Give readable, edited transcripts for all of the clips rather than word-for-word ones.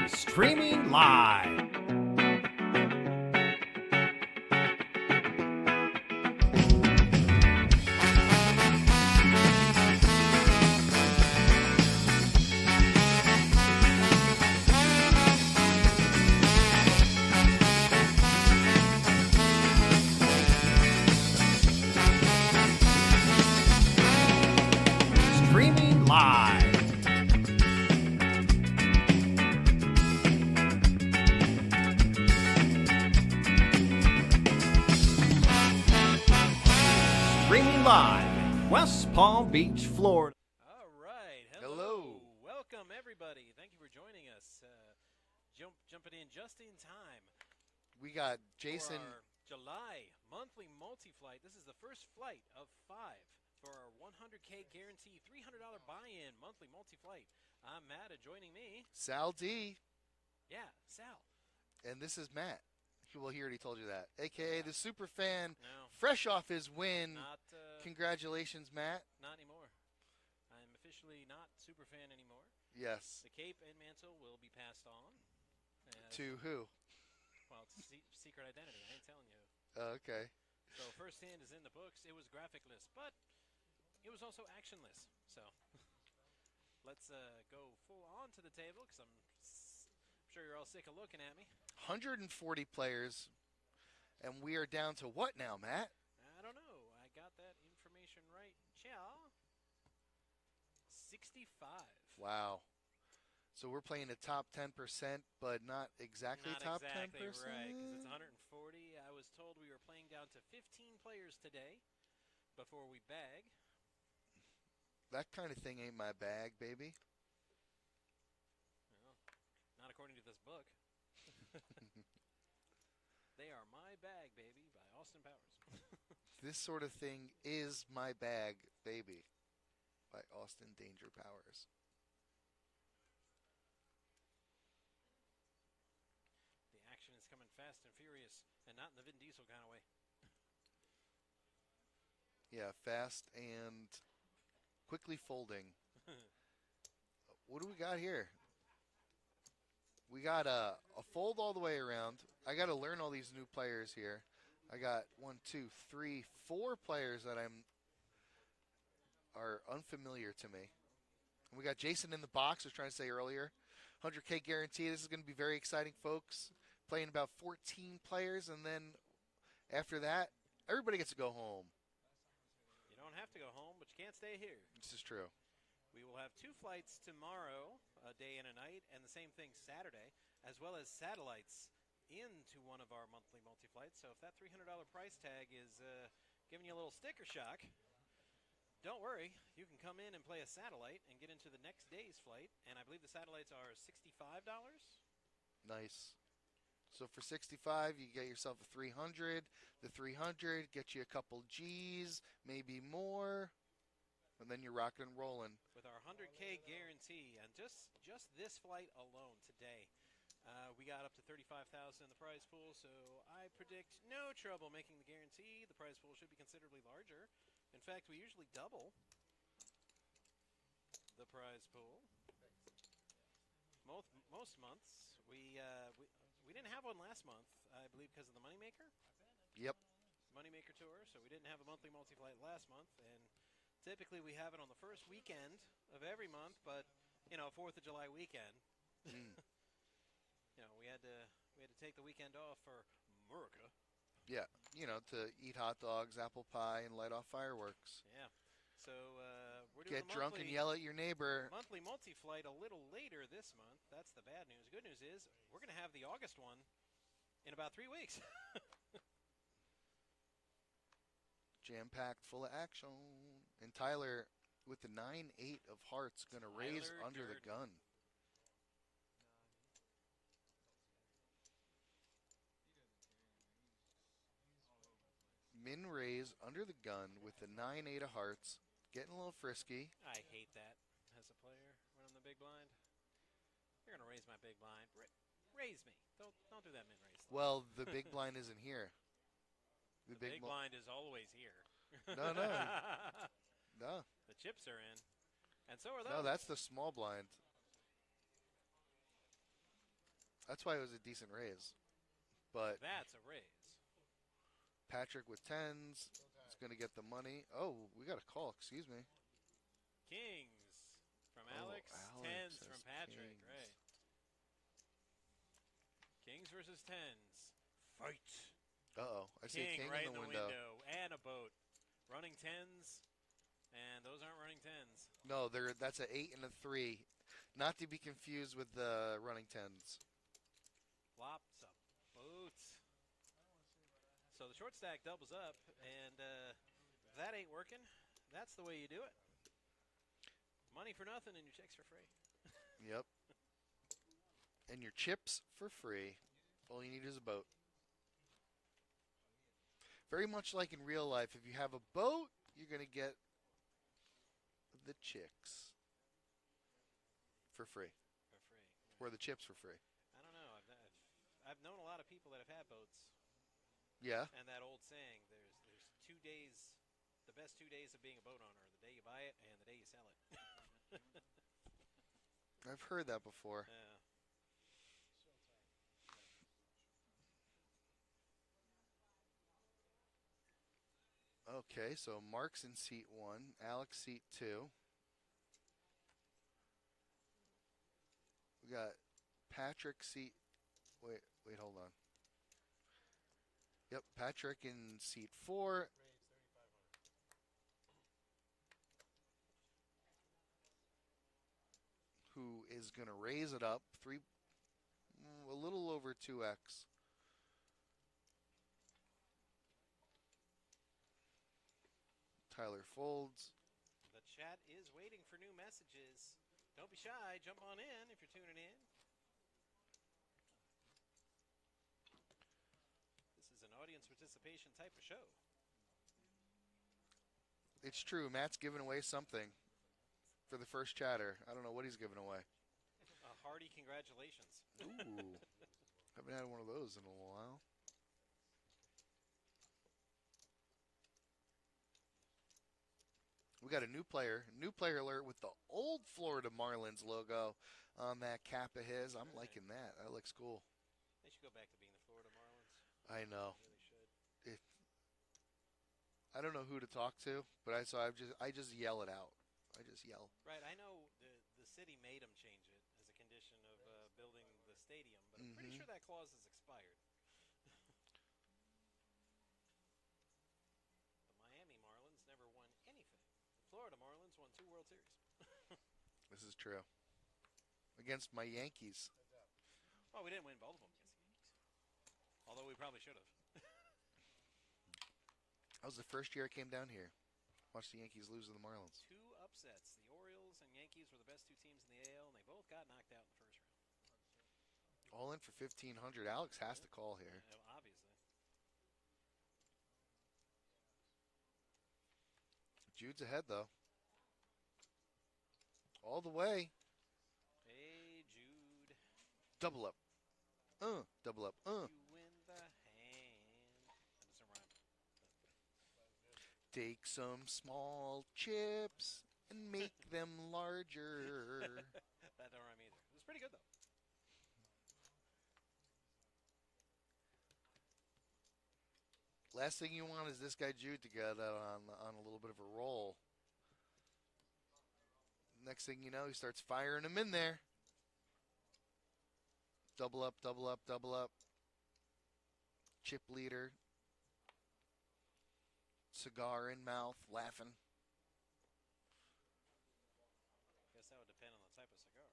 Streaming live. Streaming live. Streaming live in West Palm Beach, Florida. All right. Hello. Welcome, everybody. Thank you for joining us. Jumping in just in time We got Jason. for our July monthly multi-flight. This is the first flight of 5 for our 100K guarantee $300 buy-in monthly multi-flight. I'm Matt, and joining me, Sal D, yeah, Sal. and this is Matt. Well, he already told you that. AKA the super fan, No, fresh off his win. not Congratulations, Matt. not anymore. I'm officially not super fan anymore. Yes. The cape and mantle will be passed on. To who? Well, it's secret identity. I ain't telling you. Okay. So first hand is in the books. It was graphicless, but it was also actionless. So let's go full on to the table because I'm sure you're all sick of looking at me. 140 players, and we are down to what now, Matt? I don't know. I got that information right. Chow. 65. Wow. So we're playing the top 10%, but not exactly Not top exactly 10%? right because it's 140. I was told we were playing down to 15 players today before we bag. That kind of thing ain't my bag, baby. Well, not according to this book. They are my bag, baby, by Austin Powers. This sort of thing is my bag, baby, by Austin Danger Powers. The action is coming fast and furious, and not in the Vin Diesel kind of way. Yeah, fast and quickly folding. What do we got here? We got a fold all the way around. I got to learn all these new players here. I got 1, 2, 3, 4 players that are unfamiliar to me. And we got Jason in the box. I was trying to say earlier, 100K guarantee. This is going to be very exciting, folks. Playing about 14 players, and then after that, everybody gets to go home. You don't have to go home, but you can't stay here. This is true. We will have 2 flights tomorrow, a day and a night, and the same thing Saturday, as well as satellites into one of our monthly multi-flights. So if that $300 price tag is giving you a little sticker shock, don't worry. You can come in and play a satellite and get into the next day's flight, and I believe the satellites are $65. Nice. So for 65, you get yourself a 300. The 300 gets you a couple G's, maybe more, and then you're rocking and rolling. With our 100K guarantee, and just this flight alone today, we got up to $35,000 in the prize pool. So I predict no trouble making the guarantee. The prize pool should be considerably larger. In fact, we usually double the prize pool. Most months we didn't have one last month, I believe, because of the Moneymaker. Yep. Moneymaker tour. So we didn't have a monthly multi-flight last month, and typically we have it on the first weekend of every month, but 4th of July weekend. We had to take the weekend off for America. Yeah, to eat hot dogs, apple pie, and light off fireworks. Yeah. So we're doing Get drunk and yell at your neighbor. monthly multi-flight a little later this month. That's the bad news. Good news is we're going to have the August one in about 3 weeks. Jam-packed, full of action. And Tyler, with the 9-8 of hearts, going to raise Tyler under the Durden. gun. Min raise under the gun with the 9-8 of hearts. Getting a little frisky. I hate that as a player when I'm the big blind. You're going to raise my big blind. Raise me. Don't do that min raise. Well, the big blind isn't here. The big blind is always here. No. No. The chips are in. And so are those. No, that's the small blind. That's why it was a decent raise. But That's a raise. Patrick with 10s is going to get the money. Oh, we got a call. Excuse me. Kings from Oh, Alex. Alex Tens has from Patrick. kings. Right. Kings versus tens. Fight. Uh-oh. I see a king right in the window. And a boat. Running tens. And those aren't running tens. No, that's an 8 and a 3. Not to be confused with the running 10s. Flops a boat. So the short stack doubles up, and if that ain't working, that's the way you do it. Money for nothing and your checks for free. Yep. And your chips for free. All you need is a boat. Very much like in real life, if you have a boat, you're going to get the chicks for free. For free. Or the chips for free. I don't know. I've known a lot of people that have had boats. Yeah. And that old saying, there's 2 days, the best 2 days of being a boat owner, the day you buy it and the day you sell it. I've heard that before. Yeah. Okay, so Mark's in seat 1, Alex seat 2. We got Patrick seat. Wait, hold on. Yep, Patrick in seat 4. Who is going to raise it up a little over 2x. Tyler folds. The chat is waiting for new messages. Don't be shy. Jump on in if you're tuning in. This is an audience participation type of show. It's true. Matt's giving away something for the first chatter. I don't know what he's giving away. A hearty congratulations. Ooh. Haven't had one of those in a while. We got a new player alert with the old Florida Marlins logo on that cap of his. I'm liking that. That looks cool. They should go back to being the Florida Marlins. I know. They really should. I don't know who to talk to, but I just yell it out. I just yell. Right, I know the city made them change it as a condition of building the stadium, but I'm pretty sure that clause is expired. The Miami Marlins never won anything. The Florida Marlins won 2 World Series. This is true. Against my Yankees. Well, we didn't win both of them against the Yankees. Although we probably should have. That was the first year I came down here. Watched the Yankees lose to the Marlins. 2 upsets. The Orioles and Yankees were the best 2 teams in the AL, and they both got knocked out in the first round. All in for 1,500. Alex has to call here. Obviously. Jude's ahead, though. All the way. Hey, Jude. Double up. Double up. You win the hand. That doesn't rhyme. Take some small chips and make them larger. That don't rhyme either. It was pretty good, though. Last thing you want is this guy Jude to get on a little bit of a roll. Next thing you know, he starts firing them in there. Double up, double up, double up. Chip leader. Cigar in mouth, laughing. Guess that would depend on the type of cigar.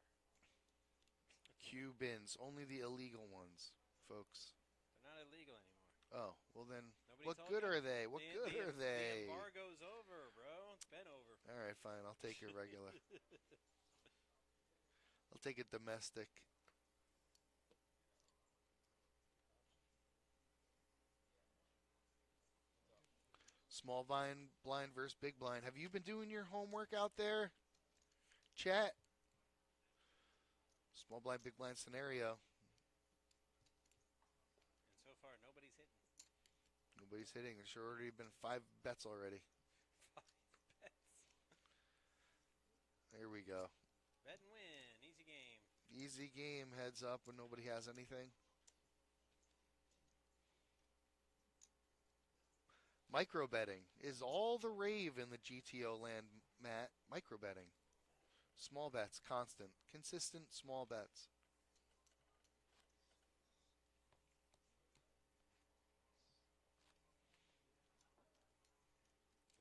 Cubans, only the illegal ones, folks. They're not illegal anymore. Oh, well then, Nobody what told good you? are they? What good are they? The embargo's over, bro. It's been over. All right, fine. I'll take a regular. I'll take a domestic. Small blind versus big blind. Have you been doing your homework out there? Chat. Small blind, big blind scenario. And so far, nobody's hitting. Nobody's hitting. There's already been 5 bets already. 5 bets. There we go. Bet and win. Easy game. Easy game, heads up when nobody has anything. Micro betting is all the rave in the GTO land, Matt. Micro betting. Small bets, constant, consistent small bets.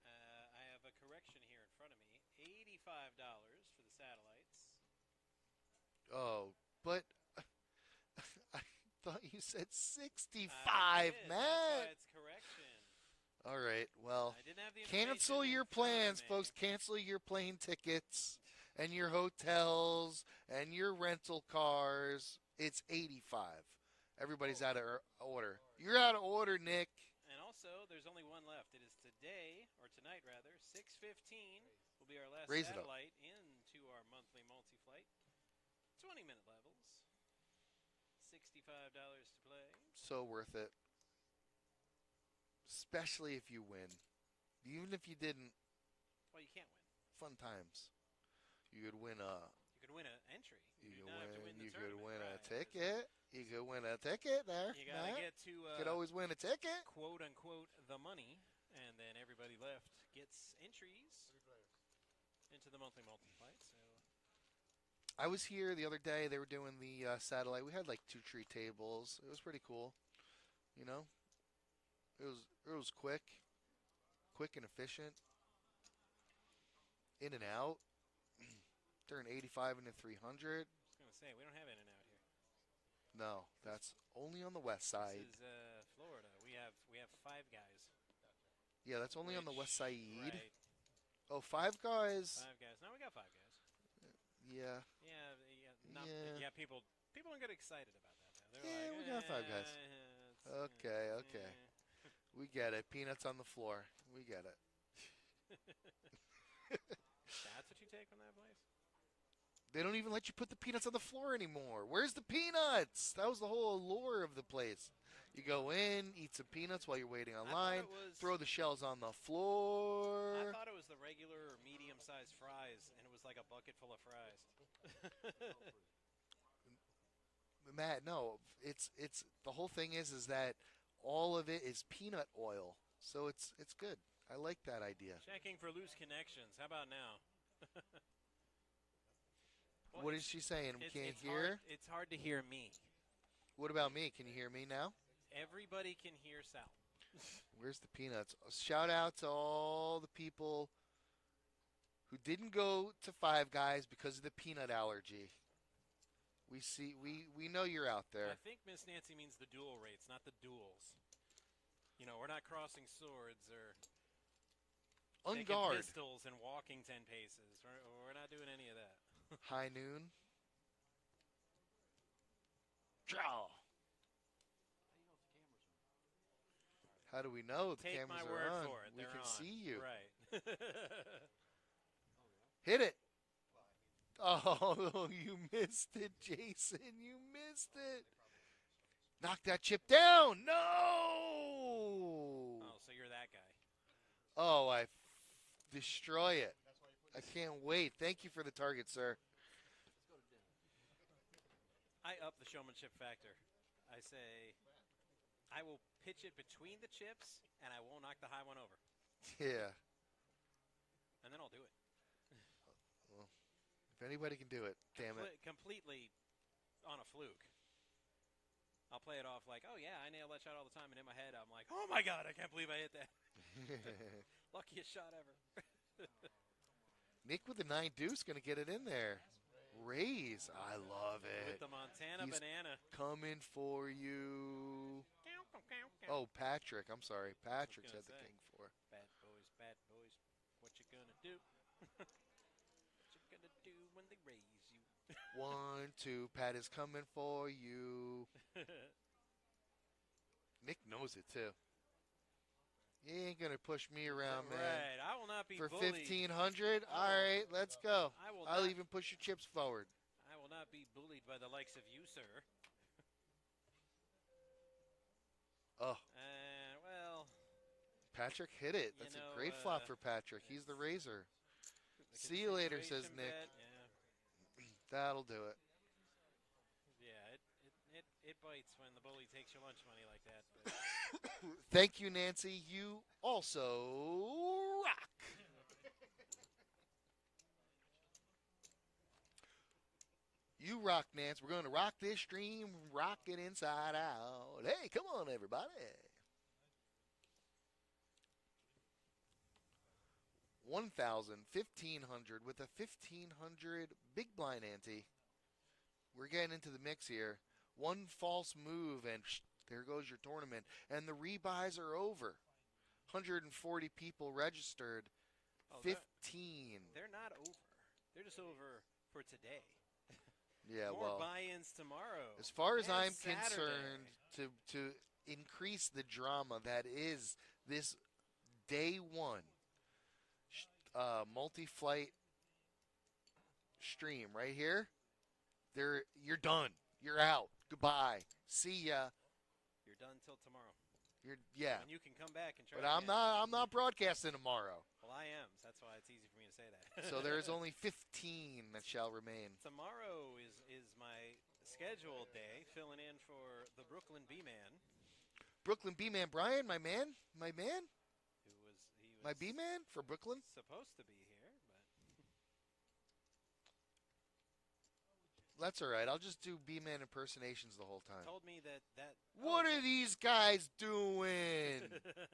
I have a correction here in front of me. $85 for the satellites. Oh, but I thought you said 65, Matt. That's why Matt. it's correction. All right, well, I didn't have the cancel information your in front of plans, me. folks. Cancel your plane tickets and your hotels and your rental cars. It's 85. Everybody's out of order. You're out of order, Nick. And also, there's only one left. It is today, or tonight rather, 6:15 will be our last Raise it up. satellite into our monthly multi-flight. 20-minute levels. $65 to play. So worth it. Especially if you win. Even if you didn't, Well, you can't win. fun times. You could win a You could win an entry. you do could not have to win the you could tournament win a prize. ticket. You could win a ticket there. You gotta Matt. get to You could always win a ticket. quote unquote the money, and then everybody left gets entries into the monthly multi-flight. So I was here the other day. They were doing the satellite. We had like 2 tree tables. It was pretty cool. You know, it was quick and efficient. In and out. Turn 85 into 300. I was gonna say we don't have in and out here. No, that's only on the west side. This is Florida. We have 5 guys. Yeah, that's only on the west side. Right. Oh, 5 guys. 5 guys. No, we got 5 guys. Yeah. Yeah. People don't get excited about that now. They're Yeah, like, we got 5 guys. Okay. We get it. Peanuts on the floor. We get it. That's what you take from that place? They don't even let you put the peanuts on the floor anymore. Where's the peanuts? That was the whole allure of the place. You go in, eat some peanuts while you're waiting online, throw the shells on the floor. I thought it was the regular or medium-sized fries, and it was like a bucket full of fries. Matt, no, it's the whole thing is that all of it is peanut oil, so it's good. I like that idea. Checking for loose connections. How about now? Well, What is she saying? We can't hear? It's hard to hear me. What about me? Can you hear me now? Everybody can hear Sal. Where's the peanuts? Shout out to all the people who didn't go to Five Guys because of the peanut allergy. We know you're out there. I think Miss Nancy means the duel rates, not the duels. You know, we're not crossing swords or On taking guard. pistols and walking 10 paces. We're not doing any of that. High noon. Draw. How do we know the Take cameras my are word on? for it. We They're can on. see you. Right. Hit it. Oh, you missed it, Jason. You missed it. Knock that chip down. No. Oh, so you're that guy. Oh, destroy it. I can't wait. Thank you for the target, sir. I up the showmanship factor. I say I will pitch it between the chips, and I won't knock the high one over. Yeah. And then I'll do it. Well, if anybody can do it, damn it. Completely on a fluke. I'll play it off like, oh, yeah, I nail that shot all the time. And in my head, I'm like, oh, my God, I can't believe I hit that. Luckiest shot ever. Nick with the 9 deuce going to get it in there. Raise. I love it. With the Montana He's banana. coming for you. Oh, Patrick. I'm sorry. Patrick said the king for. Bad boys, what you gonna do? What you gonna do when they raise you? 1, 2. Pat is coming for you. Nick knows it, too. You ain't going to push me around, man. Right. I will not be For bullied. 1,500? All right, let's go. I'll not- even push your chips forward. I will not be bullied by the likes of you, sir. Oh, Well, Patrick hit it. That's a great flop for Patrick. He's the razor. the See you later, says continuation Nick. bet, yeah. That'll do it. fights when the bully takes your lunch money like that. But Thank you, Nancy. You also rock. You rock, Nance. We're going to rock this stream, rock it inside out. Hey, come on, everybody. 1,000, 1,500 with a 1,500 big blind ante. We're getting into the mix here. One false move, and there goes your tournament. And the rebuys are over. 140 people registered. 15. They're not over. They're just over for today. Yeah, More well, buy-ins tomorrow. as far as and I'm Saturday. concerned, to increase the drama that is this day one multi-flight stream right here, you're done. You're out. Goodbye. See ya. You're done till tomorrow. Yeah. And you can come back and try. But I'm not broadcasting tomorrow. Well, I am. So that's why it's easy for me to say that. So there is only 15 that shall remain. Tomorrow is my scheduled day, filling in for the Brooklyn B-Man. Brooklyn B-Man Brian, my man. He was My B-Man for Brooklyn. supposed to be here, but That's all right. I'll just do B-Man impersonations the whole time. told me that What are these guys doing?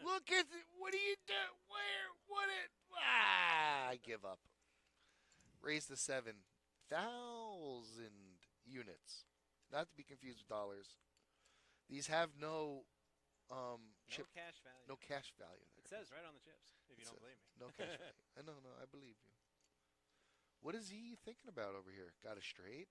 Look at it. What are you doing? Where? What it? I give up. Raise the 7,000 units. Not to be confused with dollars. These have no chip, no cash value. no cash value. It says right on the chips, if you don't believe me. No cash value. No, I believe you. What is he thinking about over here? Got a straight?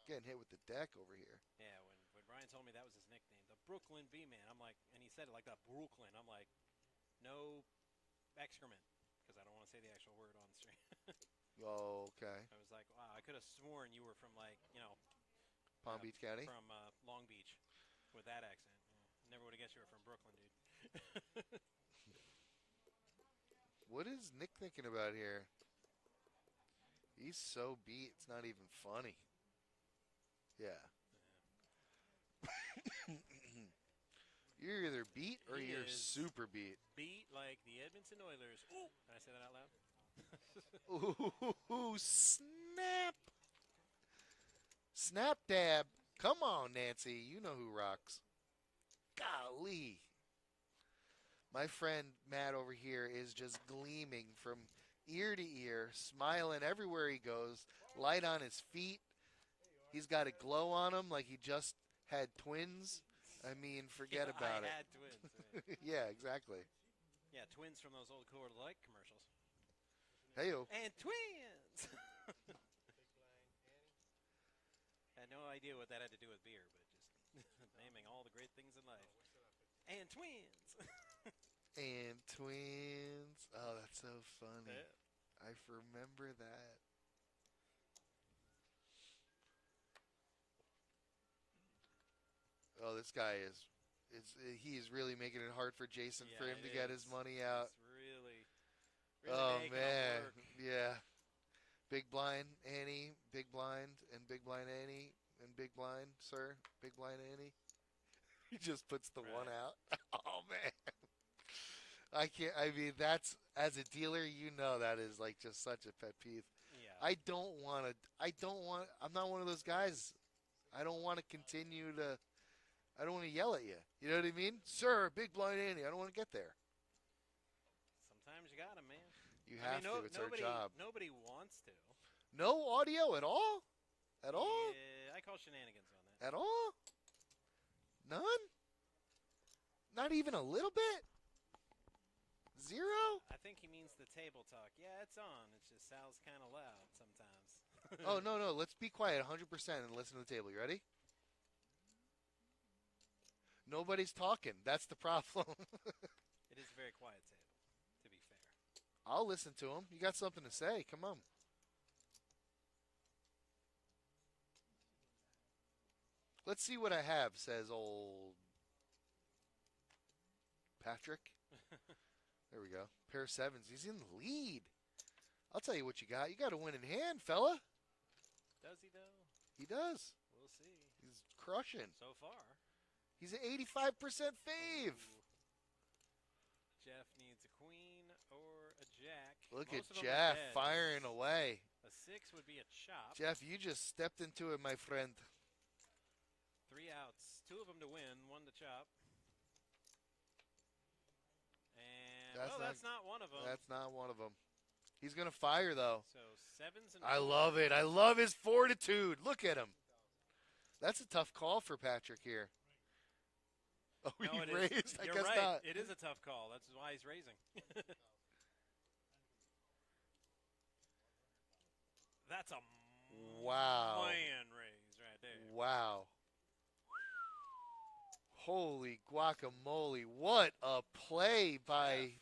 Getting hit with the deck over here. Yeah, when Brian told me that was his nickname, the Brooklyn B-Man, I'm like, and he said it like that, Brooklyn. I'm like, no excrement, because I don't want to say the actual word on the stream. Oh, okay. I was like, wow, I could have sworn you were from like, Palm Beach County? from Long Beach, with that accent. Yeah. Never would have guessed you were from Brooklyn, dude. What is Nick thinking about here? He's so beat, it's not even funny. Yeah. You're either beat or He you're is super beat. Beat like the Edmonton Oilers. Ooh, can I say that out loud? Ooh, snap. Snap dab. Come on, Nancy. You know who rocks. Golly. My friend Matt over here is just gleaming from ear to ear, smiling everywhere he goes, light on his feet. He's got a glow on him like he just had twins. I mean, forget about I it. had twins. Yeah, exactly. Yeah, twins from those old Coors Light commercials. Hey-o. And twins! Had no idea what that had to do with beer, but just naming all the great things in life. And twins! And twins. Oh, that's so funny. Yeah. I remember that. Oh, this guy he's really making it hard for Jason for him to get his money out. It's really Oh, making him man. work. Yeah. Big blind Annie, big blind, and big blind Annie, and big blind, sir, big blind Annie. He just puts the one out. Oh, man. I can't, I mean, that's, as a dealer, you know that is like just such a pet peeve. Yeah. I'm not one of those guys. I don't want to continue to, I don't want to yell at you. You know what I mean? Sir, big blind Annie, I don't want to get there. Sometimes you got 'em, man. You have to. It's our job. Nobody wants to. No audio at all? At all? Yeah, I call shenanigans on that. At all? None? Not even a little bit? Zero? I think he means the table talk. Yeah, it's on. It just sounds kind of loud sometimes. Oh, no. Let's be quiet 100% and listen to the table. You ready? Nobody's talking. That's the problem. It is a very quiet table, to be fair. I'll listen to him. You got something to say. Come on. Let's see what I have, says old Patrick. There we go. Pair of sevens. He's in the lead. I'll tell you what you got. You got a winning hand, fella. Does he, though? He does. We'll see. He's crushing. So far. He's an 85% fave. Ooh. Jeff needs a queen or a jack. Look Most at of them are Jeff dead. firing away. A 6 would be a chop. Jeff, you just stepped into it, my friend. 3 outs. 2 of them to win, 1 to chop. And, that's not one of them. That's not one of them. He's going to fire, though. So 7s and I 4s. love it. I love his fortitude. Look at him. That's a tough call for Patrick here. Oh, No, he it is. raised? I You're guess right. not. It is a tough call. That's why he's raising. That's a Wow. man raise right there. Wow. Holy guacamole. What a play by...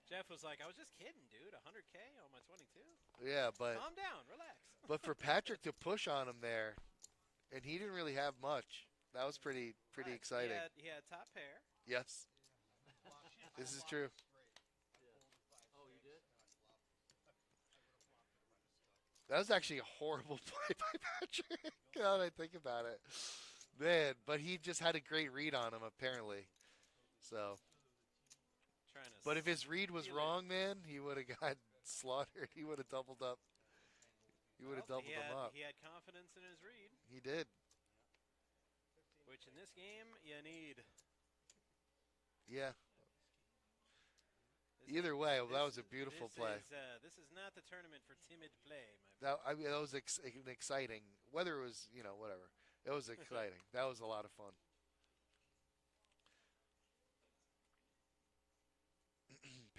Jeff was like, I was just kidding, dude. 100K on my 22. Yeah, but... Calm down. Relax. But for Patrick to push on him there, and he didn't really have much. That was pretty Right. exciting. He had top pair. Yes. This is true. That was actually a horrible play by Patrick, now that I think about it. Man, but he just had a great read on him, apparently. So, Trying to but if his read was steal it. wrong, man, he would have got slaughtered. He would have doubled up. He would have doubled him up. He had confidence in his read, He did. which in this game you need. Yeah. This Either way, that was a beautiful play. This is not the tournament for timid play, my friend. That was exciting. Whether it was, whatever. It was exciting. That was a lot of fun.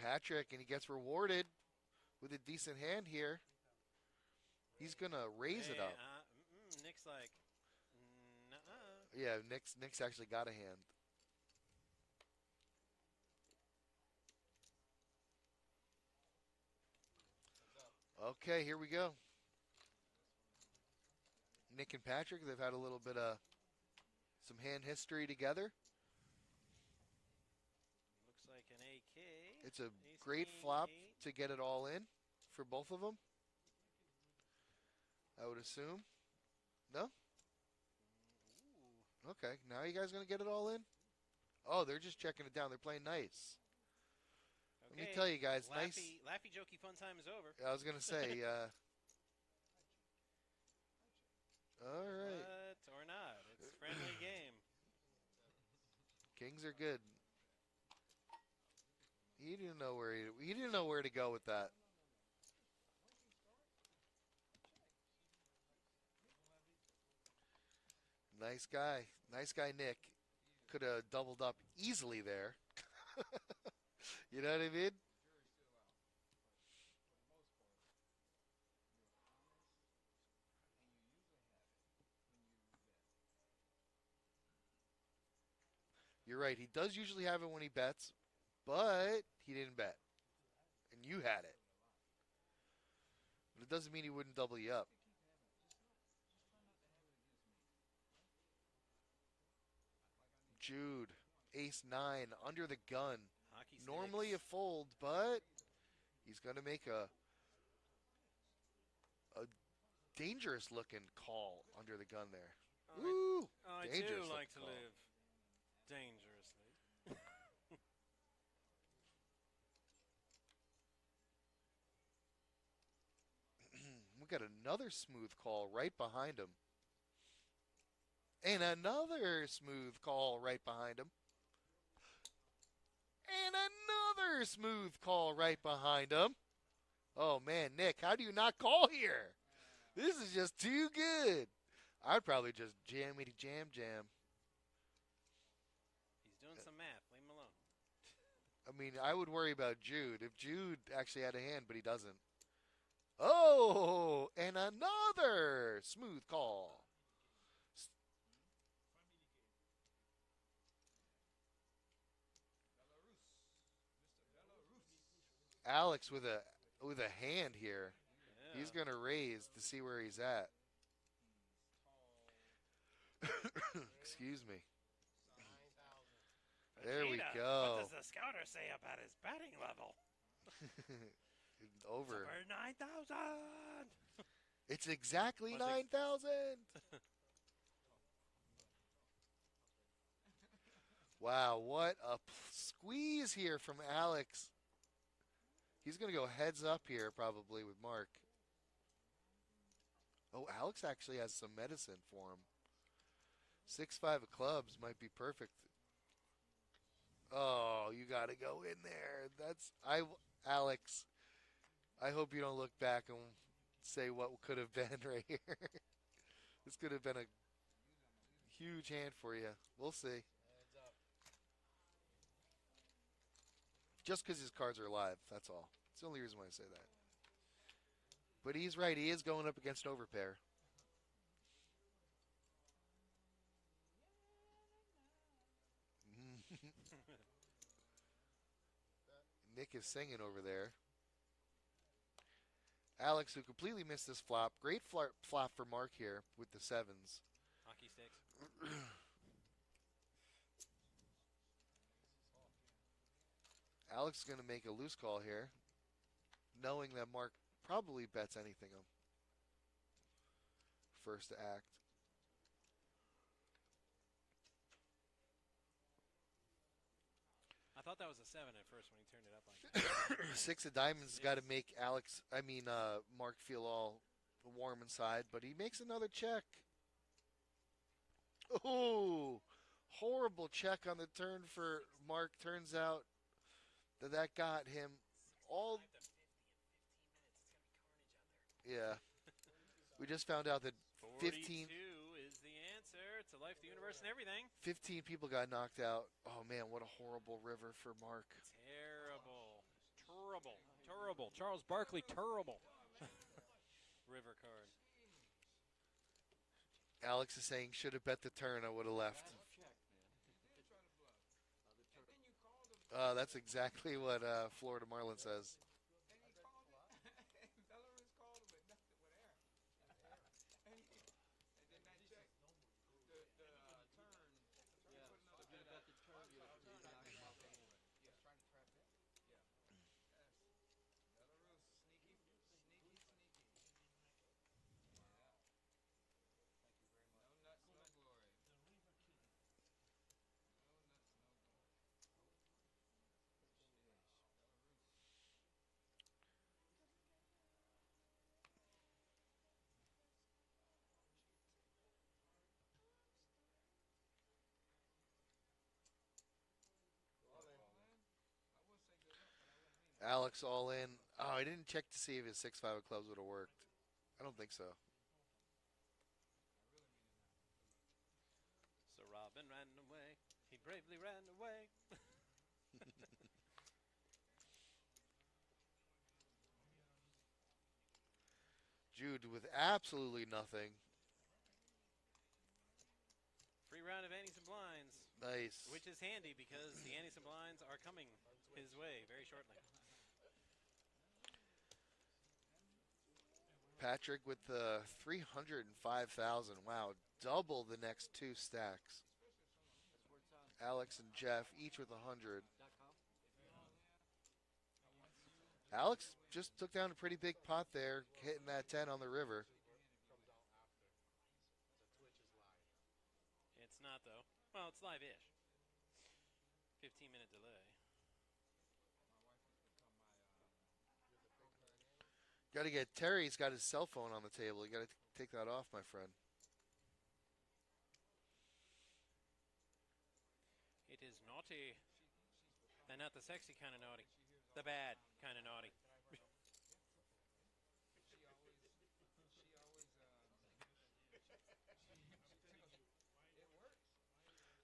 Patrick, and he gets rewarded with a decent hand here. He's going to raise it up. Nick's like, nuh-uh. Yeah, Nick's actually got a hand. Okay, here we go. Nick and Patrick, they've had a little bit of some hand history together. Looks like an AK. It's a Ace great king, flop 8. to get it all in for both of them, I would assume. No? Ooh. Okay, now you guys going to get it all in? Oh, they're just checking it down. They're playing nice. Let me Okay, tell you guys, nice. Laughy jokey fun time is over. I was going to say, all right. But, or not. It's friendly game. Kings are good. He didn't know where to go with that. Nice guy, Nick. Could have doubled up easily there. You know what I mean? You're right. He does usually have it when he bets, but he didn't bet. And you had it. But it doesn't mean he wouldn't double you up. Jude, ace-9, under the gun. Hockey Normally a sticks. fold, but he's going to make a dangerous-looking call under the gun there. Woo! I do Dangerous like to call. live dangerously. We got another smooth call right behind him. And another smooth call right behind him. And another smooth call right behind him. Oh, man, Nick, how do you not call here? This is just too good. I'd probably just jam. He's He's doing some math. Leave him alone. I mean, I would worry about Jude. If Jude actually had a hand, but he doesn't. Oh, and another smooth call. Alex with a hand here. Yeah. He's going to raise to see where he's at. Excuse me. There we Vegeta, go. What does the scouter say about his batting level? Over. Over 9,000. It's exactly Was it- 9,000. Wow, what a squeeze here from Alex. He's going to go heads up here probably with Mark. Oh, Alex actually has some medicine for him. 6-5 of clubs might be perfect. Oh, you got to go in there. Alex, I hope you don't look back and say what could have been right here. This could have been a huge hand for you. We'll see. Just because his cards are live, that's all. It's the only reason why I say that. But he's right. He is going up against overpair. Nick is singing over there. Alex, who completely missed this flop. Great flop for Mark here with the sevens. Hockey sticks. Alex is going to make a loose call here, knowing that Mark probably bets anything on first to act. I thought that was a 7 at first when he turned it up like that. 6 of diamonds got to make Mark feel all warm inside, but he makes another check. Oh, horrible check on the turn for Mark. Turns out that got him all. Yeah. We just found out that 15 is the answer to life, the universe, and everything. 15 people got knocked out. Oh, man, what a horrible river for Mark. Terrible. Terrible. Charles Barkley, terrible. River card. Alex is saying, should have bet the turn, I would have left. That's exactly what Florida Marlin says. Alex all in. Oh, I didn't check to see if his 6-5 of clubs would have worked. I don't think so. So Robin ran away. He bravely ran away. Jude with absolutely nothing. Free round of antes and blinds. Nice. Which is handy because the antes and blinds are coming his way very shortly. Patrick with the 305,000. Wow, double the next two stacks. Alex and Jeff each with 100. Alex just took down a pretty big pot there, hitting that 10 on the river. It's not, though. Well, it's live-ish. 15-minute delay. Got to get Terry's got his cell phone on the table. You got to take that off, my friend. It is naughty. And not the sexy kind of naughty. The bad kind of naughty.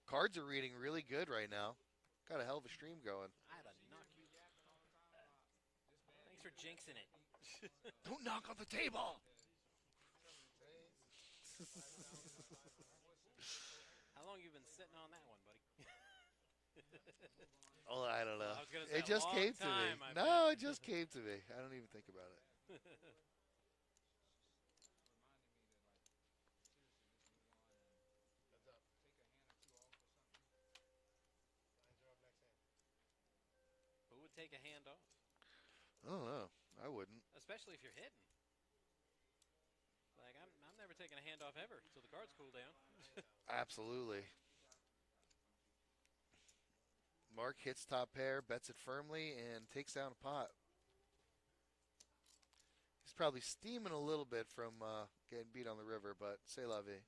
Cards are reading really good right now. Got a hell of a stream going. I had to knock you. Thanks for jinxing it. Don't knock on the table. How long you been sitting on that one, buddy? Oh, I don't know. I was gonna say It a just long came to me. time, I No, bet. it just came to me. I don't even think about it. Who would take a hand off? I don't know. I wouldn't. Especially if you're hitting. Like, I'm never taking a hand off ever until the cards cool down. Absolutely. Mark hits top pair, bets it firmly, and takes down a pot. He's probably steaming a little bit from getting beat on the river, but c'est la vie.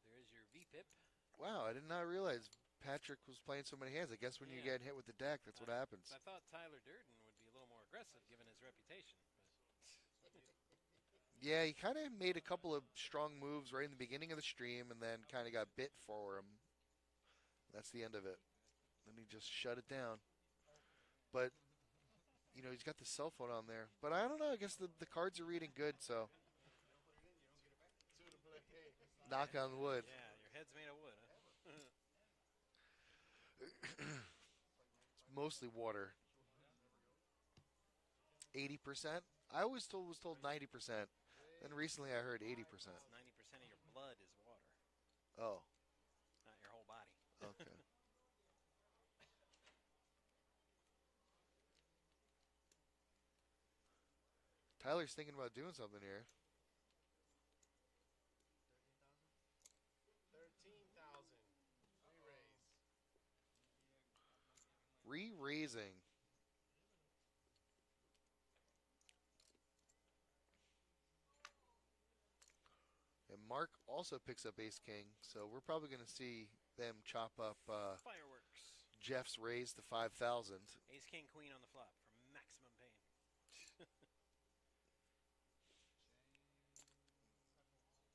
There's your VPIP. Wow, I did not realize Patrick was playing so many hands. I guess when you get hit with the deck, that's what happens. I thought Tyler Durden would be a little more aggressive given his reputation. Yeah, he kind of made a couple of strong moves right in the beginning of the stream and then kind of got bit for him. That's the end of it. Then he just shut it down. But, you know, he's got the cell phone on there. But I don't know. I guess the cards are reading good, so. Knock on wood. Yeah, your head's made of wood, huh? It's mostly water. 80%? I always was told 90%. And recently I heard 80%. 90% of your blood is water. Oh. Not your whole body. Okay. Tyler's thinking about doing something here. 13,000. Re-raising. And Mark also picks up ace-king, so we're probably going to see them chop up Fireworks. Jeff's raise to 5,000. Ace, king, queen on the flop for maximum pain.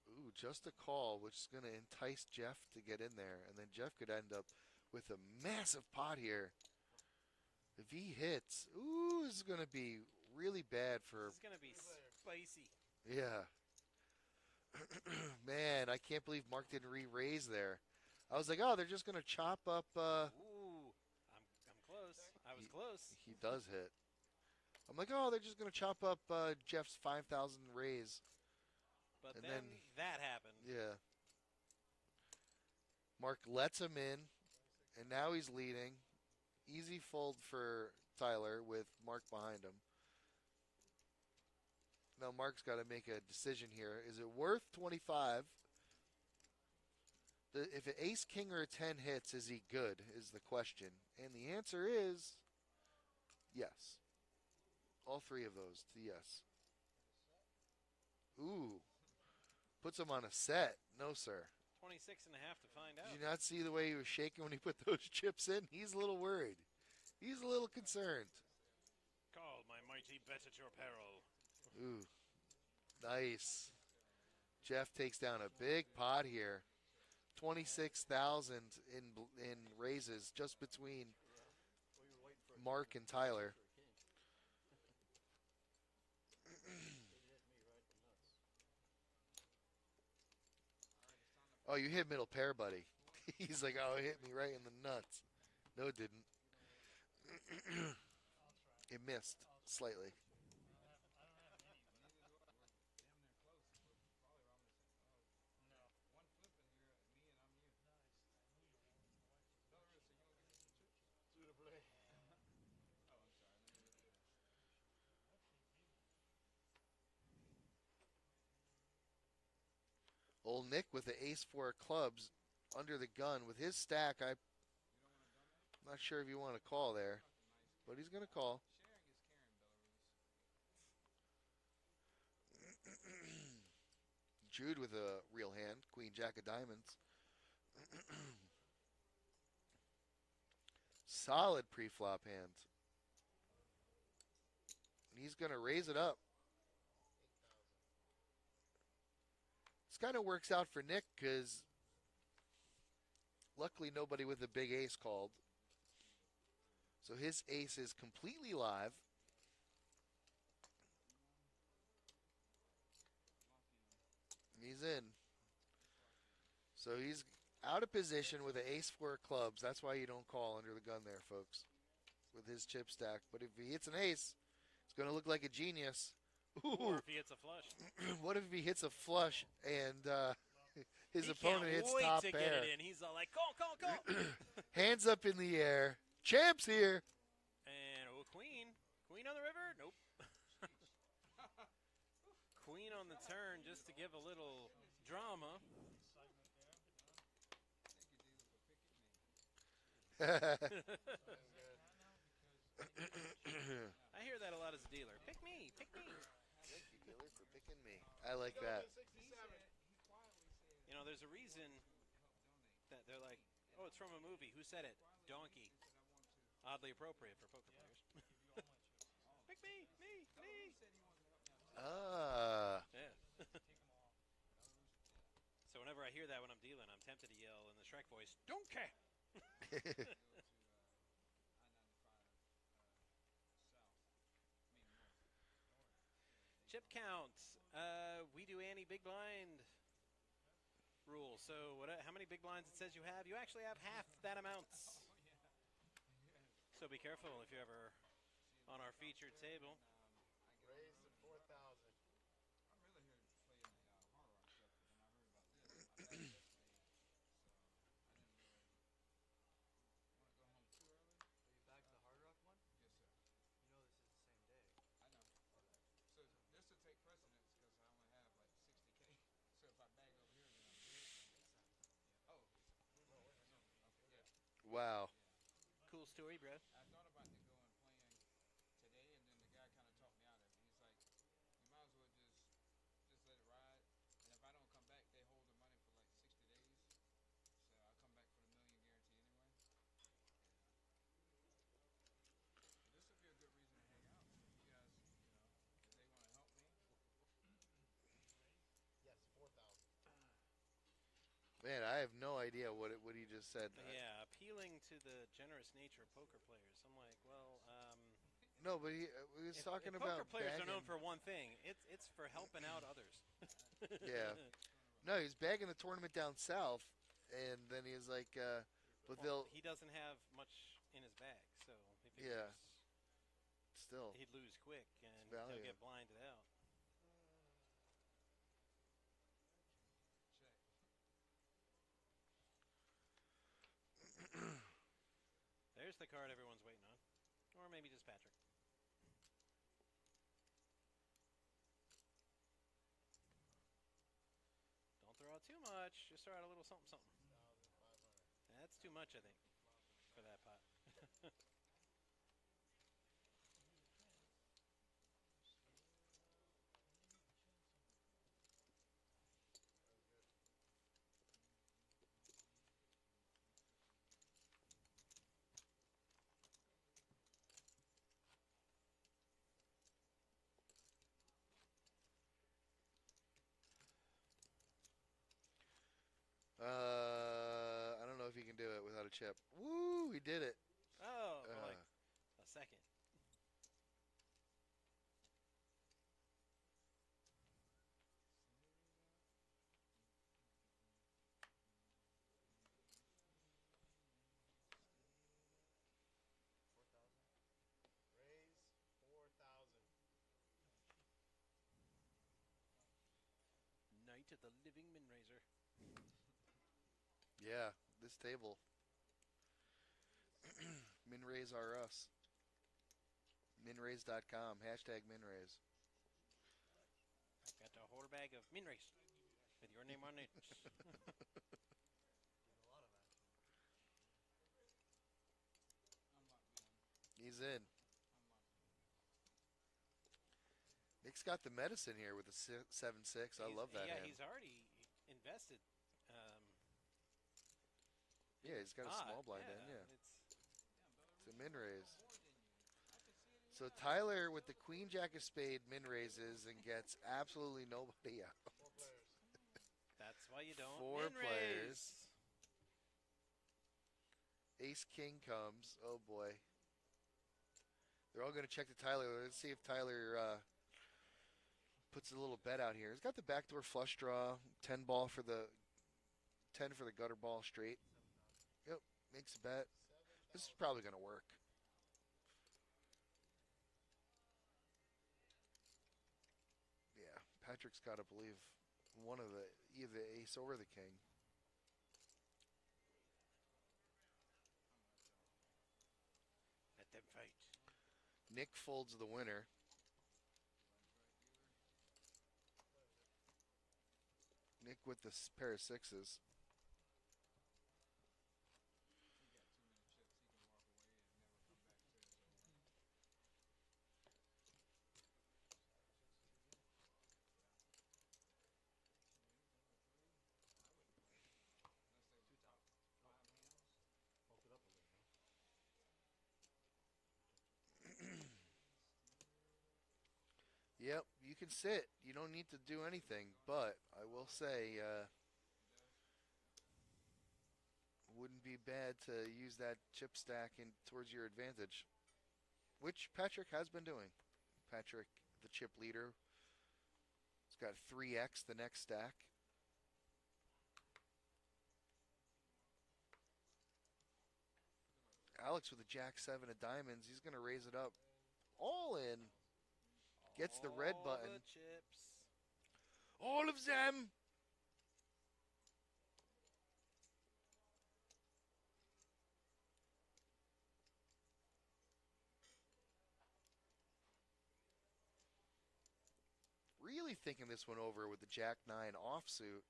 Ooh, just a call, which is going to entice Jeff to get in there. And then Jeff could end up with a massive pot here. If he hits, ooh, this is going to be really bad for... This is going to be spicy. Yeah. Man, I can't believe Mark didn't re-raise there. I was like, oh, they're just going to chop up... Ooh, I'm close. I was close. He does hit. I'm like, oh, they're just going to chop up Jeff's 5,000 raise. But And then then- that happened. Yeah. Mark lets him in, and now he's leading. Easy fold for Tyler with Mark behind him. Now Mark's got to make a decision here. Is it worth 25? If an ace, king, or a 10 hits, is he good, is the question. And the answer is yes. All three of those to yes. Ooh. Puts him on a set. No, sir. 26 and a half to find out. Did you not see the way he was shaking when he put those chips in? He's a little worried. He's a little concerned. Call my mighty bet at your peril. Ooh, nice. Jeff takes down a big pot here. 26,000 in raises just between Mark and Tyler. Oh, you hit middle pair, buddy. He's like, oh, it hit me right in the nuts. No, it didn't. It missed slightly. Old Nick with the ace-4 clubs under the gun. With his stack, I'm not sure if you want to call there, but he's going to call. Jude with a real hand, queen, jack of diamonds. Solid pre-flop hand. And he's going to raise it up. This kind of works out for Nick because luckily nobody with a big ace called. So his ace is completely live. He's in. So he's out of position with an ace-4 clubs. That's why you don't call under the gun there, folks, with his chip stack. But if he hits an ace, it's going to look like a genius. Ooh. Or if he hits a flush. What if he hits a flush and his he opponent can't hits wait top to pair? get it in. He's all like, call. Hands up in the air. Champ's here. And queen. Queen on the river? Nope. Queen on the turn just to give a little drama. I hear that a lot as a dealer. Pick me, pick me. Thank you, dealer, for picking me. I like that. You know, there's a reason that they're like, oh, it's from a movie. Who said it? Donkey. Oddly appropriate for poker players. Pick me, me, me. Ah. Yeah. So whenever I hear that when I'm dealing, I'm tempted to yell in the Shrek voice, Donkey! Chip count. We do Annie big blind rule. So how many big blinds it says you have? You actually have half that amount. So be careful if you're ever on our featured table. Raise to 4,000. Wow. Cool story, bro. Man, I have no idea what he just said. Yeah, appealing to the generous nature of poker players. I'm like, well, No, but he was talking about poker players bagging. are known for one thing. It's for helping out others. Yeah. No, he's bagging the tournament down south, and then he was like, but Well, he doesn't have much in his bag, so he figures still. he'd lose quick, and value. he'll get blinded out. There's the card everyone's waiting on. Or maybe just Patrick. Don't throw out too much. Just throw out a little something, something. That's too much, I think, for that pot. I don't know if he can do it without a chip. Woo, he did it. Oh, for like a second. Raise 4,000. Night of the Living Min Raiser. Yeah, this table. Minraise are us. Minraise.com. Hashtag Minraise. I've got a whole bag of Min Raise with your name on it. He's in. Nick's got the medicine here with the 7-6. I love that Yeah, hand. he's already invested. Yeah, he's got a small blind in. Yeah, it's a min raise. So Tyler with the Queen Jack of Spade min raises and gets absolutely nobody out. That's why you don't 4 min players. raise. Ace King comes. Oh boy. They're all going to check to Tyler. Let's see if Tyler puts a little bet out here. He's got the backdoor flush draw, 10 for the gutter ball straight. Yep, makes a bet. This is probably going to work. Yeah, Patrick's got to believe either the ace or the king. Let them fight. Nick folds the winner. Nick with the pair of sixes. You can sit. You don't need to do anything. But I will say, wouldn't be bad to use that chip stack towards your advantage, which Patrick has been doing. Patrick, the chip leader, has got 3x the next stack. Alex with a jack-7 of diamonds. He's going to raise it up. All in. Gets the red button. All the chips. All of them. Really thinking this one over with the jack-9 offsuit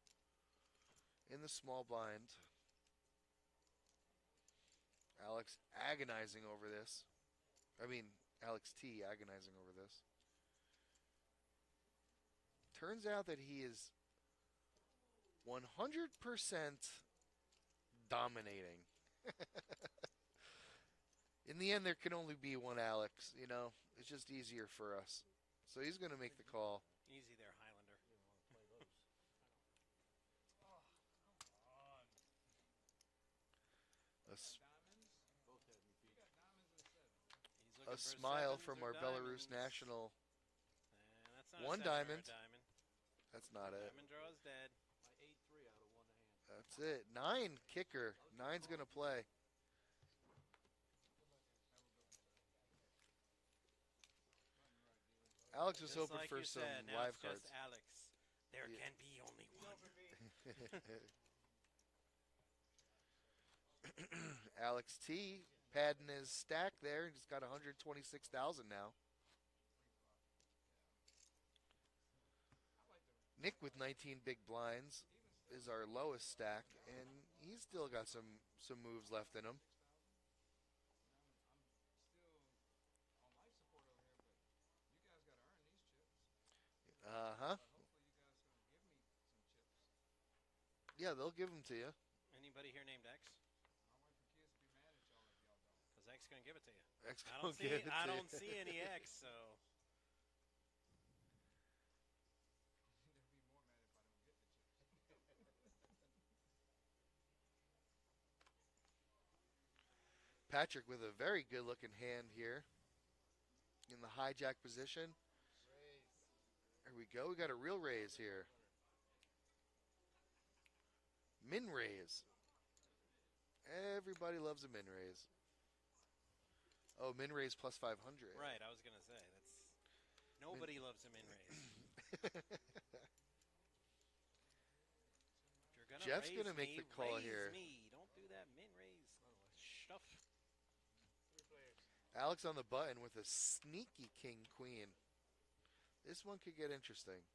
in the small blind. Alex agonizing over this. I mean, Alex T agonizing over this. Turns out that he is 100% dominating. In the end, there can only be one Alex, you know. It's just easier for us. So he's going to make the call. Easy there, Highlander. A smile from our Belarus national. And that's not One a seven or a diamond. diamond. That's not it. Diamond draw is dead. That's it. 9 kicker. 9's going to play. Alex was Just hoping like for you some said, now live it's cards. just Alex. There Yeah. can be only one. Alex T padding his stack there. He's got 126,000 now. Nick with 19 big blinds is our lowest stack, and he's still got some moves left in him. Uh-huh. Yeah, they'll give them to you. Anybody here named X? Because X going to give it to you. X I gonna don't see. give it I to don't you. see any X. So Patrick with a very good-looking hand here in the hijack position. There we go. We got a real raise here. Min raise. Everybody loves a min raise. Oh, min raise plus 500. right, I was going to say that's nobody loves a min raise. If you're gonna Jeff's raise gonna make me, the call raise here. Me. Don't do that min raise stuff. Alex on the button with a sneaky king-queen. This one could get interesting.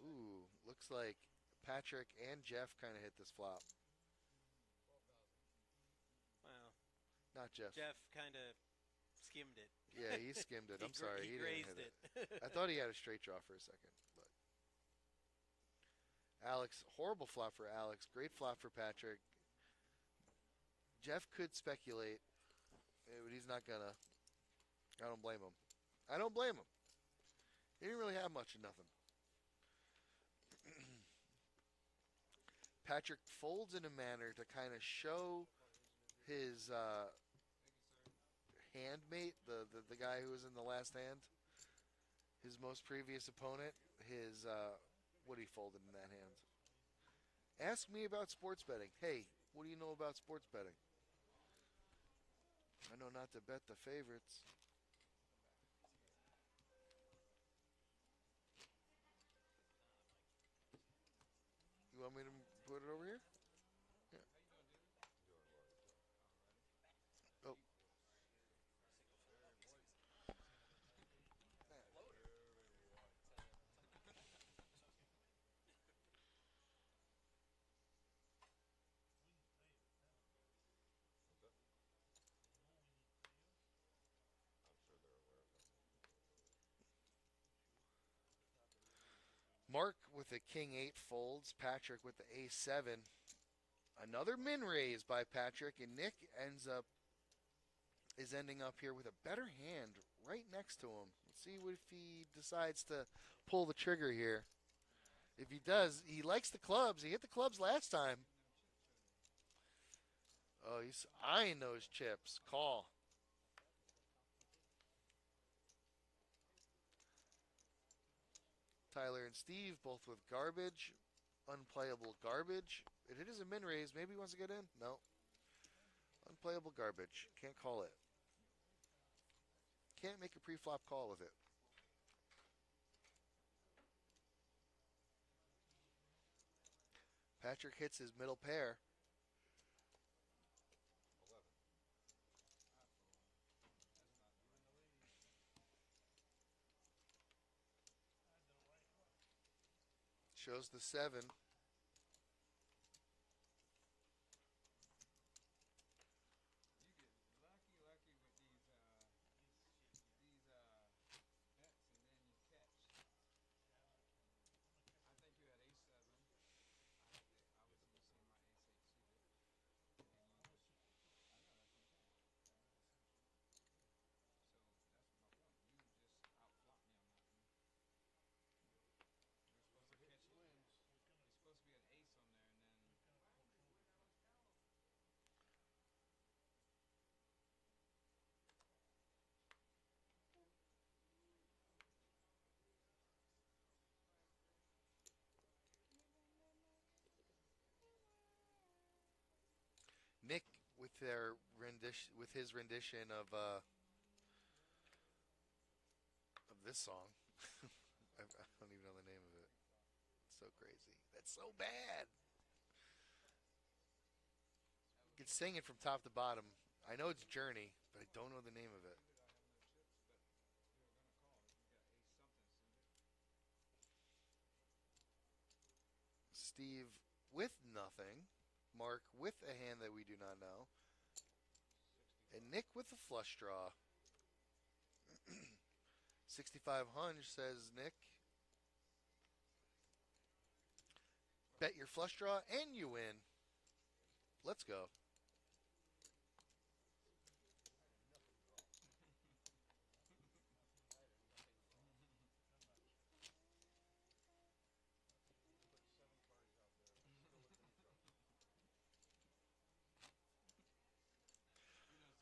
Ooh, looks like Patrick and Jeff kind of hit this flop. Well, Not Jeff. Jeff kind of skimmed it. Yeah, he skimmed it. I'm sorry. He He didn't grazed hit it. I thought he had a straight draw for a second. But Alex, horrible flop for Alex. Great flop for Patrick. Jeff could speculate, but he's not going to. I don't blame him. I don't blame him. He didn't really have much of nothing. Patrick folds in a manner to kind of show his handmate, the guy who was in the last hand, his most previous opponent, his what he folded in that hand. Ask me about sports betting. Hey, what do you know about sports betting? I know not to bet the favorites. You want me to put it over here? Yeah. Oh. Mark with the king-8 folds. Patrick with the a7. Another min raise by Patrick, and Nick is ending up here with a better hand right next to him. See what if he decides to pull the trigger here. If he does, he likes the clubs. He hit the clubs last time. Oh, he's eyeing those chips. Call. Tyler and Steve both with garbage. Unplayable garbage. It is a min raise. Maybe he wants to get in? No. Unplayable garbage. Can't call it. Can't make a pre-flop call with it. Patrick hits his middle pair. Shows the 7. Nick with his rendition of this song. I don't even know the name of it. It's so crazy. That's so bad. You can sing it from top to bottom. I know it's Journey, but I don't know the name of it. Steve with nothing. Mark with a hand that we do not know. And Nick with a flush draw. 65 hunch, says Nick. Bet your flush draw and you win. Let's go.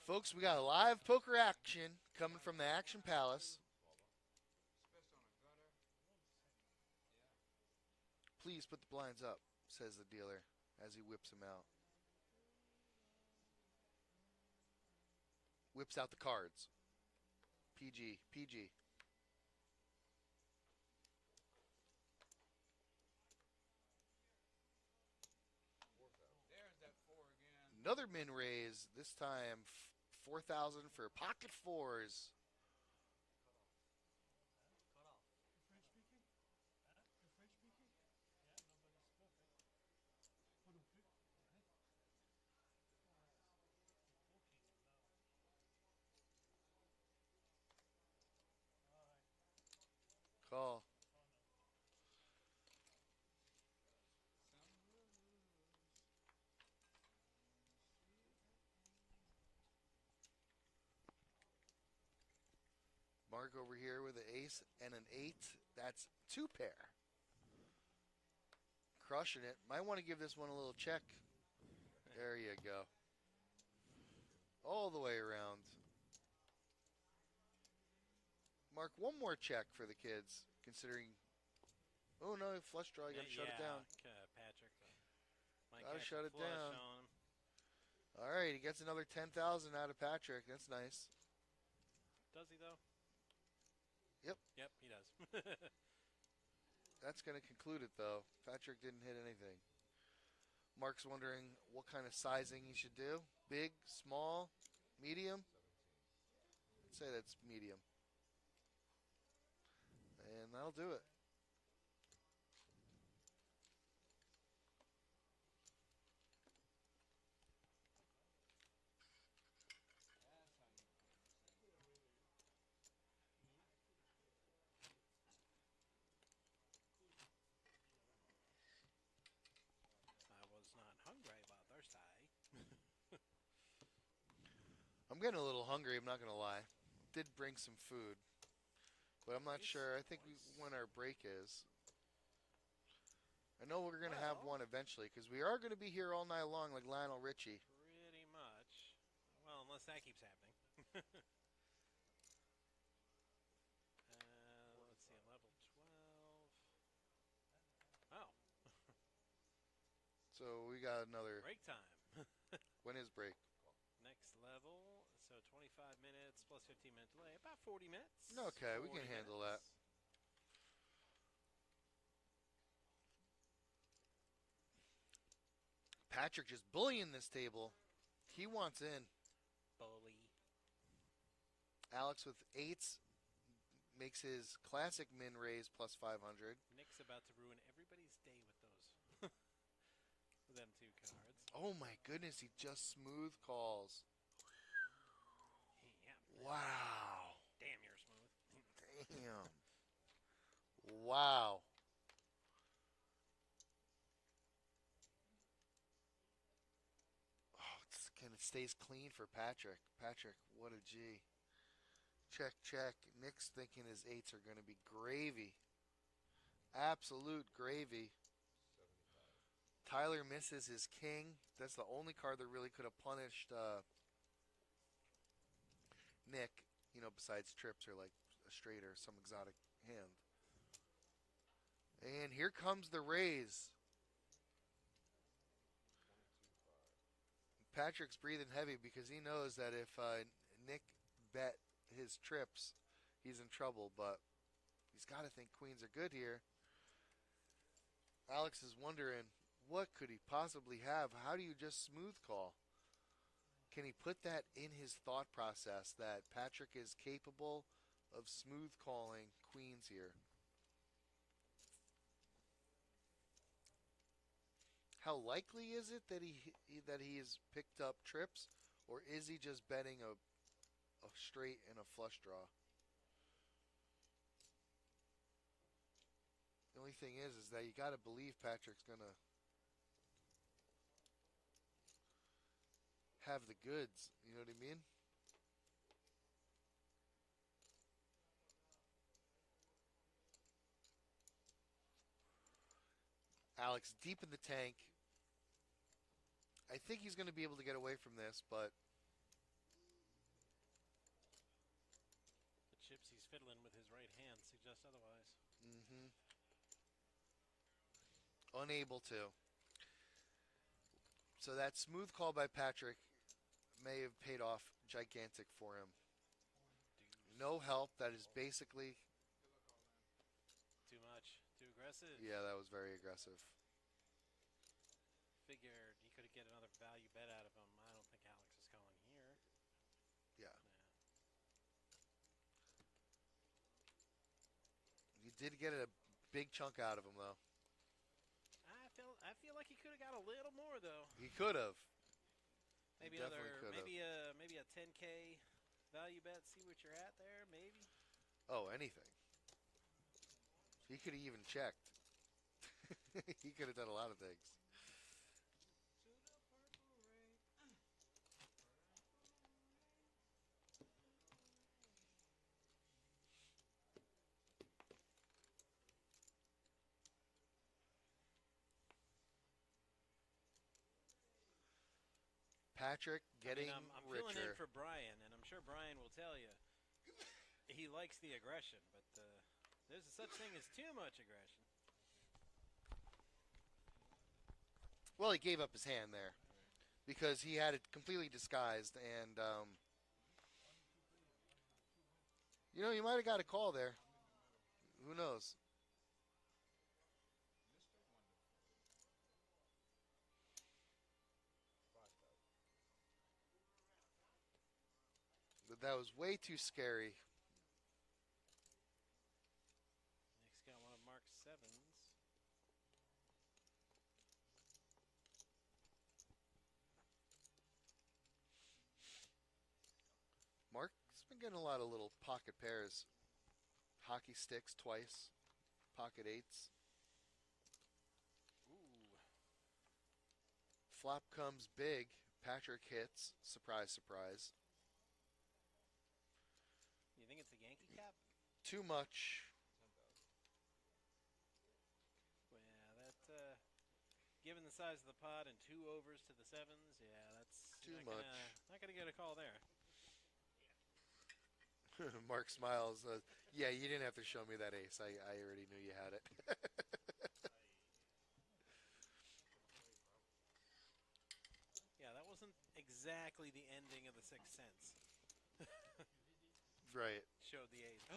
Folks, we got a live poker action coming from the Action Palace. Please put the blinds up, says the dealer as he whips them out. Whips out the cards. PG, PG. Another min raise, this time 4,000 for pocket fours. Call. Mark over here with an ace and an 8. That's 2 pair. Crushing it. Might want to give this one a little check. There you go. All the way around. Mark, one more check for the kids, considering. Oh no, flush draw. You gotta shut it down. Patrick. Gotta shut it down. All right, he gets another 10,000 out of Patrick. That's nice. Does he though? Yep. Yep, he does. That's going to conclude it, though. Patrick didn't hit anything. Mark's wondering what kind of sizing he should do. Big, small, medium? I'd say that's medium. And that'll do it. I'm getting a little hungry, I'm not going to lie. Did bring some food. but I'm not sure. I think when our break is. I know we're going to have one eventually because we are going to be here all night long like Lionel Richie. Pretty much. Well, unless that keeps happening. Let's see, level 12. Oh. So we got another. Break time. When is break? Next level. So 25 minutes plus 15-minute delay. About 40 minutes. Okay, we can handle that. Patrick just bullying this table. He wants in. Bully. Alex with 8s makes his classic min raise plus 500. Nick's about to ruin everybody's day with those. With them 2 cards. Oh my goodness, he just smooth calls. Yeah. Wow. Damn, you're smooth. Damn. Wow. Oh, it stays clean for Patrick. Patrick, what a G. Check, check. Nick's thinking his 8s are going to be gravy. Absolute gravy. Tyler misses his king. That's the only card that really could have punished Nick, besides trips or like a straight or some exotic hand. And here comes the raise. Patrick's breathing heavy because he knows that if Nick bet his trips, he's in trouble, but he's got to think queens are good here. Alex is wondering, what could he possibly have? How do you just smooth call? Can he put that in his thought process that Patrick is capable of smooth calling queens here? How likely is it that he has picked up trips, or is he just betting a straight and a flush draw? The only thing is that you got to believe Patrick's going to have the goods. You know what I mean? Alex deep in the tank. I think he's going to be able to get away from this, but the chips he's fiddling with his right hand suggest otherwise. Unable to. So that smooth call by Patrick may have paid off gigantic for him. No help. That is basically too much. Too aggressive. Yeah, that was very aggressive. Figured he could get another value bet out of him. I don't think Alex is calling here. Yeah. You did get a big chunk out of him, though. I feel like he could have got a little more, though. He could have. Maybe maybe a 10K value bet. See what you're at there, maybe. Oh, anything. He could have even checked. He could have done a lot of things. Patrick getting I'm richer. filling in for Brian, and I'm sure Brian will tell you he likes the aggression, but there's such thing as too much aggression. Well, he gave up his hand there because he had it completely disguised, and you might have got a call there. Who knows? But that was way too scary. Nick's got one of Mark's 7s. Mark's been getting a lot of little pocket pairs. Hockey sticks twice. Pocket 8s. Ooh. Flop comes big. Patrick hits. Surprise, surprise. You think it's a Yankee cap? Too much. Yeah, that given the size of the pot and 2 overs to the 7s, yeah, that's Too not much. Not gonna get a call there. Mark smiles. Yeah, you didn't have to show me that ace. I already knew you had it. Yeah, that wasn't exactly the ending of The Sixth Sense. Right. Showed the ace.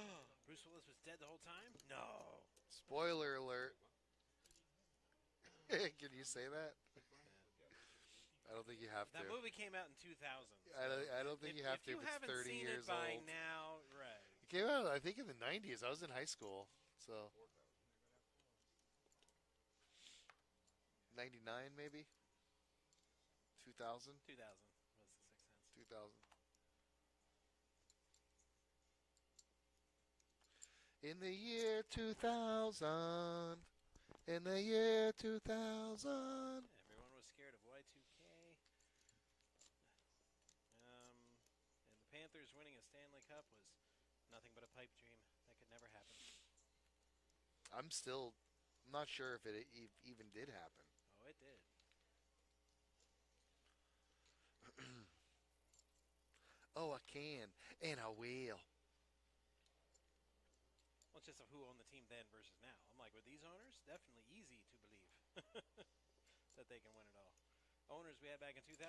Bruce Willis was dead the whole time? No. Spoiler alert. Can you say that? I don't think you have to. That movie came out in 2000. So I don't think you have to. If you If it's haven't 30 seen years it by old. now, right. It came out, I think, in the 90s. I was in high school, so 99 maybe. 2000. 2000 was The Sixth Sense. 2000. In the year 2000. In the year 2000. Everyone was scared of Y2K. And the Panthers winning a Stanley Cup was nothing but a pipe dream. That could never happen. I'm not sure if it even did happen. Oh, it did. Oh, I can, and I will. Well, it's just of who owned the team then versus now. I'm like, with these owners, definitely easy to believe that they can win it all. Owners we had back in 2000,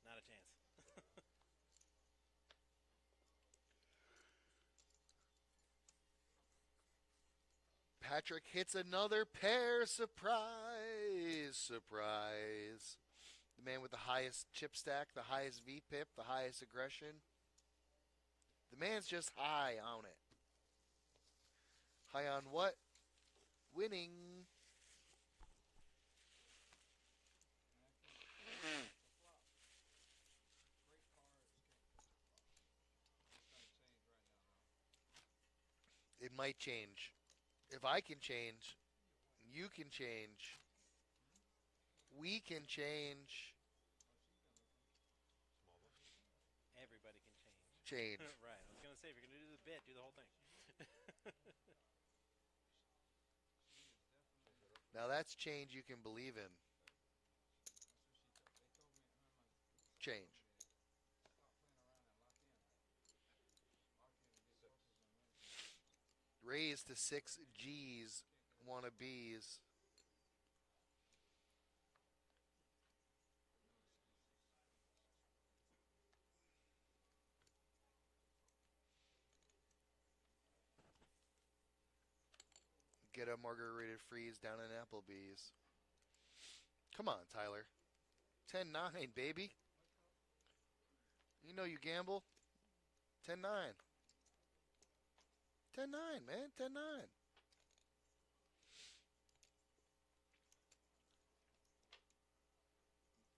not a chance. Patrick hits another pair. Surprise, surprise. The man with the highest chip stack, the highest VPIP, the highest aggression. The man's just high on it. High on what? Winning. It might change. If I can change, you can change. We can change. Everybody can change. Change. Right. I was going to say, if you're going to do the bit, do the whole thing. Now that's change you can believe in. Change. Raise to 6 G's, wannabes. Get a margarita freeze down in Applebee's. Come on, Tyler. 10-9, baby. You know you gamble. 10-9. 10-9, man. 10-9.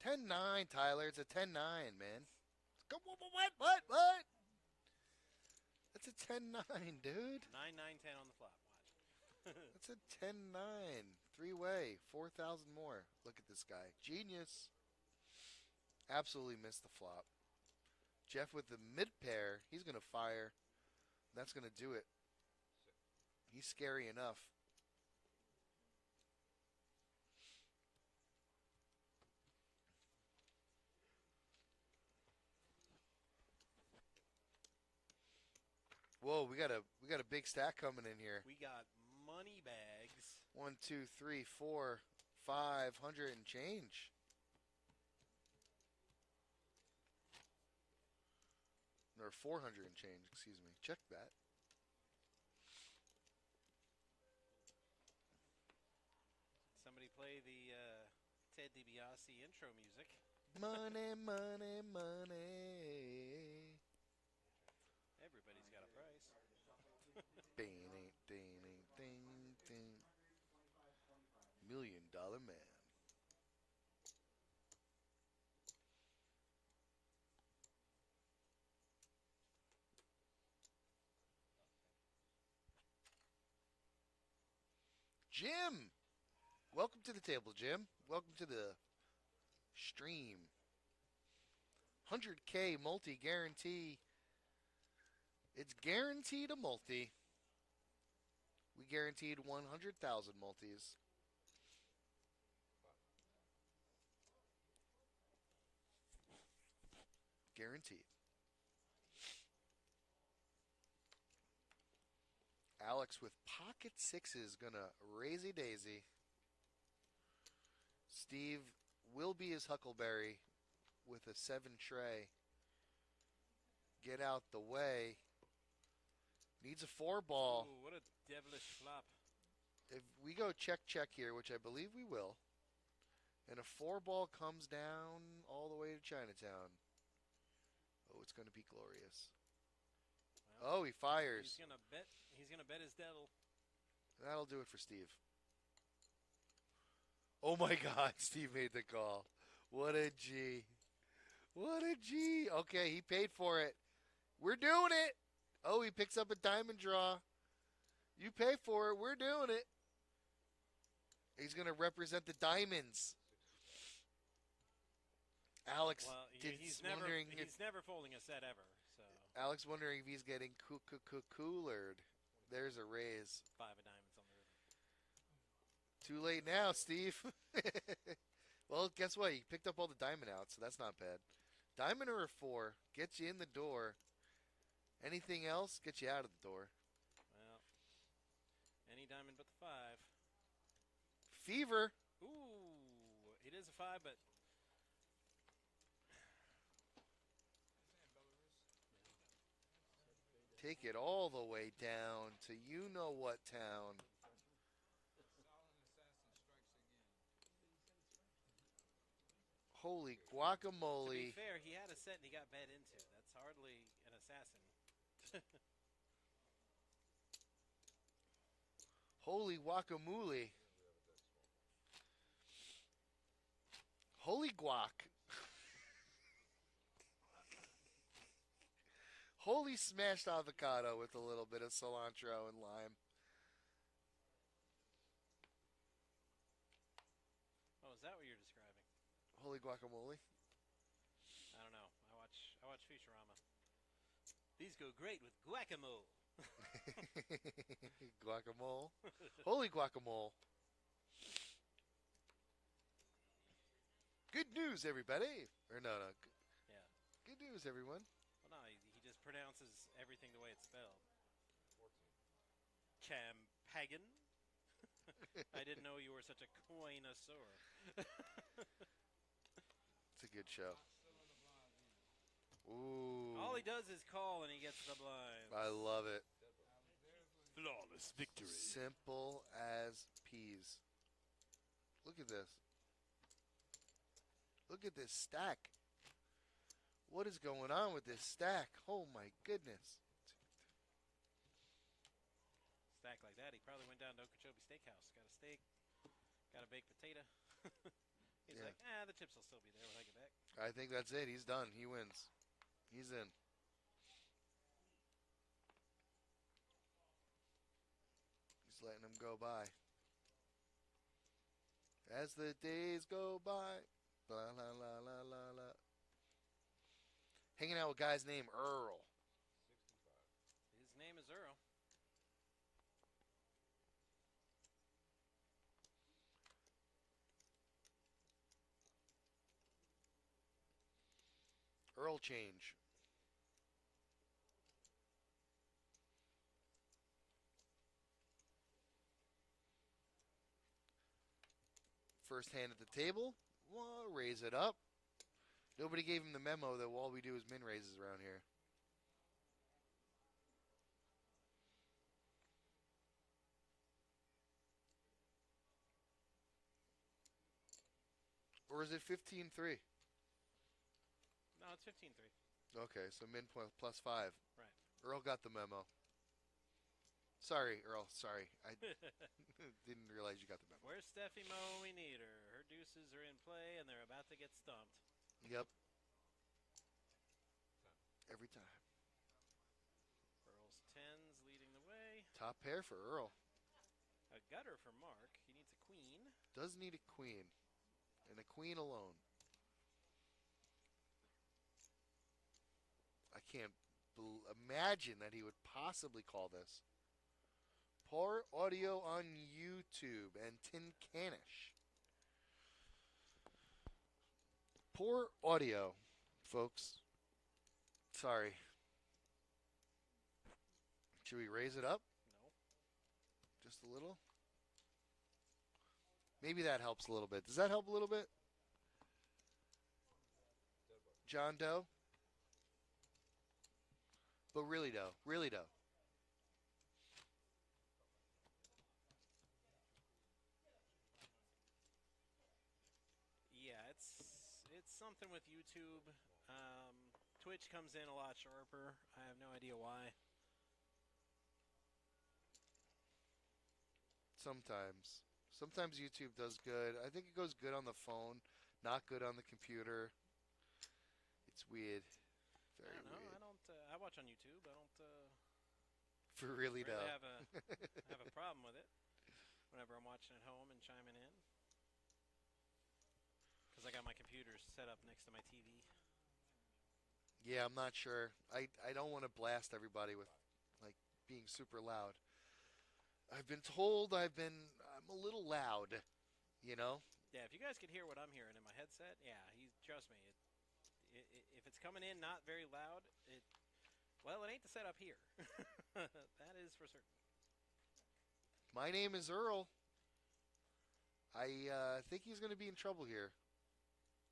10-9, Tyler. It's a 10-9, man. What? That's a 10-9, dude. 9-9-10 on the flop. Watch. That's a 10-9. Three-way. 4,000 more. Look at this guy. Genius. Absolutely missed the flop. Jeff with the mid-pair. He's going to fire. That's going to do it. He's scary enough. Whoa, we got a big stack coming in here. We got money bags. 1, 2, 3, 4, 500 and change. Or 400 and change, excuse me. Check that. Somebody play the Ted DiBiase intro music. Money, money, money. Everybody's got a price. Ding, ding, ding, ding, ding. $1 Million Man. Jim! Welcome to the table, Jim. Welcome to the stream. 100K multi guarantee. It's guaranteed a multi. We guaranteed 100,000 multis. Guaranteed. Alex with pocket sixes gonna raisy daisy. Steve will be his Huckleberry with a 7 tray. Get out the way. Needs a 4 ball. Ooh, what a devilish flop. If we go check here, which I believe we will, and a 4 ball comes down all the way to Chinatown. Oh, it's going to be glorious. Well, Oh, he fires. He's gonna bet. He's gonna bet his devil. That'll do it for Steve. Oh my God, Steve made the call. What a G. What a G. Okay, he paid for it. We're doing it. Oh, he picks up a diamond draw. You pay for it. We're doing it. He's going to represent the diamonds. Alex, Well, he's never folding a set ever. So Alex wondering if he's getting coolered. There's a raise. 5 of diamonds on the river. Too late now, Steve. Well, guess what? He picked up all the diamond out, so that's not bad. Diamond or a 4 gets you in the door. Anything else gets you out of the door. Well, any diamond but the 5. Fever. Ooh, it is a 5, but Take it all the way down to you-know-what town. Holy guacamole. to be fair, he had a set and he got bet into. That's hardly an assassin. Holy guacamole. Holy guac. Holy smashed avocado with a little bit of cilantro and lime. Oh, is that what you're describing? Holy guacamole. I don't know. I watch Futurama. These go great with guacamole. Guacamole. Holy guacamole. Good news, everybody. Or no. Yeah. Good news, everyone. Well, no, he just pronounces everything the way it's spelled. Champagan. I didn't know you were such a connoisseur. It's a good show. Ooh. All he does is call and he gets the blinds. I love it. Flawless victory. Simple as peas. Look at this. Look at this stack. What is going on with this stack? Oh my goodness. Stack like that, he probably went down to Okeechobee Steakhouse. Got a steak, got a baked potato. He's like, the chips will still be there when I get back. I think that's it. He's done. He wins. He's in. He's letting them go by. As the days go by. La la la la la la. Hanging out with a guy's named Earl. His name is Earl. Earl change. First hand at the table. Well, raise it up. Nobody gave him the memo that all we do is min raises around here. Or is it 15-3? No, it's 15-3. Okay, so min plus 5. Right. Earl got the memo. Sorry, Earl. Sorry. I didn't realize you got the memo. Where's Steffi Mo? We need her. Her deuces are in play, and they're about to get stumped. Yep. Every time. Earl's 10s leading the way. Top pair for Earl. A gutter for Mark. He needs a queen. Does need a queen. And a queen alone. I can't imagine that he would possibly call this. Poor audio on YouTube and Tin Canish. Poor audio, folks. Sorry. Should we raise it up? No. Just a little? Maybe that helps a little bit. Does that help a little bit? John Doe? But really Doe. Really Doe. Yeah, it's something with YouTube. Twitch comes in a lot sharper. I have no idea why. Sometimes. Sometimes YouTube does good. I think it goes good on the phone, not good on the computer. It's weird. Very I don't know. weird. I don't. I watch on YouTube. I don't. For really Really Doe. have a problem with it whenever I'm watching at home and chiming in. Because I got my computer set up next to my TV. Yeah, I'm not sure. I don't want to blast everybody with like being super loud. I've been told I'm a little loud, you know? Yeah, if you guys could hear what I'm hearing in my headset, yeah, trust me. If it's coming in not very loud, it ain't the setup here. That is for certain. My name is Earl. I think he's going to be in trouble here.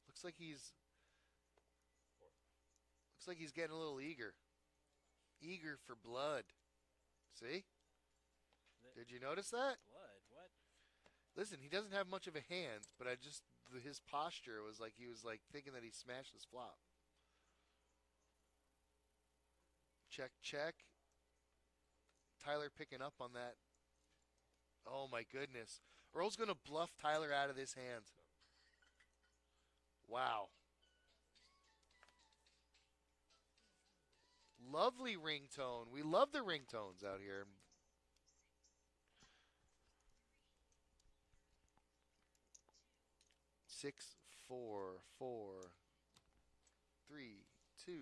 Looks like he's getting a little eager. Eager for blood. See? Did you notice that? Blood? What? Listen, he doesn't have much of a hand, but his posture was like he was like thinking that he smashed his flop. Check, check. Tyler picking up on that. Oh my goodness. Earl's going to bluff Tyler out of this hand. Wow. Lovely ringtone. We love the ringtones out here. Six, four, 3, 2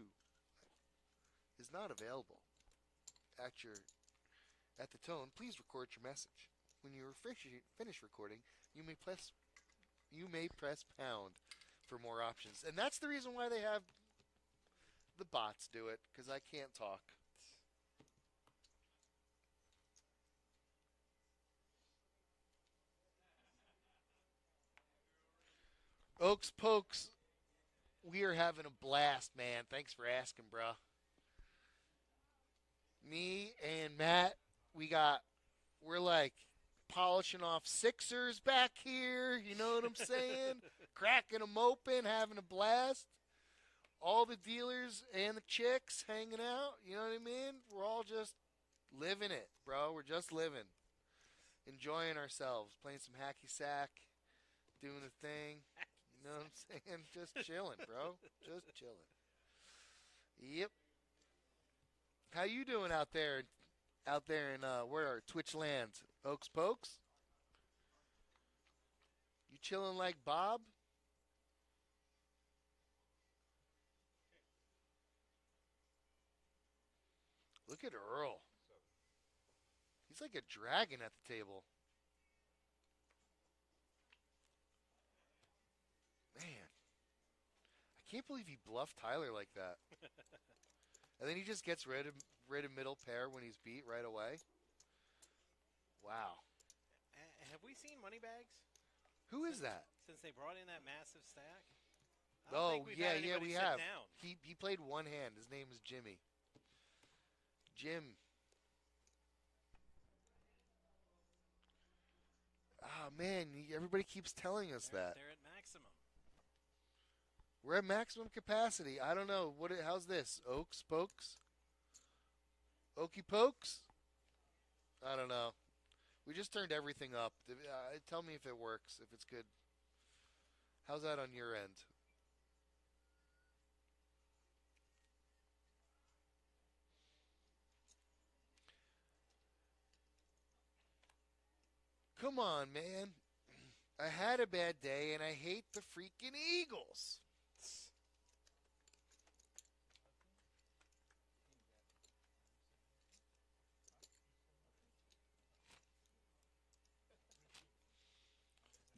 is not available. At the tone, please record your message. When you finish recording, you may press pound for more options. And that's the reason why they have the bots do it, because I can't talk. Oaks Pokes, we are having a blast, man. Thanks for asking, bro. Me and Matt, we're like polishing off Sixers back here. You know what I'm saying? Cracking them open, having a blast. All the dealers and the chicks hanging out. You know what I mean? We're all just living it, bro. We're just living. Enjoying ourselves. Playing some hacky sack. Doing the thing. You know what I'm saying? Just chilling, bro. Just chilling. Yep. How you doing out there? Out there in where are Twitch land? Oaks Pokes? You chilling like Bob? Look at Earl. He's like a dragon at the table. Man. I can't believe he bluffed Tyler like that. And then he just gets rid of middle pair when he's beat right away. Wow. Have we seen Moneybags? Who is that? Since they brought in that massive stack? We have. Down. He played one hand. His name is Jimmy. Jim. Oh, man. Everybody keeps telling us that. They're at maximum. We're at maximum capacity. I don't know. How's this? Oaks Pokes? Okie Pokes? I don't know. We just turned everything up. Tell me if it works, if it's good. How's that on your end? Come on, man. I had a bad day, and I hate the freaking Eagles.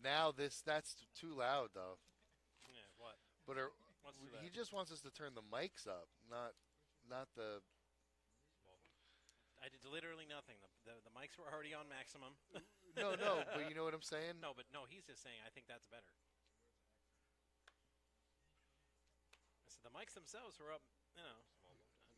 now that's too loud though. Yeah, what? But What's he just wants us to turn the mics up, not the. I did literally nothing. The mics were already on maximum. No, but you know what I'm saying? No, he's just saying I think that's better. So the mics themselves were up, you know.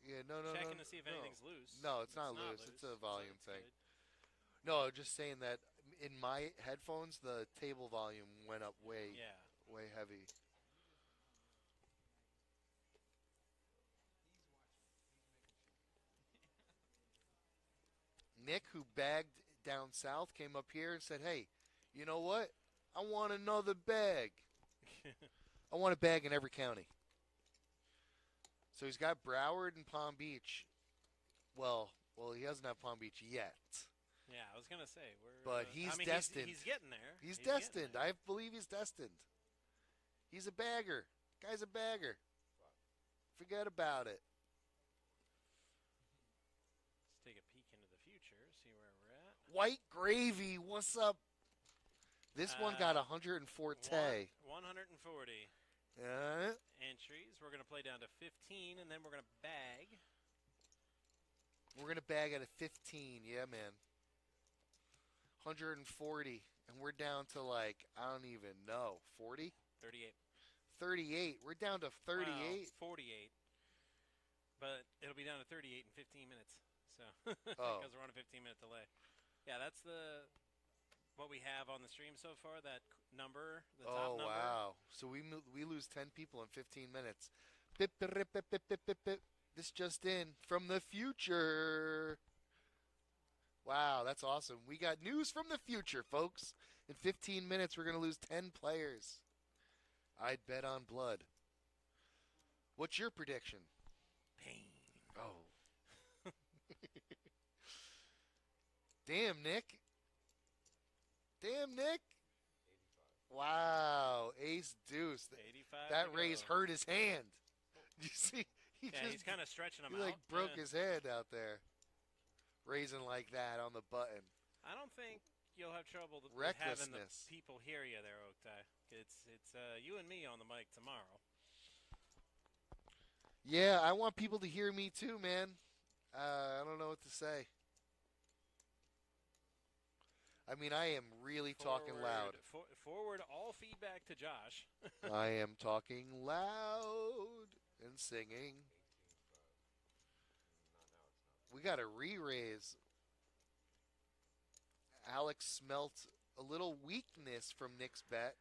Yeah, no. Checking to see if anything's loose. No, it's not loose. It's a volume so thing. good. No, just saying that in my headphones, the table volume went up way heavy. Nick, who bagged down south, came up here and said, "Hey, you know what? I want another bag. I want a bag in every county." So he's got Broward and Palm Beach. Well, he doesn't have Palm Beach yet. Yeah, I was gonna say but he's destined. He's getting there. He's destined. I believe he's destined. He's a bagger. Guy's a bagger. Forget about it. Let's take a peek into the future, see where we're at. White gravy. What's up? This one got 104 Tay. 140 entries. We're gonna play down to 15, and then we're gonna bag. We're gonna bag at a 15. Yeah, man. 140, and we're down to like I don't even know 40. 38. 38. We're down to 38. Well, 48. But it'll be down to 38 in 15 minutes. So because we're on a 15-minute delay. Yeah, that's what we have on the stream so far. That number, the top number. Oh wow! So we lose 10 people in 15 minutes. Bip, bip, bip, bip, bip, bip, bip, bip. This just in from the future. Wow, that's awesome. We got news from the future, folks. In 15 minutes, we're going to lose 10 players. I'd bet on blood. What's your prediction? Pain. Oh. Damn, Nick. Damn, Nick. Wow, ace deuce. 85. That raise hurt his hand. You see? He's kind of stretching him he out. He broke his hand out there. Raising like that on the button. I don't think you'll have trouble with having the people hear you there, Oktay. It's you and me on the mic tomorrow. Yeah, I want people to hear me too, man. I don't know what to say. I mean, I am really talking loud. Forward all feedback to Josh. I am talking loud and singing. We got a re-raise. Alex smelt a little weakness from Nick's bet.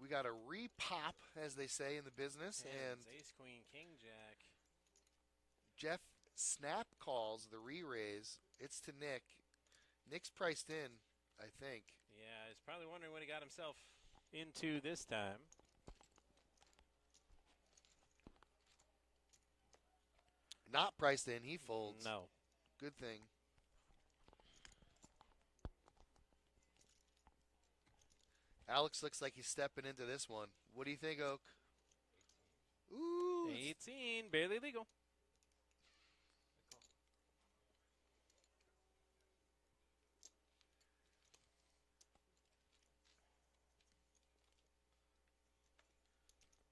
We got a re-pop, as they say in the business. And ace, queen, king, jack. Jeff snap calls the re-raise. It's to Nick. Nick's priced in, I think. Yeah, he's probably wondering what he got himself into this time. Not priced in, he folds. No. Good thing. Alex looks like he's stepping into this one. What do you think, Oak? Ooh. 18, barely legal.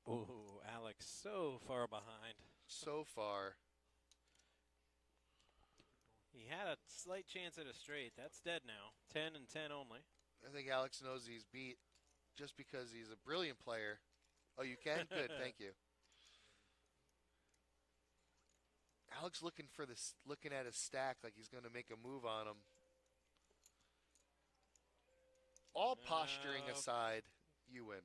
Ooh, Alex so far behind. So far. He had a slight chance at a straight. That's dead now. 10 and 10 only. I think Alex knows he's beat just because he's a brilliant player. Oh, you can? Good, thank you. Alex looking at his stack like he's going to make a move on him. All posturing aside, you win.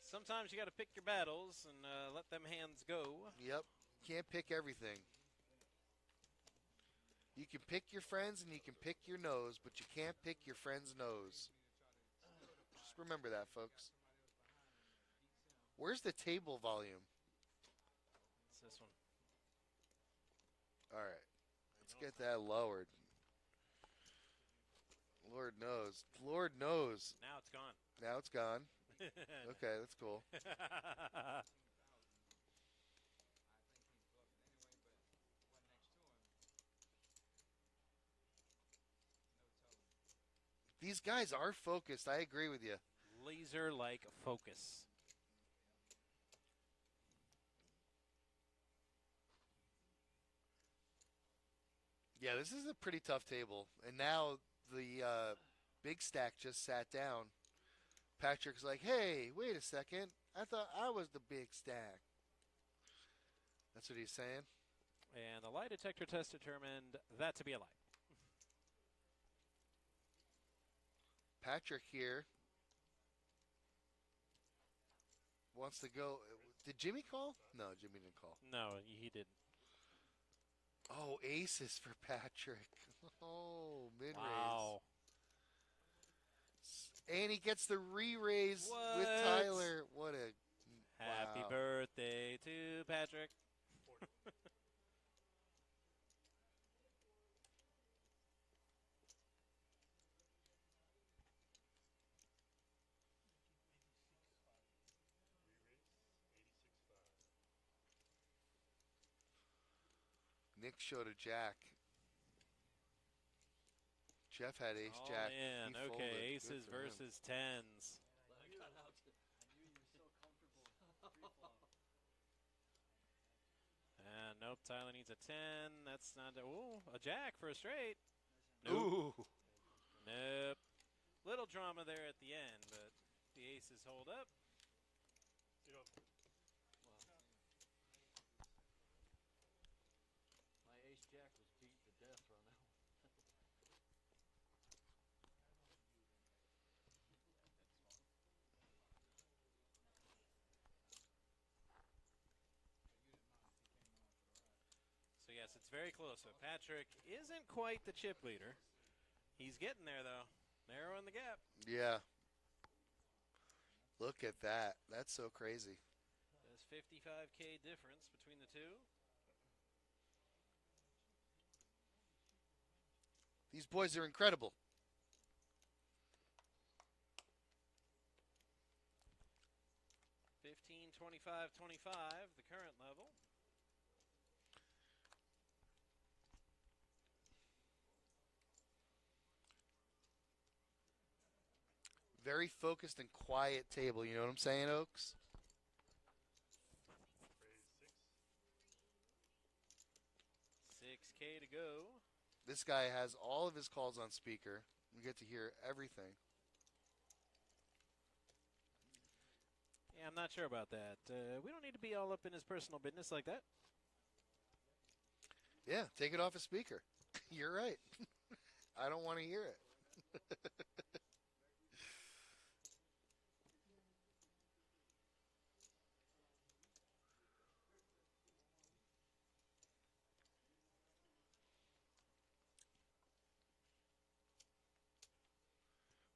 Sometimes you got to pick your battles and let them hands go. Yep. Can't pick everything. You can pick your friends and you can pick your nose, but you can't pick your friend's nose. Just remember that, folks. Where's the table volume? It's this one. All right. Let's get that lowered. Lord knows. Lord knows. Now it's gone. Now it's gone. Okay, that's cool. These guys are focused. I agree with you. Laser-like focus. Yeah, this is a pretty tough table. And now the big stack just sat down. Patrick's like, hey, wait a second. I thought I was the big stack. That's what he's saying. And the lie detector test determined that to be a lie. Patrick here wants to go. Did Jimmy call? No, Jimmy didn't call. No, he didn't. Oh, aces for Patrick. Oh, mid-raise. Wow. And he gets the re-raise What? with Tyler. What a Happy wow. birthday to Patrick. Nick showed a jack. Jeff had ace All jack. in. He folded. Okay, Good aces for him. versus tens. And nope, Tyler needs a 10. That's not a, ooh, a jack for a straight. Nope. Ooh. Nope. Little drama there at the end, but the aces hold up. My ace jack was beat to death on that one. So yes, it's very close. So Patrick isn't quite the chip leader. He's getting there though. Narrowing the gap. Yeah. Look at that. That's so crazy. There's 55K difference between the two. These boys are incredible. $15, $25, $25, the current level. Very focused and quiet table. You know what I'm saying, Oaks? $6K to go. This guy has all of his calls on speaker. We get to hear everything. Yeah, I'm not sure about that. We don't need to be all up in his personal business like that. Yeah, take it off a speaker. You're right. I don't want to hear it.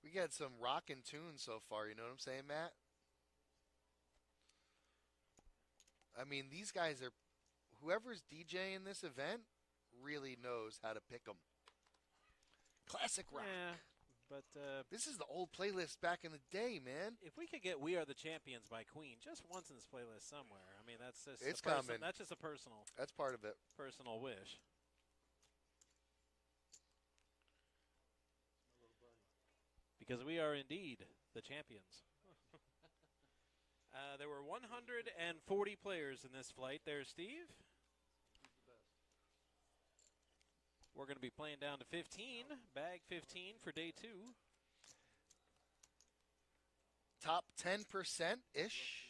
We got some rockin' tunes so far, you know what I'm saying, Matt? I mean, these guys are, whoever's DJing this event really knows how to pick them. Classic rock. Yeah, but This is the old playlist back in the day, man. if we could get "We Are the Champions" by Queen just once in this playlist somewhere, I mean that's just It's a coming. That's just a personal That's part of it. wish. Because we are indeed the champions. There were 140 players in this flight. There's Steve. We're going to be playing down to 15, bag 15 for day 2. Top 10%-ish.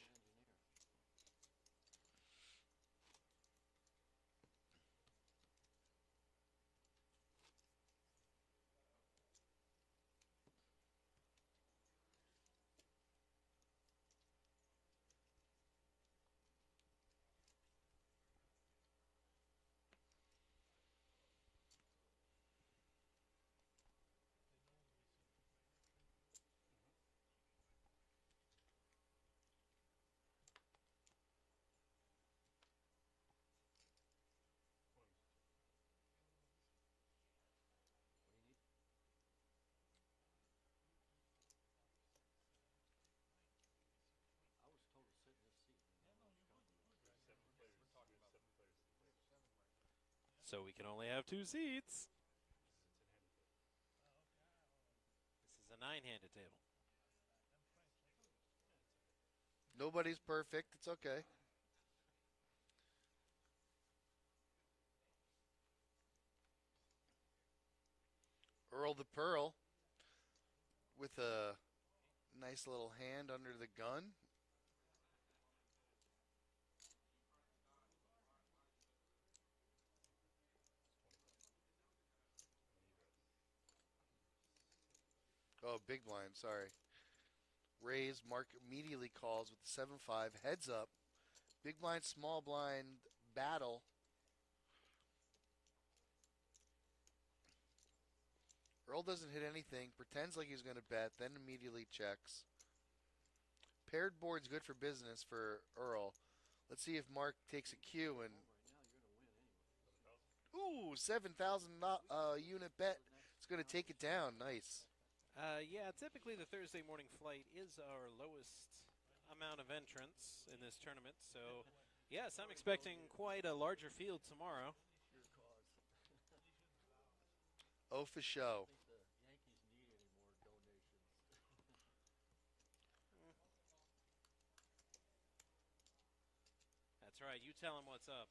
I was told to sit in this seat. So we can only have 2 seats. This nine-handed table. Nobody's perfect. It's okay. Earl the Pearl with a nice little hand under the gun. Oh, big blind, sorry. Raise, Mark immediately calls with the 7-5. Heads up. Big blind, small blind battle. Earl doesn't hit anything, pretends like he's going to bet, then immediately checks. Paired board's good for business for Earl. Let's see if Mark takes a cue and... Ooh, 7,000 unit bet. It's going to take it down. Nice. Yeah, typically the Thursday morning flight is our lowest amount of entrants in this tournament. So, yes, I'm expecting quite a larger field tomorrow. Oh, for show. I think the Yankees need any more donations. That's right. You tell him what's up.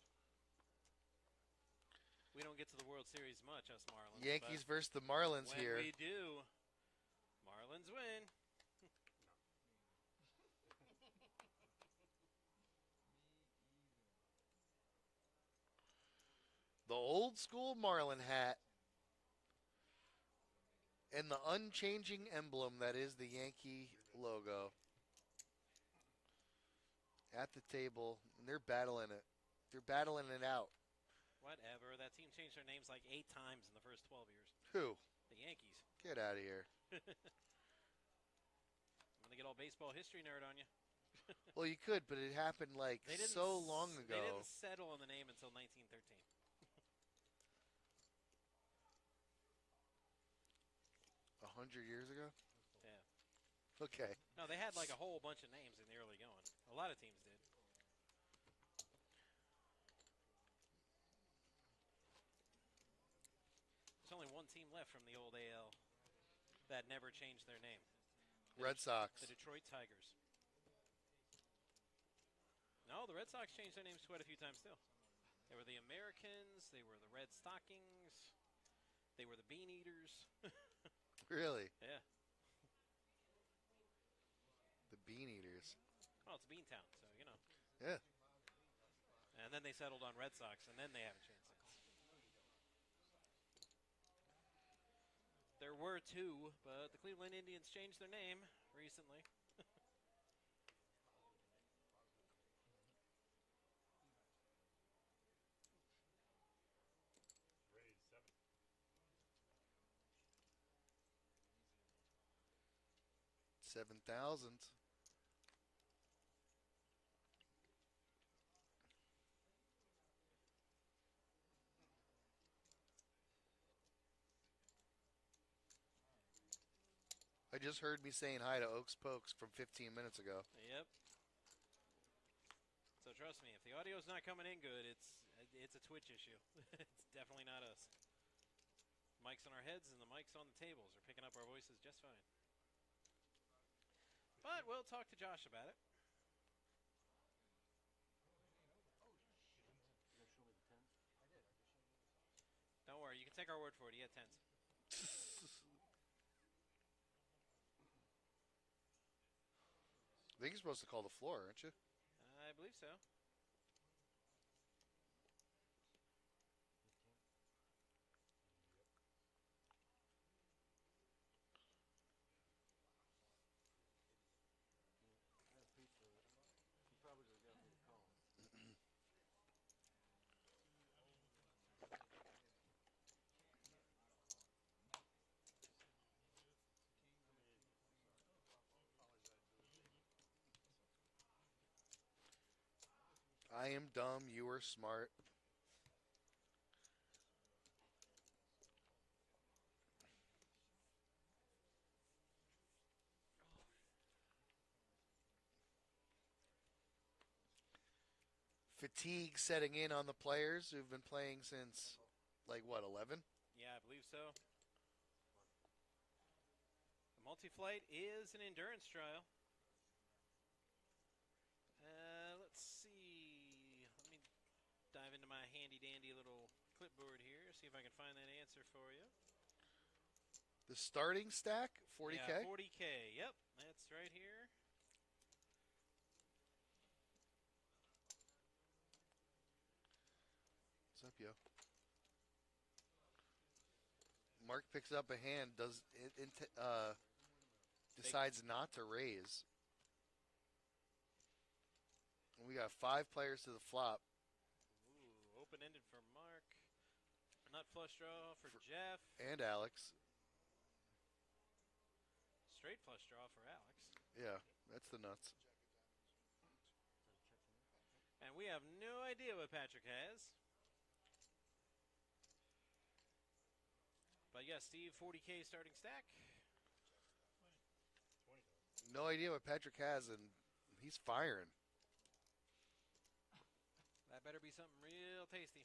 We don't get to the World Series much, us Marlins. Yankees versus the Marlins when here. we do, Marlins win. The old school Marlin hat and the unchanging emblem that is the Yankee logo. At the table, and they're battling it. They're battling it out. Whatever. That team changed their names like 8 times in the first 12 years. Who? The Yankees. Get out of here. I'm going to get all baseball history nerd on you. Well, you could, but it happened like so long ago. They didn't settle on the name until 1913. 100 years ago? Yeah. Okay. No, they had like a whole bunch of names in the early going. A lot of teams did. There's only one team left from the old AL that never changed their name. Red Sox. The Detroit Tigers. No, the Red Sox changed their names quite a few times too. They were the Americans. They were the Red Stockings. They were the Bean Eaters. Really? Yeah. The Bean Eaters. Oh, it's Beantown, so you know. Yeah. And then they settled on Red Sox, and then they haven't changed since. There were 2, but the Cleveland Indians changed their name recently. $7,000. I just heard me saying hi to Oaks Pokes from 15 minutes ago. Yep. So trust me, if the audio's not coming in good, it's a Twitch issue. It's definitely not us. Mics on our heads and the mics on the tables are picking up our voices just fine. But we'll talk to Josh about it. You gonna show me the 10s? Don't worry, you can take our word for it. He had 10s. I think you're supposed to call the floor, aren't you? I believe so. I had pizza. He probably would have got me to call him. I am dumb, you are smart. Fatigue setting in on the players who've been playing since, like, what, 11? Yeah, I believe so. The Multi-flight is an endurance trial. Let's see. Let me dive into my handy-dandy little clipboard here, see if I can find that answer for you. The starting stack, 40K? Yeah, 40K. Yep, that's right here. What's up, yo? Mark picks up a hand, decides not to raise. And we got 5 players to the flop. Ooh, open-ended for Mark. Nut flush draw for Jeff. And Alex. Straight flush draw for Alex. Yeah, that's the nuts. And we have no idea what Patrick has. But yes, Steve, 40K starting stack. No idea what Patrick has, and he's firing. That better be something real tasty.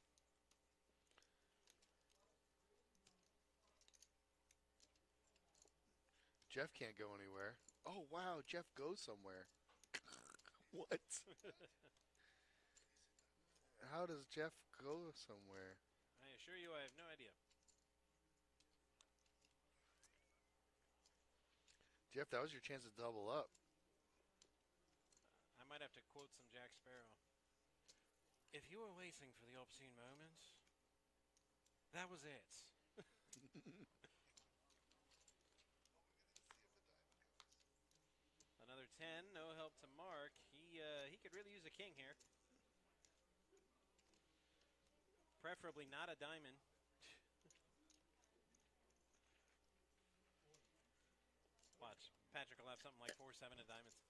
Jeff can't go anywhere. Oh, wow, Jeff goes somewhere. What? How does Jeff go somewhere? I assure you I have no idea. Jeff, that was your chance to double up. I might have to quote some Jack Sparrow. If you were waiting for the obscene moment, that was it. Another 10, no help to Mark. He could really use a king here. Preferably not a diamond. Watch, Patrick will have something like 4-7 of diamonds.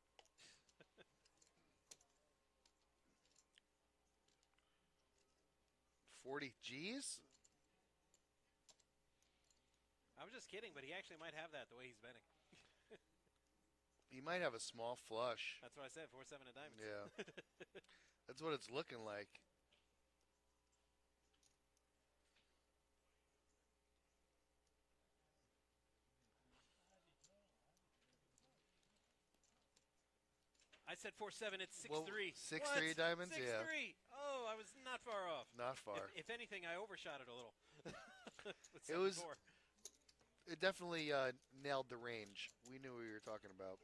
40 G's? I was just kidding, but he actually might have that the way he's betting. He might have a small flush. That's what I said, 4-7 of diamonds. Yeah. That's what it's looking like. I said 4-7, it's 6-3. Well, 6-3 diamonds? 6-3. Yeah. Oh, I was not far off. Not far. If anything, I overshot it a little. With It was. 7-4. It definitely nailed the range. We knew what we were talking about.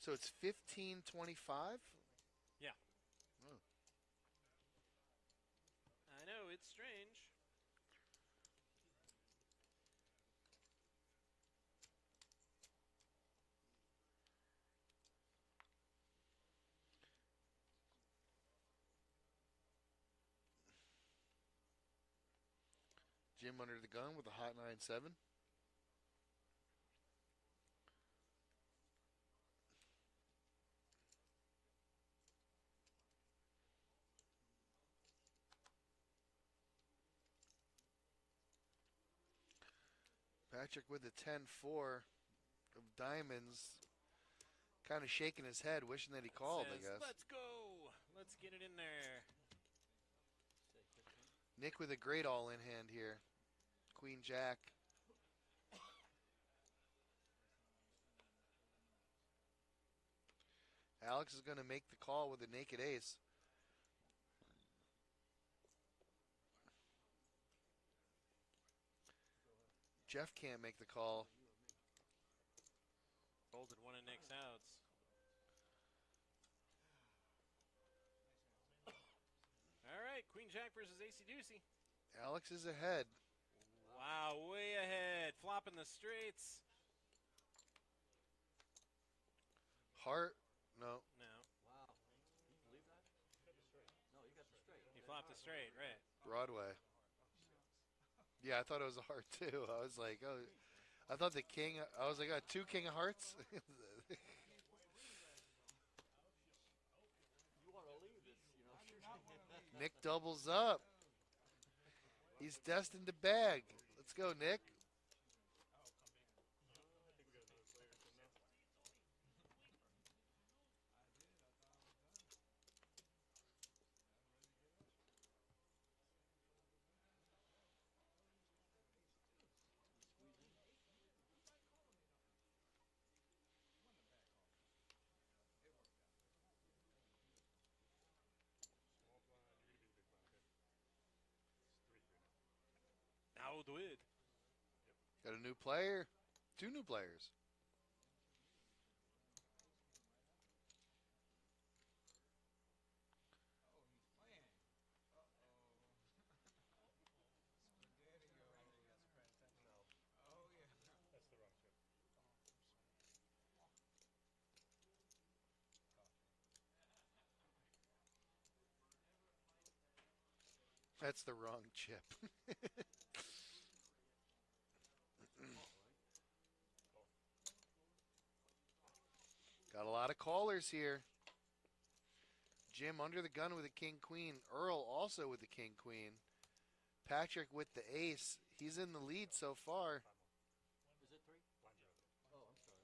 So it's 15-25? Yeah. Oh. I know, it's strange. Jim under the gun with a hot 9-7. Patrick with a 10-4 of diamonds, kind of shaking his head, wishing that he called, I Says, guess. let's go. Let's get it in there. Nick with a great all-in hand here. Queen Jack. Alex is going to make the call with a naked ace. Jeff can't make the call. Folded one of Nick's outs. All right, Queen Jack versus Acey Deucey. Alex is ahead. Wow, way ahead. Flopping the straights. Heart, no. No. Wow. Can you believe that? No, you got the straight. He flopped a straight, right. Broadway. Yeah, I thought it was a heart too. I was like, oh, I thought the king. I was like, 2 king of hearts. You want to leave this, you know. Nick doubles up. He's destined to bag. Let's go, Nick. do it. Got a new player. 2 new players. That's the wrong chip. Got a lot of callers here. Jim under the gun with a king-queen. Earl also with the king-queen. Patrick with the ace. He's in the lead so far. Is it 3? Oh, I'm sorry.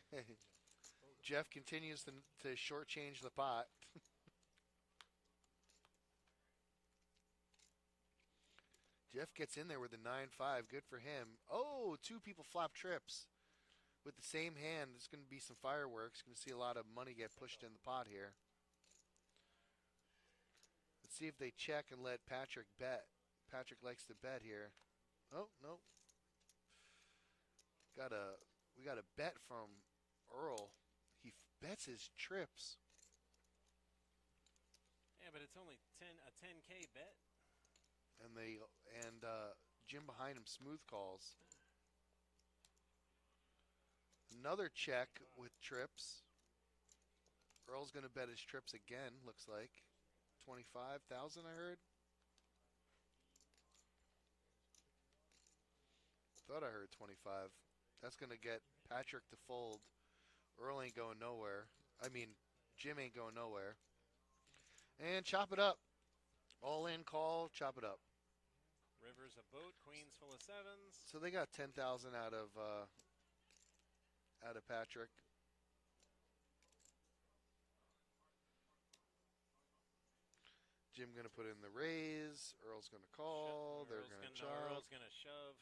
Oh, okay. Jeff continues to shortchange the pot. Jeff gets in there with a 9-5. Good for him. Oh, 2 people flop trips with the same hand. There's going to be some fireworks. Going to see a lot of money get pushed in the pot here. Let's see if they check and let Patrick bet. Patrick likes to bet here. Oh, no. We got a bet from Earl. He bets his trips. Yeah, but it's only a 10K bet. And Jim behind him smooth calls. Another check with trips. Earl's going to bet his trips again, looks like. 25,000 I heard. Thought I heard 25. That's going to get Patrick to fold. Earl ain't going nowhere. I mean, Jim ain't going nowhere. And chop it up. All in call, chop it up. River's a boat, queen's full of 7s. So they got 10,000 out of Patrick. Jim gonna put in the raise. Earl's gonna call. They're gonna chop. Earl's gonna shove.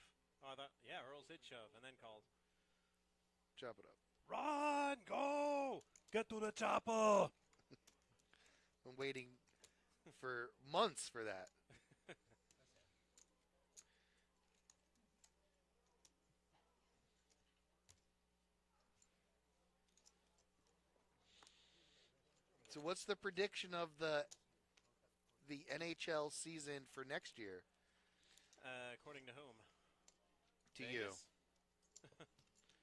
Oh, yeah, Earl's did shove and then called. Chop it up. Run, go, get to the chopper. I'm waiting for months for that. So what's the prediction of the NHL season for next year? According to whom? To Vegas. you.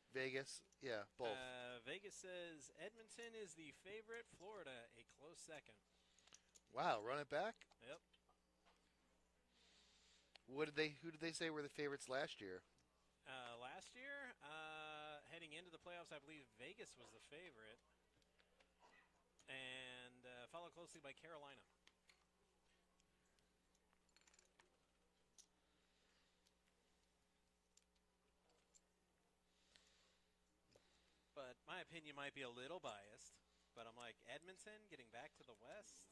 Vegas? Yeah, both. Vegas says Edmonton is the favorite, Florida a close second. Wow, run it back? Yep. Who did they say were the favorites last year? Last year, heading into the playoffs, I believe Vegas was the favorite. And followed closely by Carolina. But my opinion might be a little biased. But I'm like, Edmonton getting back to the West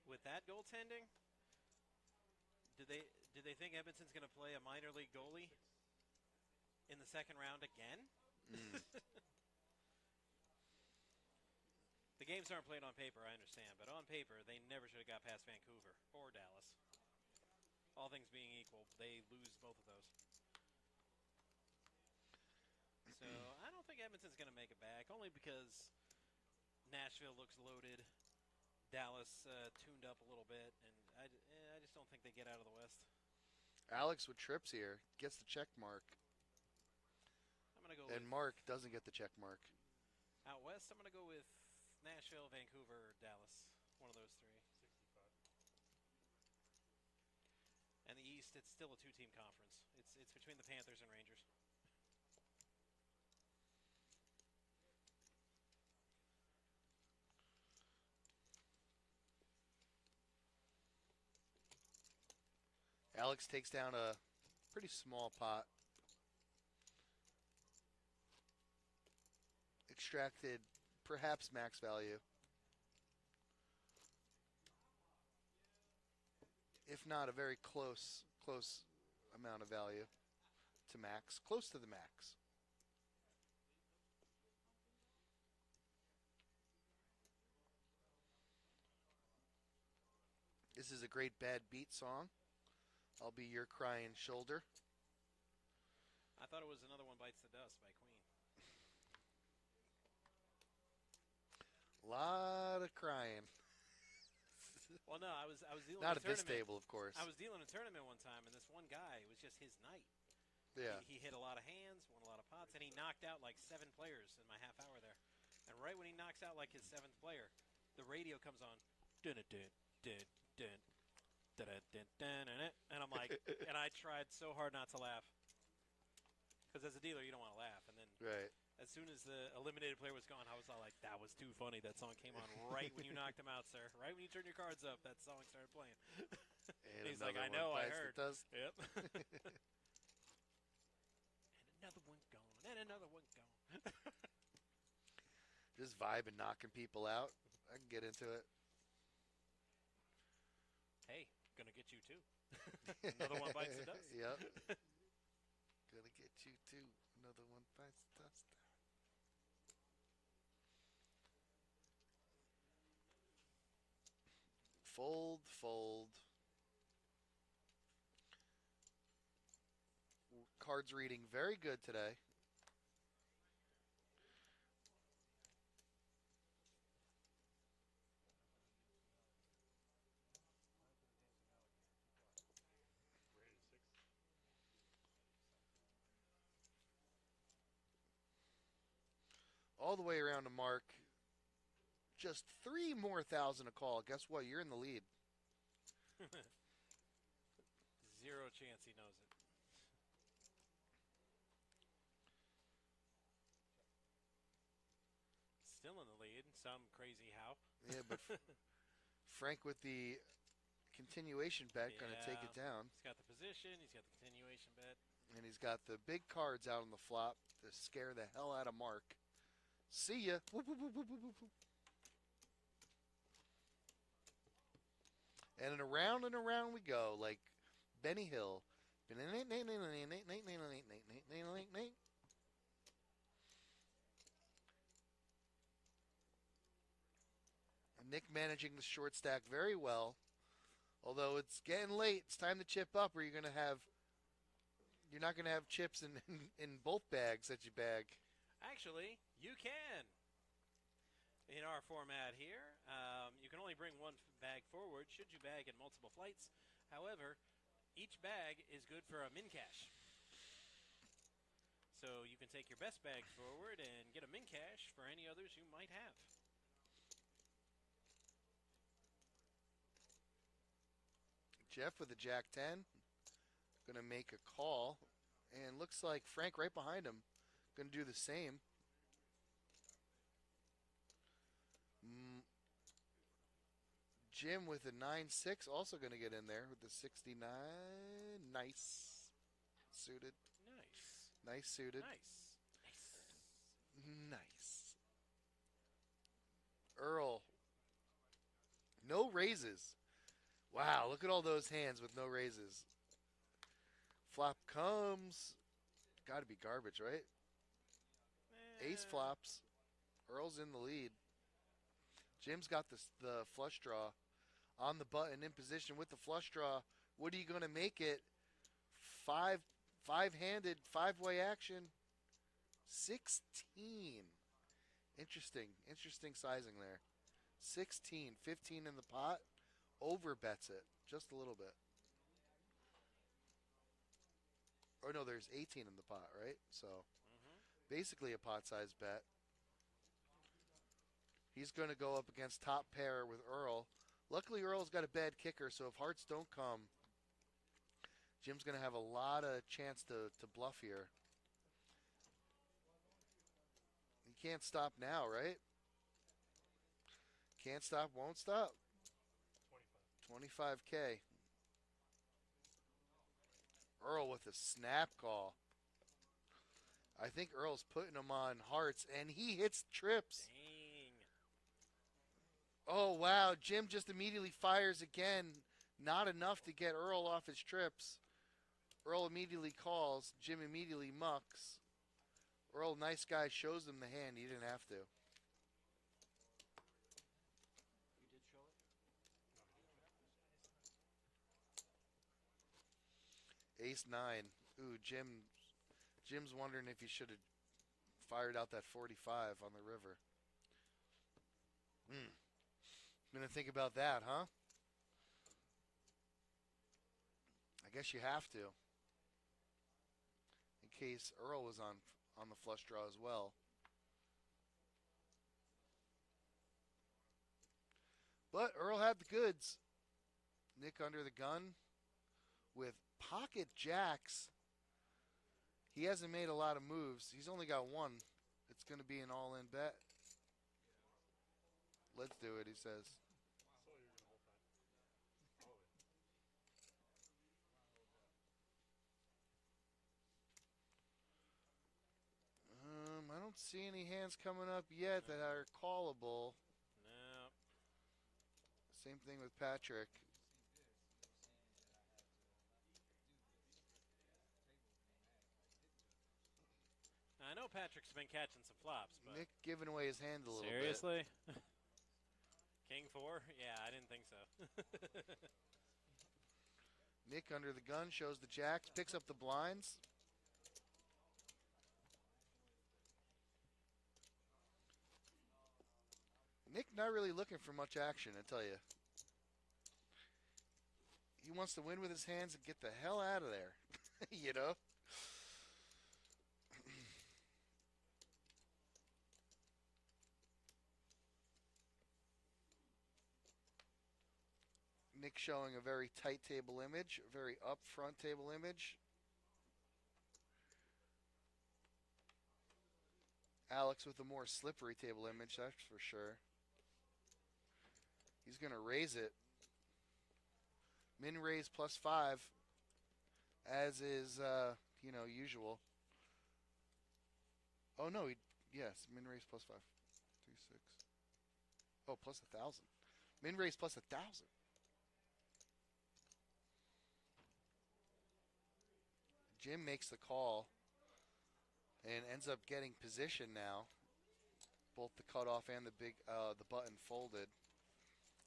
with that goaltending? Do they think Edmonton's going to play a minor league goalie in the second round again? The games aren't played on paper, I understand. But on paper, they never should have got past Vancouver or Dallas. All things being equal, they lose both of those. So I don't think Edmonton's going to make it back, only because Nashville looks loaded. Dallas tuned up a little bit, and I just don't think they get out of the West. Alex with trips here gets the check mark. I'm going to go and with Mark doesn't get the check mark. out West. I'm going to go with Nashville, Vancouver, or Dallas. One of those 3. 65. And the East, it's still a 2-team conference. It's between the Panthers and Rangers. Alex takes down a pretty small pot. Extracted perhaps max value. If not a very close amount of value to max. Close to the max. This is a great bad beat song. I'll be your crying shoulder. I thought it was Another One Bites the Dust by Queen. A lot of crying. Well, no, I was dealing Not with at a this tournament. table, of course. I was dealing a tournament one time, and this one guy, it was just his night. Yeah. He hit a lot of hands, won a lot of pots, and he knocked out like 7 players in my half hour there. And right when he knocks out like his 7th player, the radio comes on. Dun dun dun dun dun dun dun dun, and I'm like, and I tried so hard not to laugh, because as a dealer, you don't want to laugh. And then Right. as soon as the eliminated player was gone, I was all like, that was too funny. That song came on right when you knocked him out, sir. Right when you turned your cards up, that song started playing. And he's like, another I know, one I bites the heard. dust. Yep. And another one gone, and another one gone. Just vibing, knocking people out. I can get into it. Hey, gonna get you too. Another one bites the dust. Yep. Gonna get you too. Another one bites the dust. Fold, fold. Cards reading very good today. All the way around to Mark. Just 3 more thousand a call. Guess what? You're in the lead. Zero chance he knows it. Still in the lead. Some crazy how. Yeah, but Frank with the continuation bet going to take it down. He's got the position. He's got the continuation bet. And he's got the big cards out on the flop to scare the hell out of Mark. See ya. Whoop, whoop, whoop, whoop, whoop, whoop. And around we go, like Benny Hill. Nick managing the short stack very well. Although it's getting late, it's time to chip up, or you're not going to have chips in both bags that you bag. Actually, you can. In our format here, you can only bring one bag forward should you bag in multiple flights. However, each bag is good for a min cash. So you can take your best bag forward and get a min cash for any others you might have. Jeff with a Jack 10. Going to make a call. And looks like Frank right behind him. Going to do the same. Jim with a 9-6 also going to get in there with the 69. Nice. Suited. Nice suited. Nice. Earl. No raises. Wow, look at all those hands with no raises. Flop comes. Got to be garbage, right? Ace flops. Earl's in the lead. Jim's got the flush draw on the button in position with the flush draw. What are you going to make it? Five-handed, 5-way action. 16. Interesting sizing there. 16, 15 in the pot. Over bets it just a little bit. Or no, there's 18 in the pot, right? So basically a pot size bet. He's going to go up against top pair with Earl. Luckily, Earl's got a bad kicker, so if hearts don't come, Jim's going to have a lot of chance to bluff here. He can't stop now, right? Can't stop, won't stop. 25K. Earl with a snap call. I think Earl's putting him on hearts, and he hits trips. Dang. Oh, wow. Jim just immediately fires again. Not enough to get Earl off his trips. Earl immediately calls. Jim immediately mucks. Earl, nice guy, shows him the hand. He didn't have to. Ace 9. Ooh, Jim's wondering if he should have fired out that 45 on the river. Gonna think about that, huh? I guess you have to. In case Earl was on the flush draw as well. But Earl had the goods. Nick under the gun with pocket jacks. He hasn't made a lot of moves. He's only got one. It's going to be an all-in bet. Let's do it, he says. I don't see any hands coming up yet that are callable. No. Same thing with Patrick. I know Patrick's been catching some flops, but Nick giving away his hand a little bit. seriously? King 4? Yeah, I didn't think so. Nick under the gun shows the jacks, picks up the blinds. Nick not really looking for much action, I tell you. He wants to win with his hands and get the hell out of there, you know? Nick showing a very tight table image, a very up front table image. Alex with a more slippery table image, that's for sure. He's going to raise it. Min raise +5, as is, usual. Oh, no, yes, min raise +5. 3, 6. Oh, +1,000. Min raise +1,000. Jim makes the call and ends up getting position now. Both the cutoff and the button folded.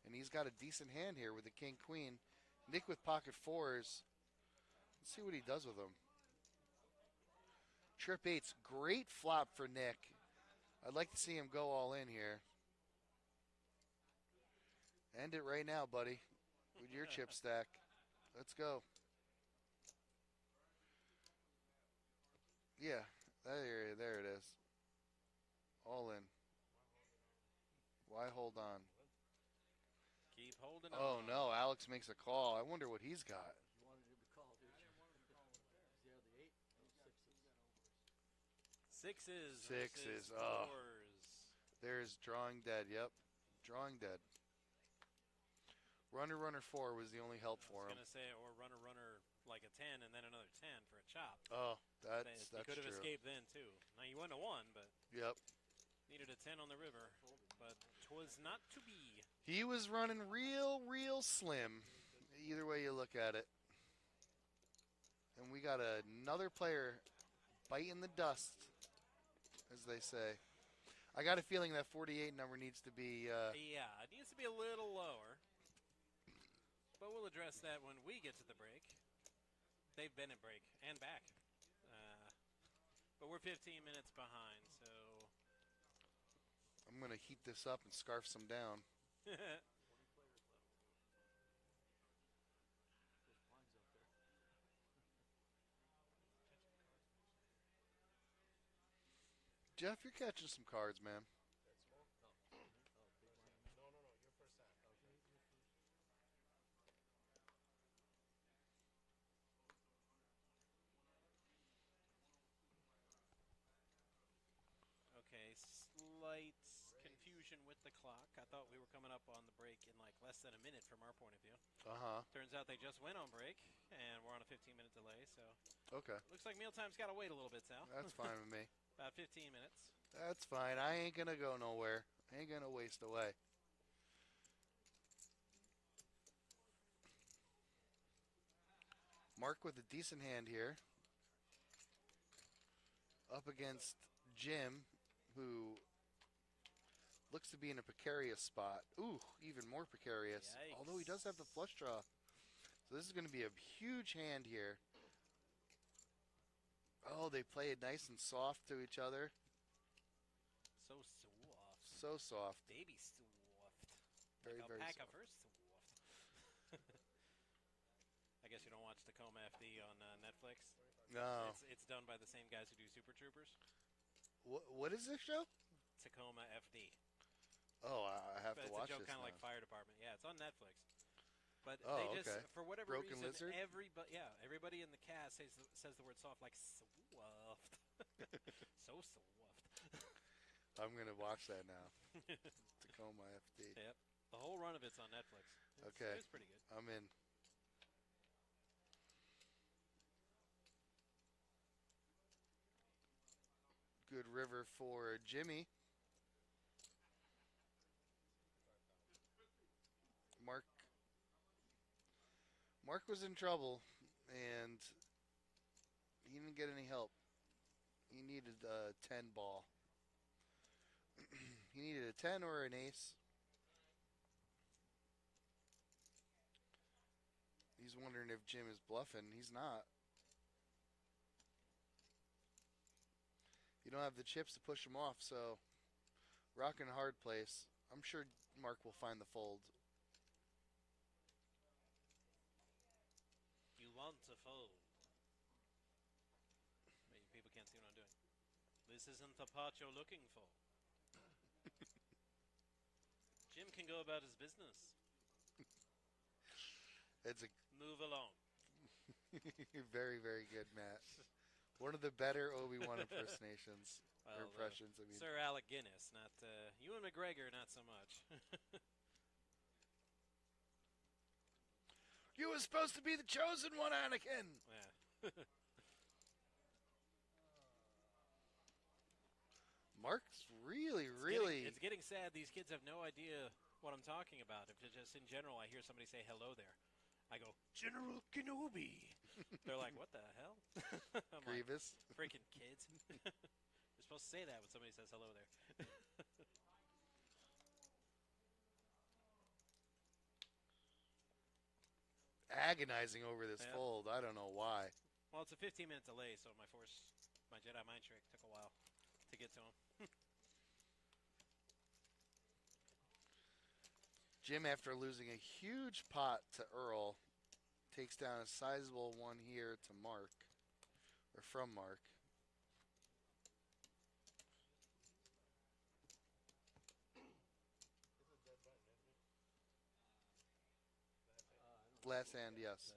And he's got a decent hand here with the king queen. Nick with pocket 4s. Let's see what he does with them. Trip 8's great flop for Nick. I'd like to see him go all in here. End it right now, buddy, with your chip stack. Let's go. Yeah, there it is. All in. Why hold on? Keep holding on. Oh, no, Alex makes a call. I wonder what he's got. You wanted him to call, didn't you? Yeah, the 8? Oh, 6s. Sixes. Sixes, oh. 4s. There's drawing dead, yep. Drawing dead. Runner 4 was the only help for I was him. going to say, or runner like a 10 and then another 10 for a chop. Oh, that's You could have true. escaped then, too. Now, you wouldn't have won, but Yep. needed a 10 on the river. But 'twas not to be. He was running real slim, either way you look at it. And we got another player biting the dust, as they say. I got a feeling that 48 number needs to be... Yeah, it needs to be a little lower. But we'll address that when we get to the break. They've been at break and back. But we're 15 minutes behind, so... I'm going to heat this up and scarf some down. Jeff, you're catching some cards, man. Okay, slight confusion with the clock. I thought we were coming up on the break in like less than a minute from our point of view. Uh-huh. Turns out they just went on break, and we're on a 15-minute delay, so... Okay. Looks like mealtime's got to wait a little bit, Sal. That's fine with me. About 15 minutes. That's fine. I ain't going to go nowhere. I ain't going to waste away. Mark with a decent hand here. Up against Jim, who looks to be in a precarious spot. Ooh, even more precarious. Yikes. Although he does have the flush draw. So this is going to be a huge hand here. Oh, they play it nice and soft to each other. So soft. So soft. Baby soft. Very, like very alpaca soft. first soft. I guess you don't watch Tacoma FD on Netflix. No. It's done by the same guys who do Super Troopers. What is this show? Tacoma FD. Oh, I have But to it's watch a joke this kind of now. like Fire Department. Yeah, it's on Netflix. But Oh, they just, okay. for whatever Broken reason, Lizard? everybody in the cast says the word soft like soft. So soft. I'm going to watch that now. Tacoma FD. Yep. The whole run of it's on Netflix. Okay. It's pretty good. I'm in. Good river for Jimmy. Mark was in trouble, and he didn't get any help. He needed a 10 ball. He needed a 10 or an ace. He's wondering if Jim is bluffing. He's not. You don't have the chips to push him off, so rocking a hard place. I'm sure Mark will find the fold. You want to fold. Wait, people can't see what I'm doing. This isn't the part you're looking for. Jim can go about his business. It's a Move along. very, very good, Matt. One of the better Obi-Wan impersonations. Well, or impressions, I mean. Sir Alec Guinness, not Ewan McGregor, not so much. You were supposed to be the chosen one, Anakin! Yeah. Mark's really... It's getting sad. These kids have no idea what I'm talking about. If it's just in general, I hear somebody say hello there. I go, General Kenobi. They're like, what the hell? I'm Grievous. like, freaking kids. You're supposed to say that when somebody says hello there. Agonizing over this fold. I don't know why. Well, it's a 15-minute delay, so my Jedi mind trick took a while to get to him. Jim, after losing a huge pot to Earl, takes down a sizable one here to Mark, or from Mark. Last hand, yes.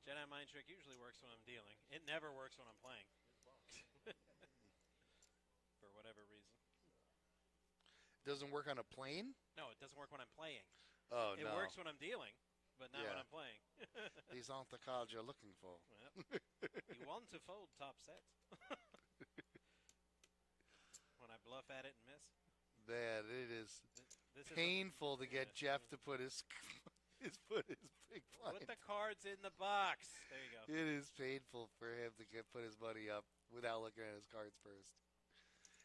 The Jedi mind trick usually works when I'm dealing. It never works when I'm playing. For whatever reason. Doesn't work on a plane? No, it doesn't work when I'm playing. Oh, It no. works when I'm dealing, but not when Yeah. I'm playing. These aren't the cards you're looking for. Yep. You want to fold top set. When I bluff at it and miss. Man, it is This painful to get yeah. Jeff to put his big blind. Put the cards in the box. There you go. It is painful for him to put his money up without looking at his cards first.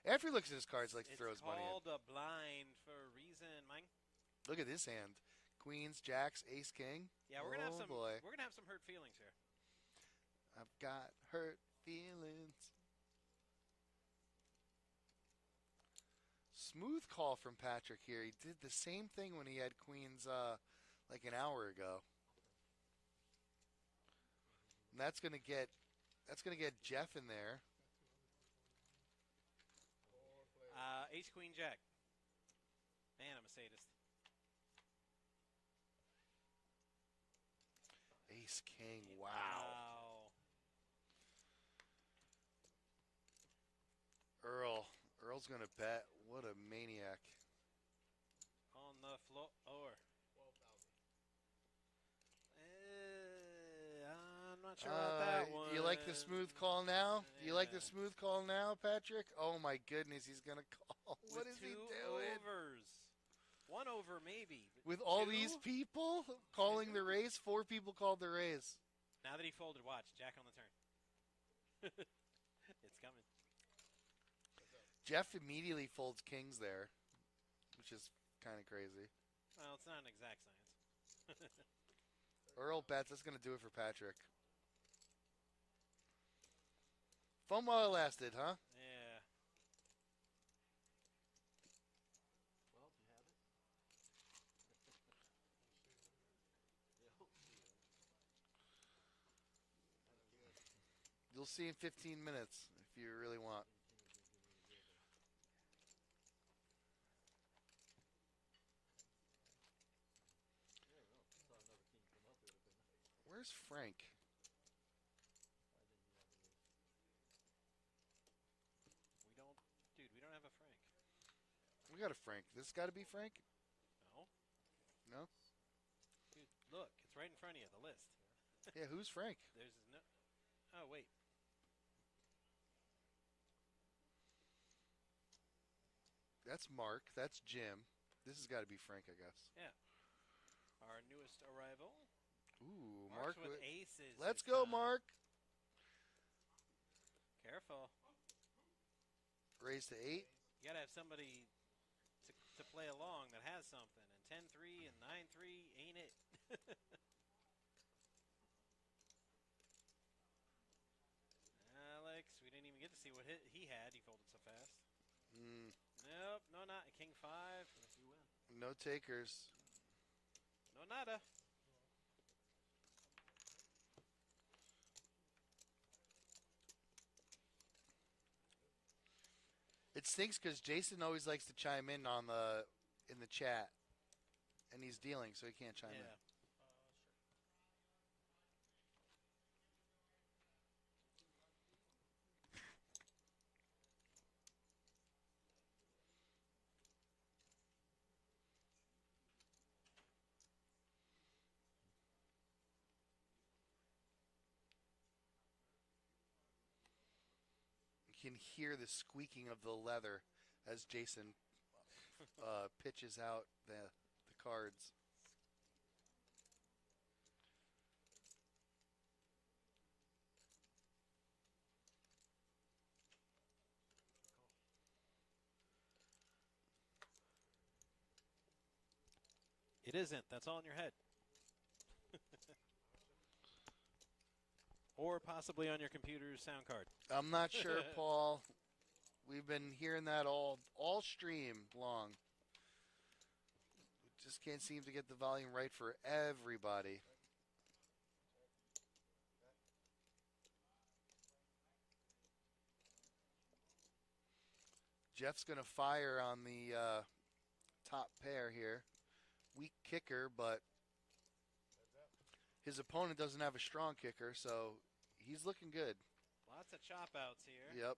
After he looks at his cards, like to throw his money in. It's called a blind for a reason, man. Look at this hand: Queens, Jacks, Ace, King. Yeah, we're gonna have some. Boy. We're gonna have some hurt feelings here. I've got hurt feelings. Smooth call from Patrick here. He did the same thing when he had Queens like an hour ago. And that's gonna get Jeff in there. Ace, Queen, Jack. Man, I'm a sadist. Ace, King. Wow. Earl's gonna bet. What a maniac. On the floor. I'm not sure about that one. You like the smooth call now? You like the smooth call now, Patrick? Oh my goodness, he's gonna call. What is he doing? Overs. One over maybe. With all two? these people calling the raise, 4 people called the raise. Now that he folded, watch. Jack on the turn. It's coming. Jeff immediately folds kings there, which is kind of crazy. Well, it's not an exact science. Earl bets. That's going to do it for Patrick. Fun while it lasted, huh? Yeah. Well, do you have it? They'll see it. You'll see in 15 minutes if you really want. Yeah, no. Saw another king come up. It would have been nice. Where's Frank? Why didn't you have the list? We don't have a Frank. We got a Frank. This got to be Frank? No. No? Dude, look, it's right in front of you, the list. Yeah, who's Frank? There's no. Oh, wait. That's Mark. That's Jim. This has got to be Frank, I guess. Yeah. Our newest arrival. Ooh, Mark's Mark. with aces. Let's this go, time. Mark. Careful. Raise to 8. You got to have somebody to play along that has something. And 10-3 and 9-3 ain't it. Alex, we didn't even get to see what he had. He folded so fast. Nope, no, not King 5. You win. No takers. No nada. It stinks because Jason always likes to chime in in the chat, and he's dealing, so he can't chime in. You can hear the squeaking of the leather as Jason pitches out the cards. It isn't. That's all in your head. Or possibly on your computer's sound card. I'm not sure, Paul. We've been hearing that all stream long. We just can't seem to get the volume right for everybody. Jeff's going to fire on the top pair here. Weak kicker, but his opponent doesn't have a strong kicker, so he's looking good. Lots of chop outs here. Yep.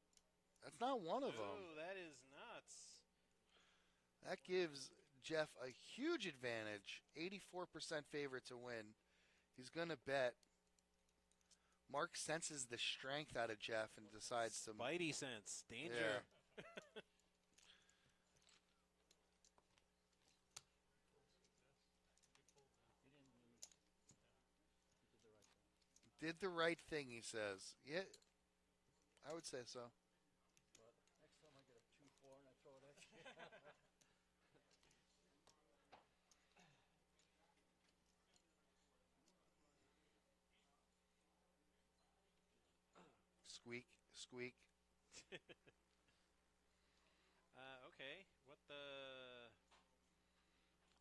That's not one of them. Ooh, that is nuts. That gives Jeff a huge advantage. 84% favorite to win. He's going to bet. Mark senses the strength out of Jeff and decides to... Spidey sense. Danger. Yeah. Did the right thing, he says. Yeah, I would say so. But next time I get a 2-4 and I throw it at you. Squeak, squeak. Okay.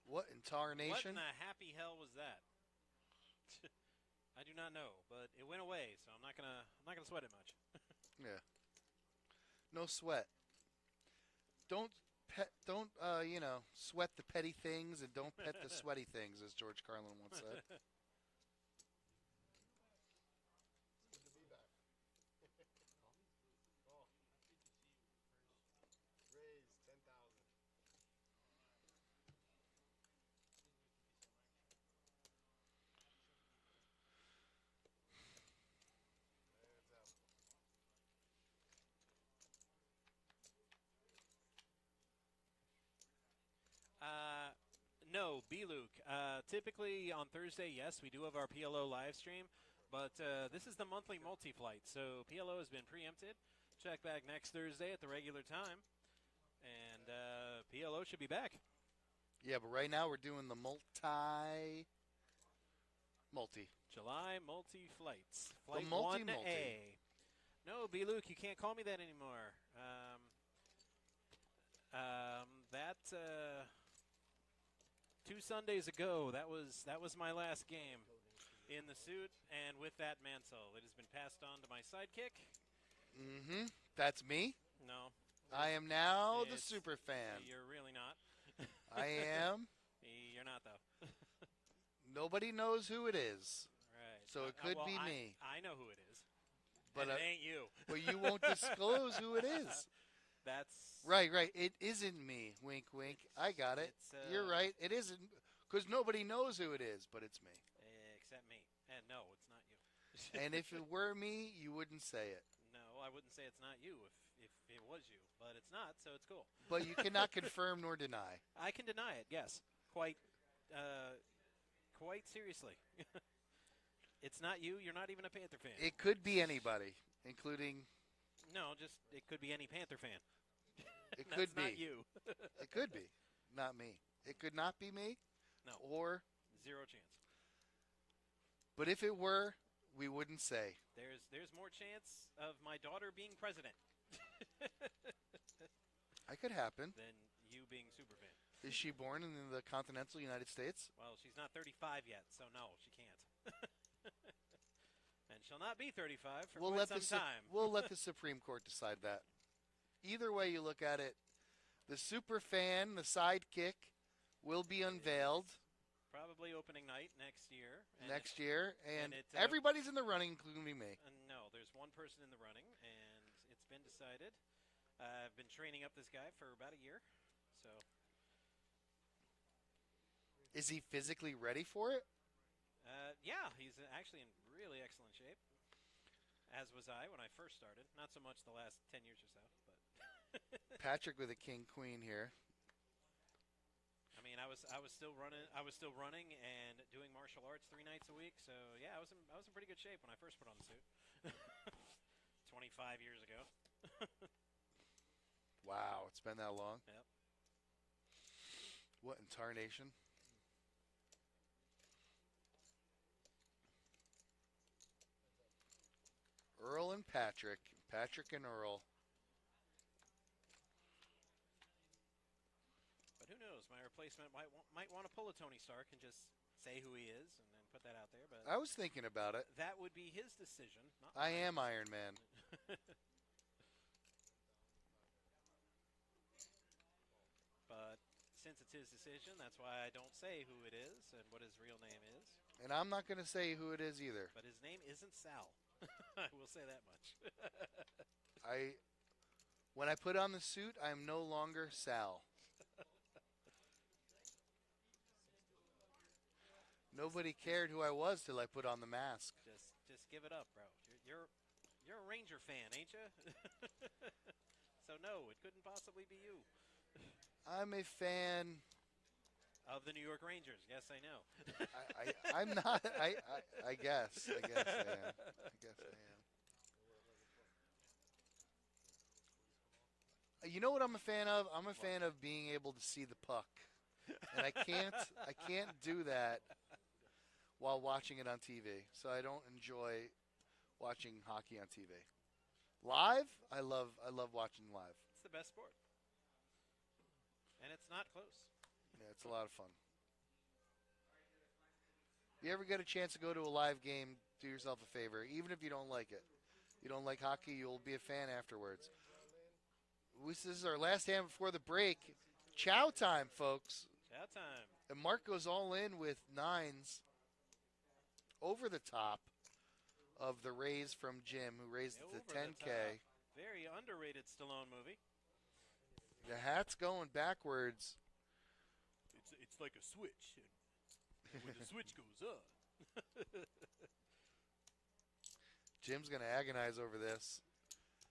What in tarnation? What in the happy hell was that? I do not know, but it went away, so I'm not gonna sweat it much. Yeah. No sweat. Don't sweat the petty things and don't pet the sweaty things, as George Carlin once said. It's good to be back. Raise 10,000. Hands up. No, B-Luke. Typically on Thursday, yes, we do have our PLO live stream, but this is the monthly multi-flight, so PLO has been preempted. Check back next Thursday at the regular time, and PLO should be back. Yeah, but right now we're doing the multi. July multi-flights. The Flight multi-multi. 1A. No, B. Luke, you can't call me that anymore. That 2 Sundays ago, that was my last game in the suit and with that mantle. It has been passed on to my sidekick. Mm-hmm. That's me. No, I am now the it's- super fan. you're really not. I am. You're not though. Nobody knows who it is, Right. so it could well, be I- me. I know who it is. But And it ain't you. But you won't disclose who it is. That's Right. It isn't me. Wink, wink. I got it. It's, You're right. It isn't, because nobody knows who it is, but it's me. except me. And no, it's not you. And if it were me, you wouldn't say it. No, I wouldn't say it's not you if it was you, but it's not, so it's cool. But you cannot confirm nor deny. I can deny it. Yes, quite seriously. It's not you. You're not even a Panther fan. It could be anybody, including. No, just it could be any Panther fan. It could That's be. not you. It could be. Not me. It could not be me. No. Or. Zero chance. But if it were, we wouldn't say. There's more chance of my daughter being president That could happen. than you being superfan. Is she born in the continental United States? Well, she's not 35 yet, so no, she can't. And she'll not be 35 for quite some time. We'll let the Supreme Court decide that. Either way you look at it, the super fan, the sidekick, will be unveiled Probably opening night next year. next year, and and it, everybody's in the running, including me. No, there's one person in the running, and it's been decided. I've been training up this guy for about a year, so Is he physically ready for it? yeah, he's actually in really excellent shape. As was I when I first started. Not so much the last 10 years or so, but Patrick with a king queen here. I mean, I was still running. I was still running and doing martial arts 3 nights a week. So yeah, I was in pretty good shape when I first put on the suit. 25 years ago. Wow, it's been that long. Yep. What in tarnation? Earl and Patrick. Patrick and Earl. But who knows? My replacement might want to pull a Tony Stark and just say who he is and then put that out there. But I was thinking about it. that would be his decision. Not I mine. am Iron Man. But since it's his decision, that's why I don't say who it is and what his real name is. And I'm not going to say who it is either. But his name isn't Sal. I will say that much. When I put on the suit, I am no longer Sal. Nobody cared who I was till I put on the mask. Just give it up, bro. You're a Ranger fan, ain't you? So no, it couldn't possibly be you. I'm a fan. Of the New York Rangers. Yes, I know. I'm not. I guess. I guess I am. You know what I'm a fan of? I'm a fan of being able to see the puck, and I can't do that while watching it on TV. So I don't enjoy watching hockey on TV. Live, I love watching live. It's the best sport. And it's not close. Yeah, it's a lot of fun. If you ever get a chance to go to a live game, do yourself a favor. Even if you don't like it. You don't like hockey, you'll be a fan afterwards. This is our last hand before the break. Chow time, folks. Chow time. And Mark goes all in with 9s over the top of the raise from Jim, who raised it to Over the 10K. top. Very underrated Stallone movie. The hat's going backwards. It's like a switch. And when the switch goes up. Jim's going to agonize over this.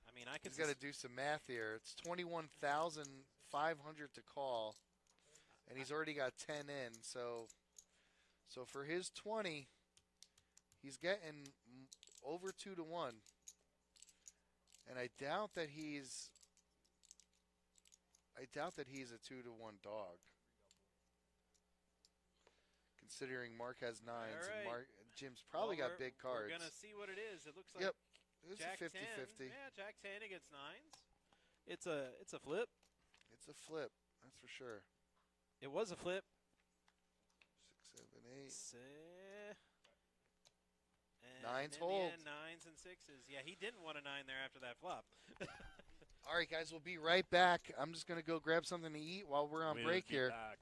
I mean, I could He's got to do some math here. It's 21,500 to call, and he's already got 10 in. So for his 20, he's getting over 2 to 1. And I doubt that he's a 2 to 1 dog. Considering Mark has 9s, All right. and Jim's probably got big cards. We're gonna see what it is. It looks like Yep. It's Jack a 10. 50-50. Yeah, Jack 10 against nines. It's a flip. It's a flip, that's for sure. It was a flip. 6, 7, 8. And Nines in the hold. end, nines and sixes. Yeah, he didn't want a 9 there after that flop. All right, guys, we'll be right back. I'm just going to go grab something to eat while we're on We'll break be here. back.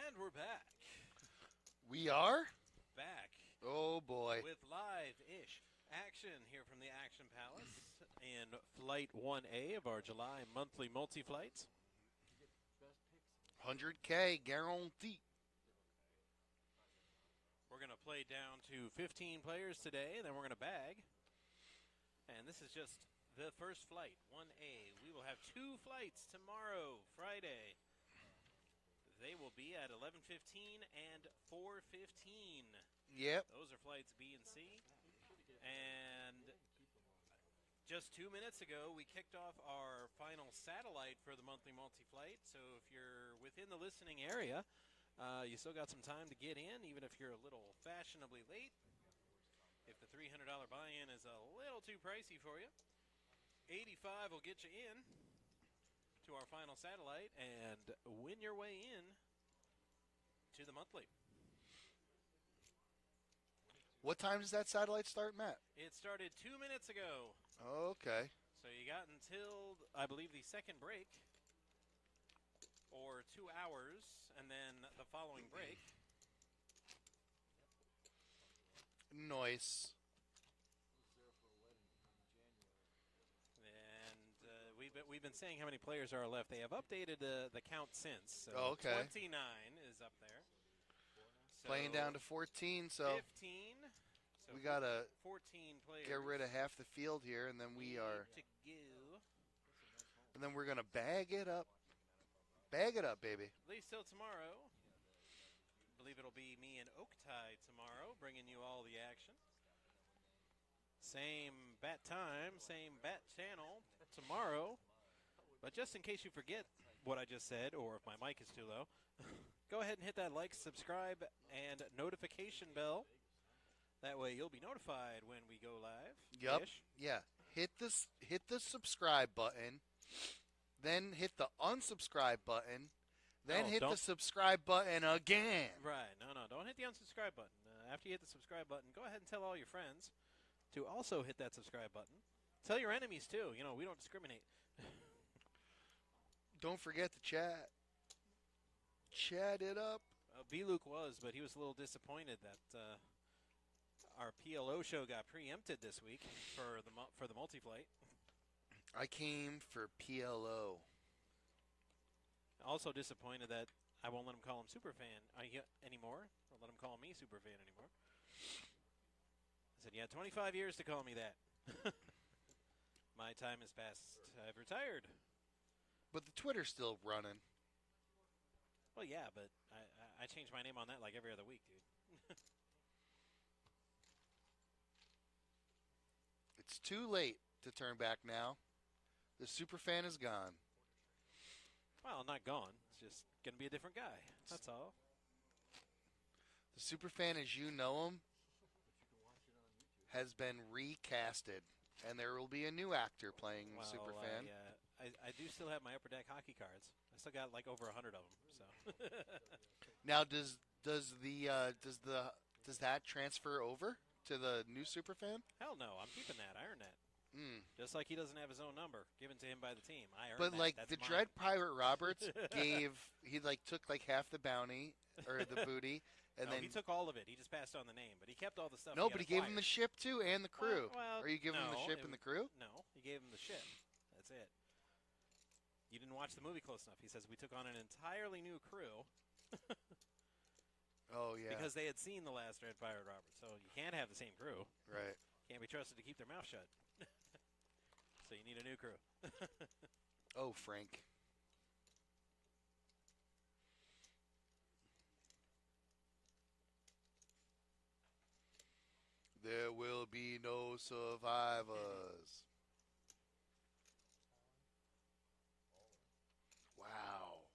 And we're back. We are? Back Oh, boy. with live-ish action here from the Action Palace in Flight 1A of our July monthly multi-flights. 100K guarantee. We're going to play down to 15 players today, and then we're going to bag. And this is just the first flight, 1A. We will have 2 flights tomorrow, Friday. They will be at 11:15 and 4:15. Yep. Those are flights B and C. And just 2 minutes ago, we kicked off our final satellite for the monthly multi-flight. So if you're within the listening area, you still got some time to get in, even if you're a little fashionably late. If the $300 buy-in is a little too pricey for you, 85 will get you in to our final satellite and win your way in to the monthly. What time does that satellite start, Matt? It started 2 minutes ago. Okay. So you got until, I believe, the second break, or 2 hours, and then the following break. Nice. And we've been saying how many players are left. They have updated the count since. So Oh, okay. 29 is up there. So Playing down to 14, so 15. So we got to 14 players. get rid of half the field here, and then we are, to go. and then we're going to bag it up. Bag it up, baby. At least till tomorrow. I believe it'll be me and Oaktide tomorrow, bringing you all the action. Same bat time, same bat channel tomorrow. But just in case you forget what I just said, or if my mic is too low, go ahead and hit that like, subscribe, and notification bell. That way you'll be notified when we go live. Yep. Ish. Yeah. Hit the subscribe button, then hit the unsubscribe button, then No, hit the don't- subscribe button again. Right. No, don't hit the unsubscribe button. After you hit the subscribe button, go ahead and tell all your friends to also hit that subscribe button. Tell your enemies, too. You know, we don't discriminate. Don't forget to chat. Chat it up. B-Luke was, but he was a little disappointed that our PLO show got preempted this week for the multi-flight. I came for PLO. Also disappointed that I won't let him call him Superfan anymore. Or let him call me Superfan anymore. I said, yeah, 25 years to call me that. My time is past. I've retired. But the Twitter's still running. Well, yeah, but I change my name on that like every other week, dude. It's too late to turn back now. The Superfan is gone. Well, not gone. It's just going to be a different guy. That's all. The Superfan, as you know him, has been recasted. And there will be a new actor playing Well, Superfan. I do still have my Upper Deck hockey cards. I still got like over 100 of them. So Now, does that transfer over to the new Superfan? hell no, I'm keeping that. I earned that. Mm. Just like he doesn't have his own number given to him by the team. I earned But that. like That's the mine. Dread Pirate Roberts took like half the bounty or the booty, and No, then he took all of it. He just passed on the name, but he kept all the stuff. no, he but had he gave him the acquired. ship too and the crew. Well, Are you giving him the no, ship it and the was- crew? No, he gave him the ship. That's it. You didn't watch the movie close enough. He says we took on an entirely new crew Oh yeah, because they had seen the last Dread Pirate Robert. So you can't have the same crew. right. Can't be trusted to keep their mouth shut. So you need a new crew. Oh Frank. There will be no survivors. Wow.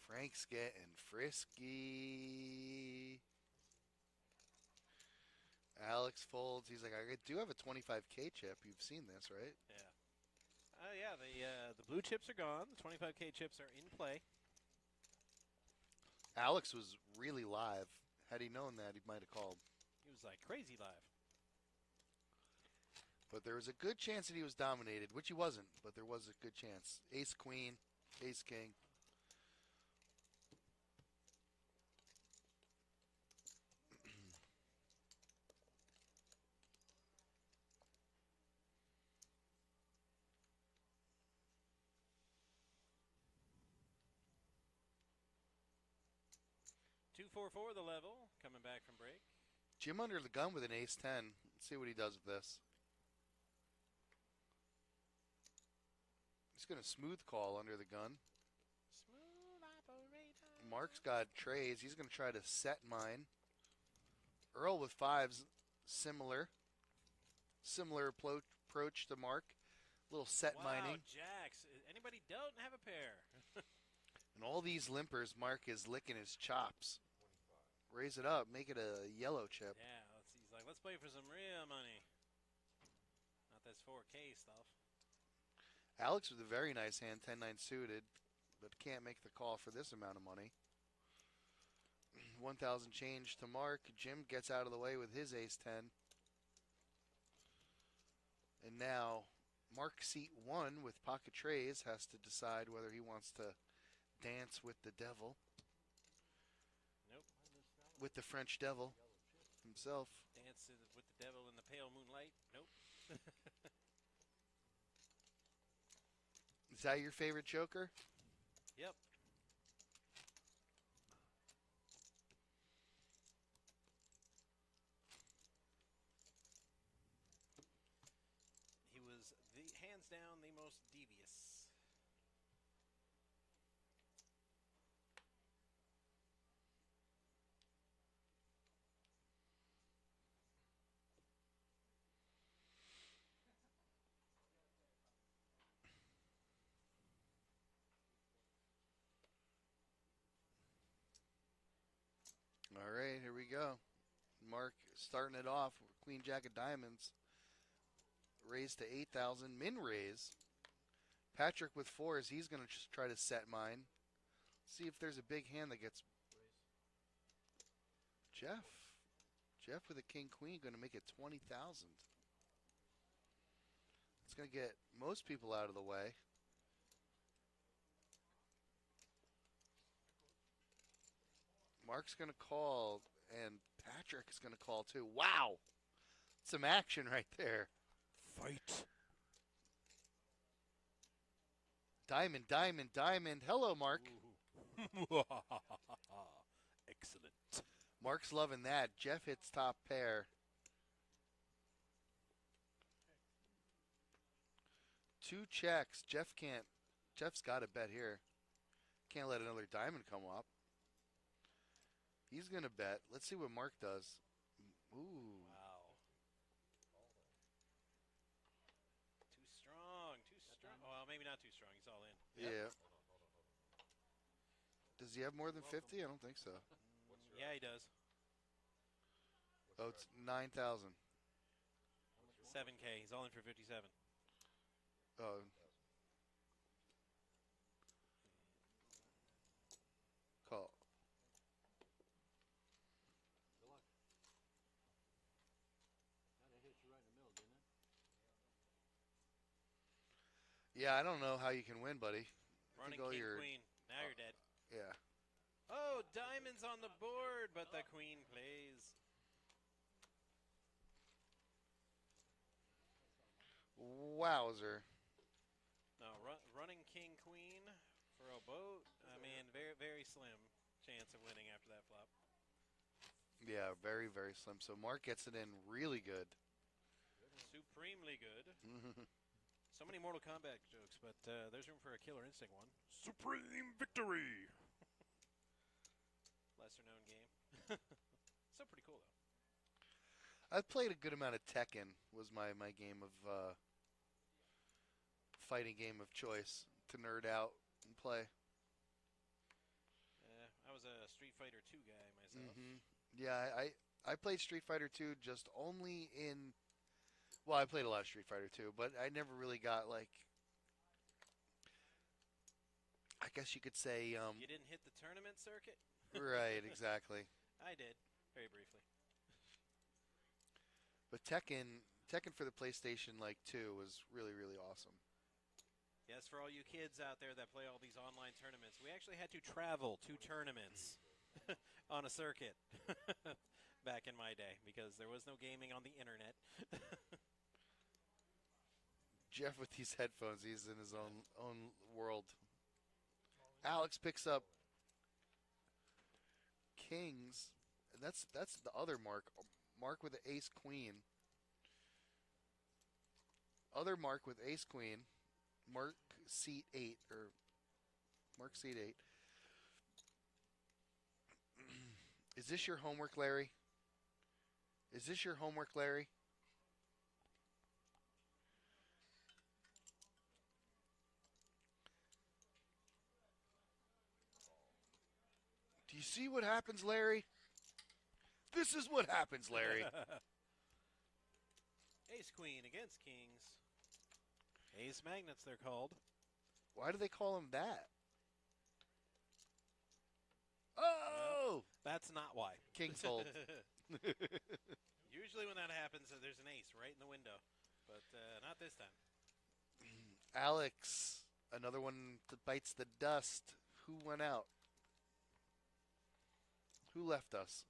Frank's getting frisky. Alex folds. He's like, I do have a 25K chip. You've seen this, right? Yeah. Yeah, the blue chips are gone. The 25K chips are in play. Alex was really live. Had he known that, he might have called. He was like crazy live. But there was a good chance that he was dominated, which he wasn't, but there was a good chance. Ace, queen, ace, king. 4-4 the level, coming back from break. Jim under the gun with an ace-10. Let's see what he does with this. He's going to smooth call under the gun. Smooth operator. Mark's got trays. He's going to try to set mine. Earl with fives, similar approach to Mark. Little set mining. Jacks. Anybody don't have a pair. And all these limpers, Mark is licking his chops. Raise it up, make it a yellow chip. Yeah, he's like, let's play for some real money. Not this 4K stuff. Alex with a very nice hand, 10-9 suited, but can't make the call for this amount of money. 1,000 change to Mark. Jim gets out of the way with his ace-10. And now Mark seat 1 with pocket trays has to decide whether he wants to dance with the devil. Nope. With the French devil himself. Dance with the devil in the pale moonlight. Nope. Is that your favorite joker? Yep. He was hands down the most devious. All right, here we go. Mark starting it off with Queen Jack of Diamonds. Raise to 8,000. Min raise. Patrick with fours. He's going to just try to set mine. See if there's a big hand that gets. Jeff with a king queen going to make it 20,000. It's going to get most people out of the way. Mark's going to call, and Patrick's going to call too. Wow! Some action right there. Fight. Diamond, diamond, diamond. Hello, Mark. Excellent. Mark's loving that. Jeff hits top pair. Two checks. Jeff's got a bet here. Can't let another diamond come up. He's going to bet. Let's see what Mark does. Ooh. Wow. Too strong. Too strong. Well, maybe not too strong. He's all in. Yeah. Does he have more than 50? I don't think so. Yeah, he does. Oh, it's 9,000. 7K. He's all in for 57. Oh. Call. Good luck. That hit you right in the middle, didn't it? Yeah, I don't know how you can win, buddy. I Running think all king, your- queen. Now you're dead. Yeah. Oh, diamonds on the board, but the queen plays. Wowzer. No, running king, queen for a boat. I mean, very, very slim chance of winning after that flop. Yeah, very, very slim. So Mark gets it in really good. Supremely good. So many Mortal Kombat jokes, but there's room for a Killer Instinct one. Supreme victory! Lesser known game. Still pretty cool, though. I've played a good amount of Tekken. Was my game of fighting game of choice to nerd out and play. I was a Street Fighter 2 guy myself. Yeah, I played Street Fighter 2 just only in. Well, I played a lot of Street Fighter 2, but I never really got like. I guess you could say. You didn't hit the tournament circuit? Right, exactly. I did, very briefly. But Tekken for the PlayStation 2 was really, really awesome. Yes, for all you kids out there that play all these online tournaments, we actually had to travel to tournaments on a circuit back in my day because there was no gaming on the internet. Jeff with these headphones, he's in his own world. Alex picks up kings. And that's the other mark. Mark with the ace queen. Other mark with ace queen. Mark seat 8 or mark seat 8. Is this your homework, Larry? Is this your homework, Larry? Do you see what happens, Larry? This is what happens, Larry. Ace queen against kings. Ace magnets, they're called. Why do they call him that? Oh! That's not why. King's hold. Usually when that happens, there's an ace right in the window. But not this time. Alex, another one that bites the dust. Who went out? Who left us?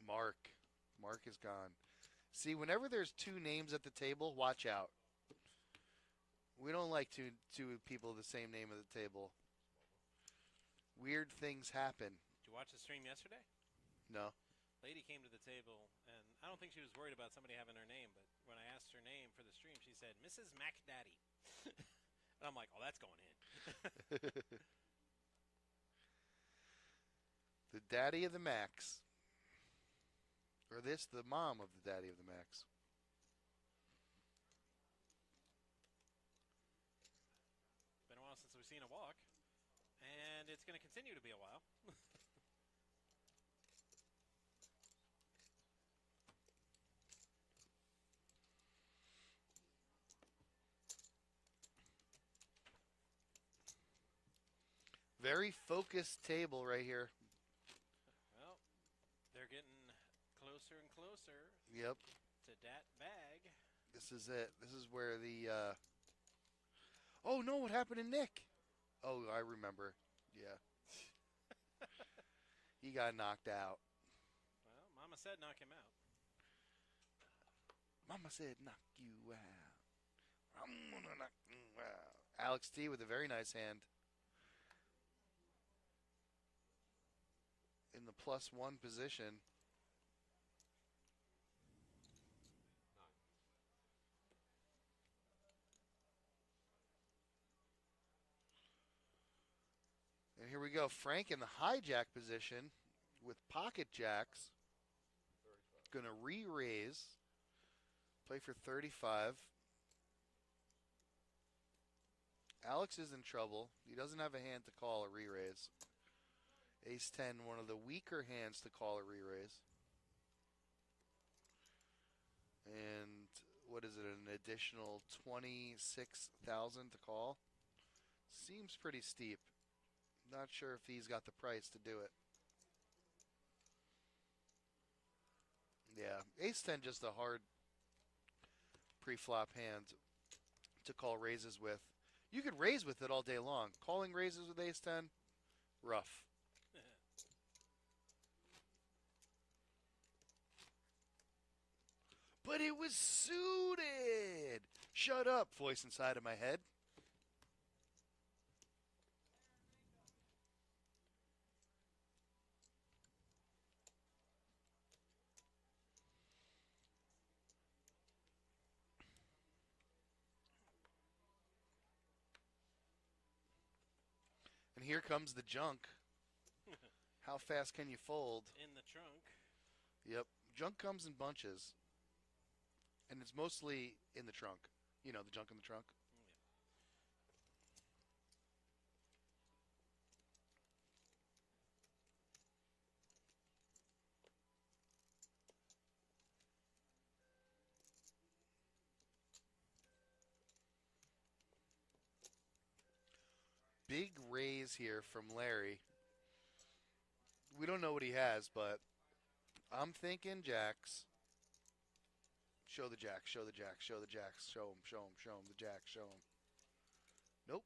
Mark. Mark is gone. See, whenever there's two names at the table, watch out. We don't like two people with the same name at the table. Weird things happen. Did you watch the stream yesterday? No. Lady came to the table, and I don't think she was worried about somebody having her name, but when I asked her name for the stream, she said, Mrs. MacDaddy. And I'm like, oh, that's going in. The daddy of the Macs. Or this, the mom of the daddy of the Macs. Been a while since we've seen a walk, and it's going to continue to be a while. Very focused table right here. Well, they're getting closer and closer Yep. to that bag. This is it. This is where the... Oh, no, what happened to Nick? Oh, I remember. Yeah. He got knocked out. Well, Mama said knock him out. Mama said knock you out. I'm gonna knock you out. Alex T with a very nice hand. In the +1 position. And here we go. Frank in the hijack position with pocket jacks. Going to re-raise. Play for 35. Alex is in trouble. He doesn't have a hand to call a re-raise. Ace 10, one of the weaker hands to call a re-raise. And what is it, an additional 26,000 to call? Seems pretty steep. Not sure if he's got the price to do it. Yeah, Ace 10 just a hard pre-flop hand to call raises with. You could raise with it all day long. Calling raises with Ace 10, rough. But it was suited. Shut up, voice inside of my head. And here comes the junk. How fast can you fold? In the trunk. Yep. Junk comes in bunches. And it's mostly in the trunk. You know, the junk in the trunk. Big raise here from Larry. We don't know what he has, but I'm thinking jacks. Show the jacks, show the jacks, show the jacks, show him, the jacks, show him. Nope.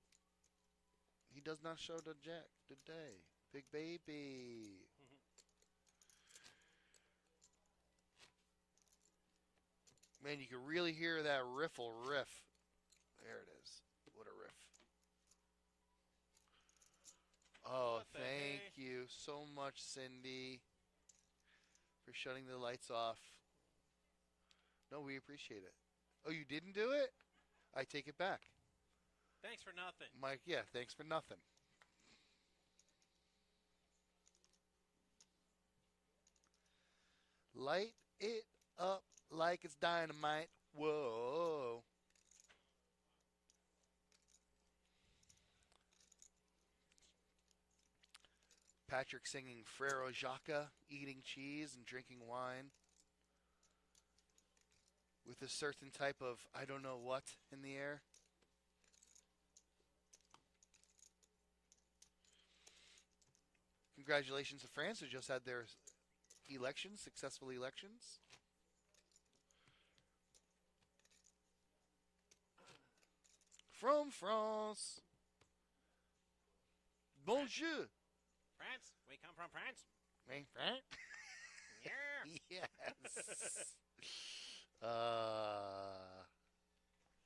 He does not show the jack today. Big baby. Man, you can really hear that riffle riff. There it is. What a riff. Oh, What the thank hey? you so much, Cindy, for shutting the lights off. No, we appreciate it. Oh, you didn't do it? I take it back. Thanks for nothing. Mike, yeah, thanks for nothing. Light it up like it's dynamite. Whoa. Patrick singing Frere Jacques, eating cheese and drinking wine with a certain type of I don't know what in the air. Congratulations to France who just had their elections, successful elections. From France. Bonjour. France? We come from France? Right, right? Yeah. Yes.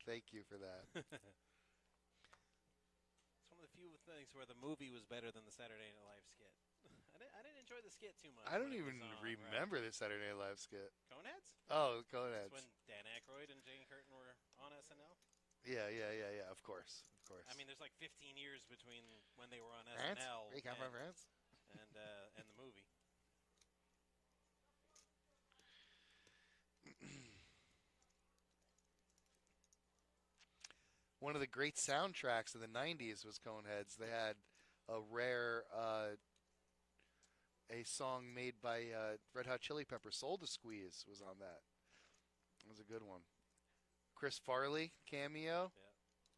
Thank you for that. It's one of the few things where the movie was better than the Saturday Night Live skit. I didn't enjoy the skit too much. I don't when it even was on, remember the Saturday Night Live skit. Right? Coneheads? Oh, It's Coneheads. when Dan Aykroyd and Jane Curtin were on SNL. Yeah. Of course. I mean, there's like 15 years between when they were on France? SNL Where you come from, France? and the movie. One of the great soundtracks of the 90s was Coneheads. They had a rare a song made by Red Hot Chili Peppers, Soul to Squeeze, was on that. It was a good one. Chris Farley, cameo. Yeah.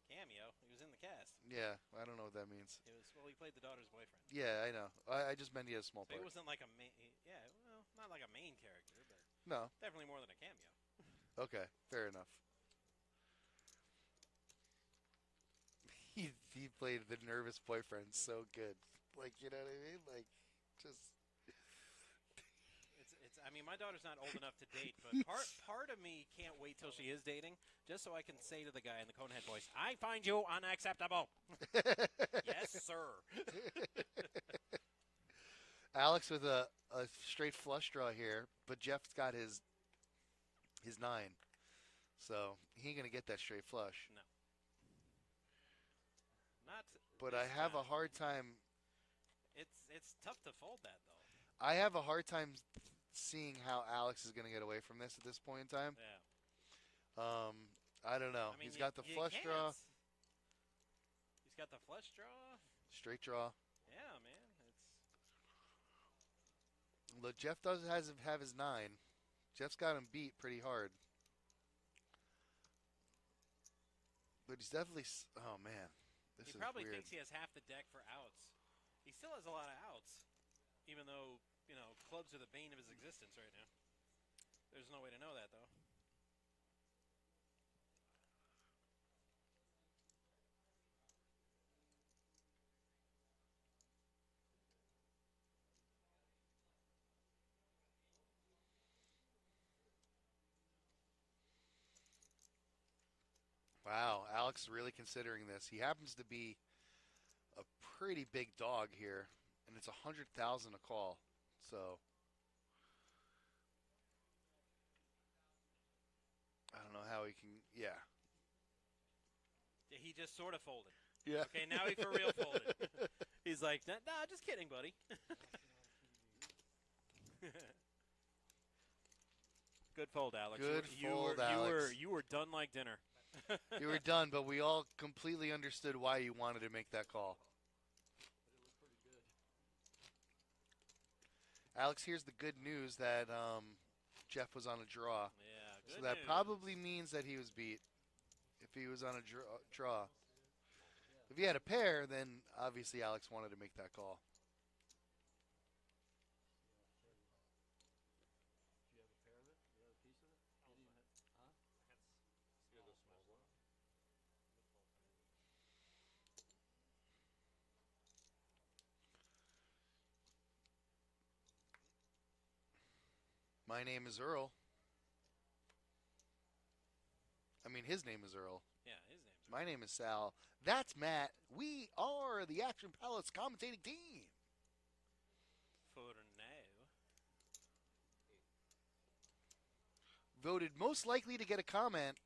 Cameo. He was in the cast. Yeah, I don't know what that means. It was he played the daughter's boyfriend. Yeah, I know. I just meant he had a small So part. it wasn't like a main. Yeah, well, not like a main character, but No. definitely more than a cameo. Okay, fair enough. He played the nervous boyfriend so good. Like, you know what I mean? Like, just. It's. I mean, my daughter's not old enough to date, but part of me can't wait till she is dating, just so I can say to the guy in the Conehead voice, "I find you unacceptable." Yes, sir. Alex with a straight flush draw here, but Jeff's got his 9. So he ain't going to get that straight flush. No. Not. But this I have a time. hard time. It's tough to fold that though. I have a hard time seeing how Alex is going to get away from this at this point in time. Yeah. I don't know. I mean, He's got the flush can't. draw, He's got the flush draw. straight draw. Yeah, man. Look, Jeff does have his 9. Jeff's got him beat pretty hard. But he's definitely. Oh man, this He is probably weird. thinks he has half the deck for outs. He still has a lot of outs, even though clubs are the bane of his existence right now. There's no way to know that though. Wow, Alex is really considering this. He happens to be a pretty big dog here, and it's 100,000 a call. So I don't know how he can. Yeah. He just sort of folded. Yeah. Okay, now he for real folded. He's like, nah, just kidding, buddy. Good fold, Alex. Good fold, Alex. You were done like dinner. You were done, but we all completely understood why you wanted to make that call. Alex, here's the good news that Jeff was on a draw. Yeah, good So that news. probably means that he was beat if he was on a draw. If he had a pair, then obviously Alex wanted to make that call. Do you have a pair of it? Do you have a piece of it? Huh? You have a small block? My name is Earl. I mean, his name is Earl. Yeah, his name's My name is Sal. That's Matt. We are the Action Palace commentating team. For now. Voted most likely to get a comment.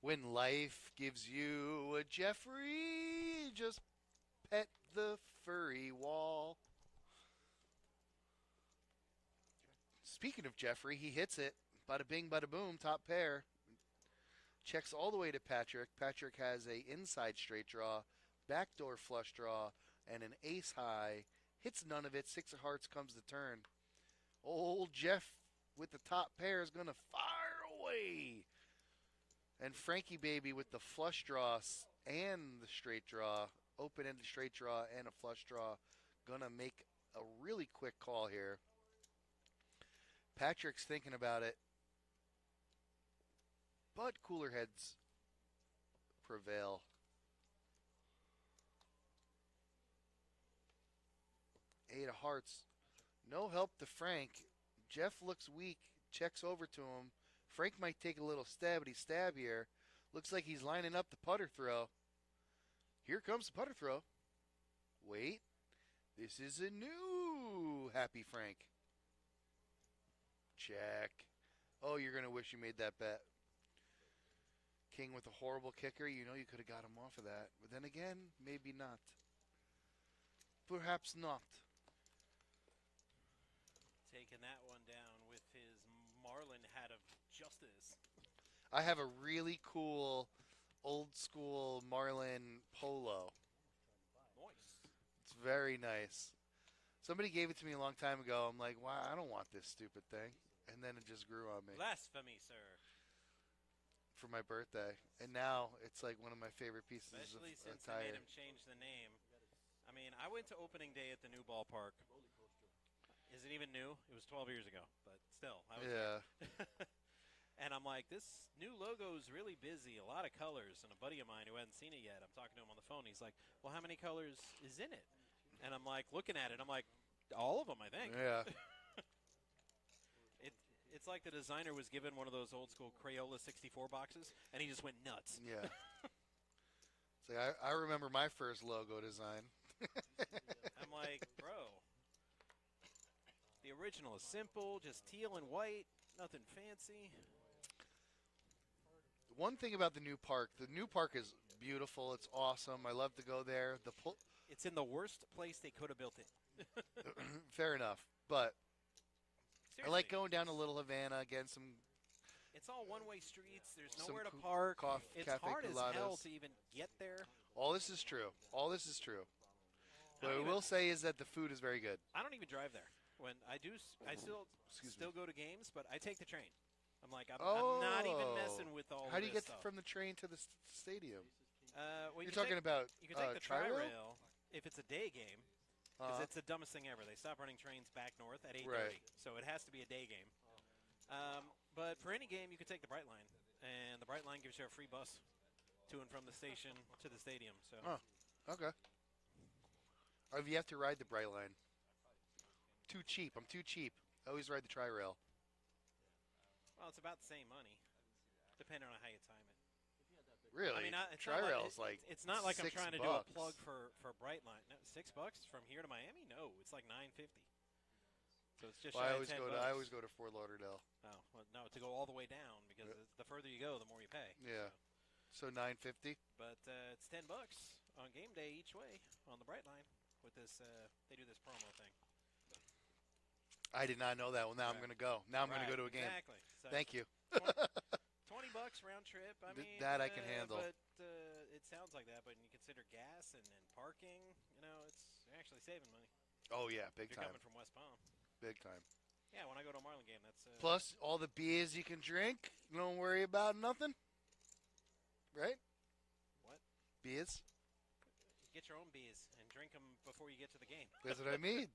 When life gives you a Jeffrey, just pet the furry wall. Speaking of Jeffrey, he hits it. Bada bing, bada boom, top pair. Checks all the way to Patrick. Patrick has a inside straight draw, backdoor flush draw, and an ace high. Hits none of it. 6 of hearts comes the turn. Old Jeff with the top pair is going to fire away. And Frankie Baby with the flush draw and the straight draw, open-ended straight draw and a flush draw, going to make a really quick call here. Patrick's thinking about it, but cooler heads prevail. Eight of hearts. No help to Frank. Jeff looks weak. Checks over to him. Frank might take a little stabby stab here. Looks like he's lining up the putter throw. Here comes the putter throw. Wait. This is a new Happy Frank. Check. Oh, you're going to wish you made that bet. King with a horrible kicker. You know you could have got him off of that. But then again, maybe not. Perhaps not. Taking that one down with his Marlin hat of justice. I have a really cool old school Marlin polo. Nice. It's very nice. Somebody gave it to me a long time ago. I'm like, wow, I don't want this stupid thing. And then it just grew on me. Blasphemy, sir. For my birthday. And now it's like one of my favorite pieces Especially of since they attire. made him change the name. I mean, I went to opening day at the new ballpark. Is it even new? It was 12 years ago, but still. I was Yeah. And I'm like, this new logo is really busy, a lot of colors. And a buddy of mine who hadn't seen it yet, I'm talking to him on the phone. He's like, well, how many colors is in it? And I'm like, looking at it, I'm like, all of them, I think. Yeah. It's like the designer was given one of those old school Crayola 64 boxes, and he just went nuts. Yeah. See, I remember my first logo design. I'm like, bro, the original is simple, just teal and white, nothing fancy. One thing about the new park is beautiful. It's awesome. I love to go there. It's in the worst place they could have built it. Fair enough, but Seriously, I like going down to Little Havana, getting some. It's all one-way streets. There's Some nowhere to park. It's cafe hard as hell coladas. to even get there. All this is true. All this is true. I What I don't will even- say is that the food is very good. I don't even drive there. When I do, I still Excuse still go to games, but I take the train. I'm like, I'm Oh. not even messing with all. How of do you this get stuff. from the train to the stadium? Well, You're you talking take, about you can take the Tri-Rail? Tri-Rail if it's a day game, because Uh-huh. it's the dumbest thing ever. They stop running trains back north at 8:30, Right. so it has to be a day game. But for any game, you can take the Bright Line, and the Bright Line gives you a free bus to and from the station to the stadium. So Okay. Or if you have to ride the Bright Line. Too cheap. I'm too cheap. I always ride the Tri-Rail. well, it's about the same money, depending on how you time it. Really? I mean, it's Tri-Rail not is like it's not like I'm $6. trying to do a plug for Bright Line. No, $6 from here to Miami? No, it's like $9.50. So it's just Well, shy I of always 10 go to bucks. I always go to Fort Lauderdale. Oh, well, no, to go all the way down because Yeah. the further you go, the more you pay. Yeah. So $9.50. But it's $10 on game day each way on the Bright Line with this. They do this promo thing. I did not know that. Well, now I'm Right. going to go. Now I'm going Right, to go to a game. Exactly. So Thank you. $20 round trip. I mean, That I can handle. But it sounds like that. But when you consider gas and parking, you're actually saving money. Oh yeah, If big you're time. coming from West Palm. Big time. Yeah, when I go to a Marlin game, that's Plus all the beers you can drink. Don't worry about nothing. Right? What? Beers. Get your own beers and drink them before you get to the game. That's what I mean.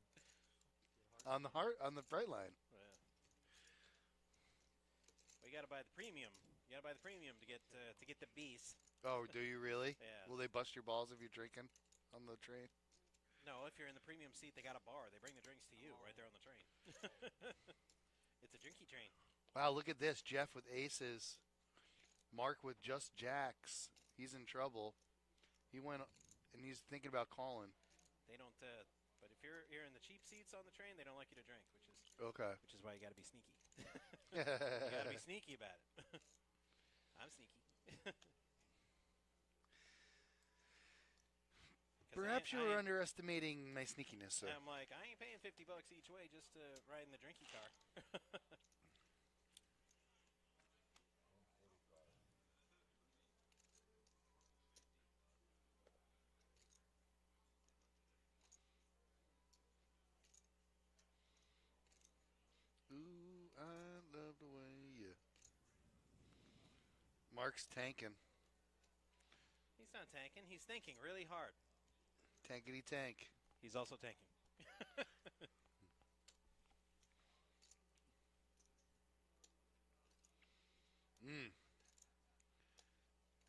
On the Bright Line. Well, you got to buy the premium. You got to buy the premium to get the beers. Oh, do you really? Yeah. Will they bust your balls if you're drinking on the train? No, if you're in the premium seat, they got a bar. They bring the drinks to you right there on the train. Wow, look at this. Jeff with aces. Mark with just jacks. He's in trouble. He went, and he's thinking about calling. They don't. But if you're in the cheap seats on the train, they don't like you to drink, Okay. which is why you got to be sneaky. You got to be sneaky about it. I'm sneaky. Perhaps you were underestimating my sneakiness, sir. I'm like, I ain't paying $50 each way just to ride in the drinky car. Ooh, I love the way you. Mark's tanking. He's not tanking. He's thinking really hard. Tankety tank. He's also tanking.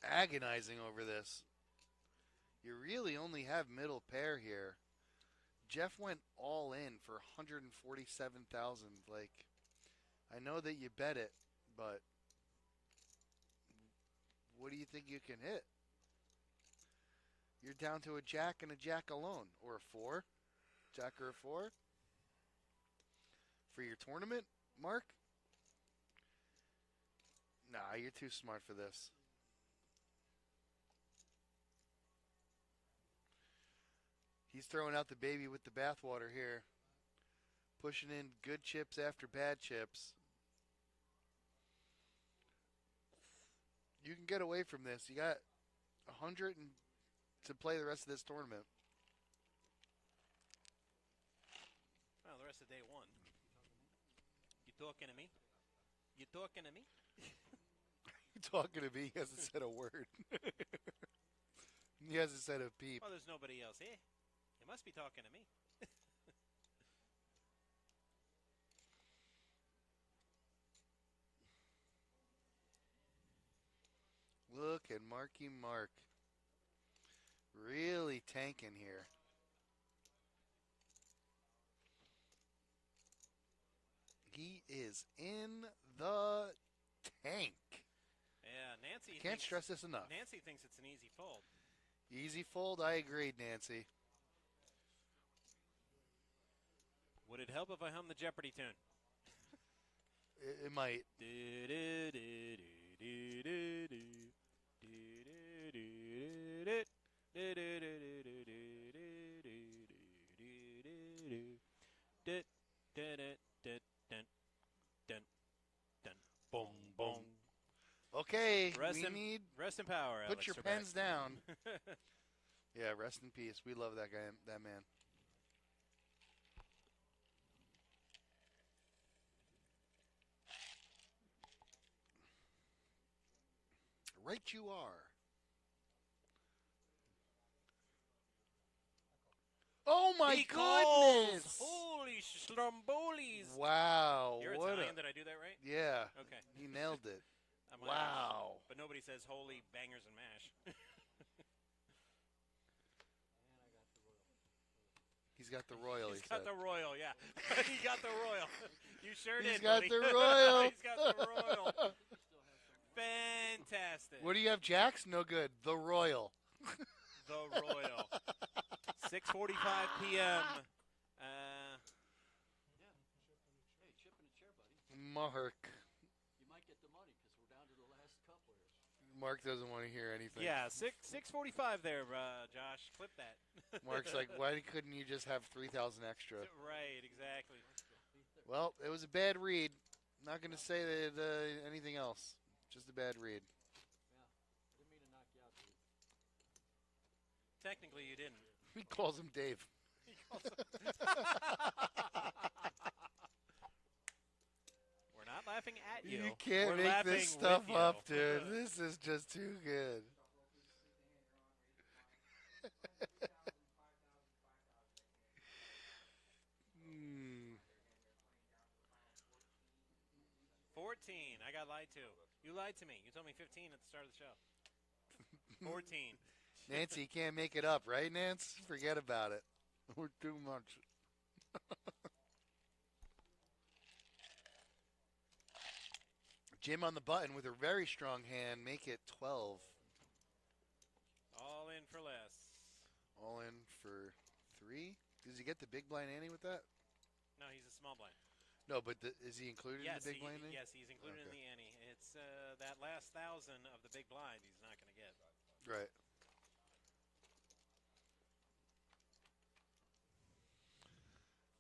Agonizing over this. You really only have middle pair here. Jeff went all in for 147,000. Like, I know that you bet it, but what do you think you can hit? You're down to a jack and a jack alone, or a 4. Jack or a 4 for your tournament, Mark? Nah, you're too smart for this. He's throwing out the baby with the bathwater here. Pushing in good chips after bad chips. You can get away from this. You got 100 to play the rest of this tournament. Well, the rest of day one. You talking to me? You talking to me? You talking to me? He hasn't said a word. He hasn't said a peep. Well, there's nobody else here. You must be talking to me. Look at Marky Mark. Really tanking here. He is in the tank. Yeah, Nancy. Can't stress this enough. Nancy thinks it's an easy fold. Easy fold, I agreed, Nancy. Would it help if I hum the Jeopardy tune? It might. Boom, boom. Okay, Rest we in, need. rest in power. Put Alex your Trebek. pens down. Yeah, rest in peace. We love that guy, that man. Right you are. Oh my He goodness! calls. Holy slumbolis. Wow. You're what Italian. Did I do that right? Yeah. Okay. He nailed it. I'm Irish, Wow. but nobody says holy bangers and mash. He's got the royal, He's he got said. the royal, yeah. He got the royal. You sure He's did, got buddy. the royal. He's got the royal. Fantastic. What do you have, Jacks? No good. The royal. The royal. 6:45 p.m. Hey, chip in the chair, buddy. Mark. You might get the money because we're down to the last couple here. Mark doesn't want to hear anything. Yeah, 6:45 there, Josh. Clip that. Mark's like, why couldn't you just have 3,000 extra? Right, exactly. Well, it was a bad read. Not going to say that anything else. Just a bad read. Yeah, I didn't mean to knock you out, dude. Technically, you didn't. He calls him Dave. We're not laughing at you. You can't We're make laughing this stuff with you. up, dude. This is just too good. Hmm. 14. I got lied to. You lied to me. You told me 15 at the start of the show. 14. Nancy, you can't make it up, right, Nance? Forget about it. We're too much. Jim on the button with a very strong hand. Make it 12. All in for less. All in for 3. Does he get the big blind ante with that? No, he's a small blind. No, but is he included in the big blind ante? Yes, he's included in the ante. It's that last 1,000 of the big blind he's not going to get. Right.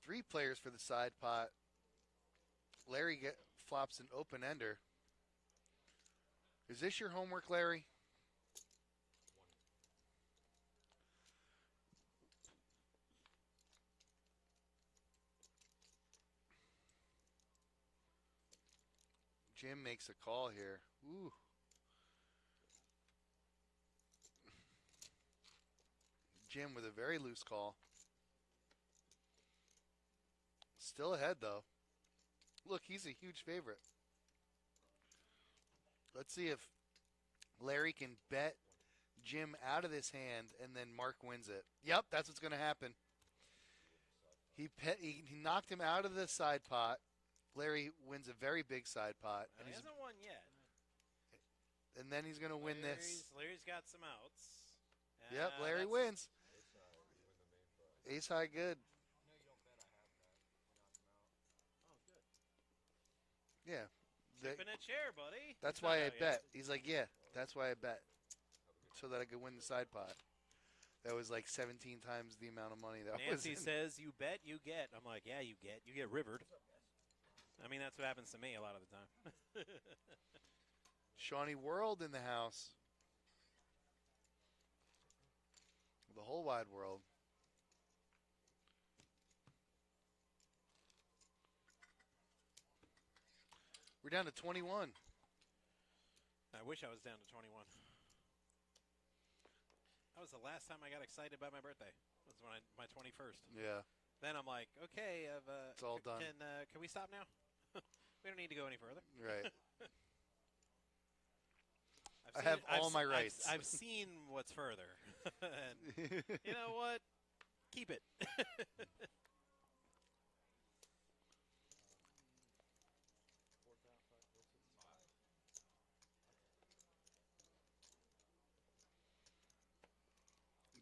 Three players for the side pot. Larry flops an open ender. Is this your homework, Larry? Jim makes a call here. Ooh. Jim with a very loose call. Still ahead, though. Look, he's a huge favorite. Let's see if Larry can bet Jim out of this hand and then Mark wins it. Yep, that's what's going to happen. He knocked him out of the side pot. Larry wins a very big side pot. He hasn't won yet. And then he's going to win this. Larry's got some outs. Yep, Larry wins. Ace high good. Yeah. Tipping a chair, buddy. That's why I bet. He's like, yeah, that's why I bet. So that I could win the side pot. That was like 17 times the amount of money that was. Nancy says, you bet, you get. I'm like, yeah, you get. You get rivered. I mean, that's what happens to me a lot of the time. Shawnee World in the house. The whole wide world. We're down to 21. I wish I was down to 21. That was the last time I got excited about my birthday. It was when my 21st. Yeah. Then I'm like, okay, it's all done. Can we stop now? We don't need to go any further. Right. I have all my rights. I've seen what's further. And you know what? Keep it.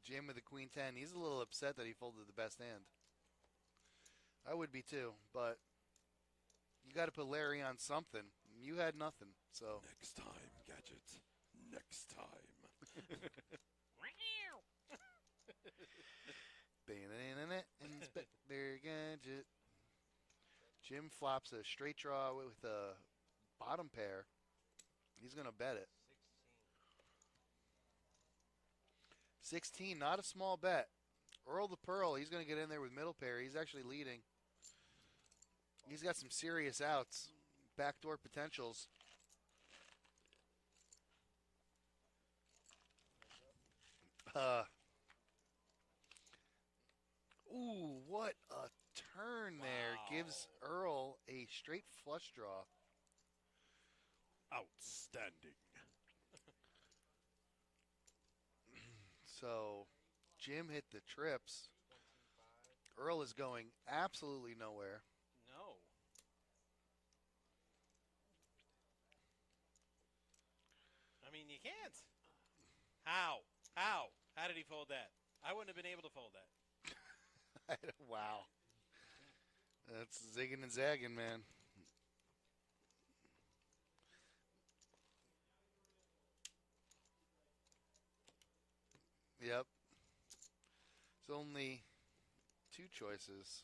Jim with the queen 10. He's a little upset that he folded the best hand. I would be too, but you got to put Larry on something. You had nothing, so. Next time, Gadget. Next time. Inspector Gadget. Jim flops a straight draw with a bottom pair. He's going to bet it. 16, not a small bet. Earl the Pearl, he's going to get in there with middle pair. He's actually leading. He's got some serious outs. Backdoor potentials. Ooh, what a turn there. Gives Earl a straight flush draw. Outstanding. So, Jim hit the trips. Earl is going absolutely nowhere. No. I mean, you can't. How? How did he fold that? I wouldn't have been able to fold that. Wow. That's zigging and zagging, man. Yep. There's only two choices.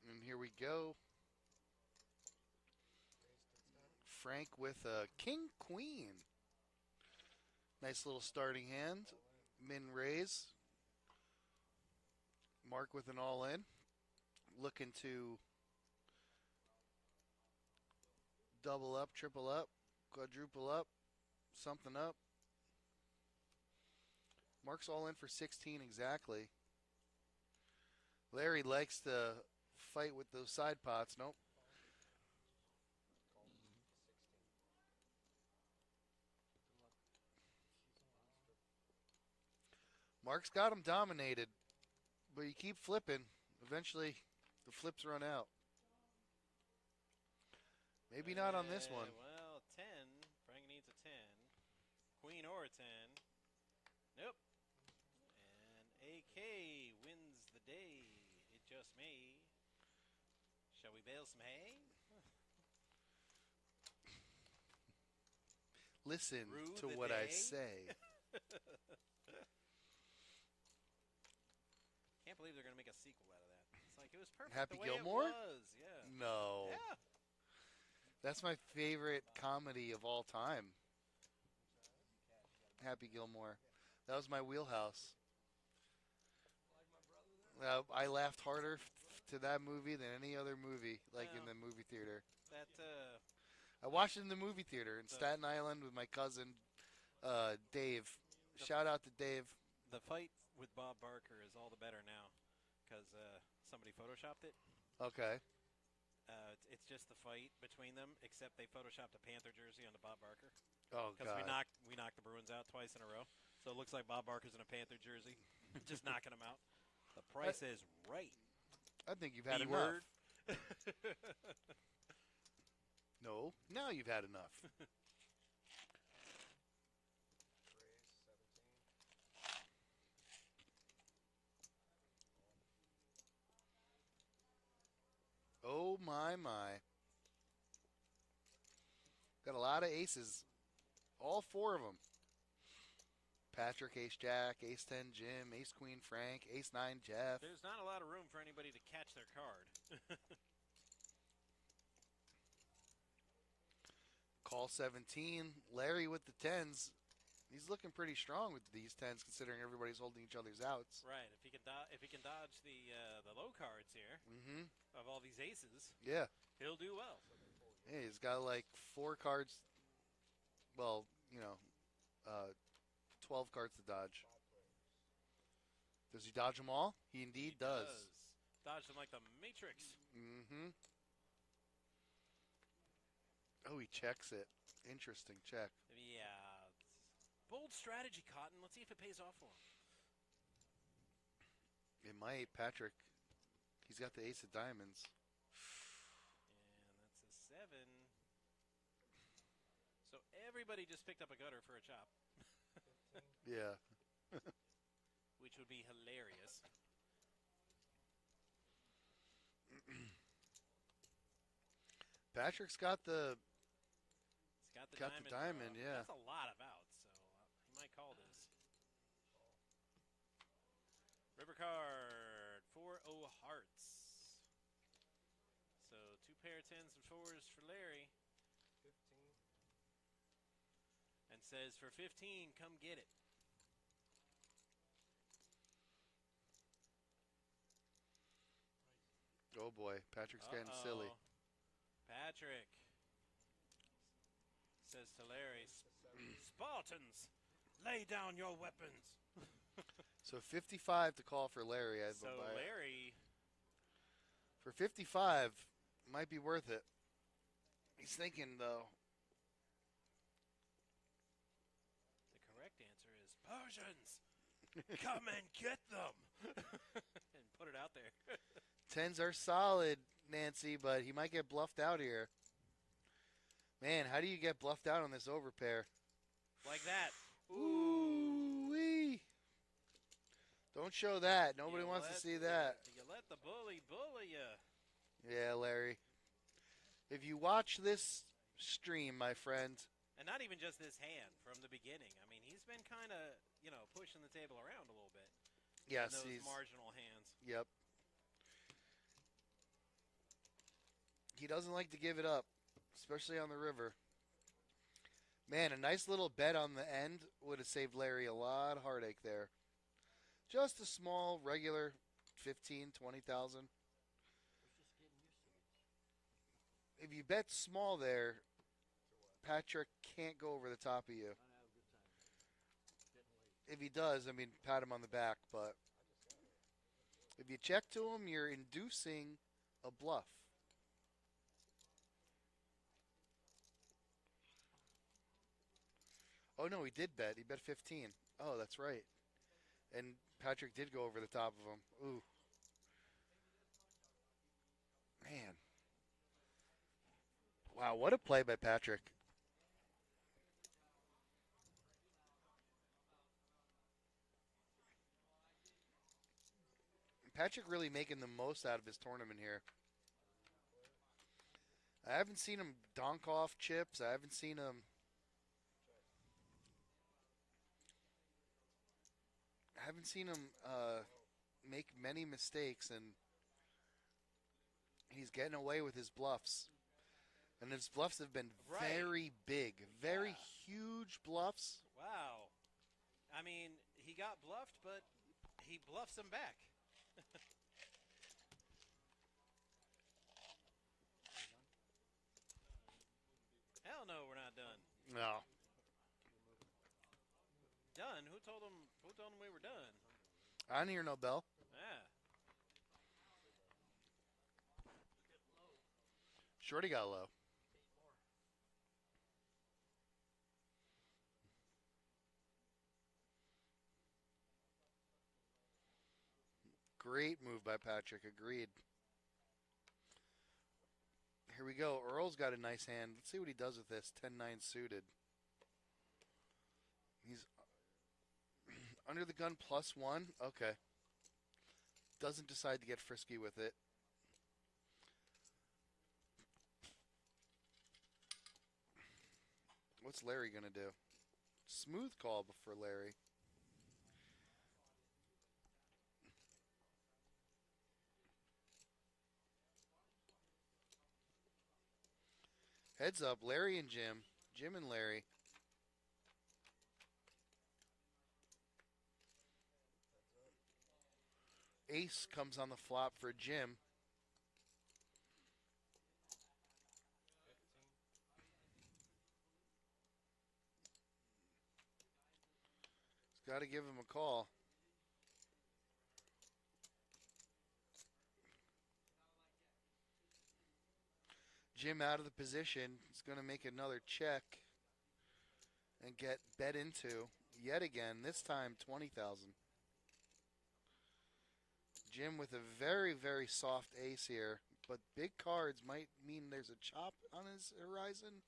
And here we go. Frank with a king queen. Nice little starting hand. Min raise. Mark with an all in. Looking to double up, triple up, quadruple up, something up. Mark's all in for 16 exactly. Larry likes to fight with those side pots. Nope. Mark's got him dominated, but you keep flipping. Eventually, the flips run out. Maybe not on this one. Well, 10. Frank needs a 10. Queen or a 10. Nope. And AK wins the day. It just may. Shall we bale some hay? Listen Rue to the what I day? say. Can't believe they're going to make a sequel out of that. It's like it was perfect Happy the way Gilmore? it was. Yeah. No. Yeah. That's my favorite comedy of all time. Happy Gilmore. That was my wheelhouse. I laughed harder to that movie than any other movie, like in Well, the movie theater. That I watched it in the movie theater in Staten Island with my cousin, Dave. Shout out to Dave. the fight with Bob Barker is all the better now because somebody photoshopped it. Okay. It's just the fight between them, except they photoshopped a Panther jersey onto Bob Barker Oh, because God. we knocked the Bruins out twice in a row. So it looks like Bob Barker's in a Panther jersey, just knocking them out. The price is right. I think you've had B-word. enough. No, now you've had enough. Oh, my. Got a lot of aces. All four of them. Patrick, ace-jack, ace-10, Jim, ace-queen, Frank, ace-9, Jeff. There's not a lot of room for anybody to catch their card. Call 17. Larry with the 10s. He's looking pretty strong with these 10s considering everybody's holding each other's outs. Right. If he can dodge the low cards here Mm-hmm. of all these aces, Yeah. he'll do well. Hey, he's got like 4 cards. Well, 12 cards to dodge. Does he dodge them all? He indeed does. Dodge them like the Matrix. Mm-hmm. Oh, he checks it. Interesting check. Yeah. Bold strategy, Cotton. Let's see if it pays off for him. It might. Patrick, he's got the ace of diamonds. And that's a 7. So everybody just picked up a gutter for a chop, Yeah. which would be hilarious. Patrick's got the He's got the diamond, yeah. That's a lot of outs, so he might call this. River card, 4-0 hearts. So 2 pair of 10s and 4s for Larry. 15. And says for 15, come get it. Oh boy, Patrick's getting silly. Patrick says to Larry, Spartans, lay down your weapons. So 55 to call for Larry. I'd So buy it. Larry, For 55, might be worth it. He's thinking though. the correct answer is Persians, come and get them. And put it out there. 10s are solid, Nancy, but he might get bluffed out here. Man, how do you get bluffed out on this overpair? Like that. Ooh-wee. Don't show that. Nobody wants to see that. You let the bully you. Yeah, Larry. If you watch this stream, my friend. And not even just this hand from the beginning. I mean, he's been kind of, pushing the table around a little bit. Yes, in those he's. marginal hands. Yep. He doesn't like to give it up, especially on the river. Man, a nice little bet on the end would have saved Larry a lot of heartache there. Just a small, regular 15, 20,000. If you bet small there, Patrick can't go over the top of you. if he does, I mean, pat him on the back. But if you check to him, you're inducing a bluff. Oh, no, he did bet. He bet 15. Oh, that's right. And Patrick did go over the top of him. Ooh. Man. Wow, what a play by Patrick. Patrick really making the most out of his tournament here. I haven't seen him donk off chips. I haven't seen him make many mistakes, and he's getting away with his bluffs. And his bluffs have been very big, very huge bluffs. Wow. I mean, he got bluffed, but he bluffs them back. Hell no, we're not done. No. Done? Who told him we were done? I didn't hear no bell. Yeah. Shorty got low. Great move by Patrick. Agreed. Here we go. Earl's got a nice hand. Let's see what he does with this. 10-9 suited. He's under the gun +1. Okay. Doesn't decide to get frisky with it. What's Larry going to do? Smooth call for Larry. Heads up, Larry and Jim. Jim and Larry. Ace comes on the flop for Jim. He's got to give him a call. Jim out of the position. He's going to make another check and get bet into yet again. This time 20,000. Jim with a very, very soft ace here, but big cards might mean there's a chop on his horizon.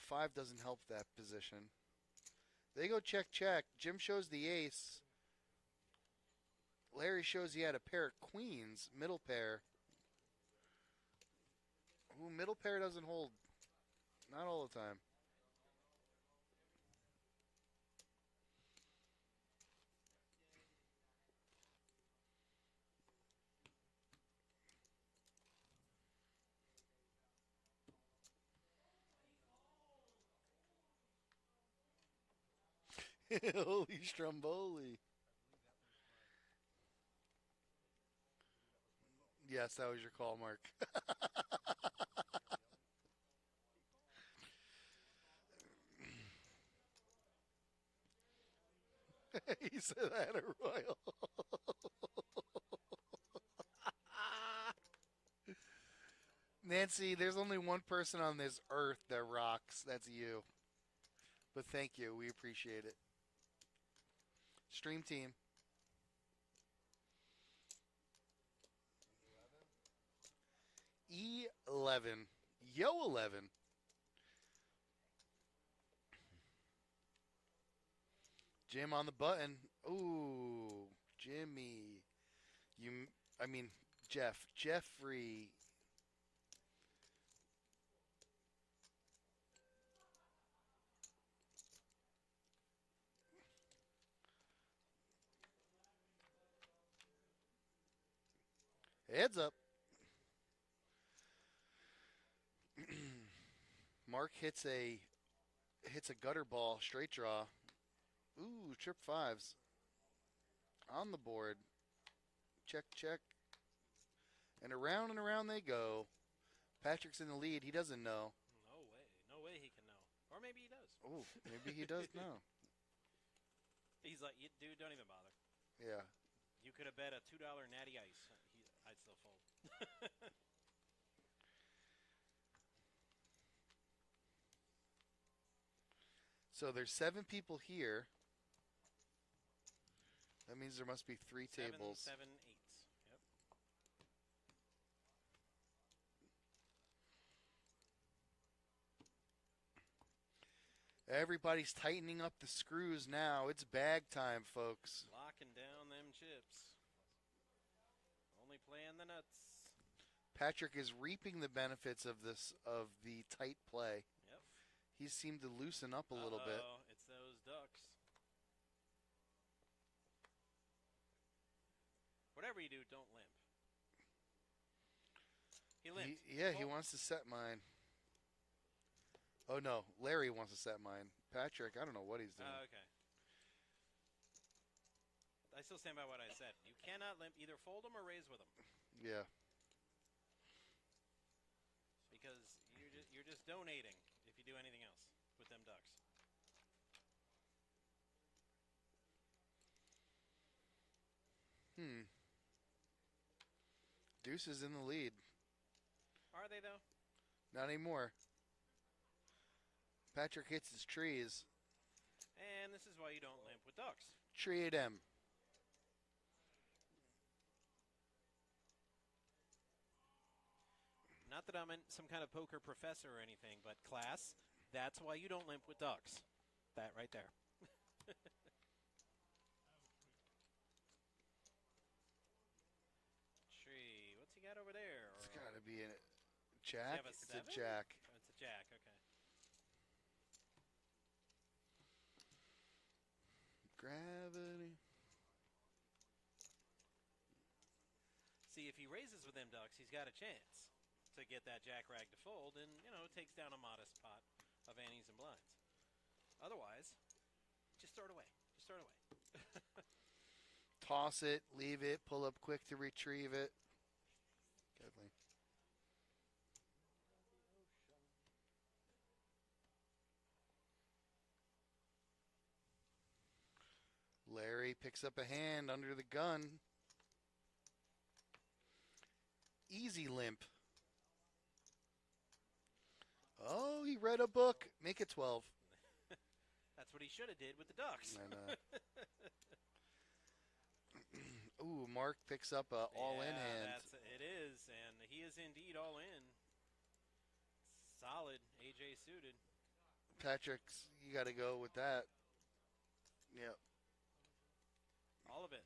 5 doesn't help that position. They go check, check. Jim shows the ace. Larry shows he had a pair of queens, middle pair. Ooh, middle pair doesn't hold. Not all the time. Holy Stromboli. Yes, that was your call, Mark. He said I had a royal. Nancy, there's only one person on this earth that rocks. That's you. But thank you. We appreciate it. Stream team. 11. Yo, 11. Jim on the button. Ooh, Jimmy. Jeffrey. Heads up. Mark hits a gutter ball, straight draw. Ooh, trip 5s. On the board. Check, check. And around they go. Patrick's in the lead. He doesn't know. No way. No way he can know. Or maybe he does. Oh, maybe he does know. He's like, dude, don't even bother. Yeah. You could have bet a $2 natty ice. I'd still fold. So there's 7 people here. That means there must be 3 tables. 7, 8. Yep. Everybody's tightening up the screws now. It's bag time, folks. Locking down them chips. Only playing the nuts. Patrick is reaping the benefits of the tight play. Yep. He seemed to loosen up a little bit. It's those ducks. Whatever you do, don't limp. He limped. He wants to set mine. Oh, no. Larry wants to set mine. Patrick, I don't know what he's doing. Okay. I still stand by what I said. You cannot limp. Either fold them or raise with them. Yeah. Because you're just donating if you do anything else with them ducks. Deuce is in the lead. Are they, though? Not anymore. Patrick hits his trees. And this is why you don't limp with ducks. Tree at him. Not that I'm some kind of poker professor or anything, but class, that's why you don't limp with ducks. That right there. Tree. What's he got over there? It's got to be a Does he jack. have a It's a 7? jack. Oh, it's a jack, okay. Gravity. See, if he raises with them ducks, he's got a chance to get that jack rag to fold and, takes down a modest pot of antes and blinds. Otherwise, just throw it away. Just throw it away. Toss it, leave it, pull up quick to retrieve it. Definitely. Larry picks up a hand under the gun. Easy limp. Oh, he read a book. Make it 12. That's what he should have did with the ducks. And, ooh, Mark picks up a all-in hand. It is, and he is indeed all in. Solid, AJ suited. Patrick's, you got to go with that. Yep. All of it.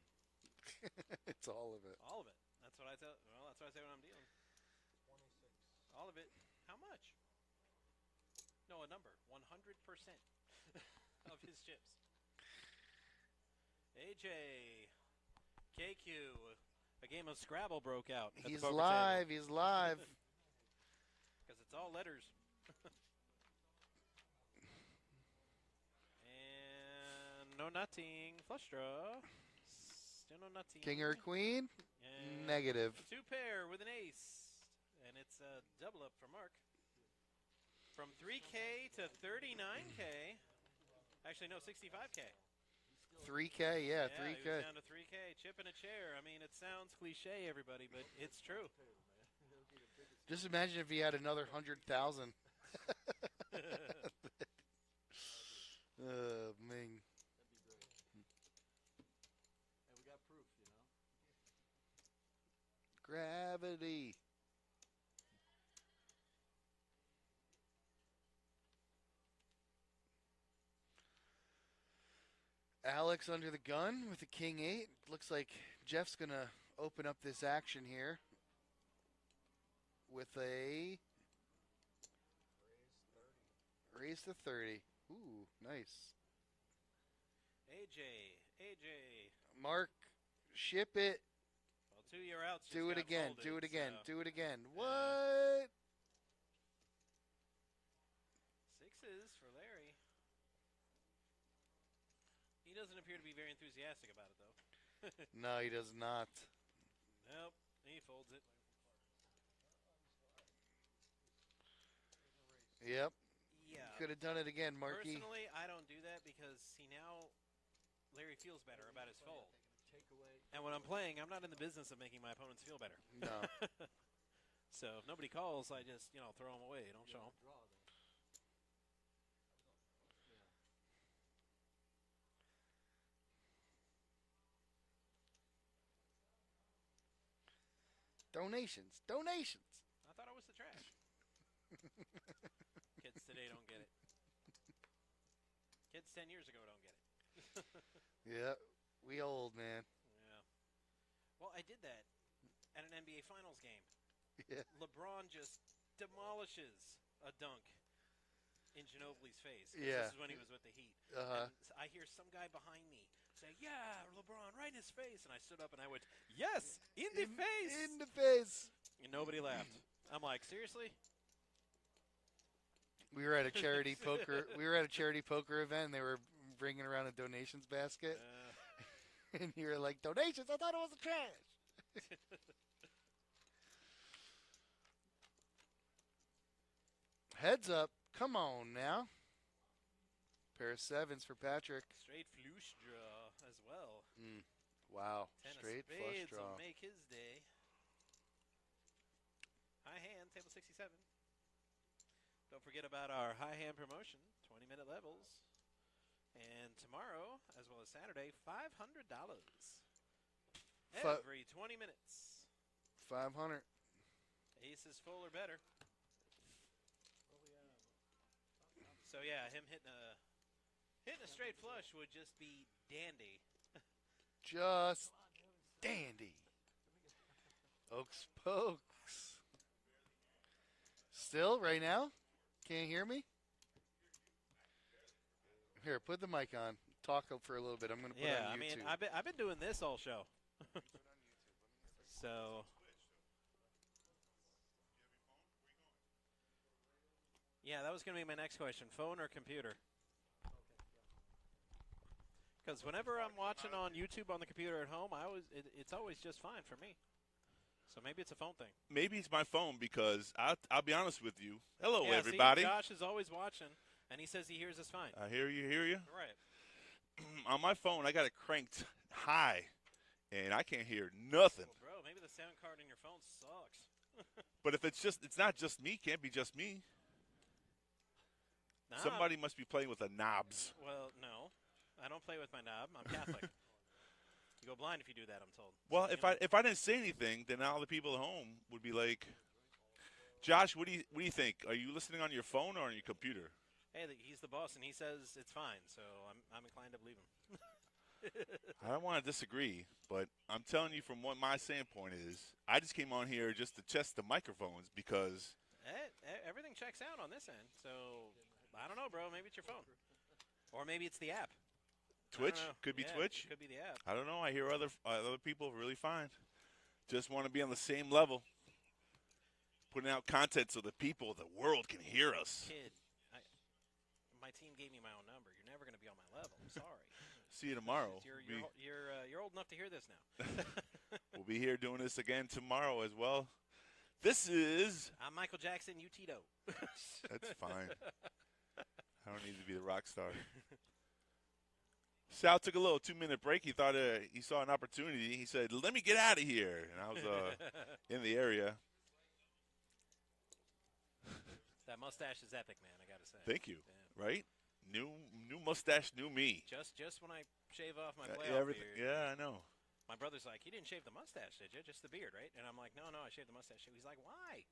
It's all of it. All of it. That's what I tell. Well, that's what I say when I'm dealing. 26. All of it. How much? No, a number. 100% of his chips. AJ, KQ, a game of Scrabble broke out. At He's the poker live. table. He's live. Because it's all letters. And no nutting. Flush draw. Still no nutting. King or queen? And Negative. 2 pair with an ace. And it's a double up for Mark. From 3K to 39K. Actually, no, 65K. 3K, yeah, 3K. He was down to 3K. Chip in a chair. I mean, it sounds cliche, everybody, but it's true. Just imagine if he had another 100,000. Ming. That'd be great. And we got proof, Gravity. Alex under the gun with the king 8. Looks like Jeff's going to open up this action here with a raise to 30. Ooh, nice. AJ. Mark, ship it. Well, 2 year outs. Do it again. Folded, Do it again. so. Do it again. What? 6s for Larry. He doesn't appear to be very enthusiastic about it, though. No, he does not. Nope. He folds it. Yep. Yeah. Could have done it again, Marky. Personally, I don't do that because, see, now Larry feels better about his fold. And when I'm playing, I'm not in the business of making my opponents feel better. No. So if nobody calls, I just, throw them away. Don't show them. Donations. Donations. I thought I was the trash. Kids today don't get it. Kids 10 years ago don't get it. Yeah, we old, man. Yeah. Well, I did that at an NBA Finals game. Yeah. LeBron just demolishes a dunk in Ginobili's face. Yeah. This is when he was with the Heat. Uh-huh. And I hear some guy behind me say, "Yeah, LeBron, right in his face." And I stood up and I went, "Yes, in the face." In the face. And nobody laughed. I'm like, seriously? We were at a charity poker. We were at a charity poker event, and they were bringing around a donations basket. And you were like, "Donations? I thought it was the trash." Heads up. Come on now. Pair of sevens for Patrick. Straight flush draw as well. Wow. Ten of Straight flush spades draw. will make his day. High hand, table 67. Don't forget about our high hand promotion, 20-minute levels. And tomorrow, as well as Saturday, $500. Every 20 minutes. 500. Ace is full or better. So yeah, him hitting a straight flush would just be dandy. Just dandy. Oaks pokes. Still, right now? Can't hear me? Here, put the mic on. Talk for a little bit. I'm going to put it on YouTube. I mean, I've been doing this all show. So. Yeah, that was going to be my next question. Phone or computer? Because whenever I'm watching on YouTube on the computer at home, it's always just fine for me. So maybe it's a phone thing. Maybe it's my phone because I'll be honest with you. Hello, Yeah, everybody. See, Josh is always watching, and he says he hears us fine. I hear you. Right. On my phone, I got it cranked high, and I can't hear nothing. Well, bro, maybe the sound card in your phone sucks. But if it's not just me, can't be just me. Nah. Somebody must be playing with the knobs. Well, no. I don't play with my knob. I'm Catholic. You go blind if you do that, I'm told. Well, So, if I didn't say anything, then all the people at home would be like, "Josh, what do you think? Are you listening on your phone or on your computer?" Hey, he's the boss, and he says it's fine, so I'm inclined to believe him. I don't want to disagree, but I'm telling you from what my standpoint is, I just came on here just to test the microphones because Everything checks out on this end, so I don't know, bro. Maybe it's your phone. Or maybe it's the app. Twitch could be Twitch. It could be the app. I don't know. I hear other people really fine. Just want to be on the same level, putting out content so the people, the world can hear us. Kid, my team gave me my own number. You're never going to be on my level. I'm sorry. See you tomorrow. You're old enough to hear this now. We'll be here doing this again tomorrow as well. This is. I'm Michael Jackson. You Tito. That's fine. I don't need to be the rock star. Sal took a little 2-minute break. He thought he saw an opportunity. He said, "Let me get out of here." And I was in the area. That mustache is epic, man. I gotta say. Thank you. Yeah. Right? New mustache, new me. Just when I shave off my playoff beard. Yeah, I know. My brother's like, "You didn't shave the mustache, did you? Just the beard, right?" And I'm like, "No, I shaved the mustache." He's like, "Why?"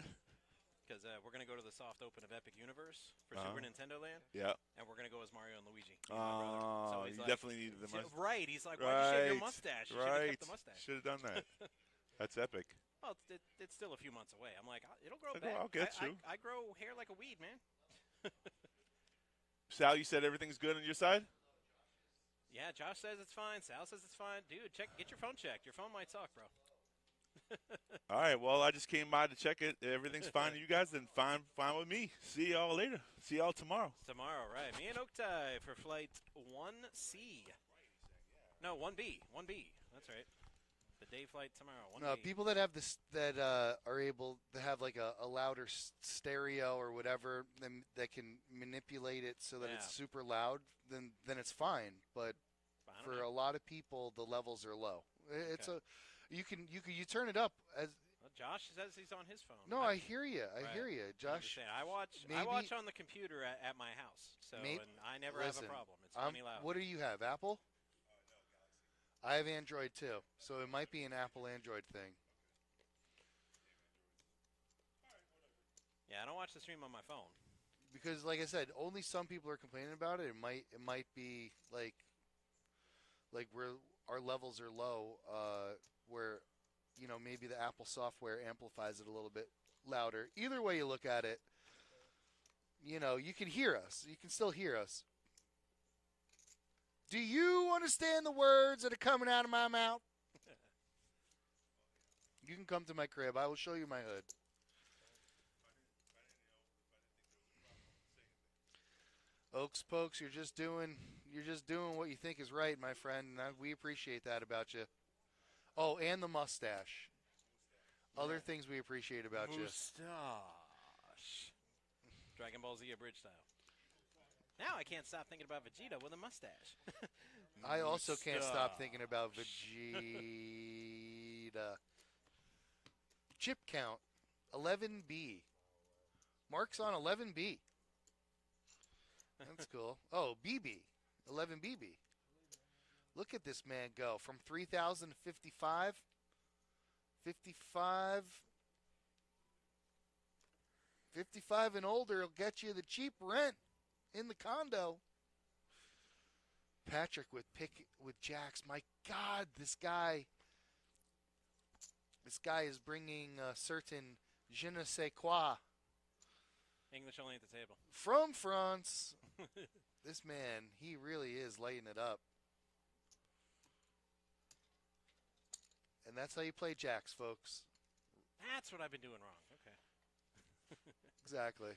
Because we're going to go to the soft open of Epic Universe for Super Nintendo Land. Yeah. And we're going to go as Mario and Luigi. Oh, you definitely needed the mustache. Right. He's like, "Why'd you shave your mustache? You should have kept the mustache." Should have done that. That's epic. Well, it's still a few months away. I'm like, it'll grow Well, back. I'll get you. I grow hair like a weed, man. Sal, you said everything's good on your side? Yeah, Josh says it's fine. Sal says it's fine. Dude, get your phone checked. Your phone might suck, bro. All right, well, I just came by to check it. Everything's fine with you guys, then fine with me. See y'all later. See y'all tomorrow. Tomorrow, right. Me and Oaktai for flight 1C. No, 1B. 1B. That's right. The day flight tomorrow. 1B. People that have this that are able to have like a louder stereo or whatever that can manipulate it so that it's super loud, then it's fine. But Fine, For a lot of people, the levels are low. It's Okay. you turn it up as. Well, Josh says he's on his phone. No, I hear you. I Right. hear you, I'm Josh. just saying, I watch maybe- on the computer at my house, so May- and I never Listen, have a problem. It's plenty loud. What do you have? Apple? I have Android too, so it might be an Apple Android thing. Yeah, I don't watch the stream on my phone. Because, like I said, only some people are complaining about it. It might be like where our levels are low, where maybe the Apple software amplifies it a little bit louder. Either way you look at it, you can hear us. You can still hear us. Do you understand the words that are coming out of my mouth? You can come to my crib. I will show you my hood. Oaks Pokes, you're just doing what you think is right, my friend, and we appreciate that about you. Oh, and the mustache. Other things we appreciate about you. Mustache. Dragon Ball Z abridged style. Now I can't stop thinking about Vegeta with a mustache. I also can't stop thinking about Vegeta. Chip count, 11B. Mark's on 11B. That's cool. Oh, BB, 11BB. Look at this man go from 3,000 to 55. 55 and older will get you the cheap rent in the condo. Patrick with Jax. My God, this guy is bringing a certain je ne sais quoi English only at the table. from France. This man, he really is lighting it up. And that's how you play Jax, folks. That's what I've been doing wrong. Okay. Exactly.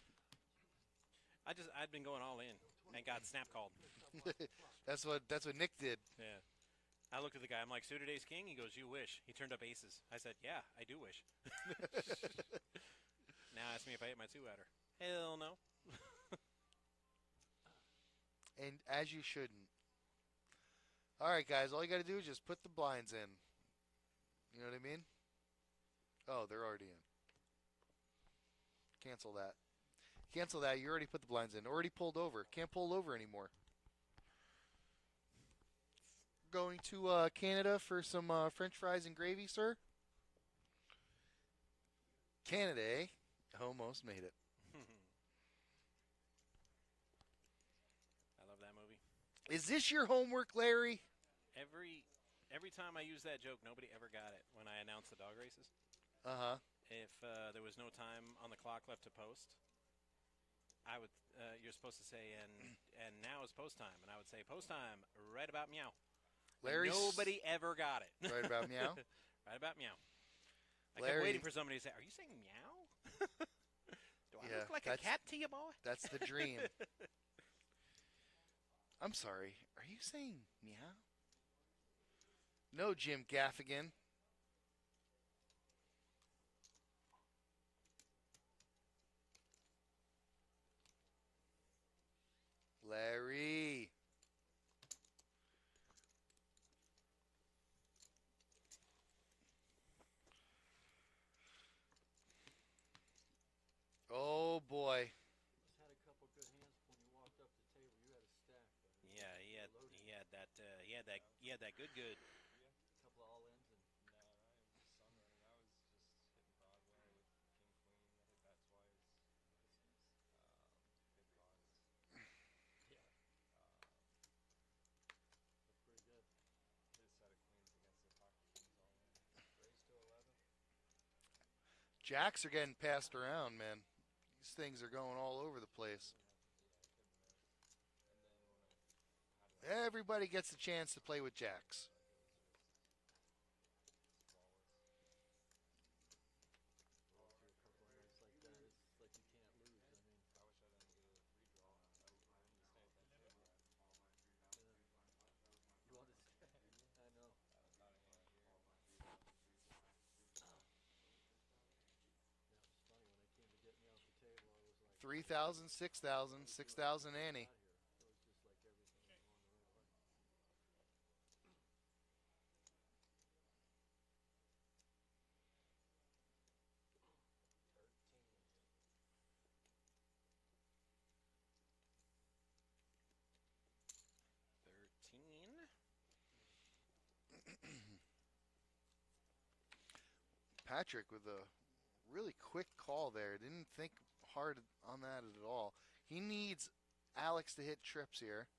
I'd been going all in and got snap called. That's what Nick did. Yeah. I looked at the guy. I'm like, suited ace king? He goes, you wish. He turned up aces. I said, yeah, I do wish. Now ask me if I hit my two-outer. Hell no. And as you shouldn't. All right, guys, all you got to do is just put the blinds in. You know what I mean? Oh, they're already in. Cancel that. Cancel that. You already put the blinds in. Already pulled over. Can't pull over anymore. Going to Canada for some French fries and gravy, sir? Canada, eh? Almost made it. I love that movie. Is this your homework, Larry? Every time I use that joke, nobody ever got it when I announced the dog races. Uh-huh. If there was no time on the clock left to post, I would. You're supposed to say, and now is post time, and I would say post time right about meow. Larry. Nobody ever got it. Right about meow? Right about meow. I Larry- kept waiting for somebody to say, "Are you saying meow? Do I Yeah, look like a that's- cat to you, boy?" That's the dream. I'm sorry. Are you saying meow? No, Jim Gaffigan. Larry. Oh boy. Just had a couple good hands when you walked up the table. You had a stack. Yeah, he had that good. A couple of all-ins and pretty good. Jacks are getting passed around, man. These things are going all over the place. Everybody gets a chance to play with jacks. You understand? I know. 3,000, 6,000, 6,000 Annie. Patrick with a really quick call there. Didn't think hard on that at all. He needs Alex to hit trips here.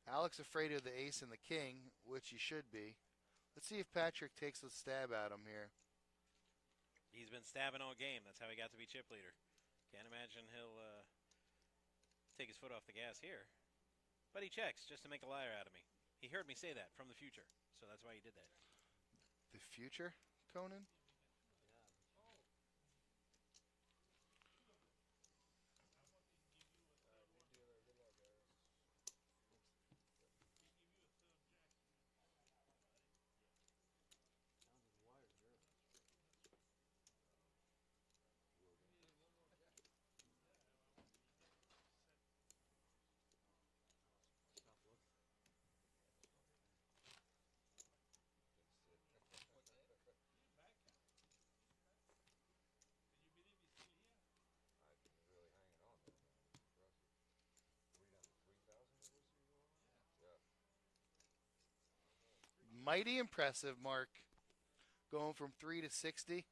Alex afraid of the ace and the king, which he should be. Let's see if Patrick takes a stab at him here. He's been stabbing all game. That's how he got to be chip leader. Can't imagine he'll take his foot off the gas here. But he checks just to make a liar out of me. He heard me say that from the future, so that's why he did that. The future, Conan? Mighty impressive, Mark. Going from 3 to 60.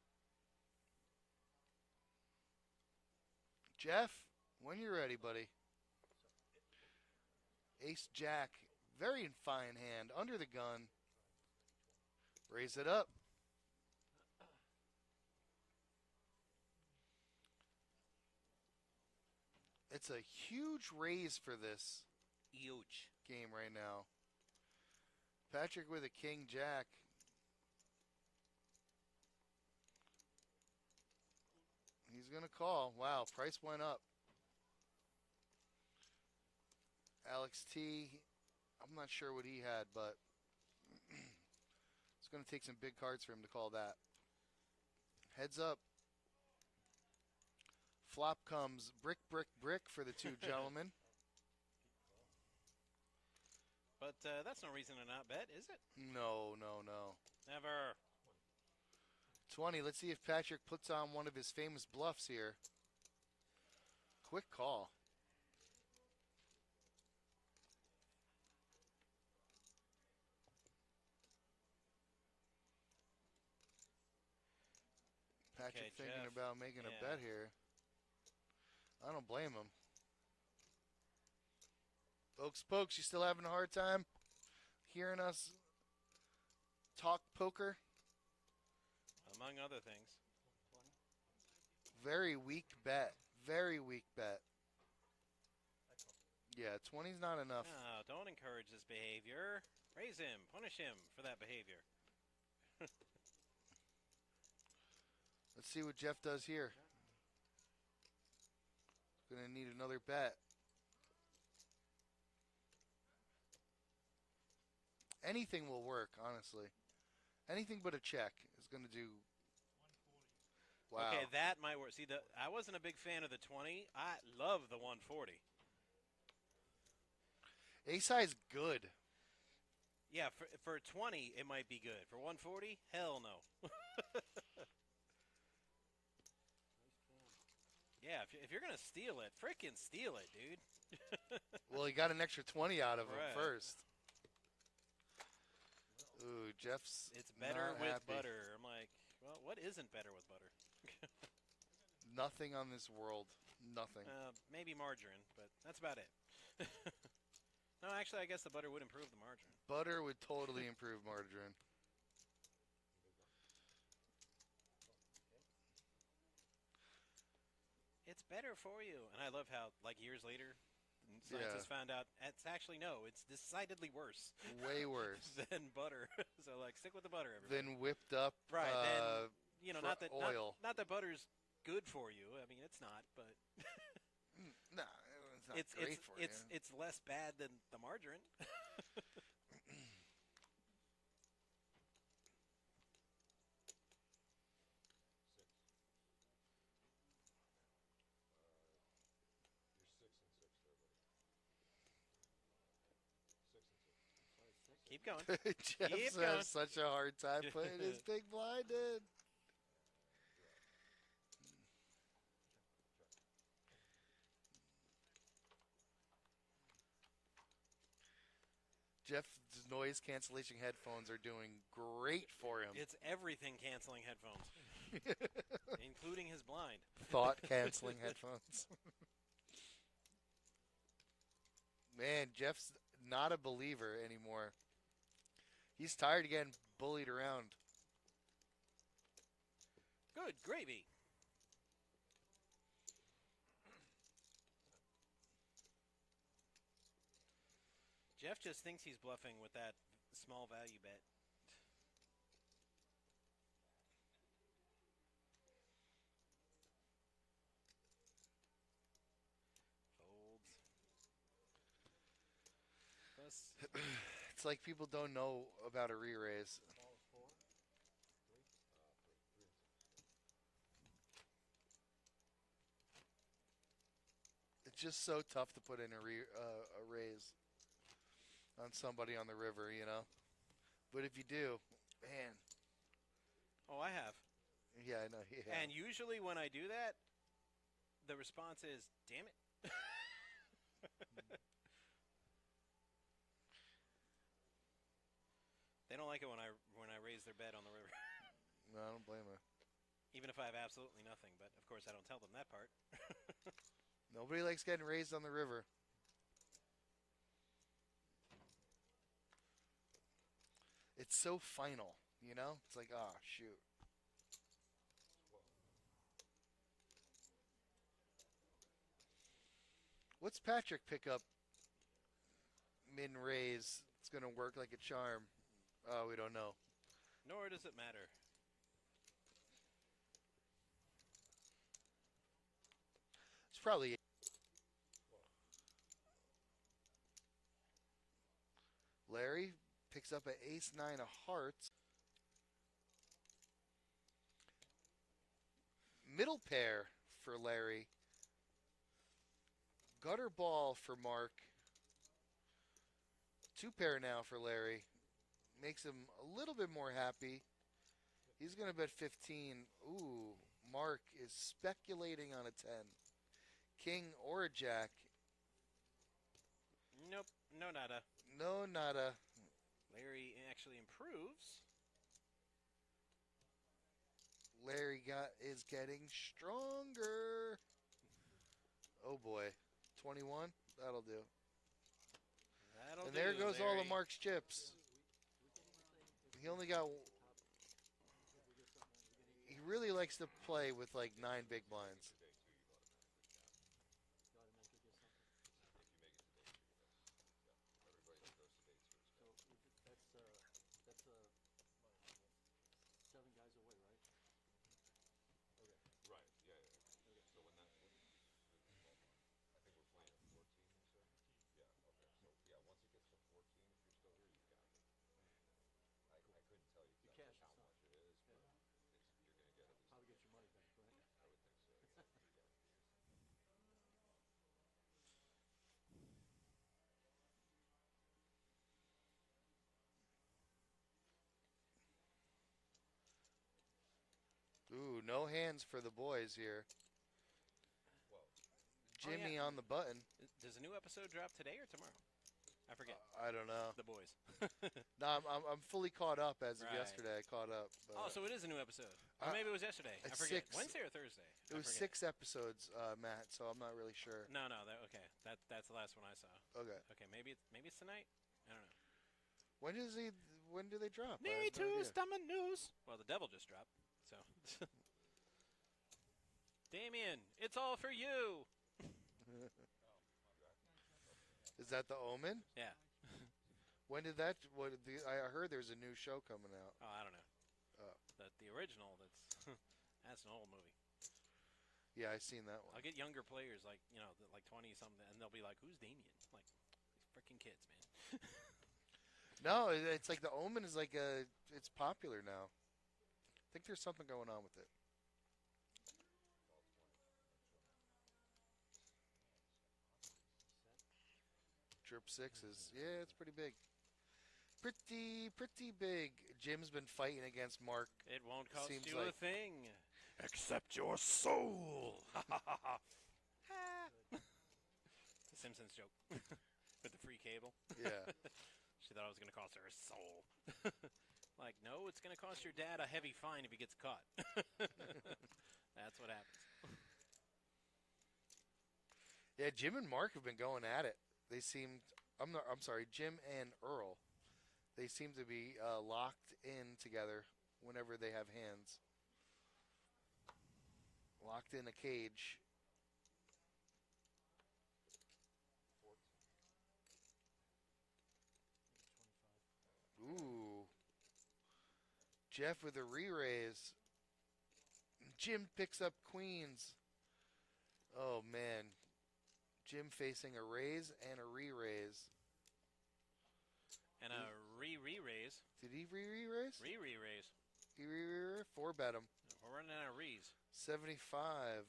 Jeff, when you're ready, buddy. Ace Jack, very fine hand, under the gun. Raise it up. It's a huge raise for this Huge game right now. Patrick with a king jack. He's going to call. Wow, price went up. Alex T, I'm not sure what he had, but it's going to take some big cards for him to call that. Heads up. Flop comes brick, brick, brick for the two gentlemen. But that's no reason to not bet, is it? No, no, no. Never. 20. Let's see if Patrick puts on one of his famous bluffs here. Quick call. Patrick thinking Jeff. about making a bet here. I don't blame him. Folks, pokes, you still having a hard time hearing us talk poker? Among other things. Very weak bet. Very weak bet. Yeah, 20's not enough. No, don't encourage this behavior. Raise him. Punish him for that behavior. Let's see what Jeff does here. Gonna need another bet. Anything will work, honestly. Anything but a check is gonna do. Wow. Okay, that might work. See, I wasn't a big fan of the 20. I love the 140. Ace high's good. Yeah, for 20, it might be good. For 140, hell no. Yeah, if you're going to steal it, frickin' steal it, dude. Well, he got an extra 20 out of him Right. first. Ooh, Jeff's It's better not with happy. butter. I'm like, well, what isn't better with butter? Nothing on this world. Nothing. Maybe margarine, but that's about it. No, actually, I guess the butter would improve the margarine. Butter would totally improve margarine. It's better for you. And I love how, like, years later, scientists found out it's actually, no, it's decidedly worse. Way worse. Than butter. So, like, stick with the butter, everybody. Then whipped up Right, then, you know, not that oil. Not that butter's good for you. I mean, it's not, but No, it's not great for you. It's less bad than the margarine. Keep going. Jeff Keep has going. such a hard time putting his big blind in. Jeff's noise cancellation headphones are doing great for him. It's everything canceling headphones, including his blind. Thought canceling headphones. Man, Jeff's not a believer anymore. He's tired of getting bullied around. Good gravy. Jeff just thinks he's bluffing with that small value bet. Folds. Plus, It's like people don't know about a re-raise. It's just so tough to put in a raise on somebody on the river, you know. But if you do, man. oh, I have. Yeah, I know. Yeah. And usually when I do that, the response is, damn it. They don't like it when I raise their bet on the river. No, I don't blame her. Even if I have absolutely nothing, but of course I don't tell them that part. Nobody likes getting raised on the river. It's so final, you know? It's like, oh, shoot. What's Patrick pick up min raise? It's going to work like a charm. Oh, we don't know. Nor does it matter. It's probably Larry picks up an ace-9 of hearts. Middle pair for Larry. Gutter ball for Mark. Two pair now for Larry. Makes him a little bit more happy. He's going to bet 15. Ooh, Mark is speculating on a 10. King or a jack. Nope, no nada. No, nada. Larry actually improves. Larry is getting stronger. Oh boy, 21. That'll do. That'll And do, there goes all Larry. of Mark's chips. He only got. He really likes to play with like 9 big blinds. Ooh, no hands for the boys here. Jimmy on the button. Does a new episode drop today or tomorrow? I forget. I don't know. The boys. No, I'm fully caught up as of Right. yesterday. I caught up. But Oh, so it is a new episode. Or maybe it was yesterday. I it's forget. 6. Wednesday or Thursday? It was 6 episodes, Matt. So I'm not really sure. No, okay. That's the last one I saw. Okay. Okay, maybe it's tonight. I don't know. When do they drop? I Need have no to idea. stomach news. Well, the devil just dropped. So, Damien, it's all for you. Is that the Omen? Yeah. When did that? I heard there's a new show coming out. Oh, I don't know. Oh. The original. That's an old movie. Yeah, I seen that one. I'll get younger players like 20 something, and they'll be like, "Who's Damien?" Like these freaking kids, man. No, it's like the Omen is like it's popular now. I think there's something going on with it. Trip 6 is it's pretty big. Pretty big. Jim's been fighting against Mark. It won't cost Seems you like- a thing. Except your soul. The Simpsons joke with the free cable. Yeah. She thought I Like, no, it's going to cost your dad a heavy fine if he gets caught. That's what happens. Yeah, Jim and Mark have been going at it. They seemed. I'm sorry, Jim and Earl. They seem to be locked in together whenever they have hands. Locked in a cage. Ooh. Jeff with a re-raise. Jim picks up queens. Oh, man. Jim facing a raise and a re-raise. And a re-raise. Did he re-raise? Re-raise. He re-raise? 4-bet him. We're running out of rees. 75.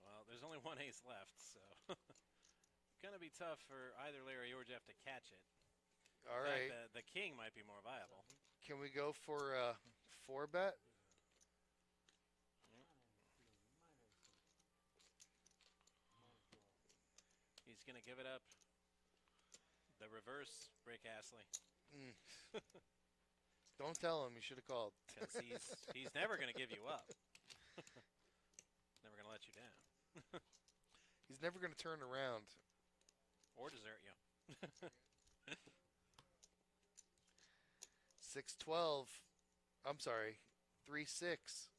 Well, there's only one ace left, so going to be tough for either Larry or Jeff to catch it. All In right. fact, the king might be more viable. Can we go for a 4-bet? He's going to give it up. The reverse Rick Astley. Don't tell him. You should have called. Because he's never going to give you up. Never going to let you down. He's never going to turn around. Or desert you. 6-12. I'm sorry. 3-6.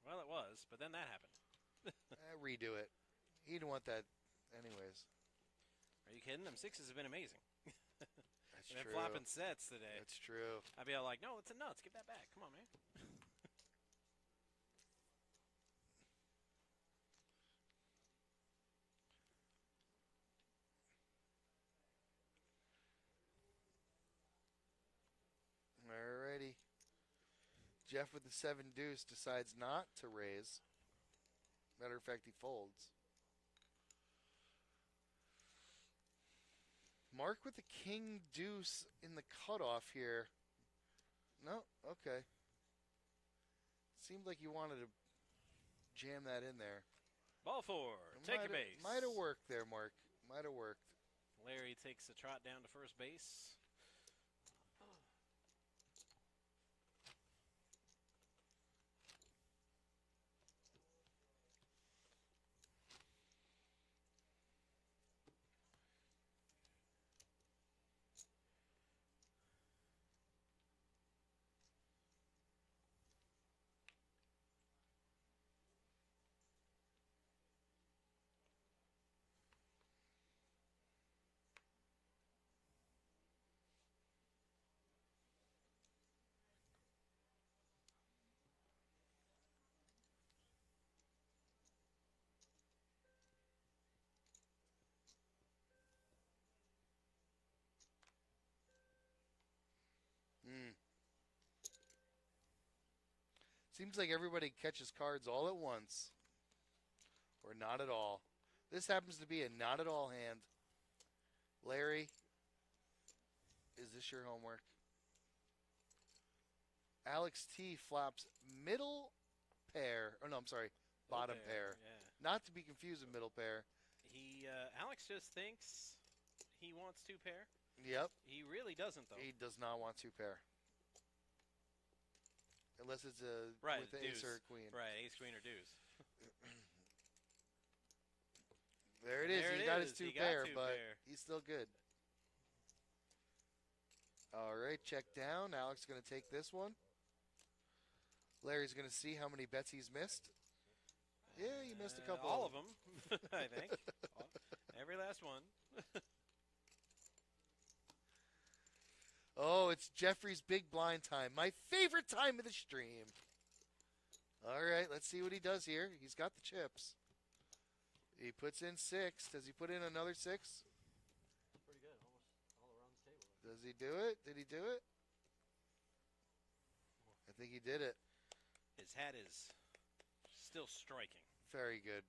Well, it was, but then that happened. Redo it. He didn't want that anyways. Are you kidding? Them sixes have been amazing. That's They've been true. flopping sets today. That's true. I'd be all like, no, it's a nuts. Give that back. Come on, man. Alrighty. Jeff with the 7 deuce decides not to raise. Matter of fact, he folds. Mark with the king deuce in the cutoff here. No, okay. Seemed like you wanted to jam that in there. Ball 4. Take your base. Might have worked there, Mark. Might have worked. Larry takes the trot down to first base. Seems like everybody catches cards all at once. Or not at all. This happens to be a not at all hand. Larry, is this your homework? Alex T flops middle pair. Oh, no, I'm sorry. Bottom pair. Yeah. Not to be confused with middle pair. Alex just thinks he wants 2 pair. Yep. He really doesn't, though. He does not want 2 pair. Unless it's a Right, with the deuce. ace or a queen. Right, ace, queen, or deuce. There it is. There He it got is. his 2 He got pair, 2 but pair. he's still good. All right, check down. Alex going to take this one. Larry's going to see how many bets he's missed. Yeah, he missed a couple. All of them, I think. Every last one. Oh, it's Jeffrey's big blind time. My favorite time of the stream. All right, let's see what he does here. He's got the chips. He puts in 6. Does he put in another 6? Pretty good, almost all around the table. Does he do it? Did he do it? I think he did it. His hat is still striking. Very good.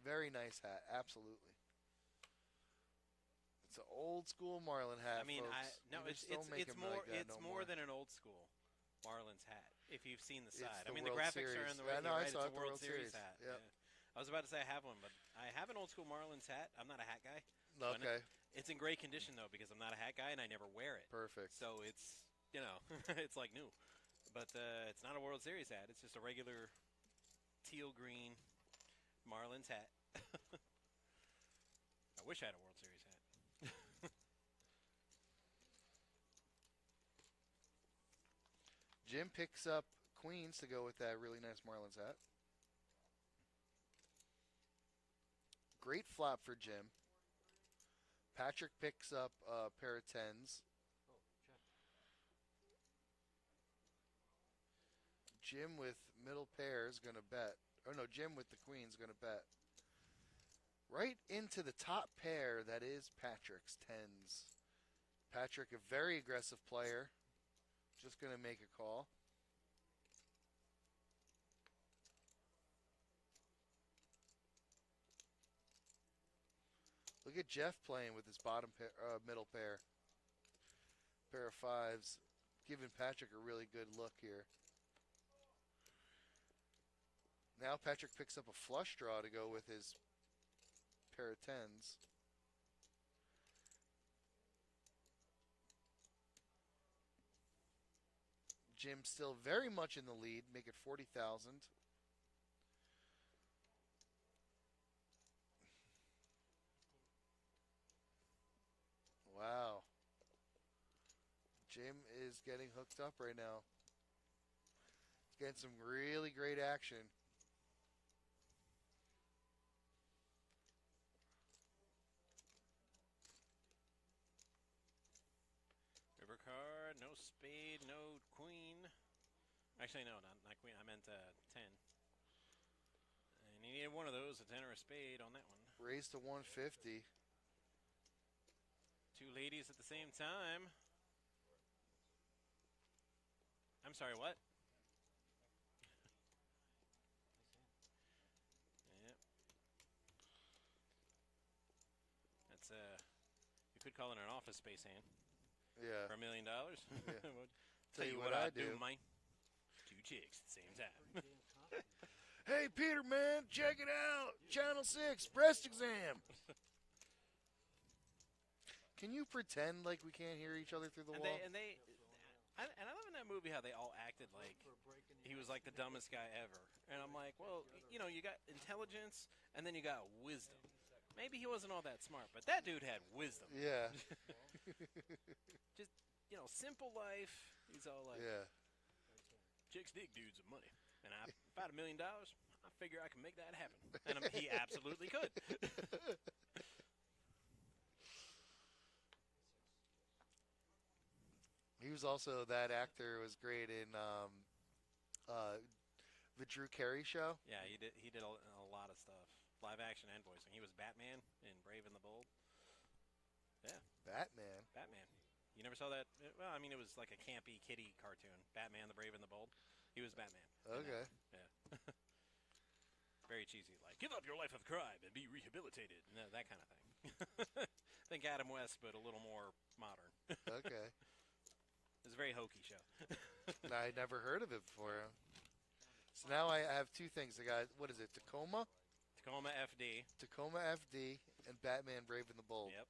Very nice hat. Absolutely. It's an old school Marlin hat. I mean, folks. no, You it's just don't make it's them more like that it's no more than an old school Marlins hat. If you've seen the It's side. the I mean, the World graphics are Series. in the Yeah, right, no, I right? saw It's it, a the World World Series Series. hat. Yep. Yeah. I was about to say I have one, but I have an old school Marlins hat. I'm not a hat guy. So Okay, it's in great condition though because I'm not a hat guy and I never wear it. perfect. So it's it's like new, but it's not a World Series hat. It's just a regular teal green Marlins hat. I wish I had a World Series hat. Jim picks up queens to go with that really nice Marlins hat. Great flop for Jim. Patrick picks up a pair of tens. Jim with middle pair is going to bet. Oh, no, Jim with the queen's going to bet. Right into the top pair, that is Patrick's tens. Patrick, a very aggressive player. Just going to make a call. Look at Jeff playing with his bottom pair, middle pair. Pair of fives. Giving Patrick a really good look here. Now Patrick picks up a flush draw to go with his pair of tens. Jim still very much in the lead, make it 40,000. Wow. Jim is getting hooked up right now. He's getting some really great action. River card, no spade, no queen. Actually, no, not queen. I meant 10. And he needed one of those, a 10 or a spade on that one. Raised to 150. Two ladies at the same time. I'm sorry, what? Yep. That's you could call it an office space hand Yeah. for $1 million. Yeah. Tell you what I do, man. Two chicks at the same time. Hey, Peter, man, check it out. Channel 6, breast exam. Can you pretend like we can't hear each other through the and wall? I love in that movie how they all acted like he was like the dumbest guy ever. And I'm like, well, you got intelligence and then you got wisdom. Maybe he wasn't all that smart, but that dude had wisdom. Yeah. Just, simple life. He's all like, Yeah. chicks dig dudes with money. And if I had $1 million, I figure I can make that happen. And he absolutely could. He was also, that actor was great in the Drew Carey show. Yeah, he did a lot of stuff. Live action and voicing. He was Batman in Brave and the Bold. Yeah. Batman. Batman. You never saw that? Well, I mean, it was like a campy kiddie cartoon. Batman, the Brave and the Bold. He was Batman. Okay. Yeah. Very cheesy. Like, give up your life of crime and be rehabilitated. That kind of thing. Think Adam West, but a little more modern. Okay. It's a very hokey show. I never heard of it before. So now I have two things. I got, what is it, Tacoma? Tacoma FD. Tacoma FD and Batman Brave and the Bold. Yep.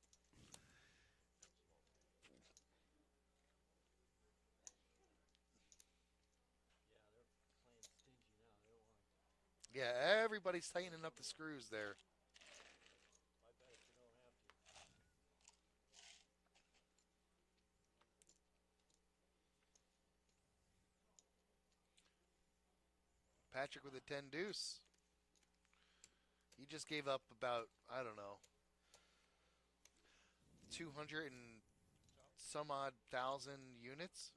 Yeah, everybody's tightening up the screws there. Patrick with a 10 deuce. He just gave up about, I don't know, 200 and some odd thousand units.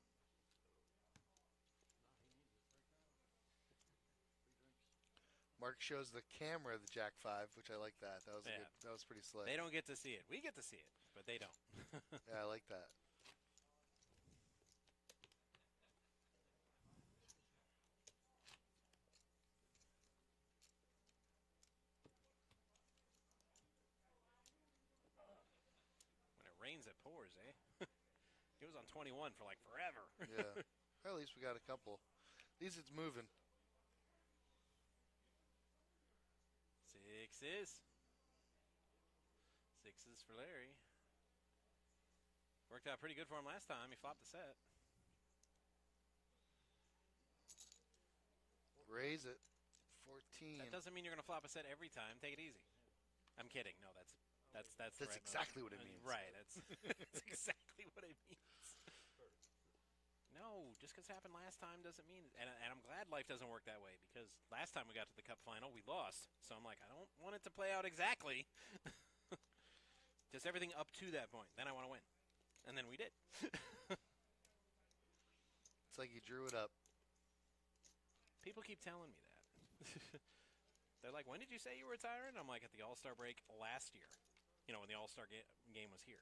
Mark shows the camera the Jack 5, which I like that. That was Yeah. good. That was pretty slick. They don't get to see it. We get to see it, but they don't. Yeah, I like that. When it rains, it pours, eh? He was on 21 for like forever. Yeah. At least we got a couple. At least it's moving. Sixes. Sixes for Larry. Worked out pretty good for him last time. He flopped the set. Raise it. 14. That doesn't mean you're going to flop a set every time. Take it easy. I'm kidding. No, that's the right exactly motion. what it means. Right. That's exactly what it means. No, just because it happened last time doesn't mean. And I'm glad life doesn't work that way, because last time we got to the cup final, we lost. So I'm like, I don't want it to play out exactly. Just everything up to that point. Then I want to win. And then we did. It's like you drew it up. People keep telling me that. They're like, when did you say you were retiring? I'm like, at the All-Star break last year. You know, when the All-Star game was here.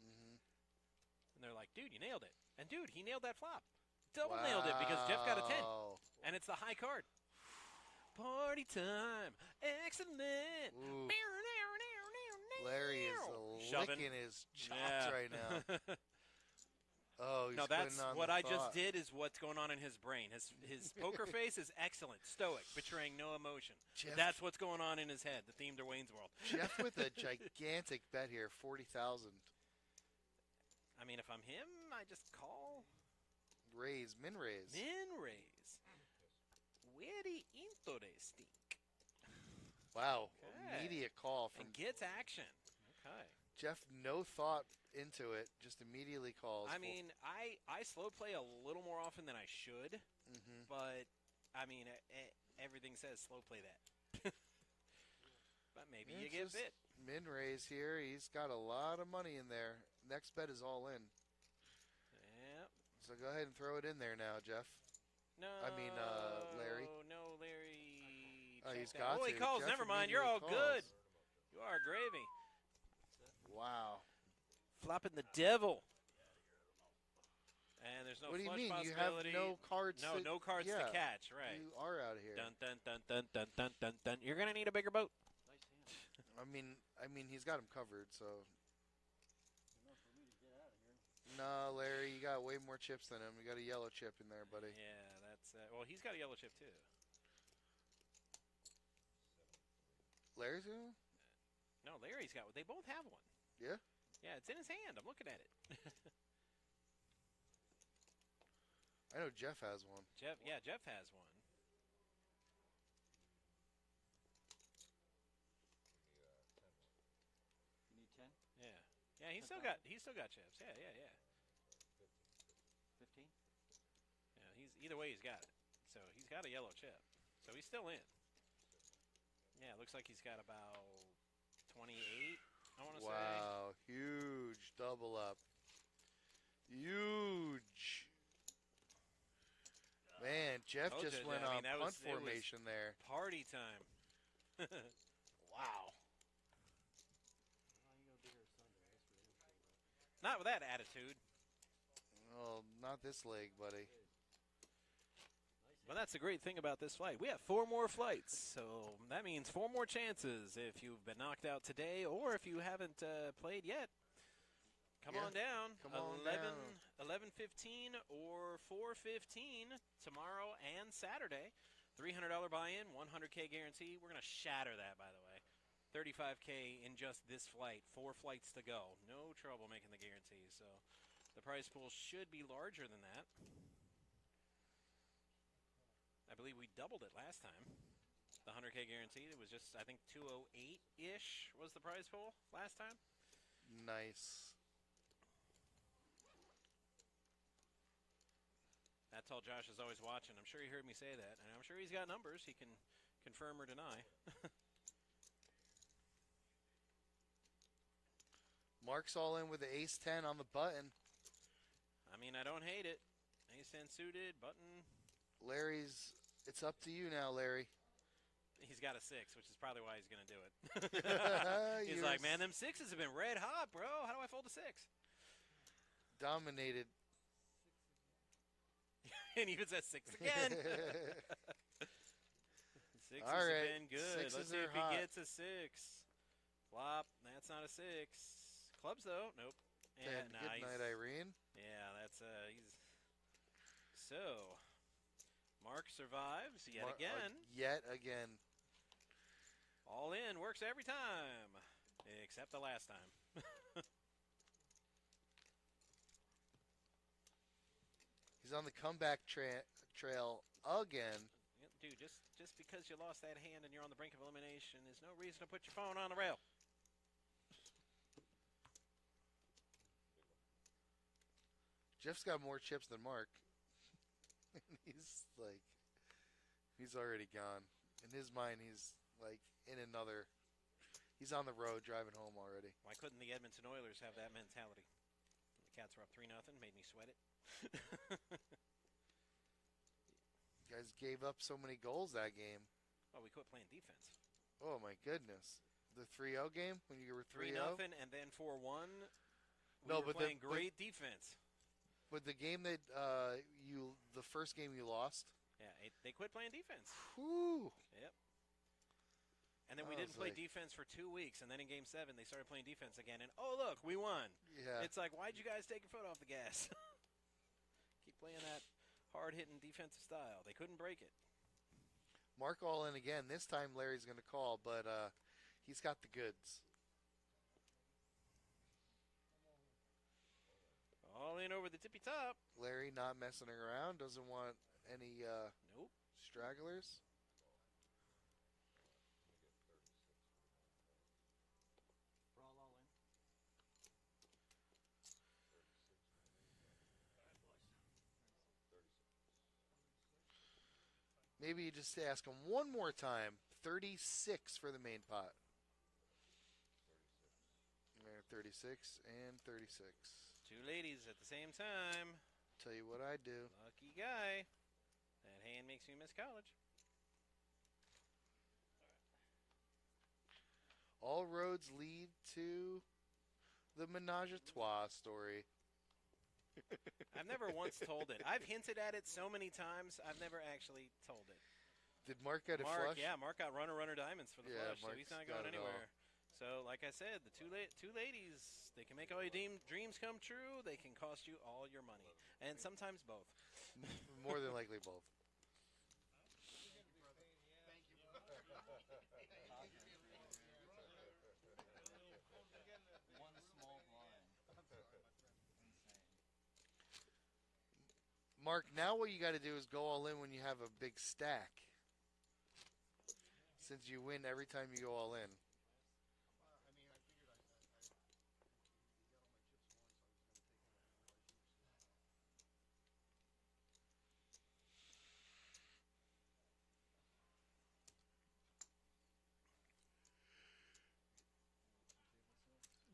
Mm-hmm. And they're like, dude, you nailed it. And, dude, he nailed that flop. Double nailed it because Jeff got a 10. And it's the high card. Party time. Excellent. Ooh. Larry is Shoving. licking his chops right now. Oh, he's no, that's putting on what the I thought. just did is what's going on in his brain. His poker face is excellent, stoic, betraying no emotion. Jeff, That's what's going on in his head, the theme to Wayne's World. Jeff with a gigantic bet here, 40,000. I mean, if I'm him, I just call. Raise, min raise. Min raise. Very interesting. Wow, Okay. immediate call from And gets action. Okay. Jeff. No thought into it, just immediately calls. I mean, I slow play a little more often than I should, Mm-hmm. but, I mean, everything says slow play that. But maybe you get bit. Min raise here. He's got a lot of money in there. Next bet is all in. Yep. So go ahead and throw it in there now, Jeff. No. Larry. No, Larry. Oh, he's check got that. Oh, he to. calls. Jeff Never mind. You're all immediately good. calls. You are gravy. Wow. Flopping the devil. And there's no What do you flush mean? You have possibility. no cards. No cards yeah, to catch. Right. You are out of here. Dun dun dun dun dun dun dun dun. You're gonna need a bigger boat. I mean, he's got him covered. So. No, Larry, you got way more chips than him. You got a yellow chip in there, buddy. Yeah, that's well. He's got a yellow chip too. Larry's in? No, Larry's got one. They both have one. Yeah. Yeah, it's in his hand. I'm looking at it. I know Jeff has one. Jeff has one. You need 10? Yeah. Yeah, he's still got chips. Yeah. 15? Yeah, either way he's got it. So he's got a yellow chip. So he's still in. Yeah, it looks like he's got about 28, I want to say. Wow, huge double up. Huge. Man, Jeff Told just you, went I on mean, that punt was- it was- formation there. Party time. Wow. Not with that attitude. Well, not this leg, buddy. Well, that's the great thing about this flight. We have 4 more flights, so that means 4 more chances if you've been knocked out today or if you haven't played yet. Come Yeah, on down. come on down. 11:15 or 4:15 tomorrow and Saturday. $300 buy-in, $100K guarantee. We're going to shatter that, by the way. $35K in just this flight. 4 flights to go. No trouble making the guarantee. So the prize pool should be larger than that. I believe we doubled it last time. The 100K guaranteed. It was just, I think, 208-ish was the prize pool last time. Nice. That's all Josh is always watching. I'm sure he heard me say that. And I'm sure he's got numbers he can confirm or deny. Mark's all in with the ace-10 on the button. I mean, I don't hate it. Ace-10 suited, button. Larry's, it's up to you now, Larry. He's got a 6, which is probably why he's going to do it. He's You're like, man, them 6s have been red hot, bro. How do I fold a 6? Dominated. And he was at 6 again. Sixes All right, have been good. sixes Let's see are if he hot. gets a 6. Flop. That's not a 6. Clubs, though. Nope. And good night, Irene. Yeah, that's he's so Mark survives yet Mar- again. Yet again. All in works every time, except the last time. He's on the comeback trail again. Dude, just because you lost that hand and you're on the brink of elimination is no reason to put your phone on the rail. Jeff's got more chips than Mark. He's like, he's already gone. In his mind, he's like in another. He's on the road driving home already. Why couldn't the Edmonton Oilers have that mentality? The Cats were up 3-0, made me sweat it. You guys gave up so many goals that game. Oh, we quit playing defense. Oh my goodness. The 3-0 game when you were 3-0 3-0? and then 4-1. No, We were but playing great defense. But the game that the first game you lost. Yeah, they quit playing defense. Whew. Yep. And then we I didn't was play like- defense for 2 weeks, and then in Game 7 they started playing defense again, and oh look, we won. Yeah. It's like, why'd you guys take your foot off the gas? Keep playing that hard-hitting defensive style. They couldn't break it. Mark all in again. This time Larry's going to call, but he's got the goods. All in over the tippy top. Larry not messing around. Doesn't want any Nope. stragglers. Brawl all in. Maybe you just ask him one more time. 36 for the main pot. There, 36 and 36. Two ladies at the same time. Tell you what I do. Lucky guy. That hand makes me miss college. All roads lead to the menage a trois story. I've never once told it. I've hinted at it so many times. I've never actually told it. Did Mark get a Mark, flush? yeah, Mark got runner diamonds for the Yeah, flush, so he's not Mark's got going it all. anywhere. So, like I said, the two ladies, they can make all your dreams come true. They can cost you all your money, and sometimes both. More than likely both. One small blind. Mark, now what you got to do is go all in when you have a big stack. Since you win every time you go all in.